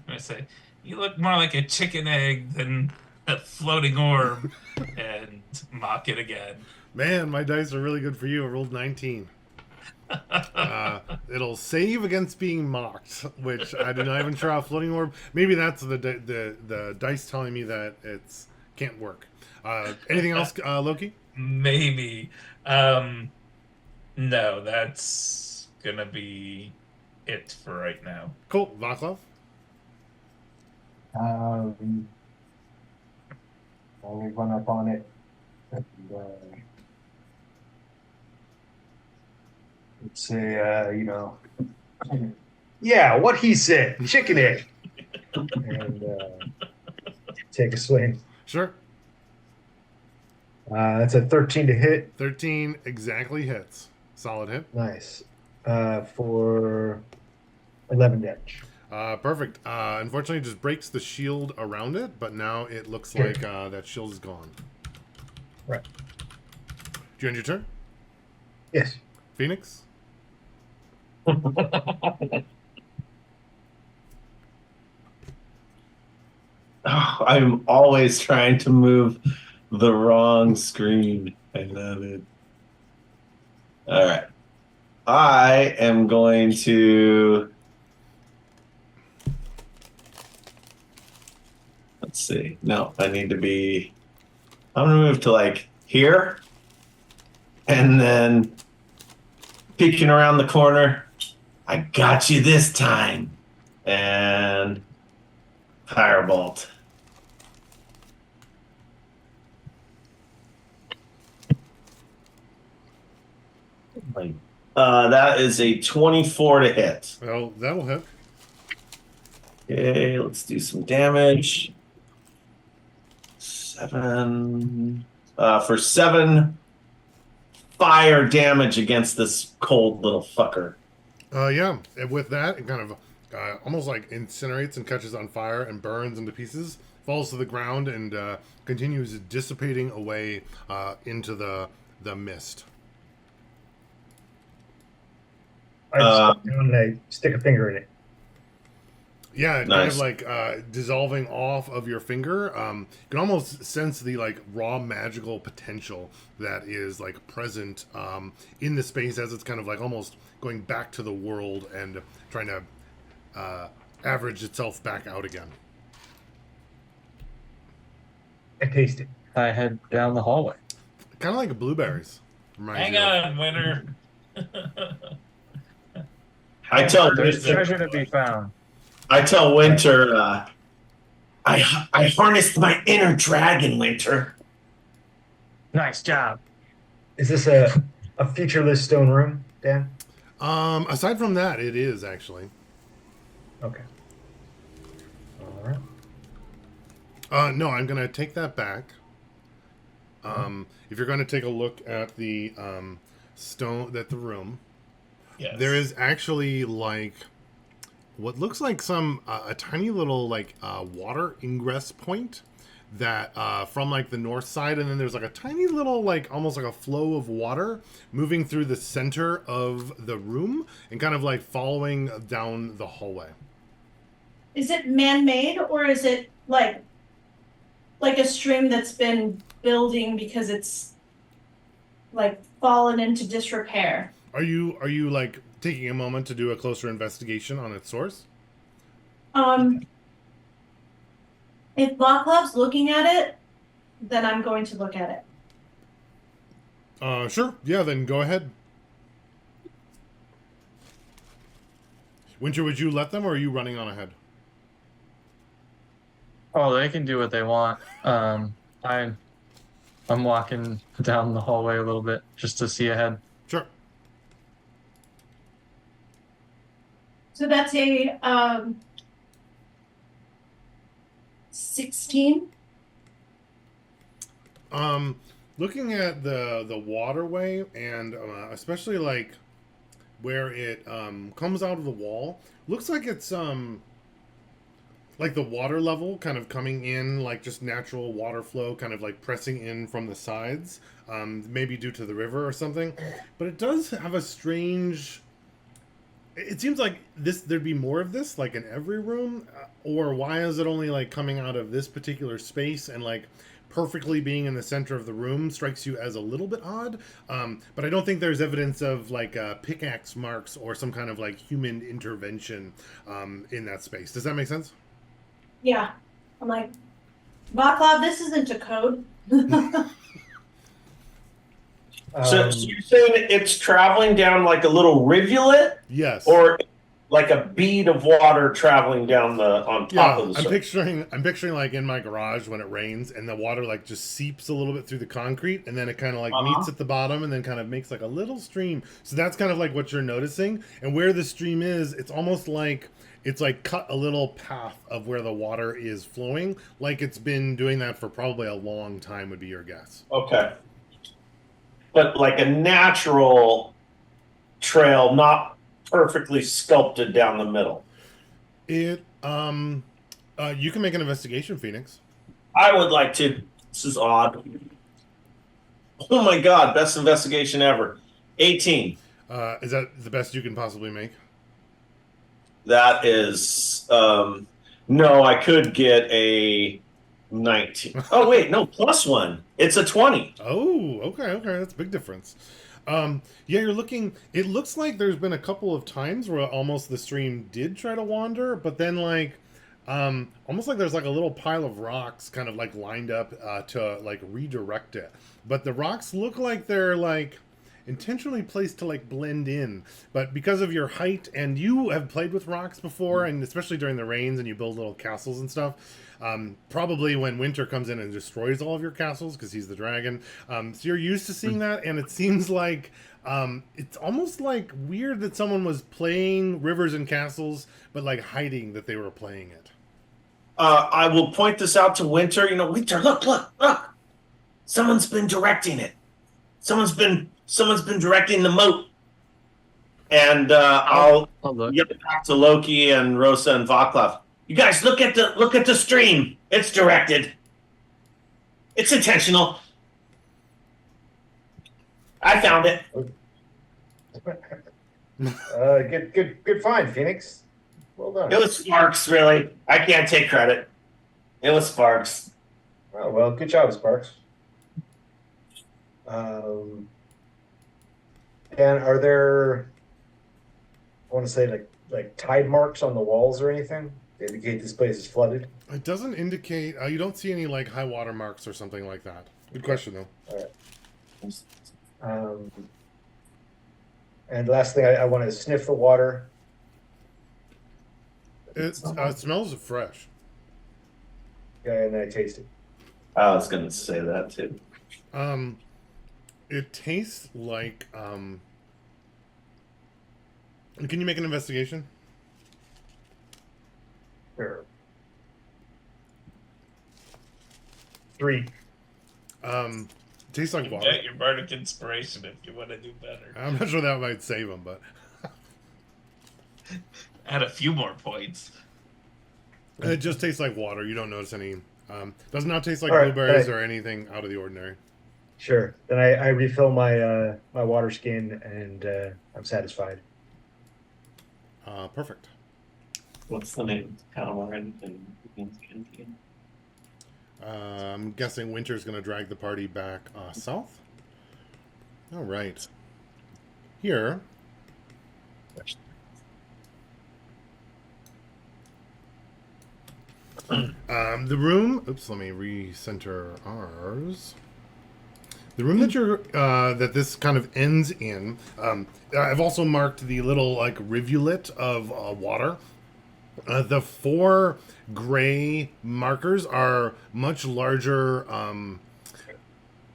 I say, you look more like a chicken egg than a floating orb, and mock it again. Man, my dice are really good for you. I rolled 19. It'll save against being mocked, which I do not even try a floating orb. Maybe that's the dice telling me that it's can't work. Anything else, Loki? Maybe. No, that's gonna be it for right now. Cool. Vaclav? I'll run up on it. And, let's say, yeah, what he said, chicken egg. And take a swing. Sure. That's a 13 to hit. 13 exactly hits. Solid hit. Nice. For 11 damage. Perfect. Unfortunately, it just breaks the shield around it, but now it looks like that shield is gone. Right. Do you end your turn? Yes. Phoenix? Oh, I'm always trying to move the wrong screen. I love it. All right. I am going to. Let's see. No, I need to be. I'm going to move to like here. And then peeking around the corner. I got you this time. And firebolt. That is a 24 to hit. Well, that'll hit. Okay, let's do some damage. 7 for 7 fire damage against this cold little fucker. Yeah. And with that, it kind of almost like incinerates and catches on fire and burns into pieces, falls to the ground, and continues dissipating away into the mist. I just and I stick a finger in it. Yeah, kind Nice. of like dissolving off of your finger. You can almost sense the like raw magical potential that is like present in the space as it's kind of like almost going back to the world and trying to average itself back out again. I taste it. I head down the hallway. Kind of like blueberries. Reminds Hang you of- on, Winter. I tell There's Winter, treasure to be found. I harnessed my inner dragon, Winter. Nice job. Is this a featureless stone room, Dan? Aside from that, it is actually. Okay. All right. No, I'm gonna take that back. If you're going to take a look at the at the room, Yes. there is actually like what looks like some a tiny little like water ingress point that from like the north side, and then there's like a tiny little like almost like a flow of water moving through the center of the room and kind of like following down the hallway. Is it man-made or is it like a stream that's been building because it's like fallen into disrepair? Are you like taking a moment to do a closer investigation on its source? If Vaclav's looking at it, then I'm going to look at it. Sure. Yeah, then go ahead. Winter, would you let them, or are you running on ahead? Oh, they can do what they want. I'm walking down the hallway a little bit just to see ahead. Sure. So that's a 16. Looking at the waterway and especially like where it comes out of the wall, looks like it's like the water level kind of coming in, like just natural water flow kind of like pressing in from the sides, maybe due to the river or something. But it does have a strange, it seems like there'd be more of this like in every room, or why is it only like coming out of this particular space and like perfectly being in the center of the room strikes you as a little bit odd. But I don't think there's evidence of like pickaxe marks or some kind of like human intervention in that space. Does that make sense? Yeah. I'm like, Vaclav, this isn't a code. So you're saying it's traveling down like a little rivulet, Yes. or like a bead of water traveling down on top of the surface? I'm picturing like in my garage when it rains and the water like just seeps a little bit through the concrete and then it kind of like meets at the bottom and then kind of makes like a little stream. So that's kind of like what you're noticing. And where the stream is, it's almost like it's like cut a little path of where the water is flowing, like it's been doing that for probably a long time would be your guess. Okay. But like a natural trail, not perfectly sculpted down the middle. It you can make an investigation, Phoenix. I would like to. This is odd. Oh my god, best investigation ever. 18. Is that the best you can possibly make? That is no, I could get a 19. Oh wait, no, +1. It's a 20. Oh, okay, that's a big difference. Yeah, you're looking. It looks like there's been a couple of times where almost the stream did try to wander, but then like, almost like there's like a little pile of rocks kind of like lined up to like redirect it. But the rocks look like they're like intentionally placed to like blend in. But because of your height, and you have played with rocks before, and especially during the rains, and you build little castles and stuff. Probably when Winter comes in and destroys all of your castles because he's the dragon. So you're used to seeing that, and it seems like it's almost like weird that someone was playing Rivers and Castles, but like hiding that they were playing it. I will point this out to Winter. Winter, look. Someone's been directing it. Someone's been directing the moat. And I'll look. get back to Loki and Rosa and Vaclav. You guys, look at the stream. It's directed. It's intentional. I found it. Good find, Phoenix. Well done. It was Sparks, really. I can't take credit. It was Sparks. Oh, well, good job, Sparks. And are there, I want to say, like tide marks on the walls or anything to indicate this place is flooded? It doesn't indicate. You don't see any like high water marks or something like that. Good question though. All right. And last thing, I want to sniff the water. It smells fresh. Yeah, and then I taste it. I was going to say that too. It tastes like. Can you make an investigation? Sure. 3. Tastes like You water. get your bardic inspiration if you want to do better. I'm not sure that might save him, but Add a few more points. it just tastes like water. You don't notice any. Does not taste like All right, blueberries all right. or anything out of the ordinary. Sure. Then I refill my my water skin and I'm satisfied. Perfect. What's the name? Calamari and I'm guessing Winter's going to drag the party back south. All right. Here. The room. Oops. Let me recenter ours. The room that you're that this kind of ends in. I've also marked the little like rivulet of water. The 4 gray markers are much larger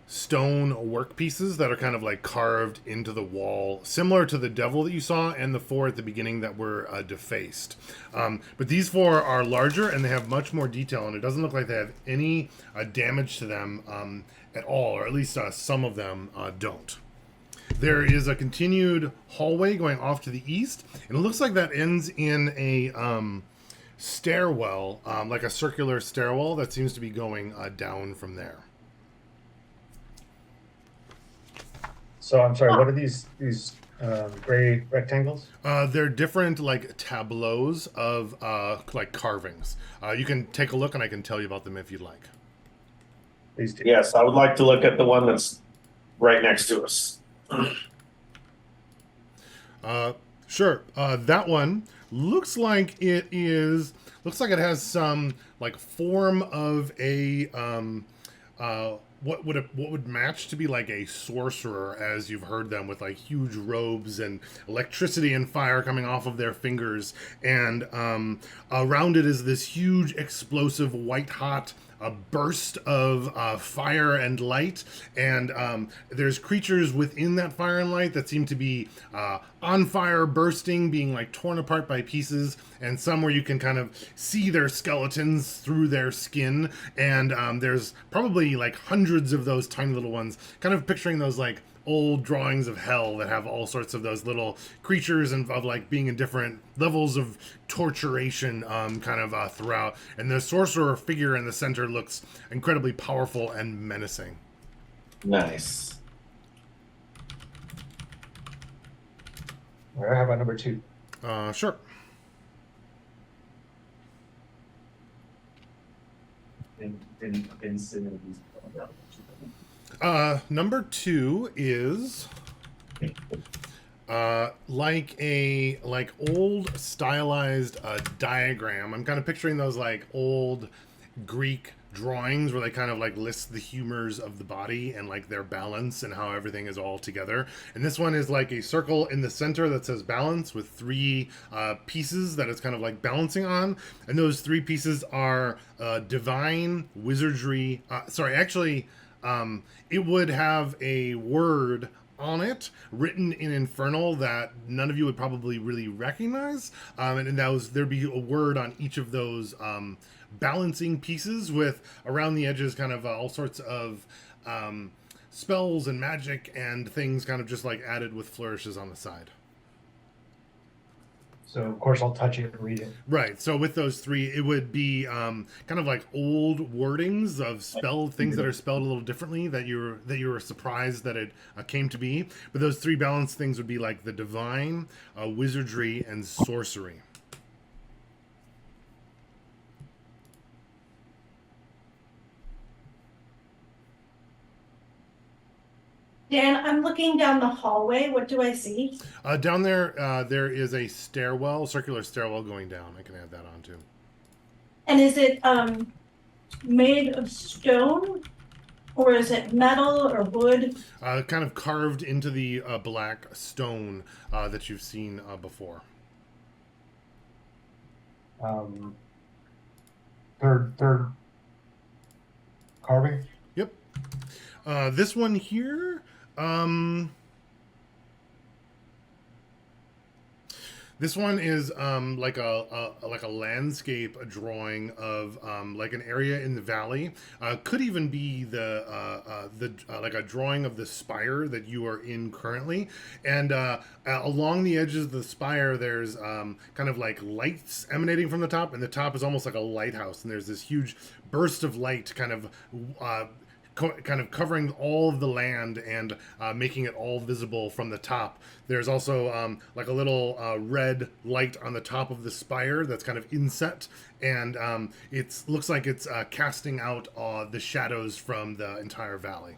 stone work pieces that are kind of like carved into the wall, similar to the devil that you saw and the 4 at the beginning that were defaced. But these 4 are larger and they have much more detail, and it doesn't look like they have any damage to them at all, or at least some of them don't. There is a continued hallway going off to the east, and it looks like that ends in a stairwell, like a circular stairwell that seems to be going down from there. So I'm sorry, what are these gray rectangles? They're different like tableaus of like carvings. You can take a look, and I can tell you about them if you'd like. These two. Yes, I would like to look at the one that's right next to us. Sure. That one looks like it is. Looks like it has some like form of a what would match to be like a sorcerer, as you've heard them, with like huge robes and electricity and fire coming off of their fingers, and around it is this huge explosive white hot a burst of fire and light, and there's creatures within that fire and light that seem to be on fire, bursting, being like torn apart by pieces, and some where you can kind of see their skeletons through their skin, and there's probably like hundreds of those tiny little ones, kind of picturing those like old drawings of hell that have all sorts of those little creatures and of like being in different levels of torturation kind of throughout, and the sorcerer figure in the center looks incredibly powerful and menacing. Nice. All right, how about number 2? Sure. Number 2 is like old stylized diagram. I'm kind of picturing those like old Greek drawings where they kind of like list the humors of the body and like their balance and how everything is all together. And this one is like a circle in the center that says balance with 3 pieces that it's kind of like balancing on. And those 3 pieces are divine, wizardry. It would have a word on it written in Infernal that none of you would probably really recognize, and there'd be a word on each of those balancing pieces with around the edges kind of all sorts of spells and magic and things kind of just like added with flourishes on the side. So of course I'll touch it and read it. Right. So with those 3, it would be kind of like old wordings of things that are spelled a little differently that you were surprised that it came to be. But those 3 balanced things would be like the divine, wizardry, and sorcery. Dan, I'm looking down the hallway. What do I see? Down there, there is a stairwell, circular stairwell going down. I can add that on too. And is it made of stone, or is it metal or wood? Kind of carved into the black stone that you've seen before. Third carving. Yep. This one here. This one is like a landscape drawing of like an area in the valley. Could even be the like a drawing of the spire that you are in currently. And along the edges of the spire, there's kind of like lights emanating from the top, and the top is almost like a lighthouse. And there's this huge burst of light, kind of covering all of the land and making it all visible from the top. There's also like a little red light on the top of the spire that's kind of inset, and it looks like it's casting out the shadows from the entire valley.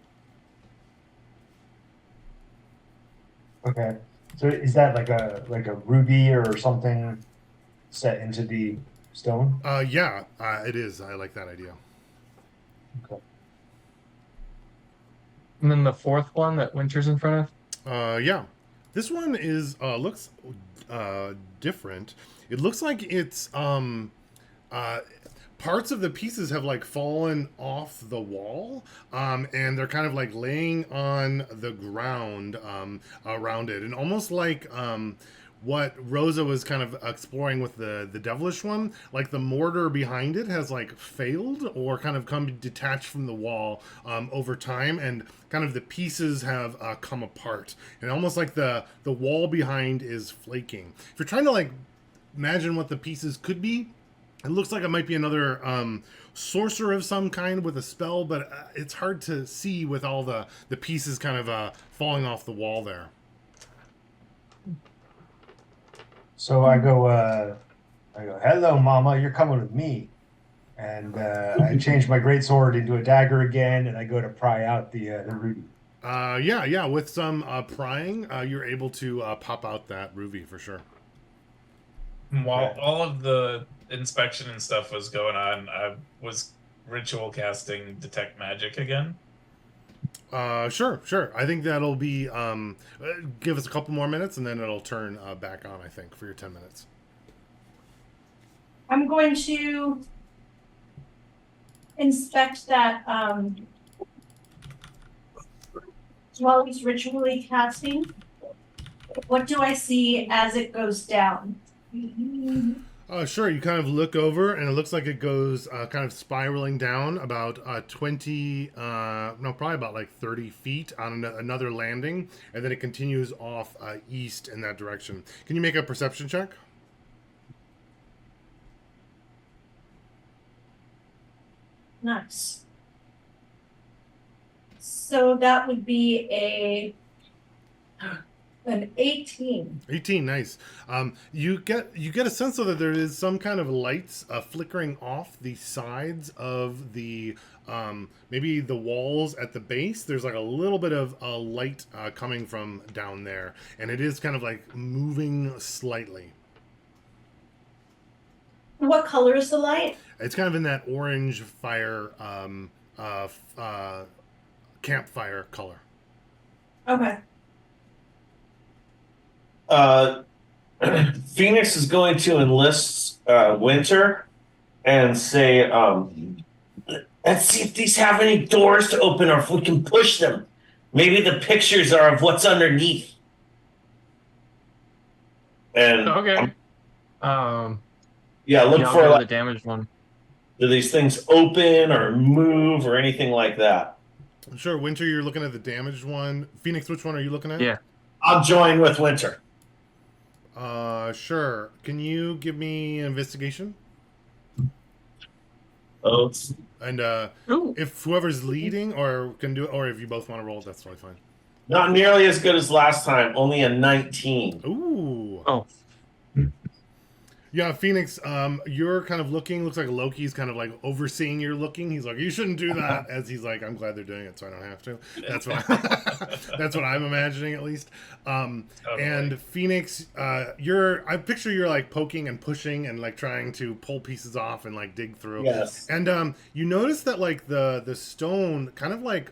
Okay, so is that like a ruby or something set into the stone? Yeah, it is. I like that idea. Okay. And then the fourth one that Winter's in front of? Yeah. This one is looks different. It looks like it's parts of the pieces have like fallen off the wall, and they're kind of like laying on the ground around it, and almost like what Rosa was kind of exploring with the devilish one, like the mortar behind it has like failed or kind of come detached from the wall over time, and kind of the pieces have come apart, and almost like the wall behind is flaking. If you're trying to like imagine what the pieces could be, it looks like it might be another sorcerer of some kind with a spell, but it's hard to see with all the pieces kind of falling off the wall there. So I go, hello, Mama, you're coming with me. And I change my greatsword into a dagger again, and I go to pry out the ruby. Yeah. With some prying, you're able to pop out that ruby for sure. While all of the inspection and stuff was going on, I was ritual casting detect magic again. Sure. I think that'll be give us a couple more minutes, and then it'll turn back on, I think, for your 10 minutes. I'm going to inspect that while he's ritually casting. What do I see as it goes down? Sure. You kind of look over, and it looks like it goes kind of spiraling down about 20, probably about like 30 feet on another landing, and then it continues off east in that direction. Can you make a perception check? Nice. So that would be an 18. 18, nice. You get a sense though that there is some kind of lights flickering off the sides of the maybe the walls at the base. There's like a little bit of light coming from down there, and it is kind of like moving slightly. What color is the light? It's kind of in that orange fire campfire color. Okay. Phoenix is going to enlist Winter and say, let's see if these have any doors to open or if we can push them. Maybe the pictures are of what's underneath. And Okay. yeah, look I'll for go like, the damaged one. do these things open or move or anything like that? Sure, Winter, you're looking at the damaged one. Phoenix, which one are you looking at? Yeah. I'll join with Winter. Sure. Can you give me an investigation? Oh, And Ooh. if whoever's leading or can do it, or if you both want to roll, that's totally fine. not nearly as good as last time. Only a 19. Ooh. Oh. Yeah, Phoenix, you're kind of looks like Loki's kind of like overseeing your looking. He's like, you shouldn't do that. As he's like, I'm glad they're doing it so I don't have to. That's what that's what I'm imagining at least. Totally. And Phoenix, I picture you're like poking and pushing and like trying to pull pieces off and like dig through. Yes. And you notice that like the stone kind of like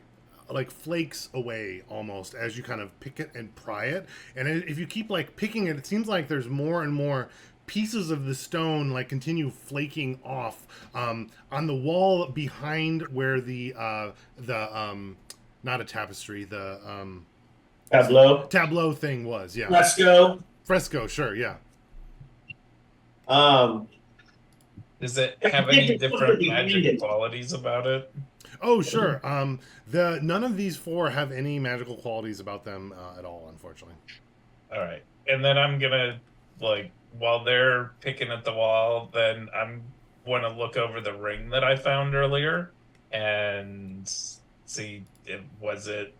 flakes away almost as you kind of pick it and pry it. And if you keep like picking it, it seems like there's more and more pieces of the stone like continue flaking off on the wall behind where the not a tapestry, the tableau thing was. Yeah, fresco, sure, yeah. Does it have any different magic qualities about it? Oh, sure. None of these four have any magical qualities about them at all, unfortunately. All right, and then I'm gonna like while they're picking at the wall, then I'm want to look over the ring that I found earlier and see was it.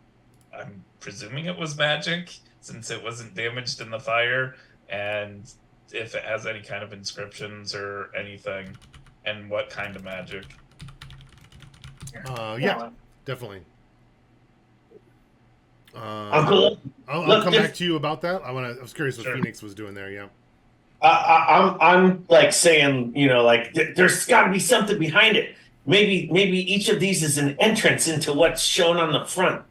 I'm presuming it was magic since it wasn't damaged in the fire, and if it has any kind of inscriptions or anything, and what kind of magic. Yeah, definitely. Uncle, I'll come back to you about that. I was curious what Phoenix was doing there. Yeah. I'm like saying, like there's got to be something behind it. Maybe each of these is an entrance into what's shown on the front.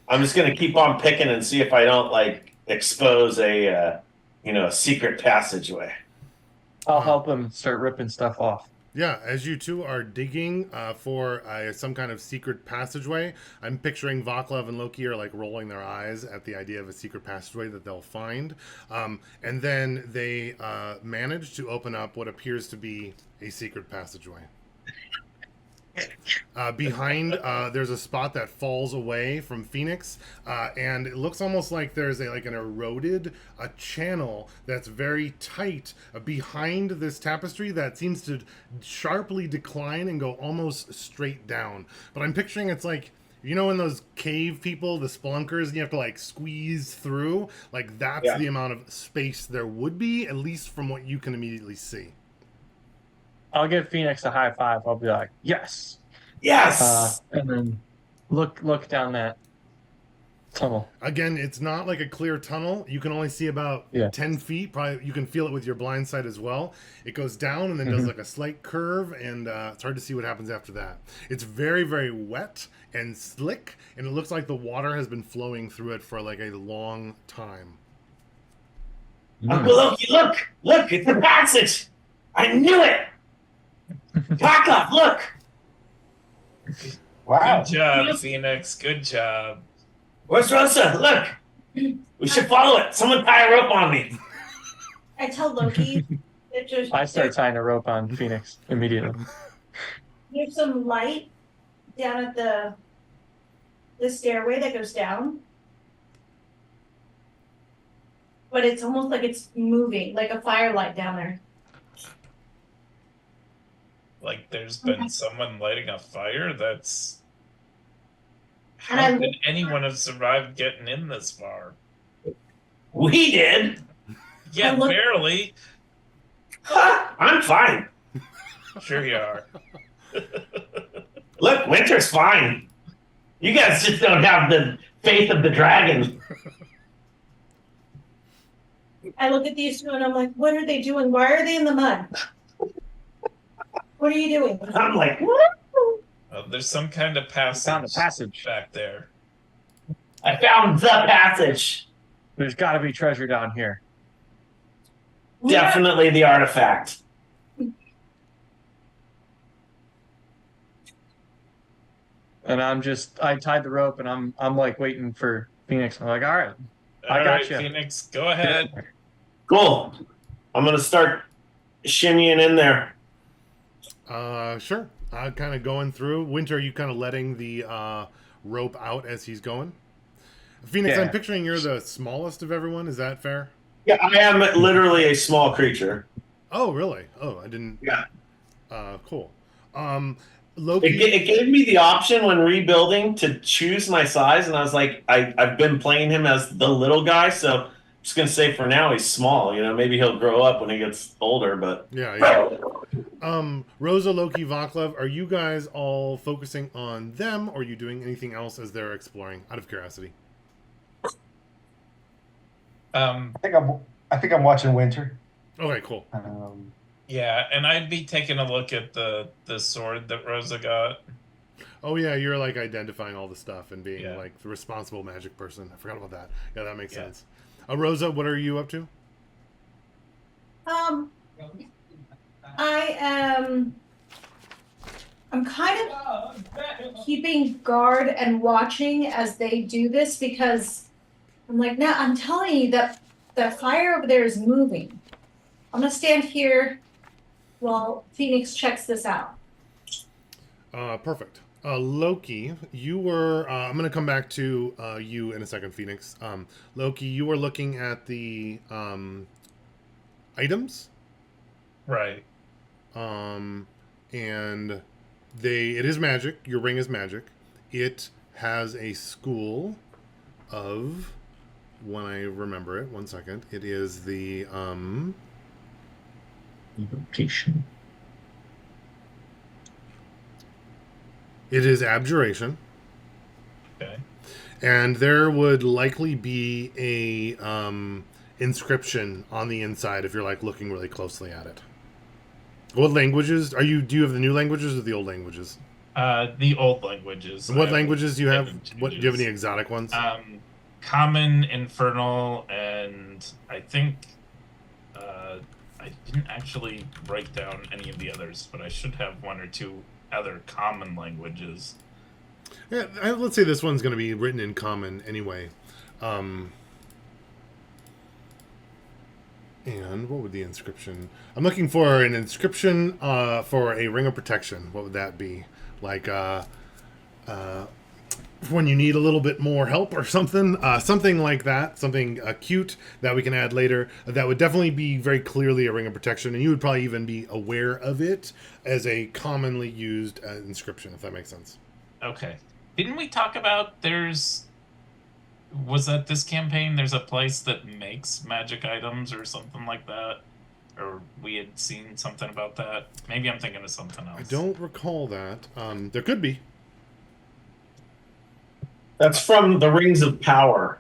I'm just gonna keep on picking and see if I don't like expose a secret passageway. I'll help him start ripping stuff off. Yeah, as you two are digging for some kind of secret passageway, I'm picturing Vaclav and Loki are like rolling their eyes at the idea of a secret passageway that they'll find. And then they manage to open up what appears to be a secret passageway. Behind, there's a spot that falls away from Phoenix, and it looks almost like there's an eroded channel that's very tight behind this tapestry that seems to sharply decline and go almost straight down. But I'm picturing it's like, in those cave people, the spelunkers, and you have to like squeeze through, like that's the amount of space there would be, at least from what you can immediately see. I'll give Phoenix a high five. I'll be like, yes. Yes. And then look down that tunnel. Again, it's not like a clear tunnel. You can only see about 10 feet. Probably you can feel it with your blind sight as well. It goes down and then does like a slight curve, and it's hard to see what happens after that. It's very, very wet and slick, and it looks like the water has been flowing through it for like a long time. Uncle Loki, look, it's the passage. I knew it. Back up, look. Wow. Good job, Phoenix. Good job. Where's Rosa? Look. We should follow it. Someone tie a rope on me. I tell Loki that I start tying a rope on Phoenix immediately. there's some light down at the stairway that goes down. But it's almost like it's moving, like a firelight down there. Like there's been someone lighting a fire? That's... And How did anyone have survived getting in this far? We did. Yeah, barely. I'm fine. Sure you are. Look, Winter's fine. You guys just don't have the faith of the dragon. I look at these two and I'm like, what are they doing? Why are they in the mud? What are you doing? I'm like, There's some kind of passage, Found a passage back there. I found the passage. There's got to be treasure down here. Definitely the artifact. And I tied the rope and I'm like waiting for Phoenix. I'm like, all right, I got you. Phoenix, go ahead. Cool. I'm gonna start shimmying in there. Sure. Kind of going through. Winter, are you kind of letting the rope out as he's going? Phoenix, I'm picturing you're the smallest of everyone. Is that fair? Yeah, I am literally a small creature. Oh, really? Oh, I didn't. Yeah. Cool. Loki. It gave me the option when rebuilding to choose my size, and I was like, I've been playing him as the little guy, so just gonna say for now he's small. You know, maybe he'll grow up when he gets older. But Yeah. Rosa, Loki, Vaclav, are you guys all focusing on them, or are you doing anything else as they're exploring? Out of curiosity. I think I'm watching Winter. Okay, cool. Yeah, and I'd be taking a look at the sword that Rosa got. Oh yeah, you're like identifying all the stuff and being Yeah. like the responsible magic person. I forgot about that. Yeah, that makes sense. Rosa, what are you up to? I'm kind of keeping guard and watching as they do this because I'm like, no, I'm telling you that the fire over there is moving. I'm gonna stand here while Phoenix checks this out. Perfect. Loki, you were. I'm going to come back to you in a second, Phoenix. Loki, you were looking at the items, Right. and it is magic. Your ring is magic. It has a school of. When I remember it, 1 second. It is the Evocation. It is abjuration. Okay. And there would likely be a inscription on the inside if you're like looking really closely at it. What languages are you? Do you have the new languages or the old languages? The old languages. What languages do you have? Changes. What do you have any exotic ones? Common, Infernal, and I think I didn't actually write down any of the others, but I should have one or two other common languages. Yeah, let's say this one's going to be written in common anyway. And what would the inscription? I'm looking for an inscription for a ring of protection. What would that be? Like when you need a little bit more help or something, something like that, something cute that we can add later. That would definitely be very clearly a ring of protection, and you would probably even be aware of it as a commonly used inscription, if that makes sense. Okay. Didn't we talk about was that this campaign there's a place that makes magic items or something like that? Or we had seen something about that? Maybe I'm thinking of something else. I don't recall that. There could be. that's from the Rings of Power.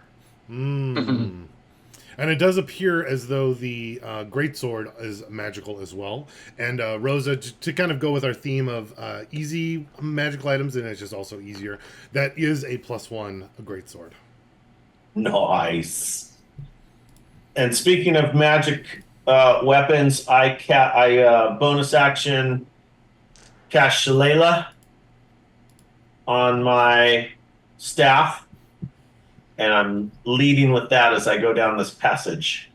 And it does appear as though the greatsword is magical as well. And Rosa, to kind of go with our theme of easy magical items, and it's just also easier, that is a +1 greatsword. Nice. And speaking of magic weapons, I bonus action cast Shillelagh on my staff, and I'm leading with that as I go down this passage.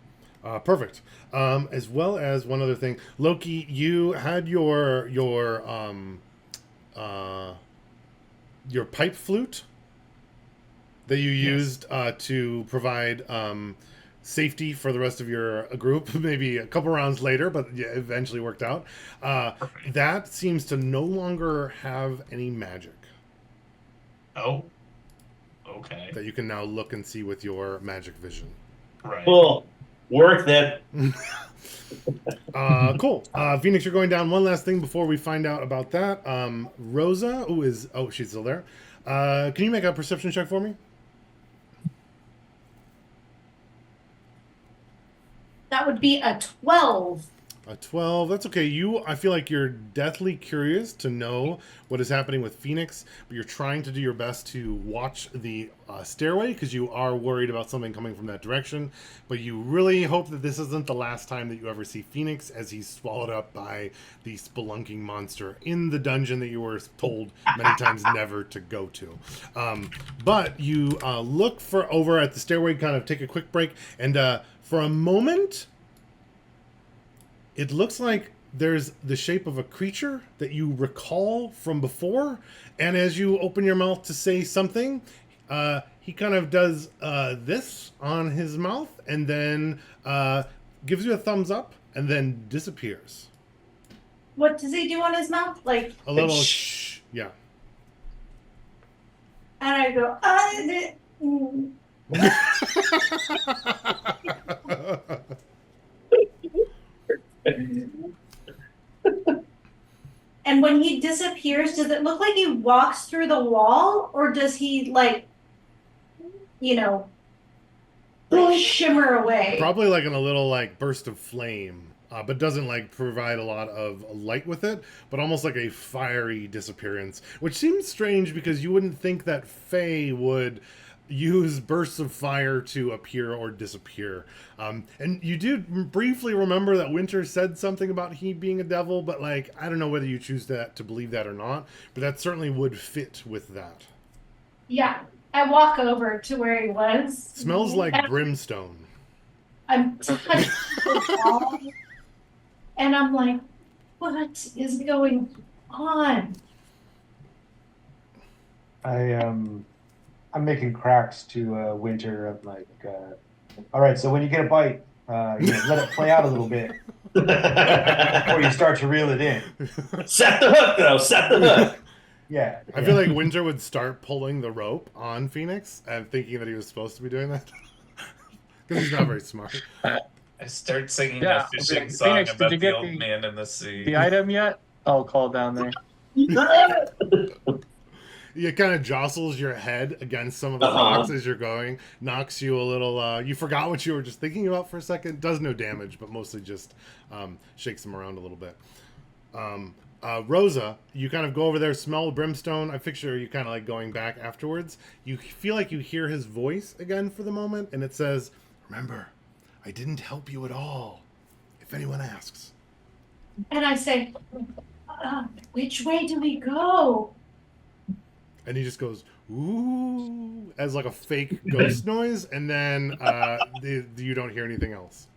Perfect. As well as one other thing, Loki, you had your pipe flute that you used to provide safety for the rest of your group. Maybe a couple rounds later, but yeah, eventually worked out. That seems to no longer have any magic. Oh. Okay. That you can now look and see with your magic vision. Right. Cool. Worth it. Cool. Phoenix, you're going down. One last thing before we find out about that. Rosa, she's still there. Can you make a perception check for me? That would be a 12. A 12. That's okay. I feel like you're deathly curious to know what is happening with Phoenix, but you're trying to do your best to watch the stairway because you are worried about something coming from that direction. But you really hope that this isn't the last time that you ever see Phoenix as he's swallowed up by the spelunking monster in the dungeon that you were told many times never to go to. But you look over at the stairway, kind of take a quick break, and for a moment, it looks like there's the shape of a creature that you recall from before. And as you open your mouth to say something, he kind of does this on his mouth and then gives you a thumbs up and then disappears. What does he do on his mouth? Like a little shh. Yeah. And I go, And when he disappears, does it look like he walks through the wall, or does he like, you know, like shimmer away? Probably like in a little like burst of flame, but doesn't like provide a lot of light with it, but almost like a fiery disappearance, which seems strange because you wouldn't think that Fae would use bursts of fire to appear or disappear. And you do briefly remember that Winter said something about he being a devil, but like I don't know whether you choose to believe that or not, but that certainly would fit with that. Yeah, I walk over to where he was. Smells like brimstone. I'm touching the wall, and I'm like, what is going on? I'm making cracks to Winter of like, all right, so when you get a bite, let it play out a little bit before you start to reel it in. Set the hook, though. Set the hook. Yeah. I feel like Winter would start pulling the rope on Phoenix and thinking that he was supposed to be doing that. Because he's not very smart. I start singing Yeah, a fishing okay, song Phoenix, did about you the get old the- man in the sea. The item yet? I'll call down there. It kind of jostles your head against some of the rocks as you're going, knocks you a little. You forgot what you were just thinking about for a second. Does no damage, but mostly just shakes them around a little bit. Rosa, you kind of go over there, smell brimstone. I picture you kind of like going back afterwards. You feel like you hear his voice again for the moment, and it says, "Remember, I didn't help you at all. If anyone asks." And I say, which way do we go? And he just goes, "Ooh," as like a fake ghost noise, and then you don't hear anything else.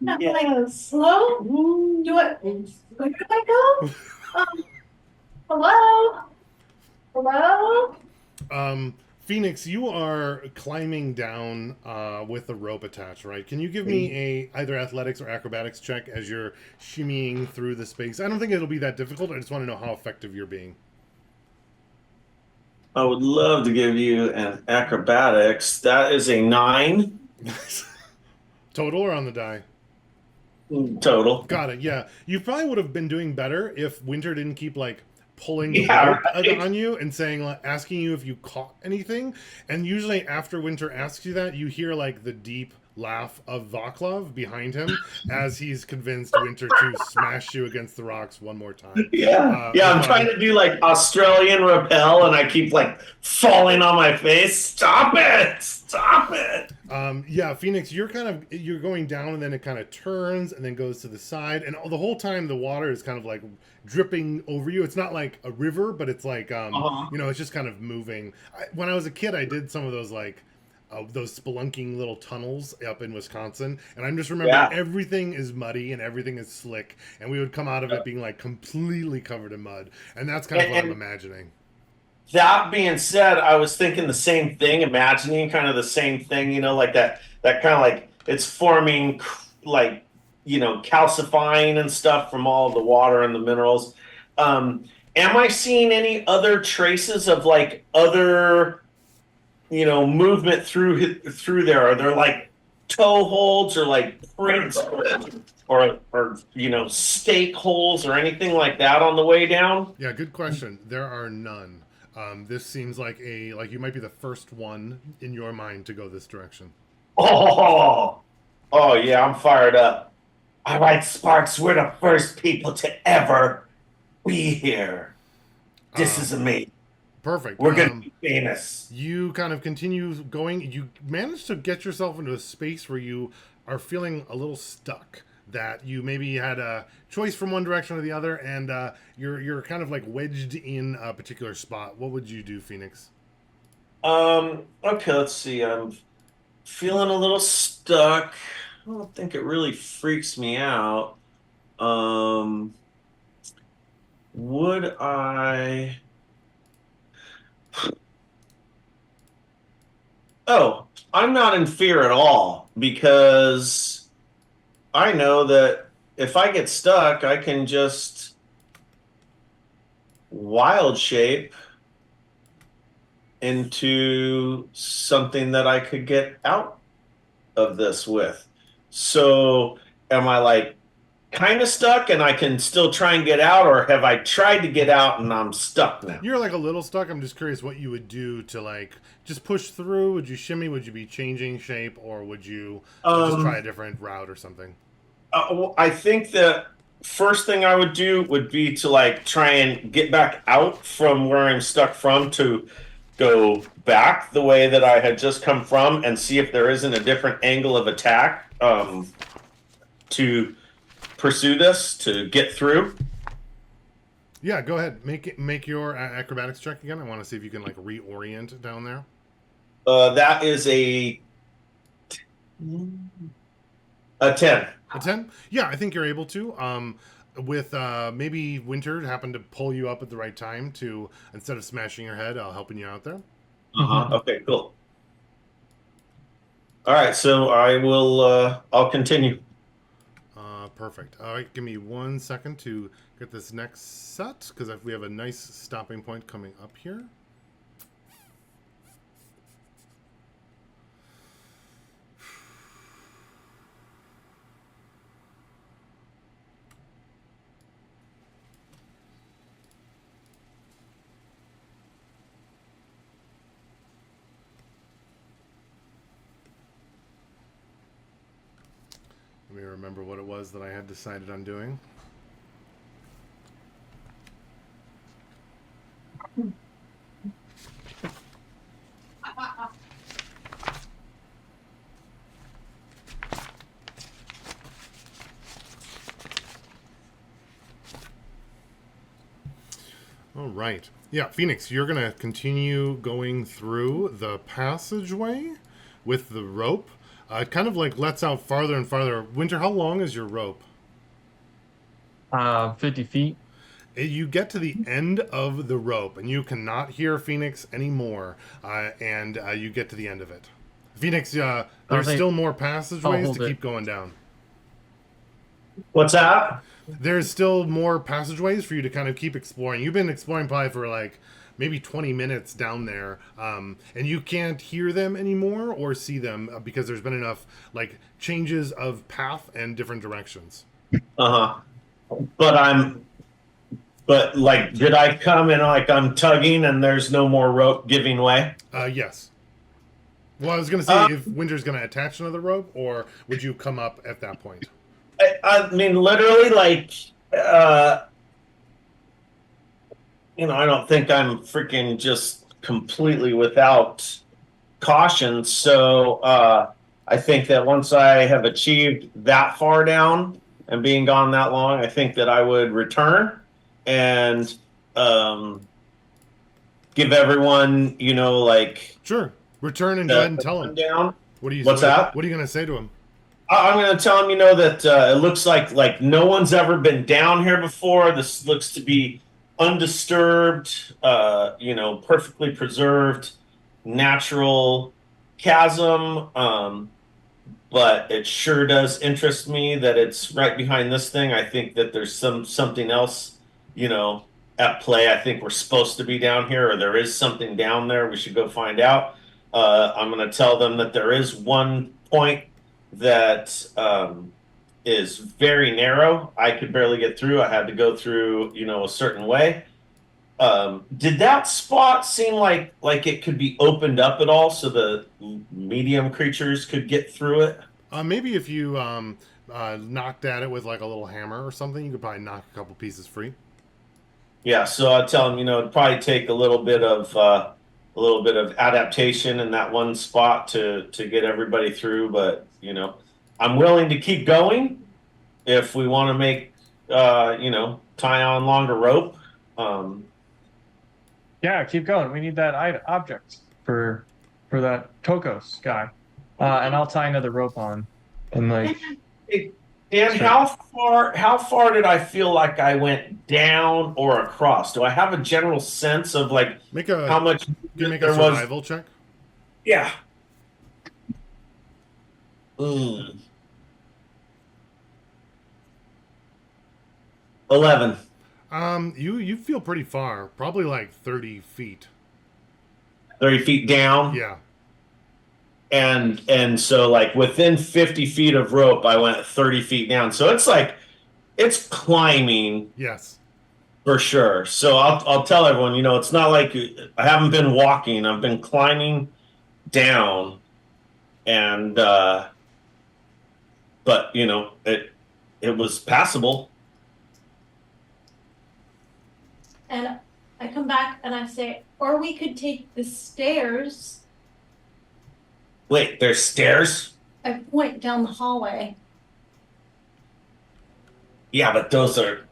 I'm like, slow? Where do I go? Hello? Hello? Phoenix, you are climbing down with a rope attached, right? Can you give me a either athletics or acrobatics check as you're shimmying through the space? I don't think it'll be that difficult. I just want to know how effective you're being. I would love to give you an acrobatics. That is a 9 Total or on the die? total. Got it. Yeah, you probably would have been doing better if Winter didn't keep like pulling the Yeah, rope right. on you and saying, like, asking you if you caught anything. And usually after Winter asks you that, you hear like the deep laugh of Vaclav behind him as he's convinced Winter to smash you against the rocks one more time. I'm trying to do like Australian rappel, and I keep like falling on my face. Stop it! Stop it! Yeah, Phoenix, you're going down, and then it kind of turns and then goes to the side, and the whole time the water is kind of like dripping over you. It's not like a river, but it's like it's just kind of moving. When I was a kid, I did some of those like those spelunking little tunnels up in Wisconsin, and I'm just remembering everything is muddy and everything is slick, and we would come out of it being like completely covered in mud, and that's kind of what I'm imagining. That being said, I was thinking the same thing, imagining kind of the same thing, like that kind of like it's forming like, calcifying and stuff from all the water and the minerals. Am I seeing any other traces of like other, movement through there? Are there like toe holds or like prints or stake holes or anything like that on the way down? Yeah, good question. There are none. This seems like you might be the first one in your mind to go this direction. Oh yeah, I'm fired up. All right, Sparks, we're the first people to ever be here. This is amazing. Perfect. We're gonna be famous. You kind of continue going. You manage to get yourself into a space where you are feeling a little stuck. That you maybe had a choice from one direction or the other, and you're kind of like wedged in a particular spot. What would you do, Phoenix? Okay, let's see. I'm feeling a little stuck. I don't think it really freaks me out. Would I? Oh, I'm not in fear at all because I know that if I get stuck, I can just wild shape into something that I could get out of this with. So am I like kind of stuck and I can still try and get out, or have I tried to get out and I'm stuck now? You're like a little stuck. I'm just curious what you would do to like just push through. Would you shimmy? Would you be changing shape, or would you just try a different route or something? Well, I think the first thing I would do would be to like try and get back out from where I'm stuck from, to go back the way that I had just come from and see if there isn't a different angle of attack, to pursue this, to get through. Yeah, go ahead. Make your acrobatics check again. I want to see if you can like reorient down there. That is a 10. A 10? Yeah, I think you're able to. With maybe Winter happened to pull you up at the right time to, instead of smashing your head, helping you out there. Okay, cool. All right, so I will. I'll continue. Perfect. All right, give me 1 second to get this next set, because we have a nice stopping point coming up here. Let me remember what it was that I had decided on doing. All right. Yeah, Phoenix, you're going to continue going through the passageway with the rope. It kind of like lets out farther and farther. Winter, how long is your rope? 50 feet. You get to the end of the rope, and you cannot hear Phoenix anymore. And you get to the end of it. Phoenix, there's still more passageways to keep going down. What's that? There's still more passageways for you to kind of keep exploring. You've been exploring probably for like maybe 20 minutes down there, and you can't hear them anymore or see them because there's been enough like changes of path and different directions. But like, did I come and like I'm tugging and there's no more rope giving way? Yes. Well, I was going to say if Winter's going to attach another rope, or would you come up at that point? I mean, literally, like, I don't think I'm freaking just completely without caution. So I think that once I have achieved that far down and being gone that long, I think that I would return and give everyone, like... Sure. Return and go ahead and tell them. Down. What's that? What are you going to say to him? I'm going to tell him, that it looks like no one's ever been down here before. This looks to be undisturbed, perfectly preserved, natural chasm. But it sure does interest me that it's right behind this thing. I think that there's something else, at play. I think we're supposed to be down here, or there is something down there. We should go find out. I'm going to tell them that there is one point that is very narrow. I could barely get through. I had to go through, a certain way. Did that spot seem like it could be opened up at all so the medium creatures could get through it? Maybe if you knocked at it with like a little hammer or something, you could probably knock a couple pieces free. Yeah, so I tell them, it'd probably take a little bit of adaptation in that one spot to get everybody through, but I'm willing to keep going if we want to make tie on longer rope. Yeah, keep going. We need that object for that Tokos guy, and I'll tie another rope on. And like, Dan, how far did I feel like I went down or across? Do I have a general sense of like how much? Can you make a survival check? Yeah. 11. You feel pretty far, probably like 30 feet. 30 feet down. Yeah. And so like within 50 feet of rope, I went 30 feet down. So it's like it's climbing Yes. for sure. So I'll tell everyone, you know, it's not like I haven't been walking. I've been climbing down, and but you know it was passable. And I come back and I say, or we could take the stairs. Wait, there's stairs? I point down the hallway. Yeah, but those are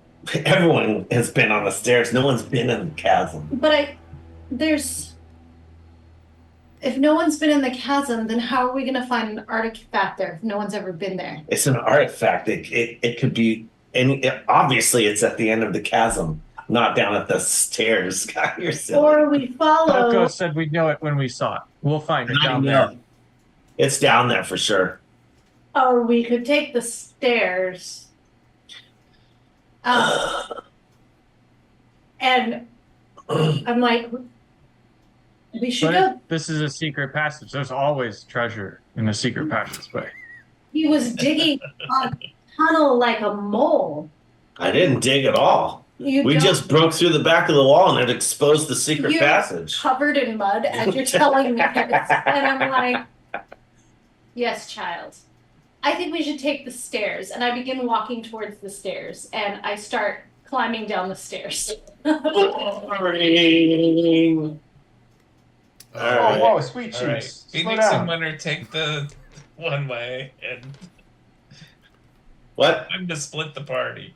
everyone has been on the stairs. No one's been in the chasm. But if no one's been in the chasm, then how are we going to find an artifact there if no one's ever been there? It's an artifact. It could be, and obviously it's at the end of the chasm, not down at the stairs. God, you're silly. Or we follow. Coco said we'd know it when we saw it. We'll find it down there. It's down there for sure. Or we could take the stairs. And I'm like, we should go. This is a secret passage. There's always treasure in a secret passageway. He was digging a tunnel like a mole. I didn't dig at all. We just broke through the back of the wall and it exposed the secret passage. Covered in mud as you're telling me this. And I'm like, yes, child. I think we should take the stairs. And I begin walking towards the stairs. And I start climbing down the stairs. Whoa, sweet All right. cheeks. Slow Phoenix and down. Winter take the one way, and What? time to split the party.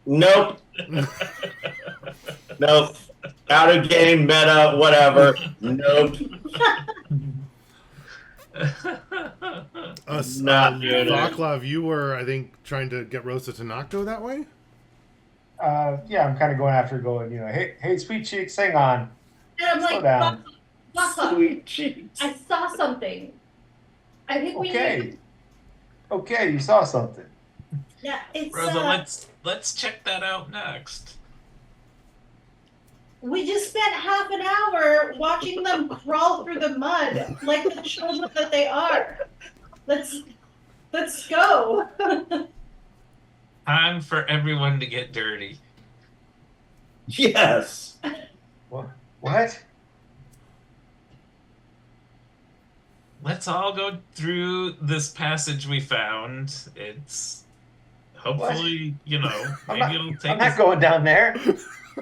Nope. Nope. Out of game, meta, whatever. Nope. Not doing it. Vaclav, you were, I think, trying to get Rosa to not go that way? Yeah, I'm kind of going after going, you know, hey, sweet cheeks, hang on. And I'm Slow like, down. Buckle, Sweet cheeks. I saw something. I think we need. Okay, you saw something. Yeah, it's. Rosa, let's check that out next. We just spent half an hour watching them crawl through the mud like the children that they are. Let's go. Time for everyone to get dirty. Yes. What? Let's all go through this passage we found. It's hopefully, you know, maybe it'll take I'm not us. going down there.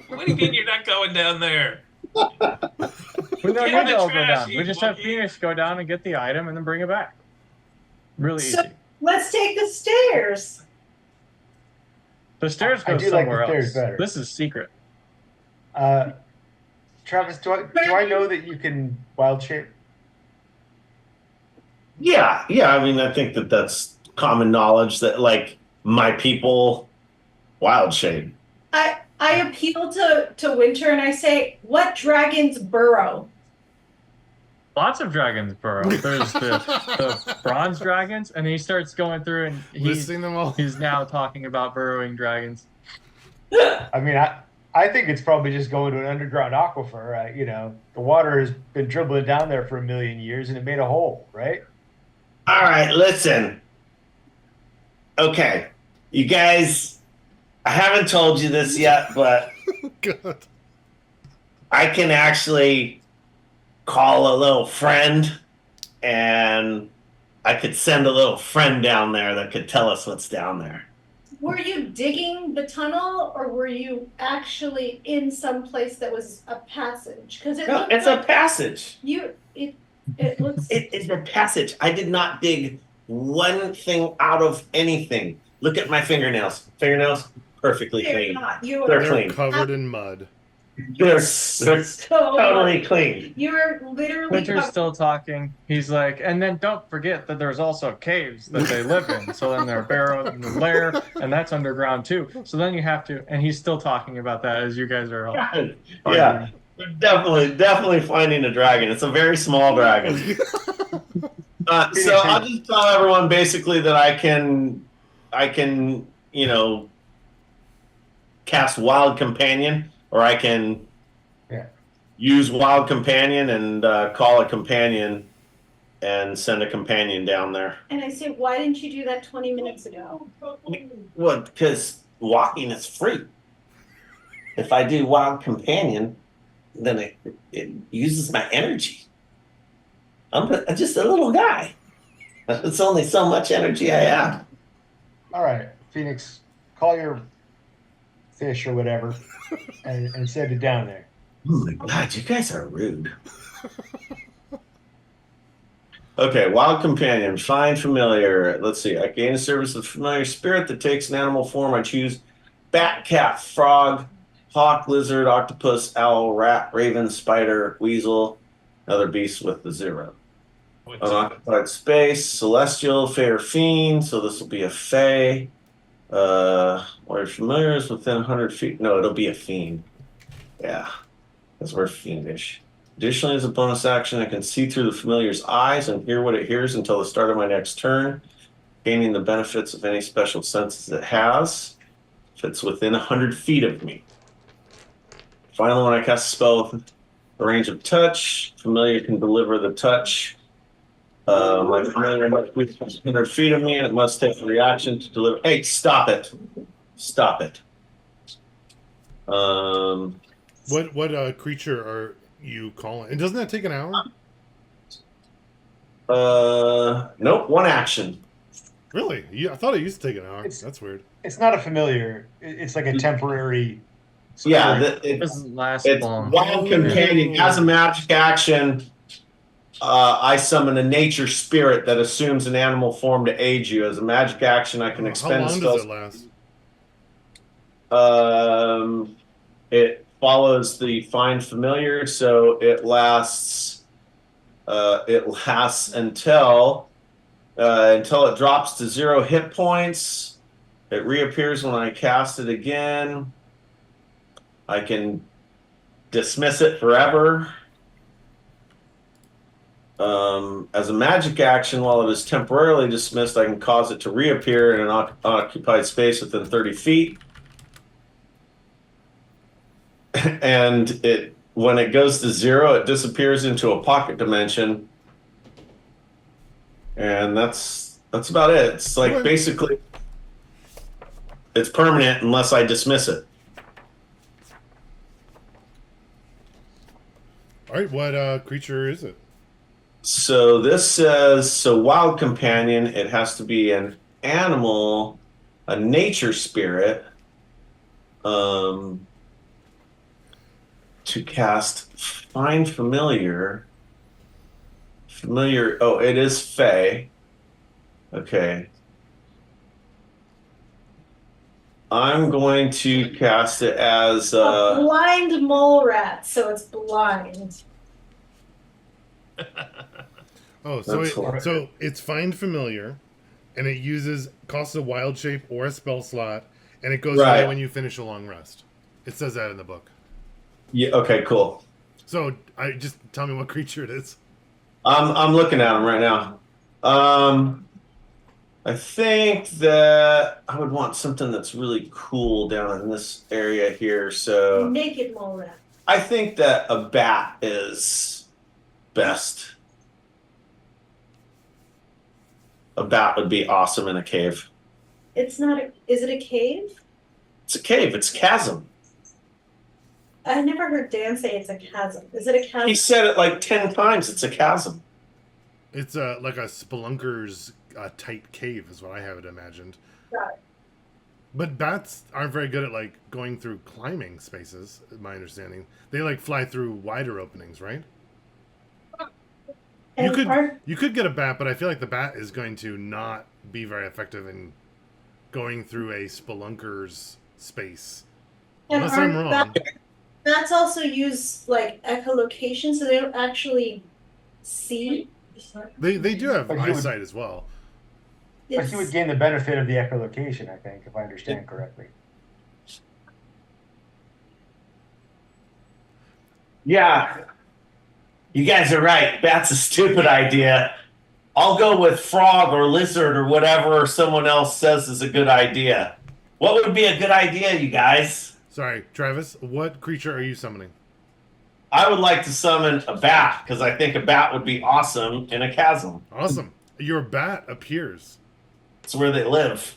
What do you mean you're not going down there? We don't Get need in to the all go trash, down. you We just have monkey. Phoenix go down and get the item and then bring it back. Really So- easy. Let's take the stairs. The stairs I go do like the somewhere stairs else. better. This is secret. Travis, do I know that you can wild shape? Yeah. I mean, I think that's common knowledge that like my people wild shape. I appeal to Winter and I say, what dragons burrow? Lots of dragons burrow. There's the bronze dragons, and he starts going through, and Listing them all. he's now talking about burrowing dragons. I mean, I think it's probably just going to an underground aquifer. You know, the water has been dribbling down there for 1,000,000 years, and it made a hole, right? All right, listen. Okay, you guys, I haven't told you this yet, but God. I can actually call a little friend and I could send a little friend down there that could tell us what's down there. Were you digging the tunnel or were you actually in some place that was a passage? Because it No, looks it's like a passage. it looks. It is a passage. I did not dig one thing out of anything. Look at my fingernails. Fingernails, perfectly They're clean. not. You They're are clean. Covered in mud. They're totally clean. You are literally. Winter's covered- still talking. He's like, and then don't forget that there's also caves that they live in. So then they're burrowed in the lair, and that's underground too. So then you have to, and he's still talking about that as you guys are all. Yeah, we're definitely finding a dragon. It's a very small dragon. So I'll just tell everyone basically that I can, you know, cast Wild Companion, or I can use Wild Companion and call a companion and send a companion down there. And I say, why didn't you do that 20 minutes ago? Well, because walking is free. If I do Wild Companion, then it uses my energy. I'm just a little guy. It's only so much energy I have. All right, Phoenix, call your fish or whatever and send it down there. Oh my God, you guys are rude. Okay, Wild Companion, find familiar. Let's see. I gain a service of familiar spirit that takes an animal form. I choose bat, cat, frog, hawk, lizard, octopus, owl, rat, raven, spider, weasel, another beast with the 0. Unoccupied space, celestial, fey, or fiend. So this will be a fey. Warrior familiar is within 100 feet. No, it'll be a fiend. Yeah, because we're fiendish. Additionally, as a bonus action, I can see through the familiar's eyes and hear what it hears until the start of my next turn, gaining the benefits of any special senses it has if it's within 100 feet of me. Finally, when I cast a spell with a range of touch, familiar can deliver the touch. My familiar must be 100 feet of me, and it must take a reaction to deliver. Hey, stop it! Stop it. What creature are you calling? And doesn't that take an hour? Nope, 1 action. Really? I thought it used to take an hour. That's weird. It's not a familiar. It's like a temporary. Yeah, It doesn't last it's long. Wild Companion. As a magic action, I summon a nature spirit that assumes an animal form to aid you. As a magic action, I can expend How long spells. does it last? It follows the find familiar, so it lasts. It lasts until it drops to 0 hit points. It reappears when I cast it again. I can dismiss it forever. As a magic action, while it is temporarily dismissed, I can cause it to reappear in an occupied space within 30 feet. And when it goes to 0, it disappears into a pocket dimension. And that's about it. It's like basically it's permanent unless I dismiss it. All right, what creature is it? So this says, Wild Companion, it has to be an animal, a nature spirit, to cast Find Familiar. Oh, it is Fey. Okay. I'm going to cast it as a blind mole rat, so it's blind. Oh, so it's Find Familiar, and it costs a wild shape or a spell slot, and it goes away when you finish a long rest. It says that in the book. Yeah. Okay. Cool. So just tell me what creature it is. I'm looking at them right now. I think that I would want something that's really cool down in this area here. So naked mole rat. I think that a bat is best. A bat would be awesome in a cave. It's not. Is it a cave? It's a cave. It's a chasm. I never heard Dan say it's a chasm. Is it a chasm? He said it like 10 times. It's a chasm. It's like a spelunker's type cave is what I have it imagined. Right. But bats aren't very good at like going through climbing spaces, my understanding. They like fly through wider openings, right? You could get a bat, but I feel like the bat is going to not be very effective in going through a spelunker's space. Unless I'm wrong. Bats also use like echolocation, so they don't actually see. They do have eyesight as well. But he would gain the benefit of the echolocation, I think, if I understand correctly. Yeah. You guys are right. Bat's a stupid idea. I'll go with frog or lizard or whatever someone else says is a good idea. What would be a good idea, you guys? Sorry, Travis, what creature are you summoning? I would like to summon a bat because I think a bat would be awesome in a chasm. Awesome. Your bat appears. It's where they live.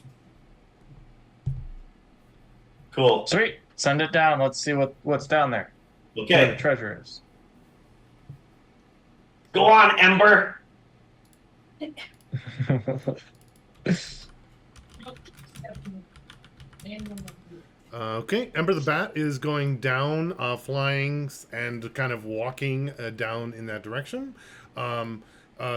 Cool. Sweet. Send it down. Let's see what's down there. Where the Okay. treasure is. Go on, Ember. Okay, Ember the Bat is going down, flying and kind of walking down in that direction.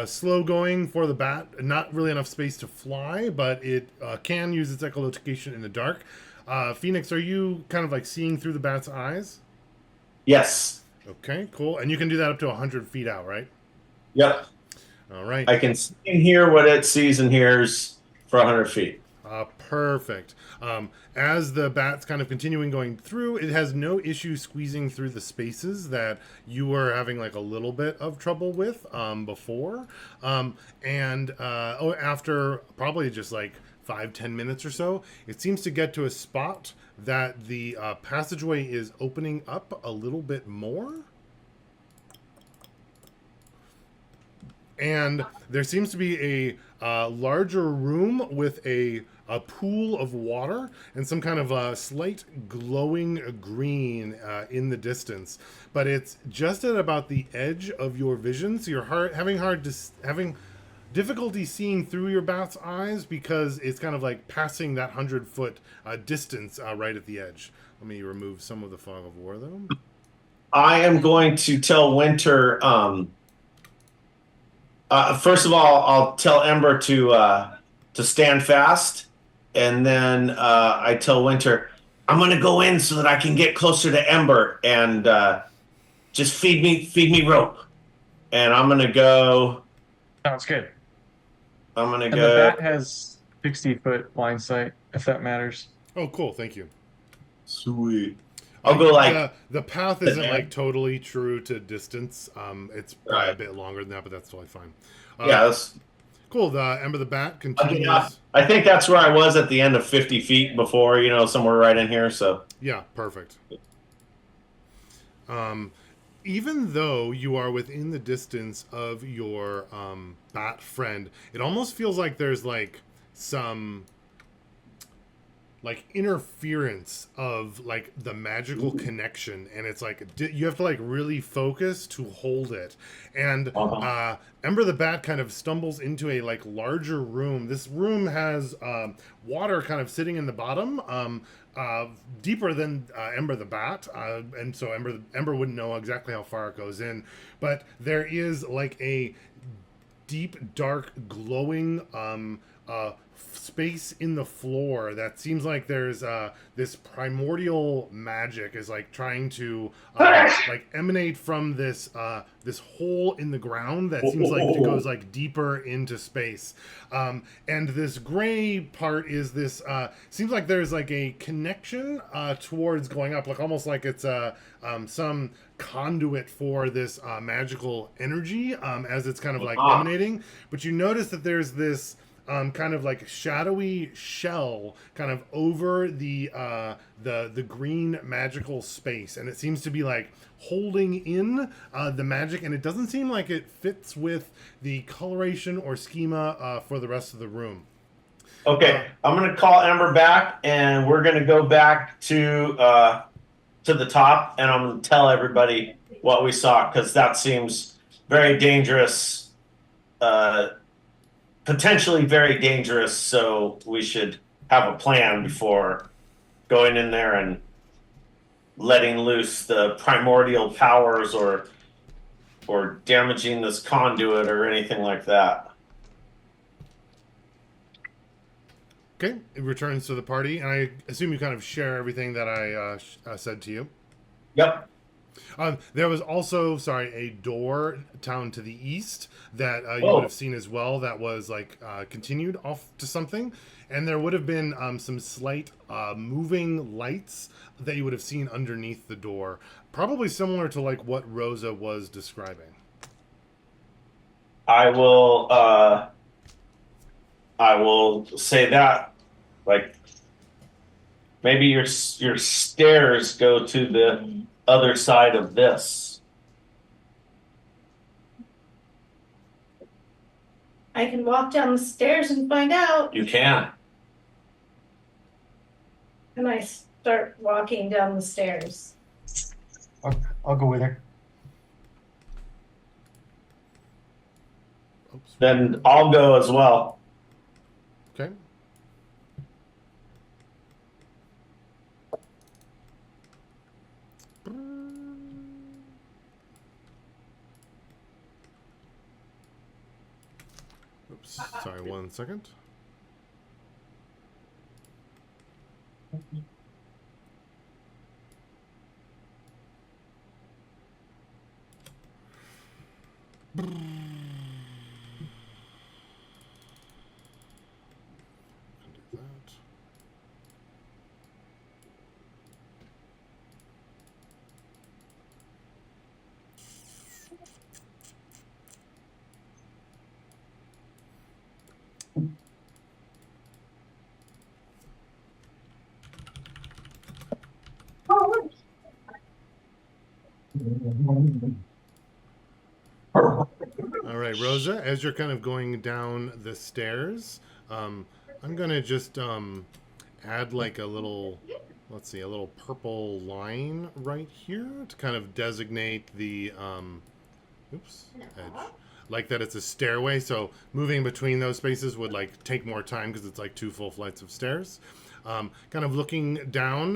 Slow going for the bat, not really enough space to fly, but it can use its echolocation in the dark. Phoenix, are you kind of like seeing through the bat's eyes? Yes. Okay, cool. And you can do that up to 100 feet out, right? Yep. All right. I can see and hear what it sees and hears for 100 feet. Perfect. As the bat's kind of continuing going through, it has no issue squeezing through the spaces that you were having like a little bit of trouble with before. After probably just like 5-10 minutes or so, it seems to get to a spot that the passageway is opening up a little bit more. And there seems to be a larger room with a pool of water and some kind of slight glowing green in the distance. But it's just at about the edge of your vision, so you're having difficulty seeing through your bat's eyes because it's kind of like passing that 100-foot distance right at the edge. Let me remove some of the fog of war, though. I am going to tell Winter. First of all, I'll tell Ember to stand fast, and then I tell Winter, I'm going to go in so that I can get closer to Ember and just feed me rope. And I'm going to go. Sounds good. I'm going to And go. the bat has 60-foot blind sight, if that matters. Oh, cool. Thank you. Sweet. I'll go like the path isn't like totally true to distance. It's probably a bit longer than that, but that's totally fine. Yeah, that's cool. The Ember the Bat continues. I think that's where I was at the end of 50 feet before, somewhere right in here. So yeah, perfect. Even though you are within the distance of your bat friend, it almost feels like there's like some like interference of like the magical connection, and it's like you have to like really focus to hold it. And Ember the Bat kind of stumbles into a like larger room. This room has water kind of sitting in the bottom, deeper than Ember the Bat, and so Ember wouldn't know exactly how far it goes in, but there is like a deep, dark, glowing space in the floor that seems like there's this primordial magic is like trying to like emanate from this this hole in the ground that seems like it goes like deeper into space, and this gray part is this seems like there's like a connection towards going up, like almost like it's some conduit for this magical energy as it's kind of like emanating. But you notice that there's this kind of like shadowy shell kind of over the green magical space, and it seems to be like holding in the magic, and it doesn't seem like it fits with the coloration or schema for the rest of the room. Okay, I'm gonna call Ember back, and we're gonna go back to the top, and I'm gonna tell everybody what we saw, because that seems very dangerous. Potentially very dangerous, so we should have a plan before going in there and letting loose the primordial powers or damaging this conduit or anything like that. Okay, it returns to the party, and I assume you kind of share everything that I said to you. Yep. There was also, a door down to the east that you would have seen as well that was like continued off to something. And there would have been some slight moving lights that you would have seen underneath the door. Probably similar to like what Rosa was describing. I will say that, like, maybe your stairs go to the other side of this. I can walk down the stairs and find out. You can. And I start walking down the stairs. I'll go with her. Oops. Then I'll go as well. Okay. Oops. Sorry, 1 second. Can do that. All right, Rosa, as you're kind of going down the stairs, I'm gonna just add like a little, let's see, a little purple line right here to kind of designate the edge, like that it's a stairway. So moving between those spaces would like take more time because it's like 2 full flights of stairs. Kind of looking down,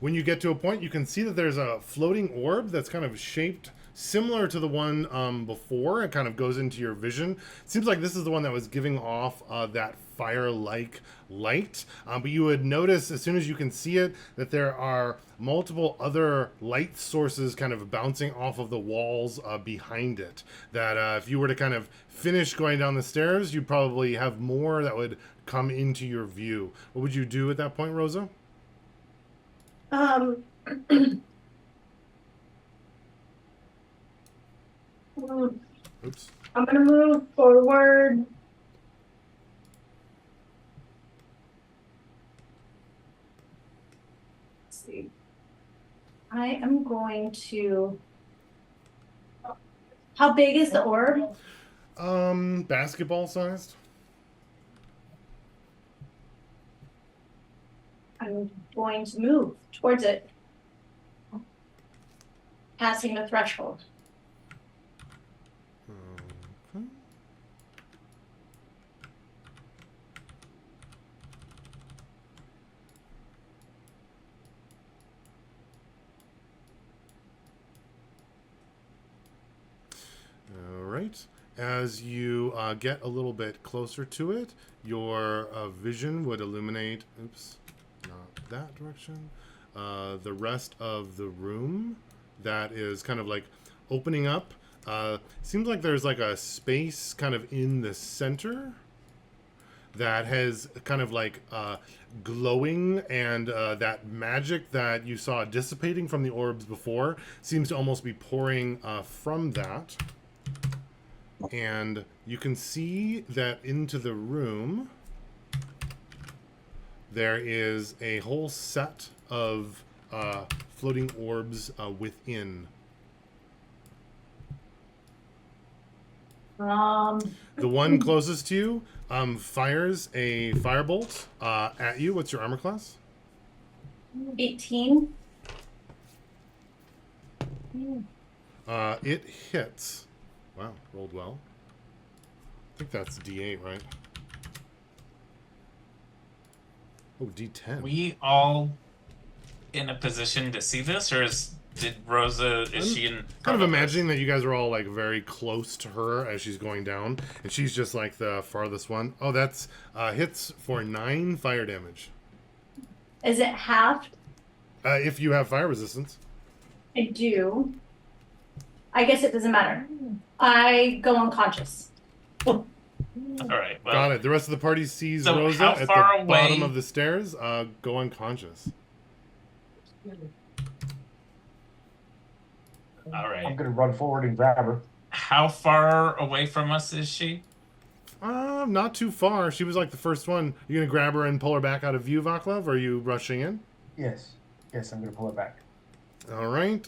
when you get to a point, you can see that there's a floating orb that's kind of shaped similar to the one before. It kind of goes into your vision. It seems like this is the one that was giving off that fire-like light, but you would notice as soon as you can see it that there are multiple other light sources kind of bouncing off of the walls behind it, that if you were to kind of finish going down the stairs, you'd probably have more that would come into your view. What would you do at that point, Rosa? Oops. I'm gonna move forward. Let's see. I am going to. How big is the orb? Basketball sized. I'm going to move towards it. Passing the threshold. Okay. All right. As you get a little bit closer to it, your vision would illuminate. Oops, not that direction. The rest of the room that is kind of like opening up. Seems like there's like a space kind of in the center that has kind of like glowing, and that magic that you saw dissipating from the orbs before seems to almost be pouring from that. And you can see that into the room there is a whole set of floating orbs within. The one closest to you fires a firebolt at you. What's your armor class? 18. It hits. Wow, rolled well. I think that's D8, right? Oh, D10. We all in a position to see this, or did Rosa? Is she in? Kind of imagining that you guys are all like very close to her as she's going down, and she's just like the farthest one. Oh, that's hits for 9 fire damage. Is it half? If you have fire resistance. I do. I guess it doesn't matter. I go unconscious. All right. Well, Got it. The rest of the party sees So Rosa how at the far away- bottom of the stairs. Go unconscious. all I'm right. gonna run forward and grab her. How far away from us is she? Not too far. She was like the first one. You gonna grab her and pull her back out of view, Vaclav? Or are you rushing in? Yes, I'm gonna pull her back. All right.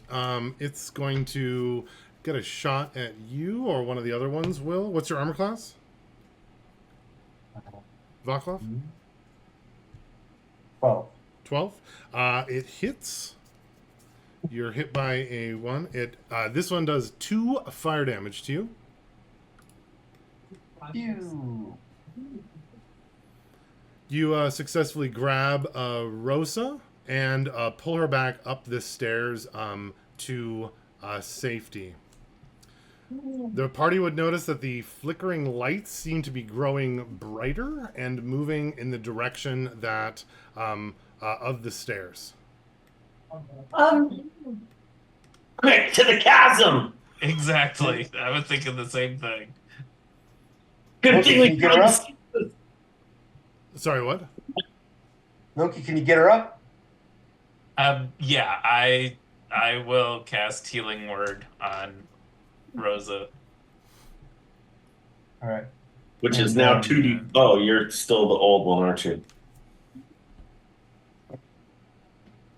It's going to get a shot at you, or one of the other ones will. What's your armor class? Vaclav? 12. 12. It hits. You're hit by a 1. This one does 2 fire damage to you. Phew. You successfully grab Rosa and pull her back up the stairs to safety. The party would notice that the flickering lights seem to be growing brighter and moving in the direction that of the stairs. Quick to the chasm. Exactly. I was thinking the same thing. Good Loki, thing we can you get her up? found- Sorry, what? Loki, can you get her up? Yeah, I will cast Healing Word on Rosa. All right. Which is now 2D. Oh, you're still the old one, aren't you?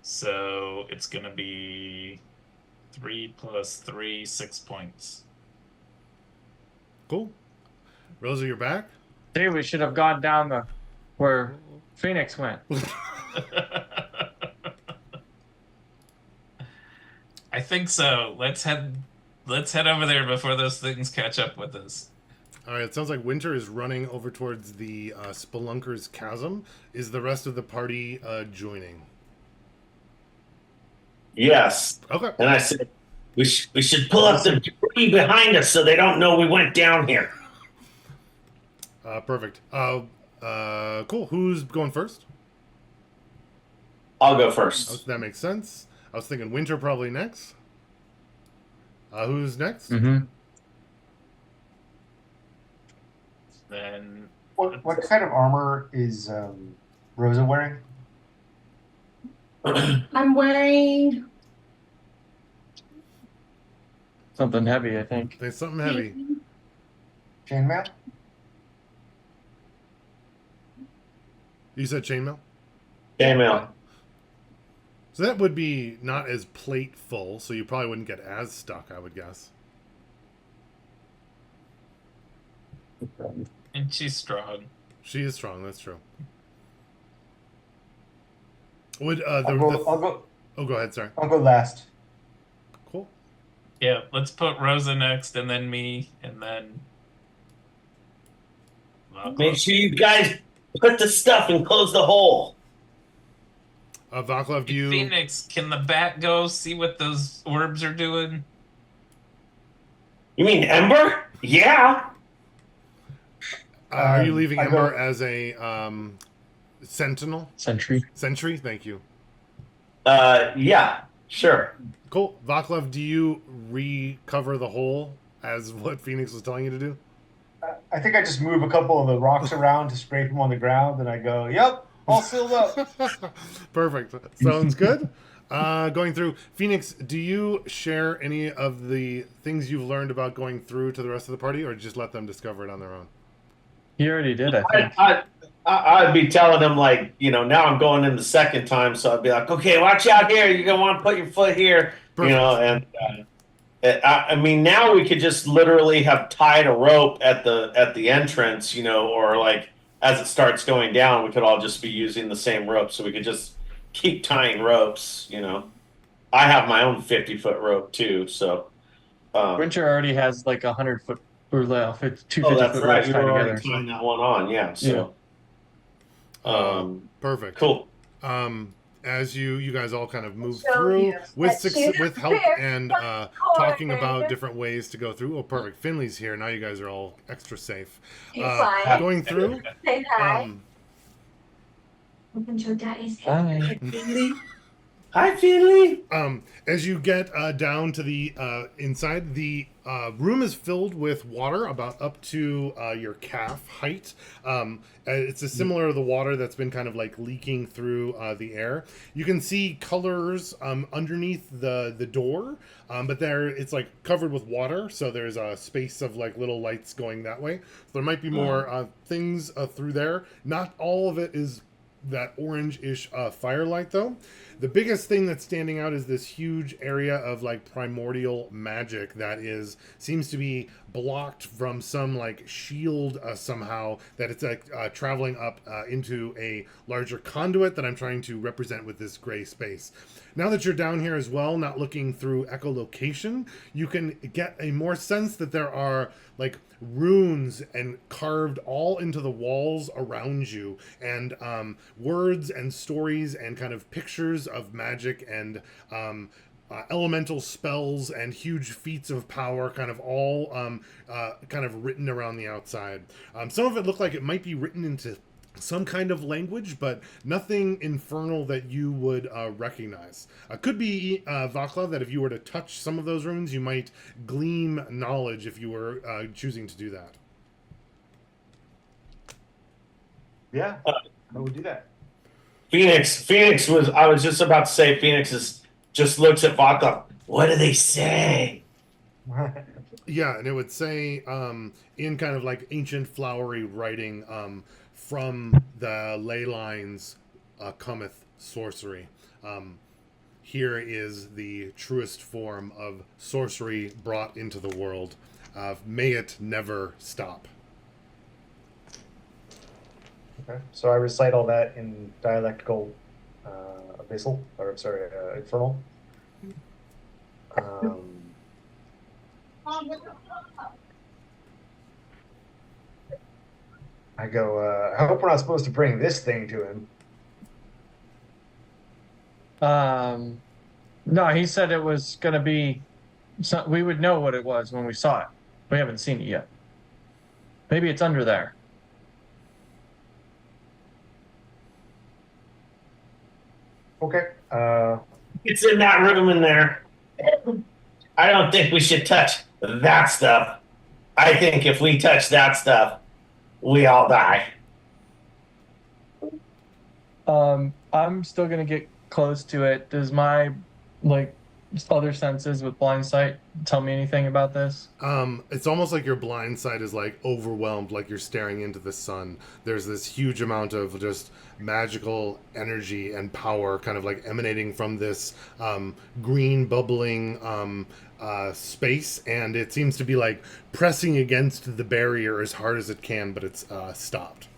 So it's gonna be 3 plus 3, 6 points. Cool. Rosa, you're back? Dude, we should have gone down where Phoenix went. I think so. Let's head over there before those things catch up with us. All right, it sounds like Winter is running over towards the Spelunker's Chasm. Is the rest of the party joining? Yes. Okay. And I said, we should pull up the debris behind us so they don't know we went down here. Perfect. Cool. Who's going first? I'll go first. That makes sense. I was thinking Winter probably next. Who's next? Mm-hmm. Then What kind of armor is Rosa wearing? I'm wearing Something heavy, I think. There's something heavy. Chainmail? You said chainmail? Chainmail. So that would be not as plate full, so you probably wouldn't get as stuck, I would guess. and she's strong. She is strong, that's true. Would I'll go Oh, go ahead, sorry. I'll go last. Cool. Yeah, let's put Rosa next, and then me, and then. Make sure you guys put the stuff and close the hole. Vaclav, do you... Phoenix, can the bat go see what those orbs are doing? You mean Ember? Yeah. are you leaving I Ember go- as a sentinel? Sentry. Sentry? Thank you. Yeah, sure. Cool. Vaclav, do you recover the hole as what Phoenix was telling you to do? I think I just move a couple of the rocks around to scrape them on the ground, and I go, "Yep, all sealed up." Perfect. Sounds good. Going through, Phoenix, do you share any of the things you've learned about going through to the rest of the party, or just let them discover it on their own? He already did, I think. I'd be telling them, like, now I'm going in the second time, so I'd be like, okay, watch out here. You're going to want to put your foot here, Perfect. and I mean, now we could just literally have tied a rope at the entrance, or like as it starts going down, we could all just be using the same rope, so we could just keep tying ropes. I have my own 50-foot rope too, so. Winter already has like 100-foot or left. It's 250 Oh, that's foot right. ropes You tied were already together. tying that one on, yeah. So, Perfect. cool. As you guys all kind of move Show through you with that she's with help prepared and for talking about corner. different ways to go through. Oh, perfect. Finley's here. Now you guys are all extra safe. He's fine. Going through. Say hi. Um, Open your daddy's Hi. Hi, Finley. As you get down to the inside, the room is filled with water about up to your calf height. It's a similar to the water that's been kind of like leaking through the air. You can see colors underneath the door, but it's like covered with water, so there's a space of like little lights going that way. So there might be more things through there. Not all of it is that orange-ish firelight, though. The biggest thing that's standing out is this huge area of like primordial magic that seems to be blocked from some like shield somehow, that it's like traveling up into a larger conduit that I'm trying to represent with this gray space. Now that you're down here as well, not looking through echolocation, you can get a more sense that there are like runes and carved all into the walls around you, and words and stories and kind of pictures of magic and elemental spells and huge feats of power, kind of all kind of written around the outside. Some of it looked like it might be written into some kind of language, but nothing infernal that you would recognize. Could be, Vaclav, that if you were to touch some of those runes, you might glean knowledge if you were choosing to do that. Yeah, I would do that. Phoenix was. I was just about to say, just looks at Vodka. What do they say? Yeah, and it would say in kind of like ancient flowery writing, from the ley lines cometh sorcery. Here is the truest form of sorcery brought into the world. May it never stop. Okay, so I recite all that in dialectical infernal. I go, I hope we're not supposed to bring this thing to him. No, he said it was going to be, so we would know what it was when we saw it. We haven't seen it yet. Maybe it's under there. Okay. It's in that room in there. I don't think we should touch that stuff. I think if we touch that stuff, we all die. I'm still going to get close to it. Does my, like, other senses with blind sight tell me anything about this? It's almost like your blind sight is like overwhelmed, like you're staring into the sun. There's this huge amount of just magical energy and power kind of like emanating from this green bubbling space, and it seems to be like pressing against the barrier as hard as it can, but it's stopped.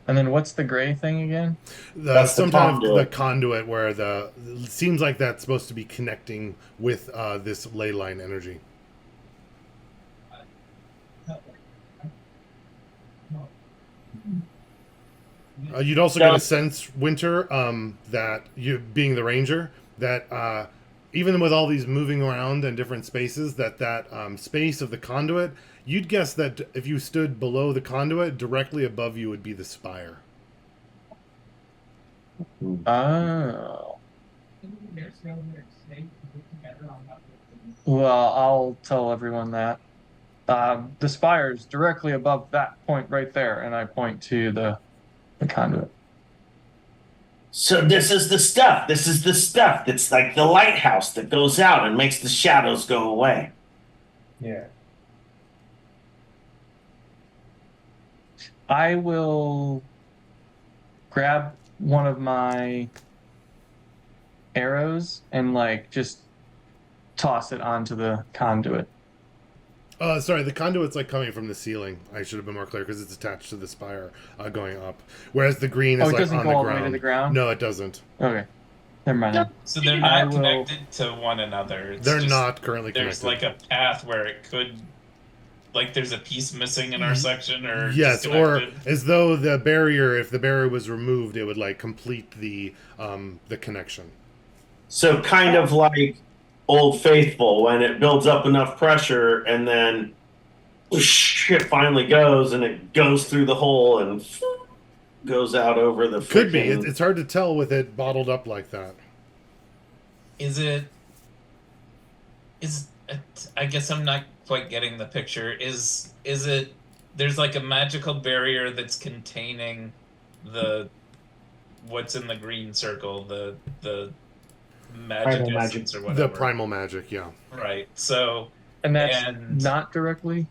And then what's the gray thing again? That's the The conduit where it seems like that's supposed to be connecting with this ley line energy. You'd also get a sense, Winter, that you, being the ranger, that even with all these moving around and different spaces, that space of the conduit, you'd guess that if you stood below the conduit, directly above you would be the spire. Oh. Well, I'll tell everyone that. The spire is directly above that point right there, and I point to the conduit. So this is the stuff. This is the stuff that's like the lighthouse that goes out and makes the shadows go away. Yeah. I will grab one of my arrows and like just toss it onto the conduit. Sorry, the conduit's like coming from the ceiling. I should have been more clear because it's attached to the spire going up. Whereas the green is it like doesn't on go the all ground. the way to the ground? No, it doesn't. Okay. Never mind. then. So they're not connected to one another. It's They're just, not currently there's connected. like a path where it could, like there's a piece missing in our section, or Yes, or disconnected. as though the barrier, if the barrier was removed, it would like complete the connection. So kind of like Old Faithful, when it builds up enough pressure and then whoosh, it finally goes and it goes through the hole and goes out over the. Could be. freaking- It's hard to tell with it bottled up like that. Is it? I guess I'm not quite getting the picture. Is it? There's like a magical barrier that's containing what's in the green circle, the magic Primal essence magic. or whatever. The primal magic, yeah. Right. So And that's And- not directly?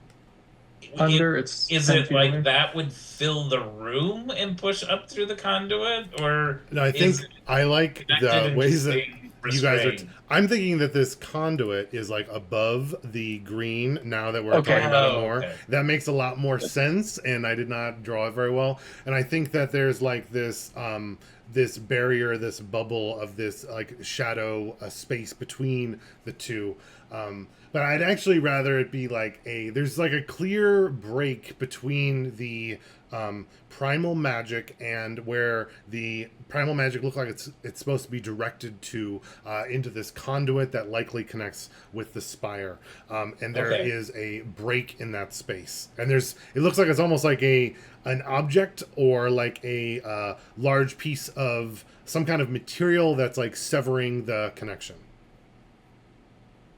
under. It's Is 10 it feet like under. that would fill the room and push up through the conduit, or No, I think is it I like connected the and ways just that staying you guys are. restrained? I'm thinking that this conduit is like above the green. Now that we're Okay. talking about it Oh, more, okay. that makes a lot more sense. And I did not draw it very well. And I think that there's like this barrier, this bubble of this like shadow space between the two. But I'd actually rather it be like there's like a clear break between the primal magic and where the primal magic look like it's supposed to be directed to into this conduit that likely connects with the spire, and there Okay. is a break in that space, and it looks like it's almost like an object or like a large piece of some kind of material that's like severing the connection.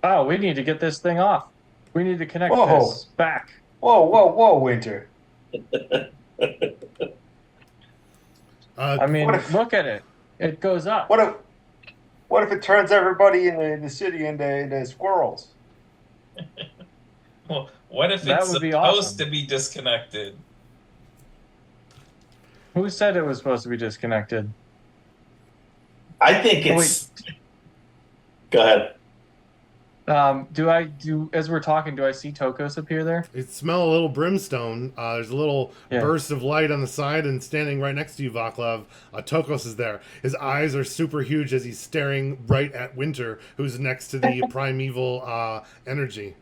Oh, we need to get this thing off. We need to connect Whoa. this back. Whoa, Winter. I mean, What if- look at it. It goes up. What if it turns everybody in the city into squirrels? Well, what if That it's would be supposed awesome. to be disconnected? Who said it was supposed to be disconnected? I think Oh, it's. Go ahead. As we're talking, do I see Tokos appear there? It smell a little brimstone. There's a little Yeah. burst of light on the side, and standing right next to you, Vaclav, Tokos is there. His eyes are super huge as he's staring right at Winter, who's next to the primeval energy.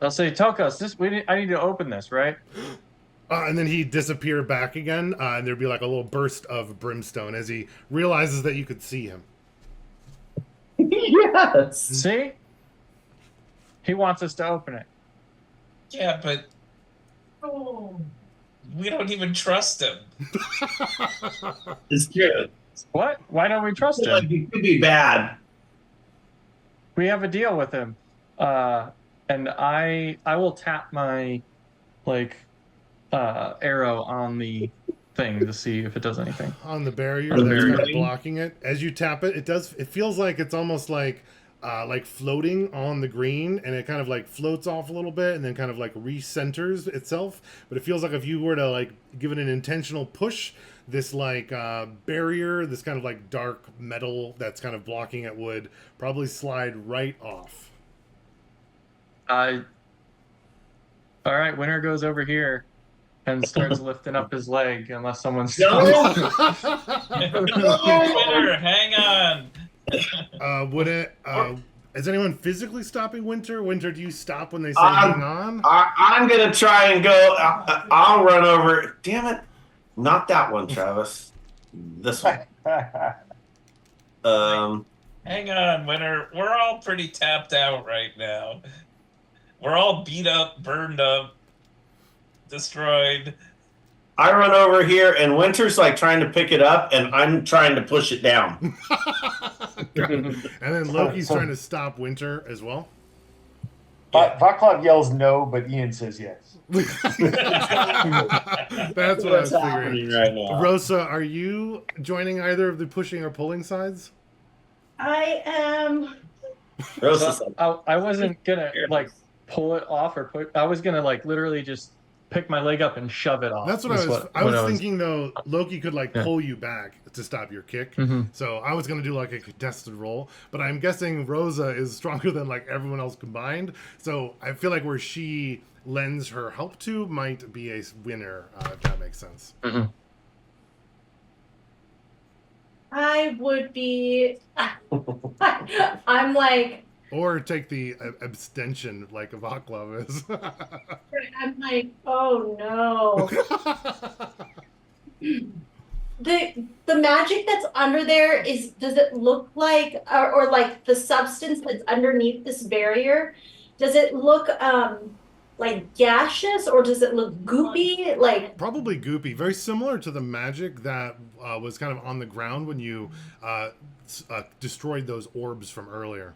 I'll say, Tokos, I need to open this, right? And then he'd disappear back again, and there'd be like a little burst of brimstone as he realizes that you could see him. Yes. See? He wants us to open it. Yeah, but we don't even trust him. It's true. What? Why don't we trust him? Like, it could be bad. We have a deal with him. And I will tap my arrow on the thing to see if it does anything. On the barrier On the that's kind of barrier. blocking it. As you tap it, it feels like it's almost like floating on the green, and it kind of like floats off a little bit and then kind of like recenters itself. But it feels like if you were to like give it an intentional push, this like barrier, this kind of like dark metal that's kind of blocking it would probably slide right off. All right, Winter goes over here and starts lifting up his leg unless someone's No! Winter, hang on. Would it? Is anyone physically stopping Winter? Winter, do you stop when they say Um, hang on? I'm gonna try and go. I'll run over. Damn it! Not that one, Travis. This one. Hang on, Winter. We're all pretty tapped out right now. We're all beat up, burned up, destroyed. I run over here, and Winter's like trying to pick it up, and I'm trying to push it down. And then Loki's trying to stop Winter as well. Vaclav yells no, but Ian says yes. That's what I was figuring. right now. Rosa, are you joining either of the pushing or pulling sides? I am. Rosa's I wasn't gonna pull it off or I was gonna literally just pick my leg up and shove it off. That's what I was thinking though. Loki could pull you back to stop your kick. Mhm. So I was gonna do a contested roll, but I'm guessing Rosa is stronger than everyone else combined. So I feel like where she lends her help to might be a winner. If that makes sense. Mhm. I would be. I'm like. Or take the abstention like Vaclav is. I'm like, oh no. The magic that's under there does it look like or like the substance that's underneath this barrier, does it look like gaseous or does it look goopy? Probably goopy, very similar to the magic that was kind of on the ground when you destroyed those orbs from earlier.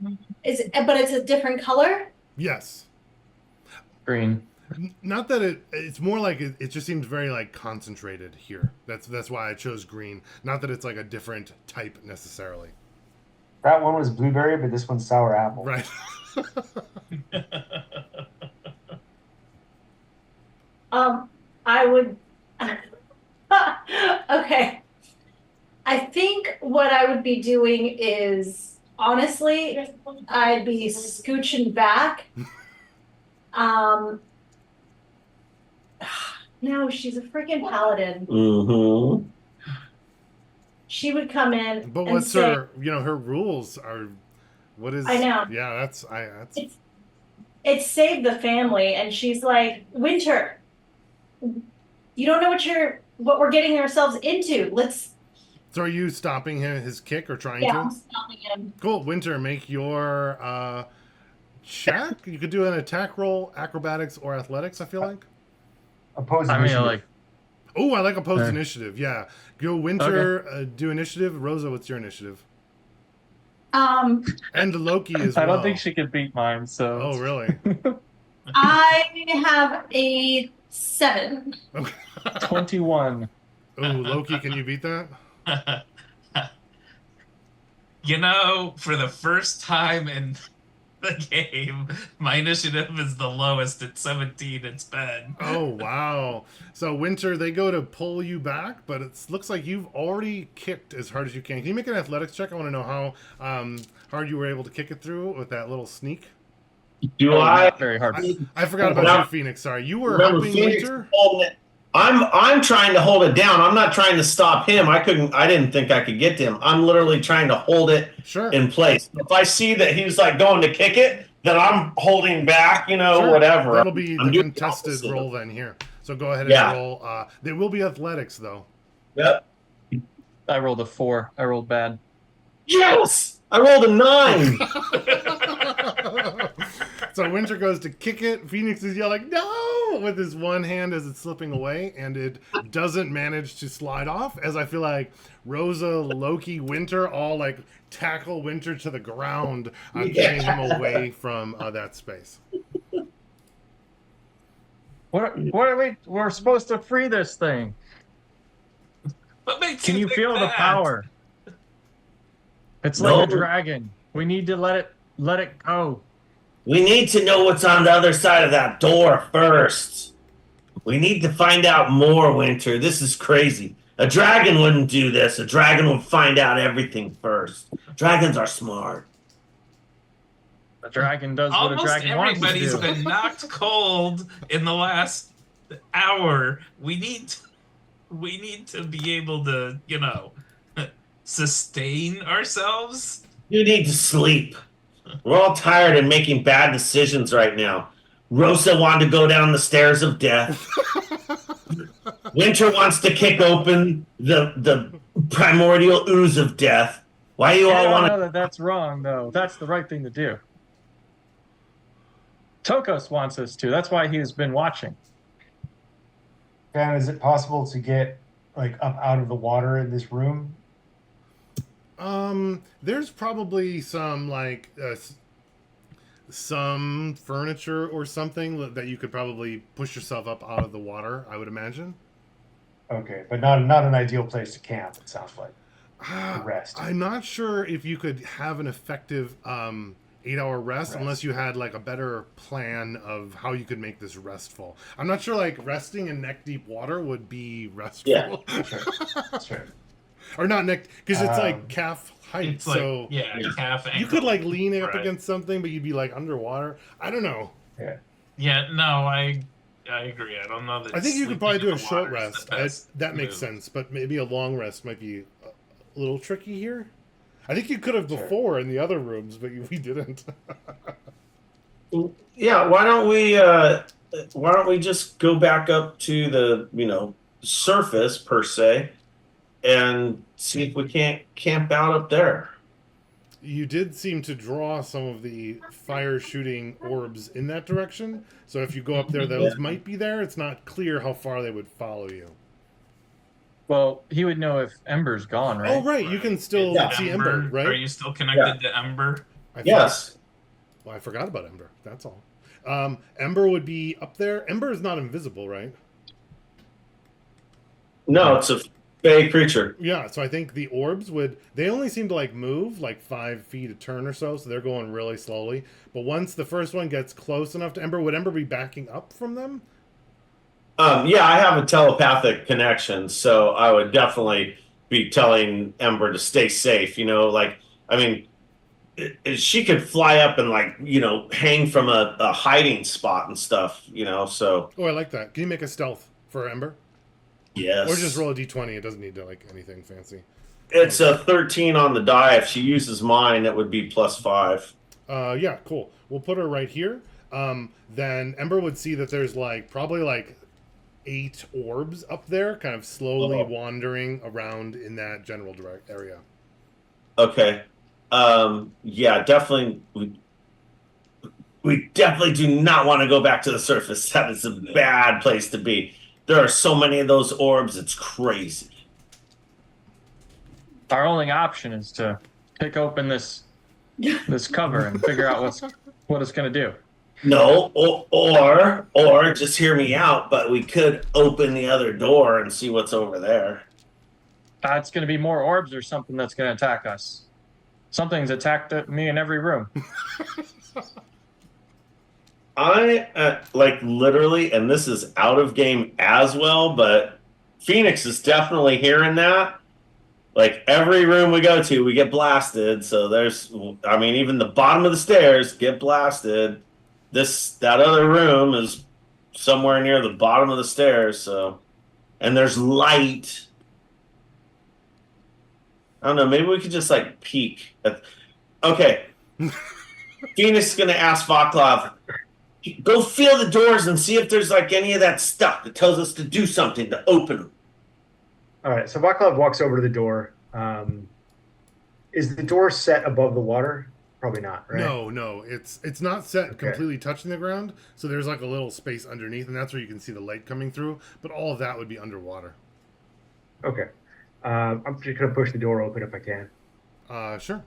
But it's a different color? Yes. Green. Not that it's more like it just seems very concentrated here. That's why I chose green. Not that it's a different type necessarily. That one was blueberry, but this one's sour apple. Right. I would. Okay. I think what I would be doing is honestly, I'd be scooching back. Um, no, she's a freaking paladin. Mm-hmm. She would come in But and what's say, her? You know, her rules are. What is? I know. Yeah, that's. It's save the family, and she's like, Winter, you don't know what we're getting ourselves into. Let's. So are you stopping his kick or trying Yeah, to? I'm stopping him. Cool. Winter, make your check. You could do an attack roll, acrobatics, or athletics. I feel like. Oppose I mean, initiative. like, Oh, I like opposed Okay. initiative. Yeah, go Winter. Do initiative. Rosa, what's your initiative? And Loki as well. I don't think she could beat mine. So. Oh, really? I have a 7. Okay. 21. Oh, Loki, can you beat that? You know, for the first time in the game, my initiative is the lowest at 17 it's been. Oh, wow. So, Winter, they go to pull you back, but it looks like you've already kicked as hard as you can. Can you make an athletics check? I want to know how hard you were able to kick it through with that little sneak. Do Oh, I? not very hard. I forgot about Now- you, Phoenix. Sorry. You were Remember, helping Phoenix Winter? holding it. I'm trying to hold it down. I'm not trying to stop him. I didn't think I could get to him. I'm literally trying to hold it Sure. in place. If I see that he's like going to kick it, then I'm holding back, Sure. whatever. That'll be I'm the doing contested opposite. roll then here. So go ahead and Yeah. roll. There will be athletics, though. Yep. I rolled a 4. I rolled bad. Yes! I rolled a 9. So Winter goes to kick it. Phoenix is yelling, no, with his one hand as it's slipping away, and it doesn't manage to slide off, as I feel like Rosa, Loki, Winter all like tackle Winter to the ground, getting him away from that space. What are we? We're supposed to free this thing. What makes Can you think feel the that? power? It's No. like a dragon. We need to let it go. We need to know what's on the other side of that door first. We need to find out more, Winter. This is crazy. A dragon wouldn't do this. A dragon would find out everything first. Dragons are smart. The dragon does what a Almost dragon wants to everybody's do. been knocked cold in the last hour. We need to be able to, sustain ourselves. You need to sleep. We're all tired and making bad decisions right now. Rosa wanted to go down the stairs of death. Winter wants to kick open the primordial ooze of death. Why you I all don't want know to... that that's wrong, though. That's the right thing to do. Tokos wants us to. That's why he has been watching. Dan, is it possible to get like up out of the water in this room? There's probably some like some furniture or something that you could probably push yourself up out of the water, I would imagine. Okay, but not an ideal place to camp, it sounds like. To rest. I'm not sure if you could have an effective 8-hour rest unless you had like a better plan of how you could make this restful. I'm not sure like resting in neck deep water would be restful. Yeah. Sure. Or not neck, because it's like calf height. It's like, so calf ankle. you could like lean up Right. against something, but you'd be like underwater. I don't know. Yeah, no, I agree. I don't know that. I think you could sleeping probably in do a the short water is rest. the best That makes move. sense, but maybe a long rest might be a little tricky here. I think you could have Sure. before in the other rooms, but we didn't. Yeah, why don't we just go back up to the, surface per se and see if we can't camp out up there. You did seem to draw some of the fire shooting orbs in that direction. So if you go up there, those might be there. It's not clear how far they would follow you. Well, he would know if Ember's gone, right? Oh, right. You can still Yeah. see Ember, right? Are you still connected to Ember? I Yes. Well, I forgot about Ember. That's all. Ember would be up there. Ember is not invisible, right? No, Fey creature. Yeah, so I think the orbs they only seem to like move like 5 feet a turn or so they're going really slowly. But once the first one gets close enough to Ember, would Ember be backing up from them? Yeah, I have a telepathic connection, so I would definitely be telling Ember to stay safe. Like, I mean, she could fly up and, like, hang from a hiding spot and stuff. So Oh, I like that. Can you make a stealth for Ember? yes, Or just roll a d20. It doesn't need to like anything fancy. it's a 13 on the die. If she uses mine, it would be +5. Yeah, cool. We'll put her right here. Then Ember would see that there's like probably like 8 orbs up there, kind of slowly wandering around in that general direct area. Okay. Yeah, definitely. We definitely do not want to go back to the surface. That is a bad place to be. There are so many of those orbs. It's crazy. Our only option is to pick open this cover and figure out what it's going to do. No, or just hear me out. But we could open the other door and see what's over there. It's going to be more orbs or something that's going to attack us. Something's attacked me in every room. I like literally, and this is out of game as well, but Phoenix is definitely hearing that. Like every room we go to, we get blasted. So even the bottom of the stairs get blasted. That other room is somewhere near the bottom of the stairs. So, and there's light. I don't know. Maybe we could just like peek. Okay. Phoenix is gonna ask Vaclav, go feel the doors and see if there's like any of that stuff that tells us to do something to open them. All right, so Vaclav walks over to the door. Is the door set above the water? Probably not, right? No, it's not set completely touching the ground, so there's like a little space underneath, and that's where you can see the light coming through. But all of that would be underwater. Okay, I'm just gonna push the door open if I can. Sure.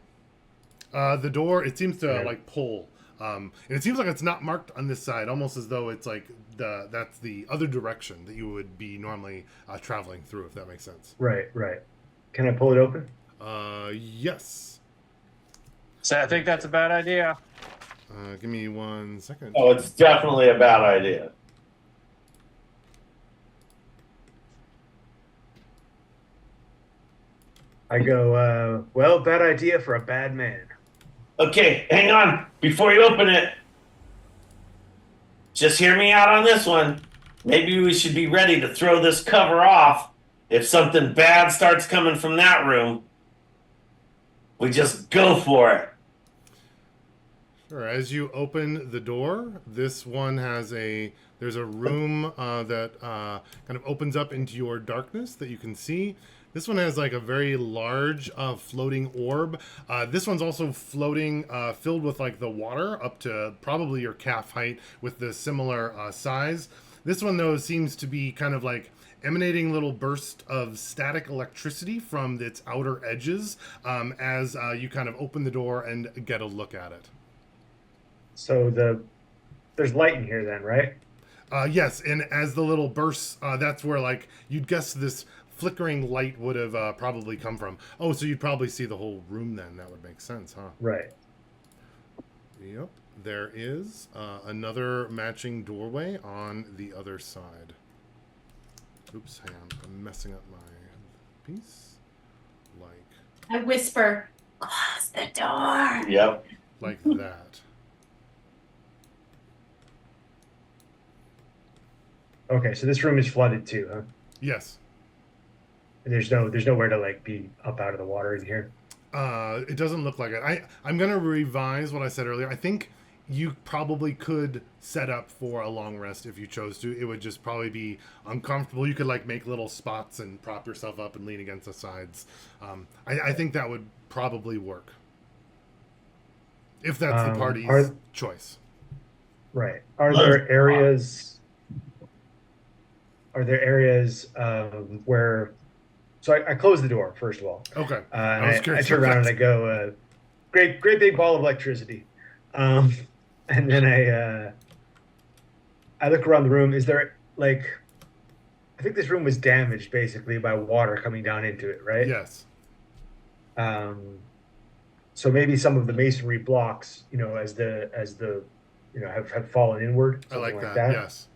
The door, it seems to like pull, and it seems like it's not marked on this side, almost as though it's like that's the other direction that you would be normally traveling through, if that makes sense. Right. Can I pull it open? Yes. So I think that's a bad idea. Give me 1 second. Oh, it's definitely a bad idea. I go, well, bad idea for a bad man. Okay, hang on. Before you open it, just hear me out on this one. Maybe we should be ready to throw this cover off if something bad starts coming from that room. We just go for it. Sure. As you open the door, this one there's a room that kind of opens up into your darkness that you can see. This one has like a very large floating orb. This one's also floating, filled with like the water up to probably your calf height with the similar size. This one though seems to be kind of like emanating little bursts of static electricity from its outer edges as you kind of open the door and get a look at it. So there's light in here then, right? Yes, and as the little bursts, that's where like you'd guess this flickering light would have probably come from. Oh, so you'd probably see the whole room then. That would make sense, huh? Right. Yep. There is another matching doorway on the other side. Oops, hang on. I'm messing up my piece. I whisper, close the door. Yep. Like that. Okay, so this room is flooded too, huh? Yes. And there's nowhere to like be up out of the water in here. It doesn't look like it. I'm gonna revise what I said earlier. I think you probably could set up for a long rest if you chose to. It would just probably be uncomfortable. You could like make little spots and prop yourself up and lean against the sides. I think that would probably work. If that's the party's choice. Right. Are there areas where... So I close the door, first of all. Okay. I turn around and I go, great big ball of electricity. And then I look around the room. Is there, like... I think this room was damaged basically by water coming down into it, right? Yes. So maybe some of the masonry blocks, have fallen inward, I something like like that. that. Yes.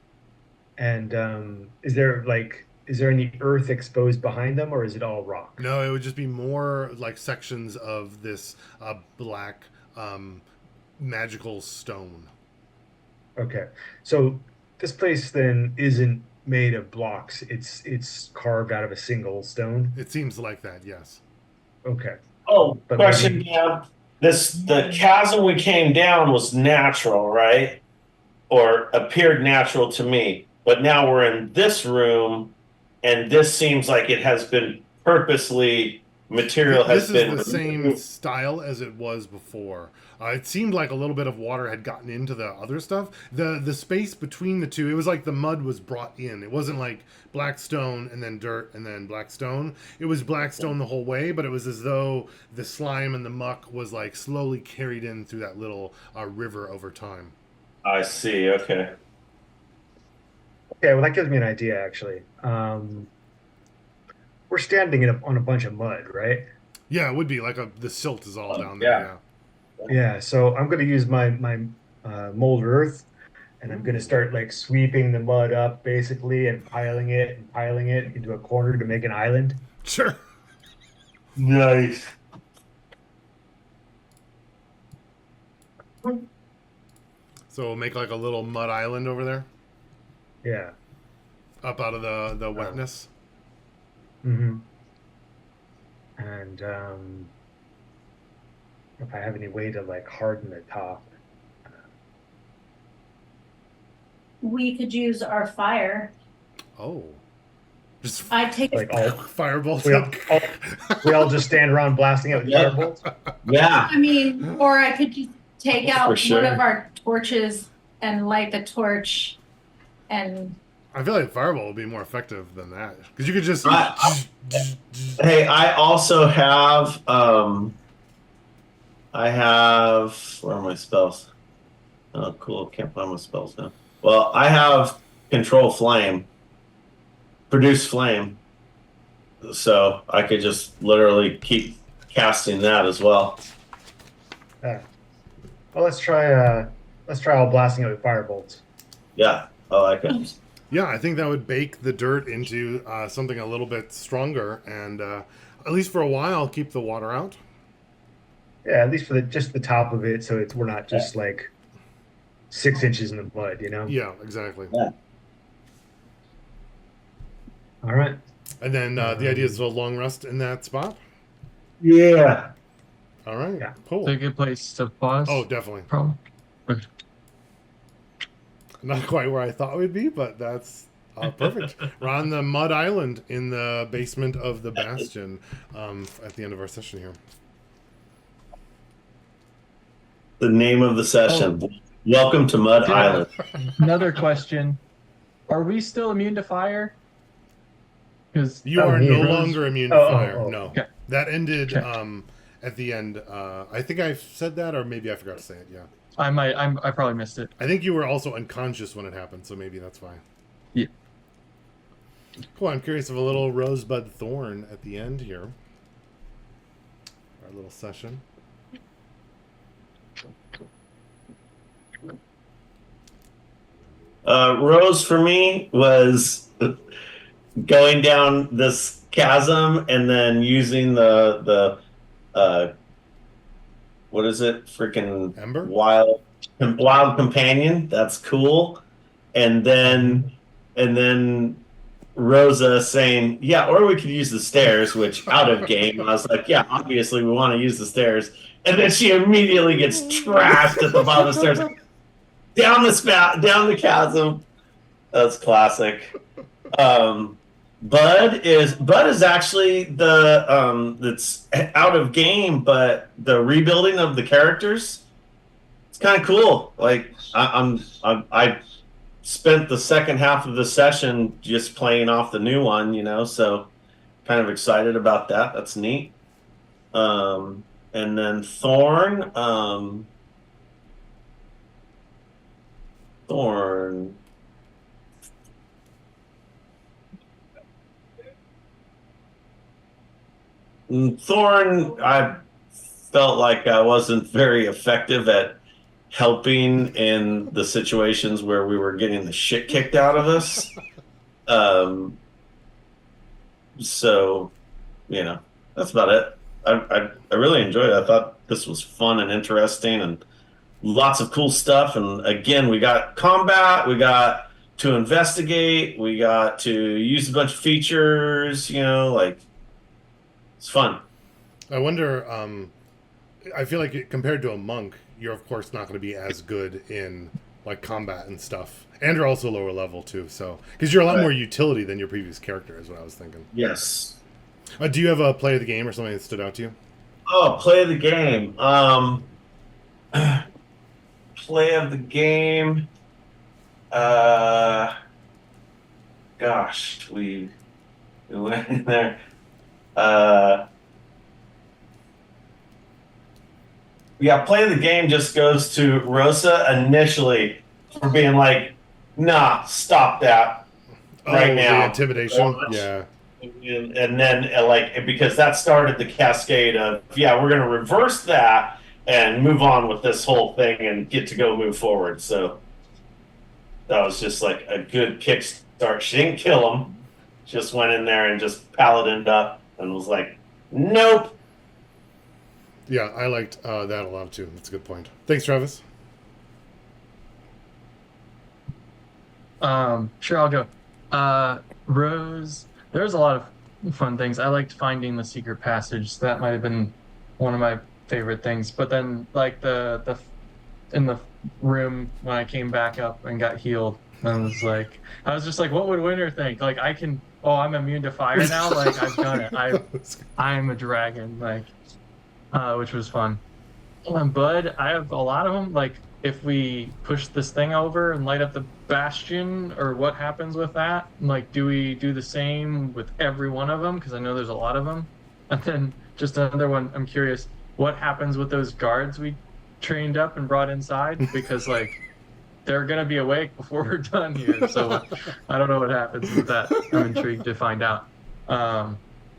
And is there any earth exposed behind them, or is it all rock? No, it would just be more like sections of this black magical stone. Okay, so this place then isn't made of blocks. It's carved out of a single stone. It seems like that. Yes. Okay, Oh, but question, maybe Dan. The chasm we came down was natural, right? Or appeared natural to me. But now we're in this room, and this seems like it has been purposely material This has is been the same removed. style as it was before. It seemed like a little bit of water had gotten into the other stuff. The space between the two, it was like the mud was brought in. It wasn't like black stone and then dirt and then black stone. It was black stone the whole way, but it was as though the slime and the muck was like slowly carried in through that little river over time. I see. Okay. okay. Well, that gives me an idea actually. We're standing on a bunch of mud, right? Yeah, it would be like the silt is all down there. yeah. Yeah. So I'm going to use my mold earth, and I'm going to start like sweeping the mud up basically and piling it into a corner to make an island. Sure. Nice. So we'll make like a little mud island over there, Yeah. up out of the wetness. Mm-hmm. And if I have any way to like harden the top. We could use our fire. Oh. Just I take Like all fireballs. we all just stand around blasting out with Yeah. firebolts. Yeah. I mean, or I could just take out For sure. one of our torches and light the torch and I feel like fireball would be more effective than that because you could just. Hey, I also have where are my spells? Oh cool, can't find my spells now. Well, I have control flame. Produce flame. So I could just literally keep casting that as well. Well, let's try all blasting out with firebolts. Yeah, I like it. Yeah, I think that would bake the dirt into something a little bit stronger, and at least for a while, keep the water out. Yeah, at least for just the top of it, so we're not just like 6 inches in the mud, you know? Yeah, exactly. Yeah. All right. And then the idea is a long rest in that spot. Yeah. All right, Yeah. cool. It's a good place to pause. Oh, definitely. Probably. Not quite where I thought we'd be, but that's perfect. We're on the mud island in the basement of the bastion at the end of our session here. The name of the session. Oh. Welcome to Mud Yeah. Island. Another question: are we still immune to fire? Because You are me, no Rose. longer immune to Oh, fire. oh. No, Okay. that ended Okay. at the end. I think I said that, or maybe I forgot to say it. Yeah, I probably missed it. I think you were also unconscious when it happened, so maybe that's why. Yeah. Cool. I'm curious of a little rosebud thorn at the end here. Our little session. Rose for me was going down this chasm and then using the what is it? Freaking Ember? wild companion. That's cool. And then Rosa saying, "Yeah, or we could use the stairs," which out of game. I was like, "Yeah, obviously we want to use the stairs." And then she immediately gets trashed at the bottom of the stairs. Down the chasm. That's classic. Bud is actually the that's out of game, but the rebuilding of the characters, it's kind of cool. Like I spent the second half of the session just playing off the new one, you know, so kind of excited about that. That's neat. And then Thorn. Thorn, I felt like I wasn't very effective at helping in the situations where we were getting the shit kicked out of us. Um, so, that's about it. I really enjoyed it. I thought this was fun and interesting and lots of cool stuff. And again, we got combat, we got to investigate, we got to use a bunch of features, like it's fun. I wonder. I feel like compared to a monk, you're of course not going to be as good in like combat and stuff, and you're also lower level too. So because you're a lot more utility than your previous character, is what I was thinking. Yes. Do you have a play of the game or something that stood out to you? Oh, play of the game. Play of the game. Gosh, we went in there. Yeah, play of the game just goes to Rosa initially for being like, nah, stop that right now. The intimidation. Yeah. And then, like, because that started the cascade of, yeah, we're going to reverse that and move on with this whole thing and get to go move forward. So that was just like a good kickstart. She didn't kill him, just went in there and just paladined up and was like, nope. Yeah, I liked that a lot too. That's a good point. Thanks, Travis. Sure, I'll go. Rose, there's a lot of fun things. I liked finding the secret passage. That might have been one of my favorite things. But then, like the in the room when I came back up and got healed, I was just like, what would Winter think? Like, I'm immune to fire now. Like, I've done it. I'm a dragon. Like, which was fun. Bud, I have a lot of them. Like, if we push this thing over and light up the bastion, or what happens with that? Like, do we do the same with every one of them? Because I know there's a lot of them. And then just another one, I'm curious, what happens with those guards we trained up and brought inside? Because, like, they're going to be awake before we're done here. So I don't know what happens with that. I'm intrigued to find out.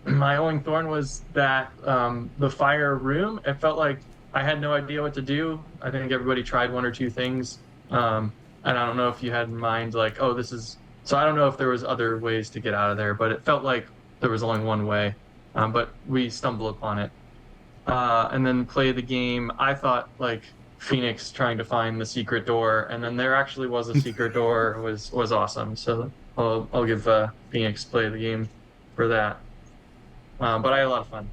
My only thorn was that the fire room, it felt like I had no idea what to do. I think everybody tried one or two things. And I don't know if you had in mind, like, oh, this is... So I don't know if there was other ways to get out of there, but it felt like there was only one way. But we stumbled upon it. And then play the game. I thought, like, Phoenix trying to find the secret door, and then there actually was a secret door, was awesome. So I'll give Phoenix play the game for that. But I had a lot of fun.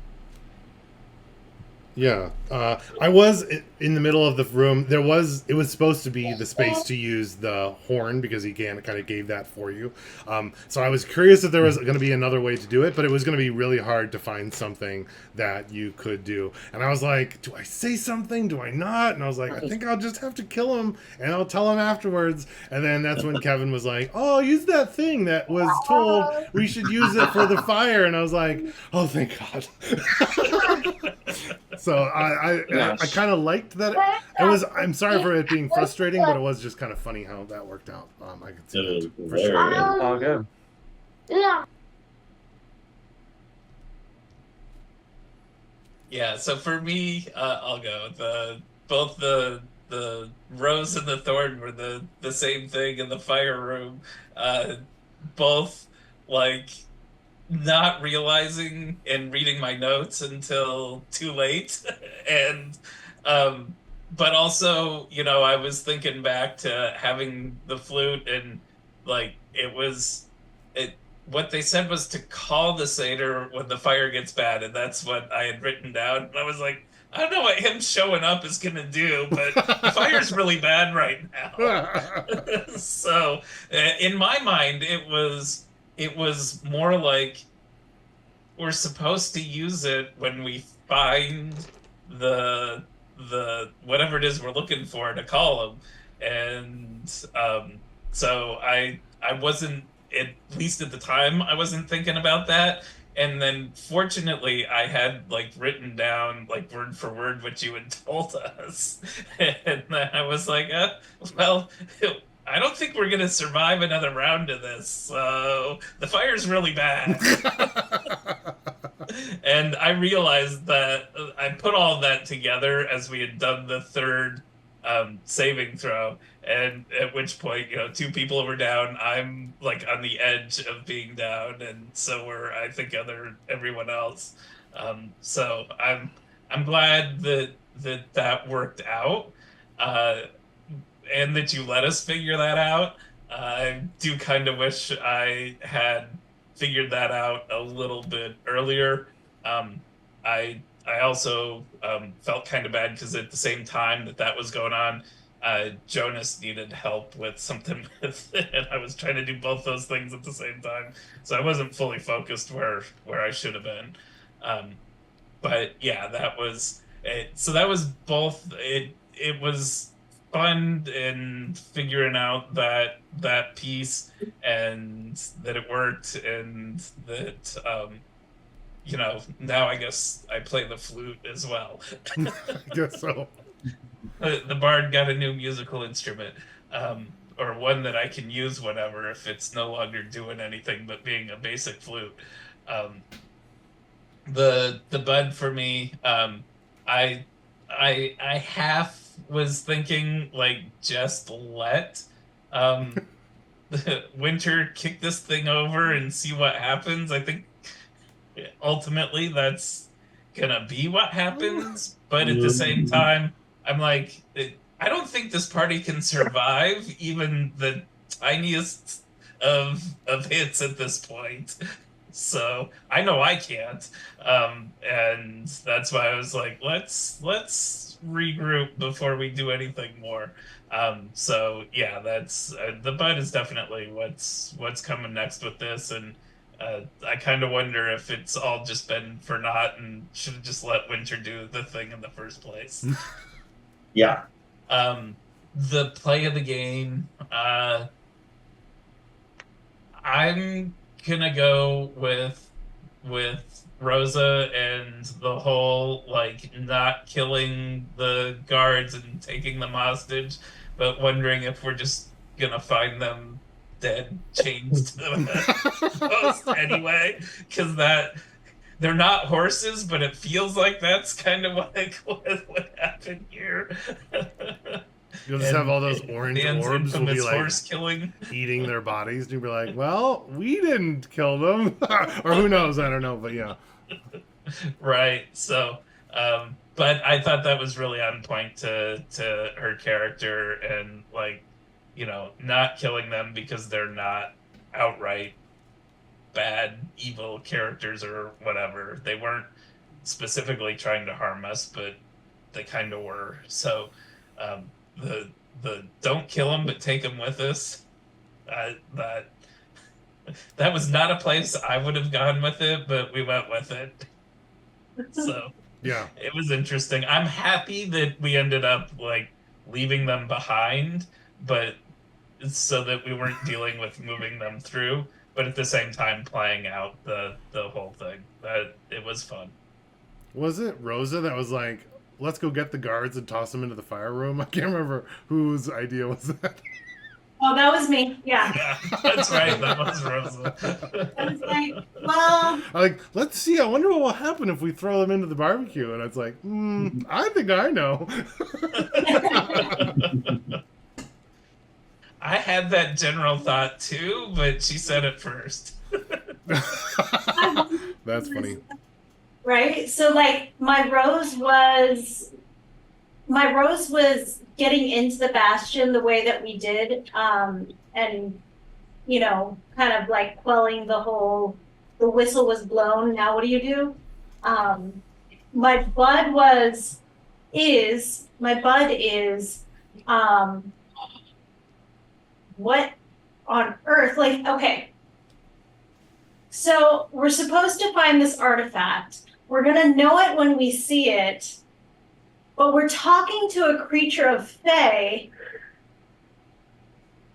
Yeah, I was in the middle of the room. It was supposed to be the space to use the horn because he kind of gave that for you. So I was curious if there was going to be another way to do it, but it was going to be really hard to find something that you could do. And I was like, do I say something? Do I not? And I was like, I think I'll just have to kill him and I'll tell him afterwards. And then that's when Kevin was like, oh, use that thing that was told we should use it for the fire. And I was like, oh, thank God. So I kind of liked that. I'm sorry for it being frustrating, but it was just kind of funny how that worked out. I could see that for sure. Oh, good. Yeah. So for me, I'll go. Both the rose and the thorn were the same thing in the fire room. Both like not realizing and reading my notes until too late. And but also, I was thinking back to having the flute, and like what they said was to call the satyr when the fire gets bad, and that's what I had written down. And I was like, I don't know what him showing up is gonna do, but the fire's really bad right now. So in my mind, it was more like we're supposed to use it when we find the whatever it is we're looking for to call them. And so I wasn't, at least at the time, I wasn't thinking about that. And then fortunately I had like written down like word for word what you had told us. And then I was like, well, I don't think we're going to survive another round of this. So the fire's really bad. And I realized that I put all that together as we had done the third saving throw, and at which point, two people were down. I'm like on the edge of being down, and so were I think everyone else. So I'm glad that worked out, uh, and that you let us figure that out. I do kind of wish I had figured that out a little bit earlier. I also felt kind of bad because at the same time that was going on, Jonas needed help with something with it, and I was trying to do both those things at the same time, so I wasn't fully focused where I should have been. Um, but yeah, that was it. So that was both. It was fun in figuring out that piece and that it worked, and that now I guess I play the flute as well. I guess so. The bard got a new musical instrument, or one that I can use whenever if it's no longer doing anything but being a basic flute. Um, the bud for me, I I half was thinking like just let um Winter kick this thing over and see what happens. I think ultimately that's gonna be what happens, but at the same time, I'm like, I don't think this party can survive even the tiniest of hits at this point. So I know I can't, and that's why I was like, let's regroup before we do anything more. So yeah, that's the bud is definitely what's coming next with this, and I kind of wonder if it's all just been for naught and should have just let Winter do the thing in the first place. Yeah. The play of the game, I'm gonna go with Rosa and the whole like not killing the guards and taking them hostage, but wondering if we're just gonna find them dead, chained to the post anyway, because they're not horses, but it feels like that's kind of like what happened here. You'll just have all those orange Dan's orbs will be infamous like horse killing. eating their bodies. And you'll be like, well, we didn't kill them. Or who knows? I don't know. But yeah. Right. So, but I thought that was really on point to her character, and like, not killing them because they're not outright bad, evil characters or whatever. They weren't specifically trying to harm us, but they kind of were. So, the don't kill them but take them with us. That that was not a place I would have gone with it, but we went with it. So Yeah. it was interesting. I'm happy that we ended up like leaving them behind, but so that we weren't dealing with moving them through, but at the same time playing out the whole thing. That it was fun. Was it Rosa that was like, let's go get the guards and toss them into the fire room? I can't remember whose idea was that. Oh, that was me. Yeah. Yeah, that's right. That was Rosa. I was like, well, Like, let's see. I wonder what will happen if we throw them into the barbecue. And it's like, I think I know. I had that general thought too, but she said it first. That's funny. right. So like my rose was getting into the bastion the way that we did, and kind of like quelling the whistle was blown. Now what do you do? My bud is what on earth? Like, okay. So we're supposed to find this artifact. We're gonna know it when we see it, but we're talking to a creature of Fae,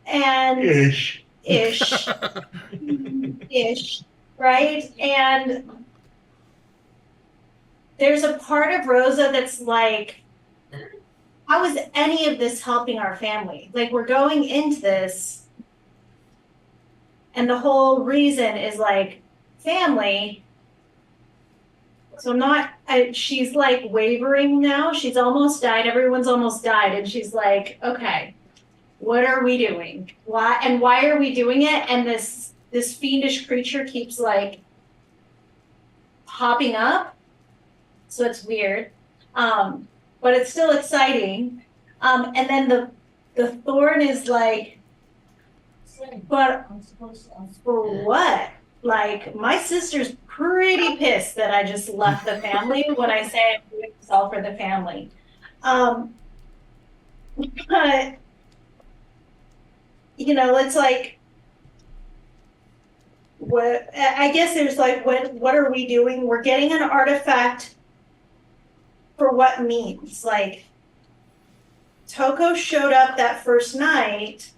and ish, right? And there's a part of Rosa that's like, how is any of this helping our family? Like, we're going into this, and the whole reason is like family, So I'm not, she's like wavering now. She's almost died. Everyone's almost died. And she's like, okay, what are we doing? Why are we doing it? And this fiendish creature keeps like popping up. So it's weird. But it's still exciting. And then the thorn is like, but for what? Like, my sister's pretty pissed that I just left the family when I say I'm doing this all for the family. But, you know, it's like, what, I guess there's like, what are we doing? We're getting an artifact for what means? Like, Toko showed up that first night,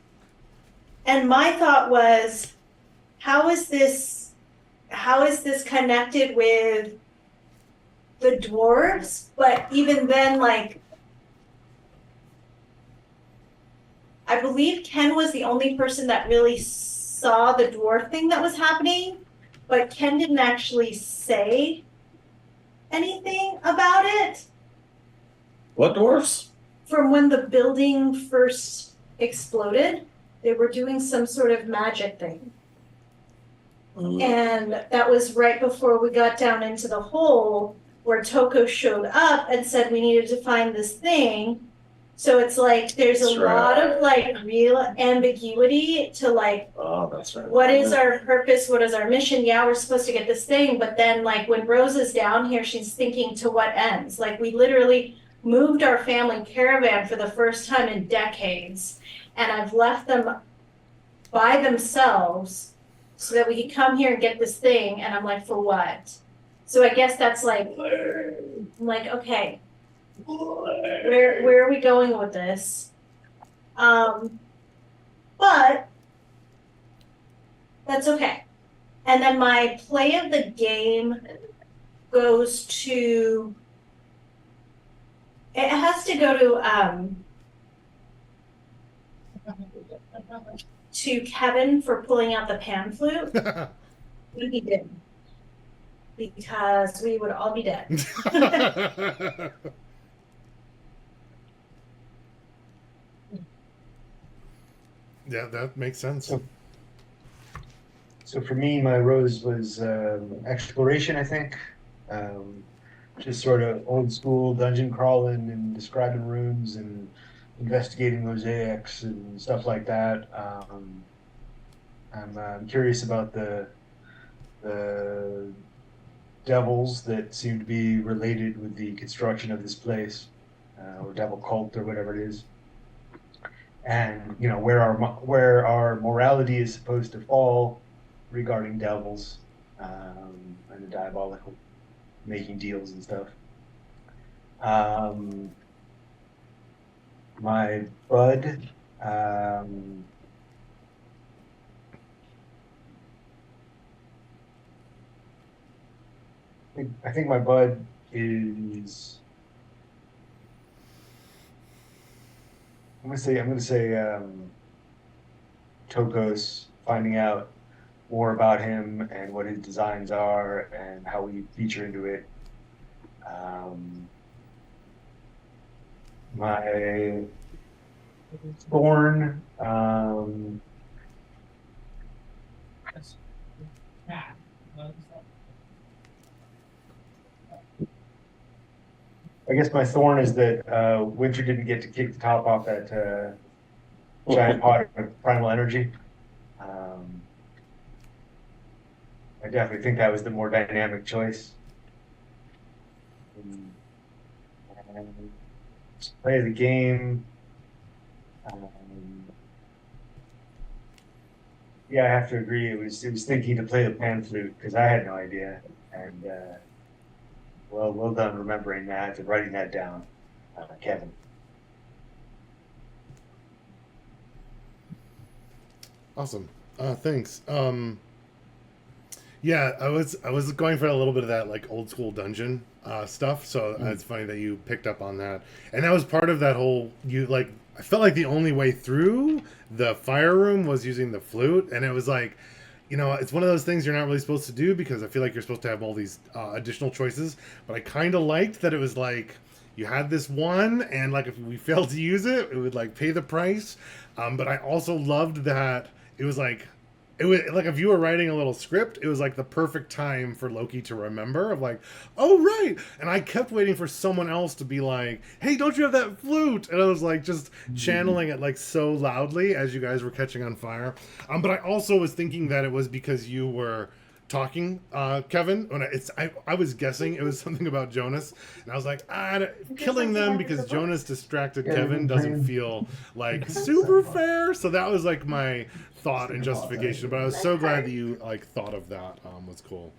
and my thought was, how is this connected with the dwarves? But even then, like, I believe Ken was the only person that really saw the dwarf thing that was happening, but Ken didn't actually say anything about it. What dwarfs? From when the building first exploded, they were doing some sort of magic thing. And that was right before we got down into the hole, where Toko showed up and said we needed to find this thing. So it's like there's a That's right. lot of like real ambiguity to like, Oh, that's right. what is our purpose? What is our mission? Yeah, we're supposed to get this thing, but then like when Rose is down here, she's thinking to what ends? Like, we literally moved our family caravan for the first time in decades, and I've left them by themselves so that we could come here and get this thing, and I'm like, for what? So I guess that's like, I'm like, okay, where are we going with this? But that's okay. And then my play of the game goes to, it has to go to Kevin for pulling out the pan flute. He did. Because we would all be dead. Yeah, that makes sense. So for me, my rose was exploration, I think. Just sort of old school dungeon crawling and describing rooms and investigating mosaics and stuff like that. I'm curious about the devils that seem to be related with the construction of this place, or devil cult or whatever it is. And you know where our morality is supposed to fall regarding devils, and the diabolical making deals and stuff. My bud, I think my bud is. I'm gonna say Tokos, finding out more about him and what his designs are and how we feature into it. My thorn, I guess my thorn is that Winter didn't get to kick the top off that giant pot of primal energy. I definitely think that was the more dynamic choice. And play the game. Yeah, I have to agree. It was thinking to play the pan flute because I had no idea. And well done remembering that and writing that down, Kevin. Awesome. Thanks. Yeah, I was going for a little bit of that like old school dungeon stuff. So it's funny that you picked up on that, and that was part of that whole. I felt like the only way through the fire room was using the flute, and it was like, you know, it's one of those things you're not really supposed to do because I feel like you're supposed to have all these additional choices. But I kind of liked that it was like you had this one, and like if we failed to use it, it would like pay the price. But I also loved that it was like. It was like if you were writing a little script, it was like the perfect time for Loki to remember of like, oh right. And I kept waiting for someone else to be like, hey, don't you have that flute? And I was like just channeling it like so loudly as you guys were catching on fire. But I also was thinking that it was because you were talking, Kevin. When I was guessing it was something about Jonas, and I was like, killing them because Jonas distracted Kevin doesn't feel like super fair. So that was like my thought and justification. But I was so glad that you like thought of that. Was cool.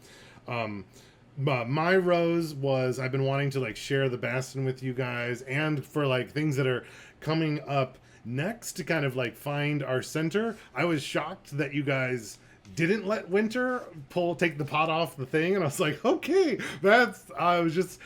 But my rose was I've been wanting to like share the Bastion with you guys, and for like things that are coming up next to kind of like find our center. I was shocked that you guys didn't let Winter take the pot off the thing, and I was like, okay, I was just,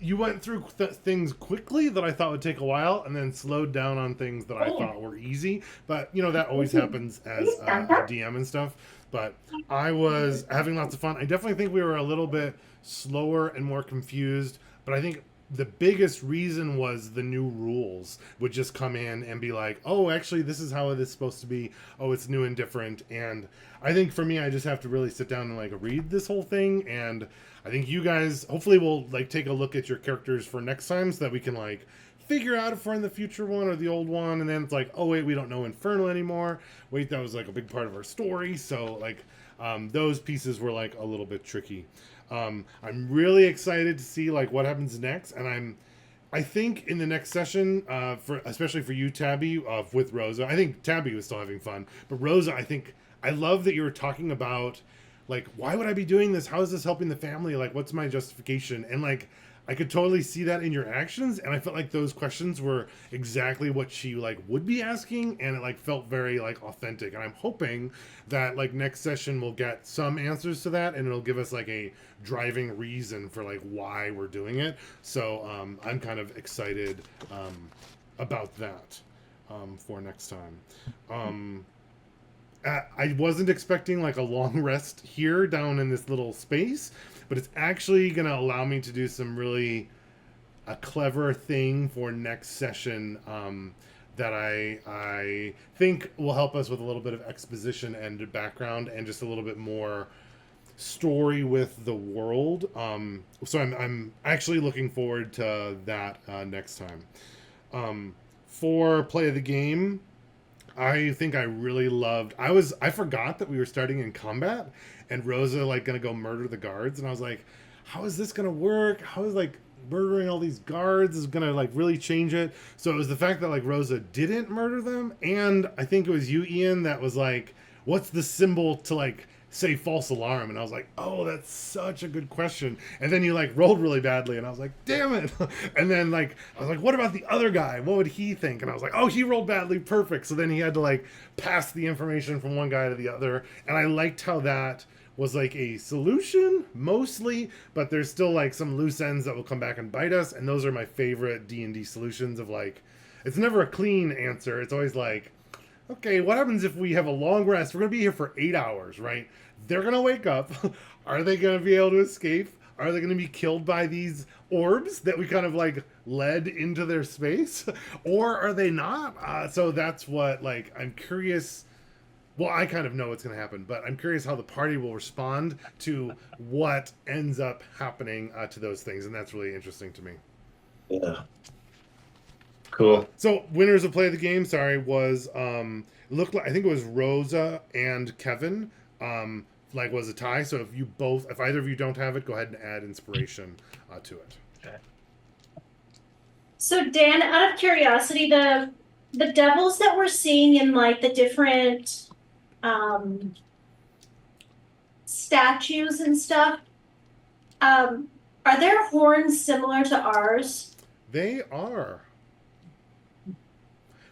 you went through things quickly that I thought would take a while, and then slowed down on things that I thought were easy, but you know, that always happens as a DM and stuff, but I was having lots of fun. I definitely think we were a little bit slower and more confused, but I think the biggest reason was the new rules would just come in and be like, oh, actually, this is how it is supposed to be. Oh, it's new and different. And I think for me, I just have to really sit down and like read this whole thing. And I think you guys hopefully will like take a look at your characters for next time so that we can like figure out if we're in the future one or the old one. And then it's like, oh, wait, we don't know Infernal anymore. Wait, that was like a big part of our story. So like those pieces were like a little bit tricky. I'm really excited to see like what happens next, and I think in the next session, especially for you, Tabby, with Rosa. I think Tabby was still having fun, but Rosa, I love that you were talking about like, why would I be doing this? How is this helping the family? Like, what's my justification? And like, I could totally see that in your actions, and I felt like those questions were exactly what she like would be asking, and it like felt very like authentic. And I'm hoping that like next session we'll get some answers to that, and it'll give us like a driving reason for like why we're doing it. So I'm kind of excited about that for next time. I wasn't expecting like a long rest here down in this little space, but it's actually going to allow me to do some really a clever thing for next session that I think will help us with a little bit of exposition and background and just a little bit more story with the world. So I'm actually looking forward to that next time. For play of the game, I think I really loved. I forgot that we were starting in combat, and Rosa like gonna go murder the guards, and I was like, how is this gonna work? How is like murdering all these guards is gonna like really change it? So it was the fact that like Rosa didn't murder them, and I think it was you, Ian, that was like, what's the symbol to like say false alarm? And I was like, oh, that's such a good question. And then you like rolled really badly, and I was like, damn it. And then like I was like, what about the other guy? What would he think? And I was like, oh, he rolled badly, perfect. So then he had to like pass the information from one guy to the other, and I liked how that was like a solution mostly, but there's still like some loose ends that will come back and bite us, and those are my favorite D&D solutions of like, it's never a clean answer. It's always like, okay, what happens if we have a long rest? We're going to be here for 8 hours, right? They're going to wake up. Are they going to be able to escape? Are they going to be killed by these orbs that we kind of like led into their space? Or are they not? So that's what, like, I'm curious. Well, I kind of know what's going to happen, but I'm curious how the party will respond to what ends up happening to those things. And that's really interesting to me. Yeah. Cool. So winners of play of the game, was looked like, I think it was Rosa and Kevin, like was a tie. So if either of you don't have it, go ahead and add inspiration to it. Okay. So Dan, out of curiosity, the devils that we're seeing in like the different statues and stuff, are their horns similar to ours? They are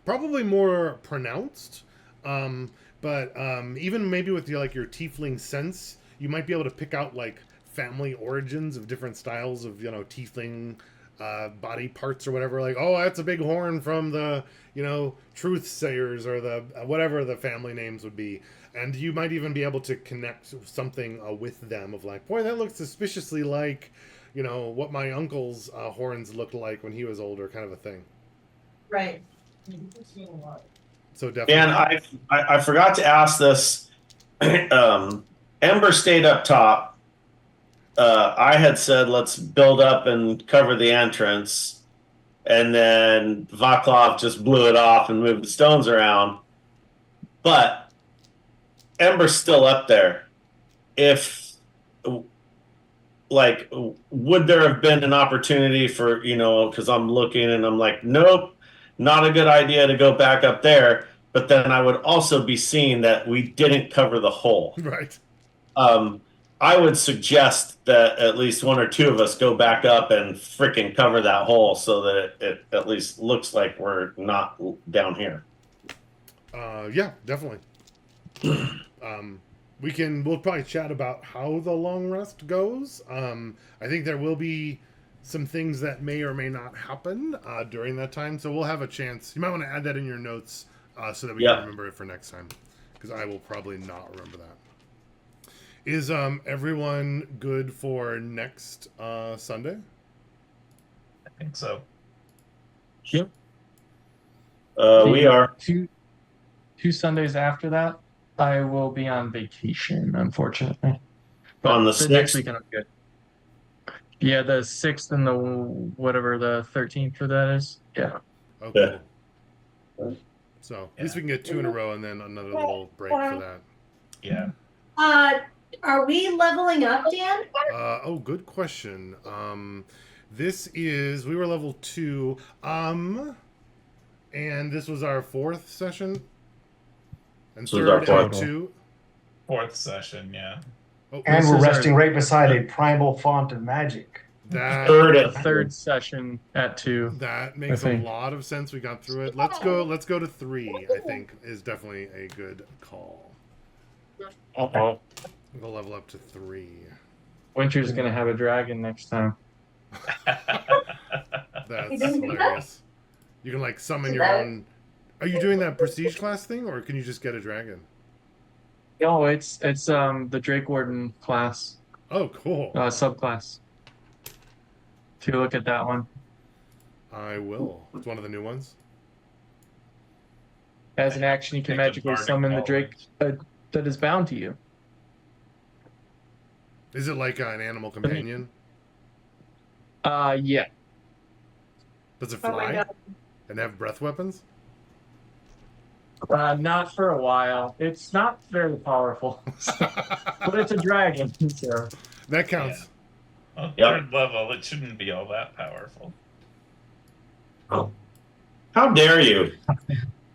probably more pronounced, but even maybe with your tiefling sense, you might be able to pick out like family origins of different styles of tiefling body parts or whatever. Like, oh, that's a big horn from the, truth sayers or the whatever the family names would be. And you might even be able to connect something with them of like, boy, that looks suspiciously like, what my uncle's horns looked like when he was older, kind of a thing. Right. So definitely. And I forgot to ask this. Ember stayed up top. I had said let's build up and cover the entrance, and then Vaclav just blew it off and moved the stones around. But Ember's still up there. If would there have been an opportunity for because I'm looking and I'm like, nope, not a good idea to go back up there. But then I would also be seeing that we didn't cover the hole. Right. I would suggest that at least one or two of us go back up and freaking cover that hole so that it at least looks like we're not down here. Yeah, definitely. We'll probably chat about how the long rest goes. I think there will be some things that may or may not happen during that time, so we'll have a chance. You might want to add that in your notes so that we can remember it for next time, because I will probably not remember that. Is everyone good for next Sunday? I think so. Yep. We are. Two Sundays after that, I will be on vacation, unfortunately. But On the next 6th? weekend I'm good. Yeah, the 6th and the whatever the 13th for that is. Yeah. Okay. So at least we can get 2 in a row and then another little break for that. Yeah. Are we leveling up, Dan? Good question. We were level 2, and this was our 4th session, and This was our 3rd out fourth. 2. 4th session, yeah. Oh, And This we're is our- resting right beside a primal font of magic. that The 3rd session at 2. that makes a think. lot of sense. We got through it. Let's go to 3. I think is definitely a good call. Uh-oh. We'll level up to 3. Winter's gonna have a dragon next time. That's hilarious. You can summon your own. Are you doing that prestige class thing, or can you just get a dragon? Oh, it's the Drake Warden class, Oh, cool. subclass. If you look at that one, I will. It's one of the new ones. as an action, you can Take the magically bardic summon the knowledge. Drake that is bound to you. Is it like an animal companion? Yeah. Does it Oh my fly God. and have breath weapons? Not for a while. It's not very powerful, but it's a dragon. So. That counts. Well, Yep. 3rd level, it shouldn't be all that powerful. How dare you?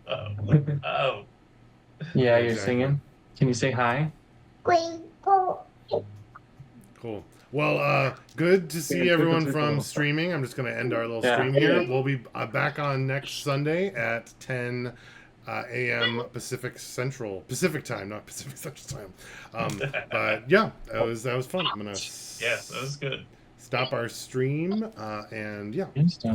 Oh. Yeah, you're Exactly. singing. Can you say hi? Cool. Well, good to see everyone from streaming. I'm just going to end our little stream here. We'll be back on next Sunday at 10 a.m. Pacific time, not Pacific Central Time. But yeah, that was fun. I'm gonna Yeah, that was good. stop our stream and yeah. Insta.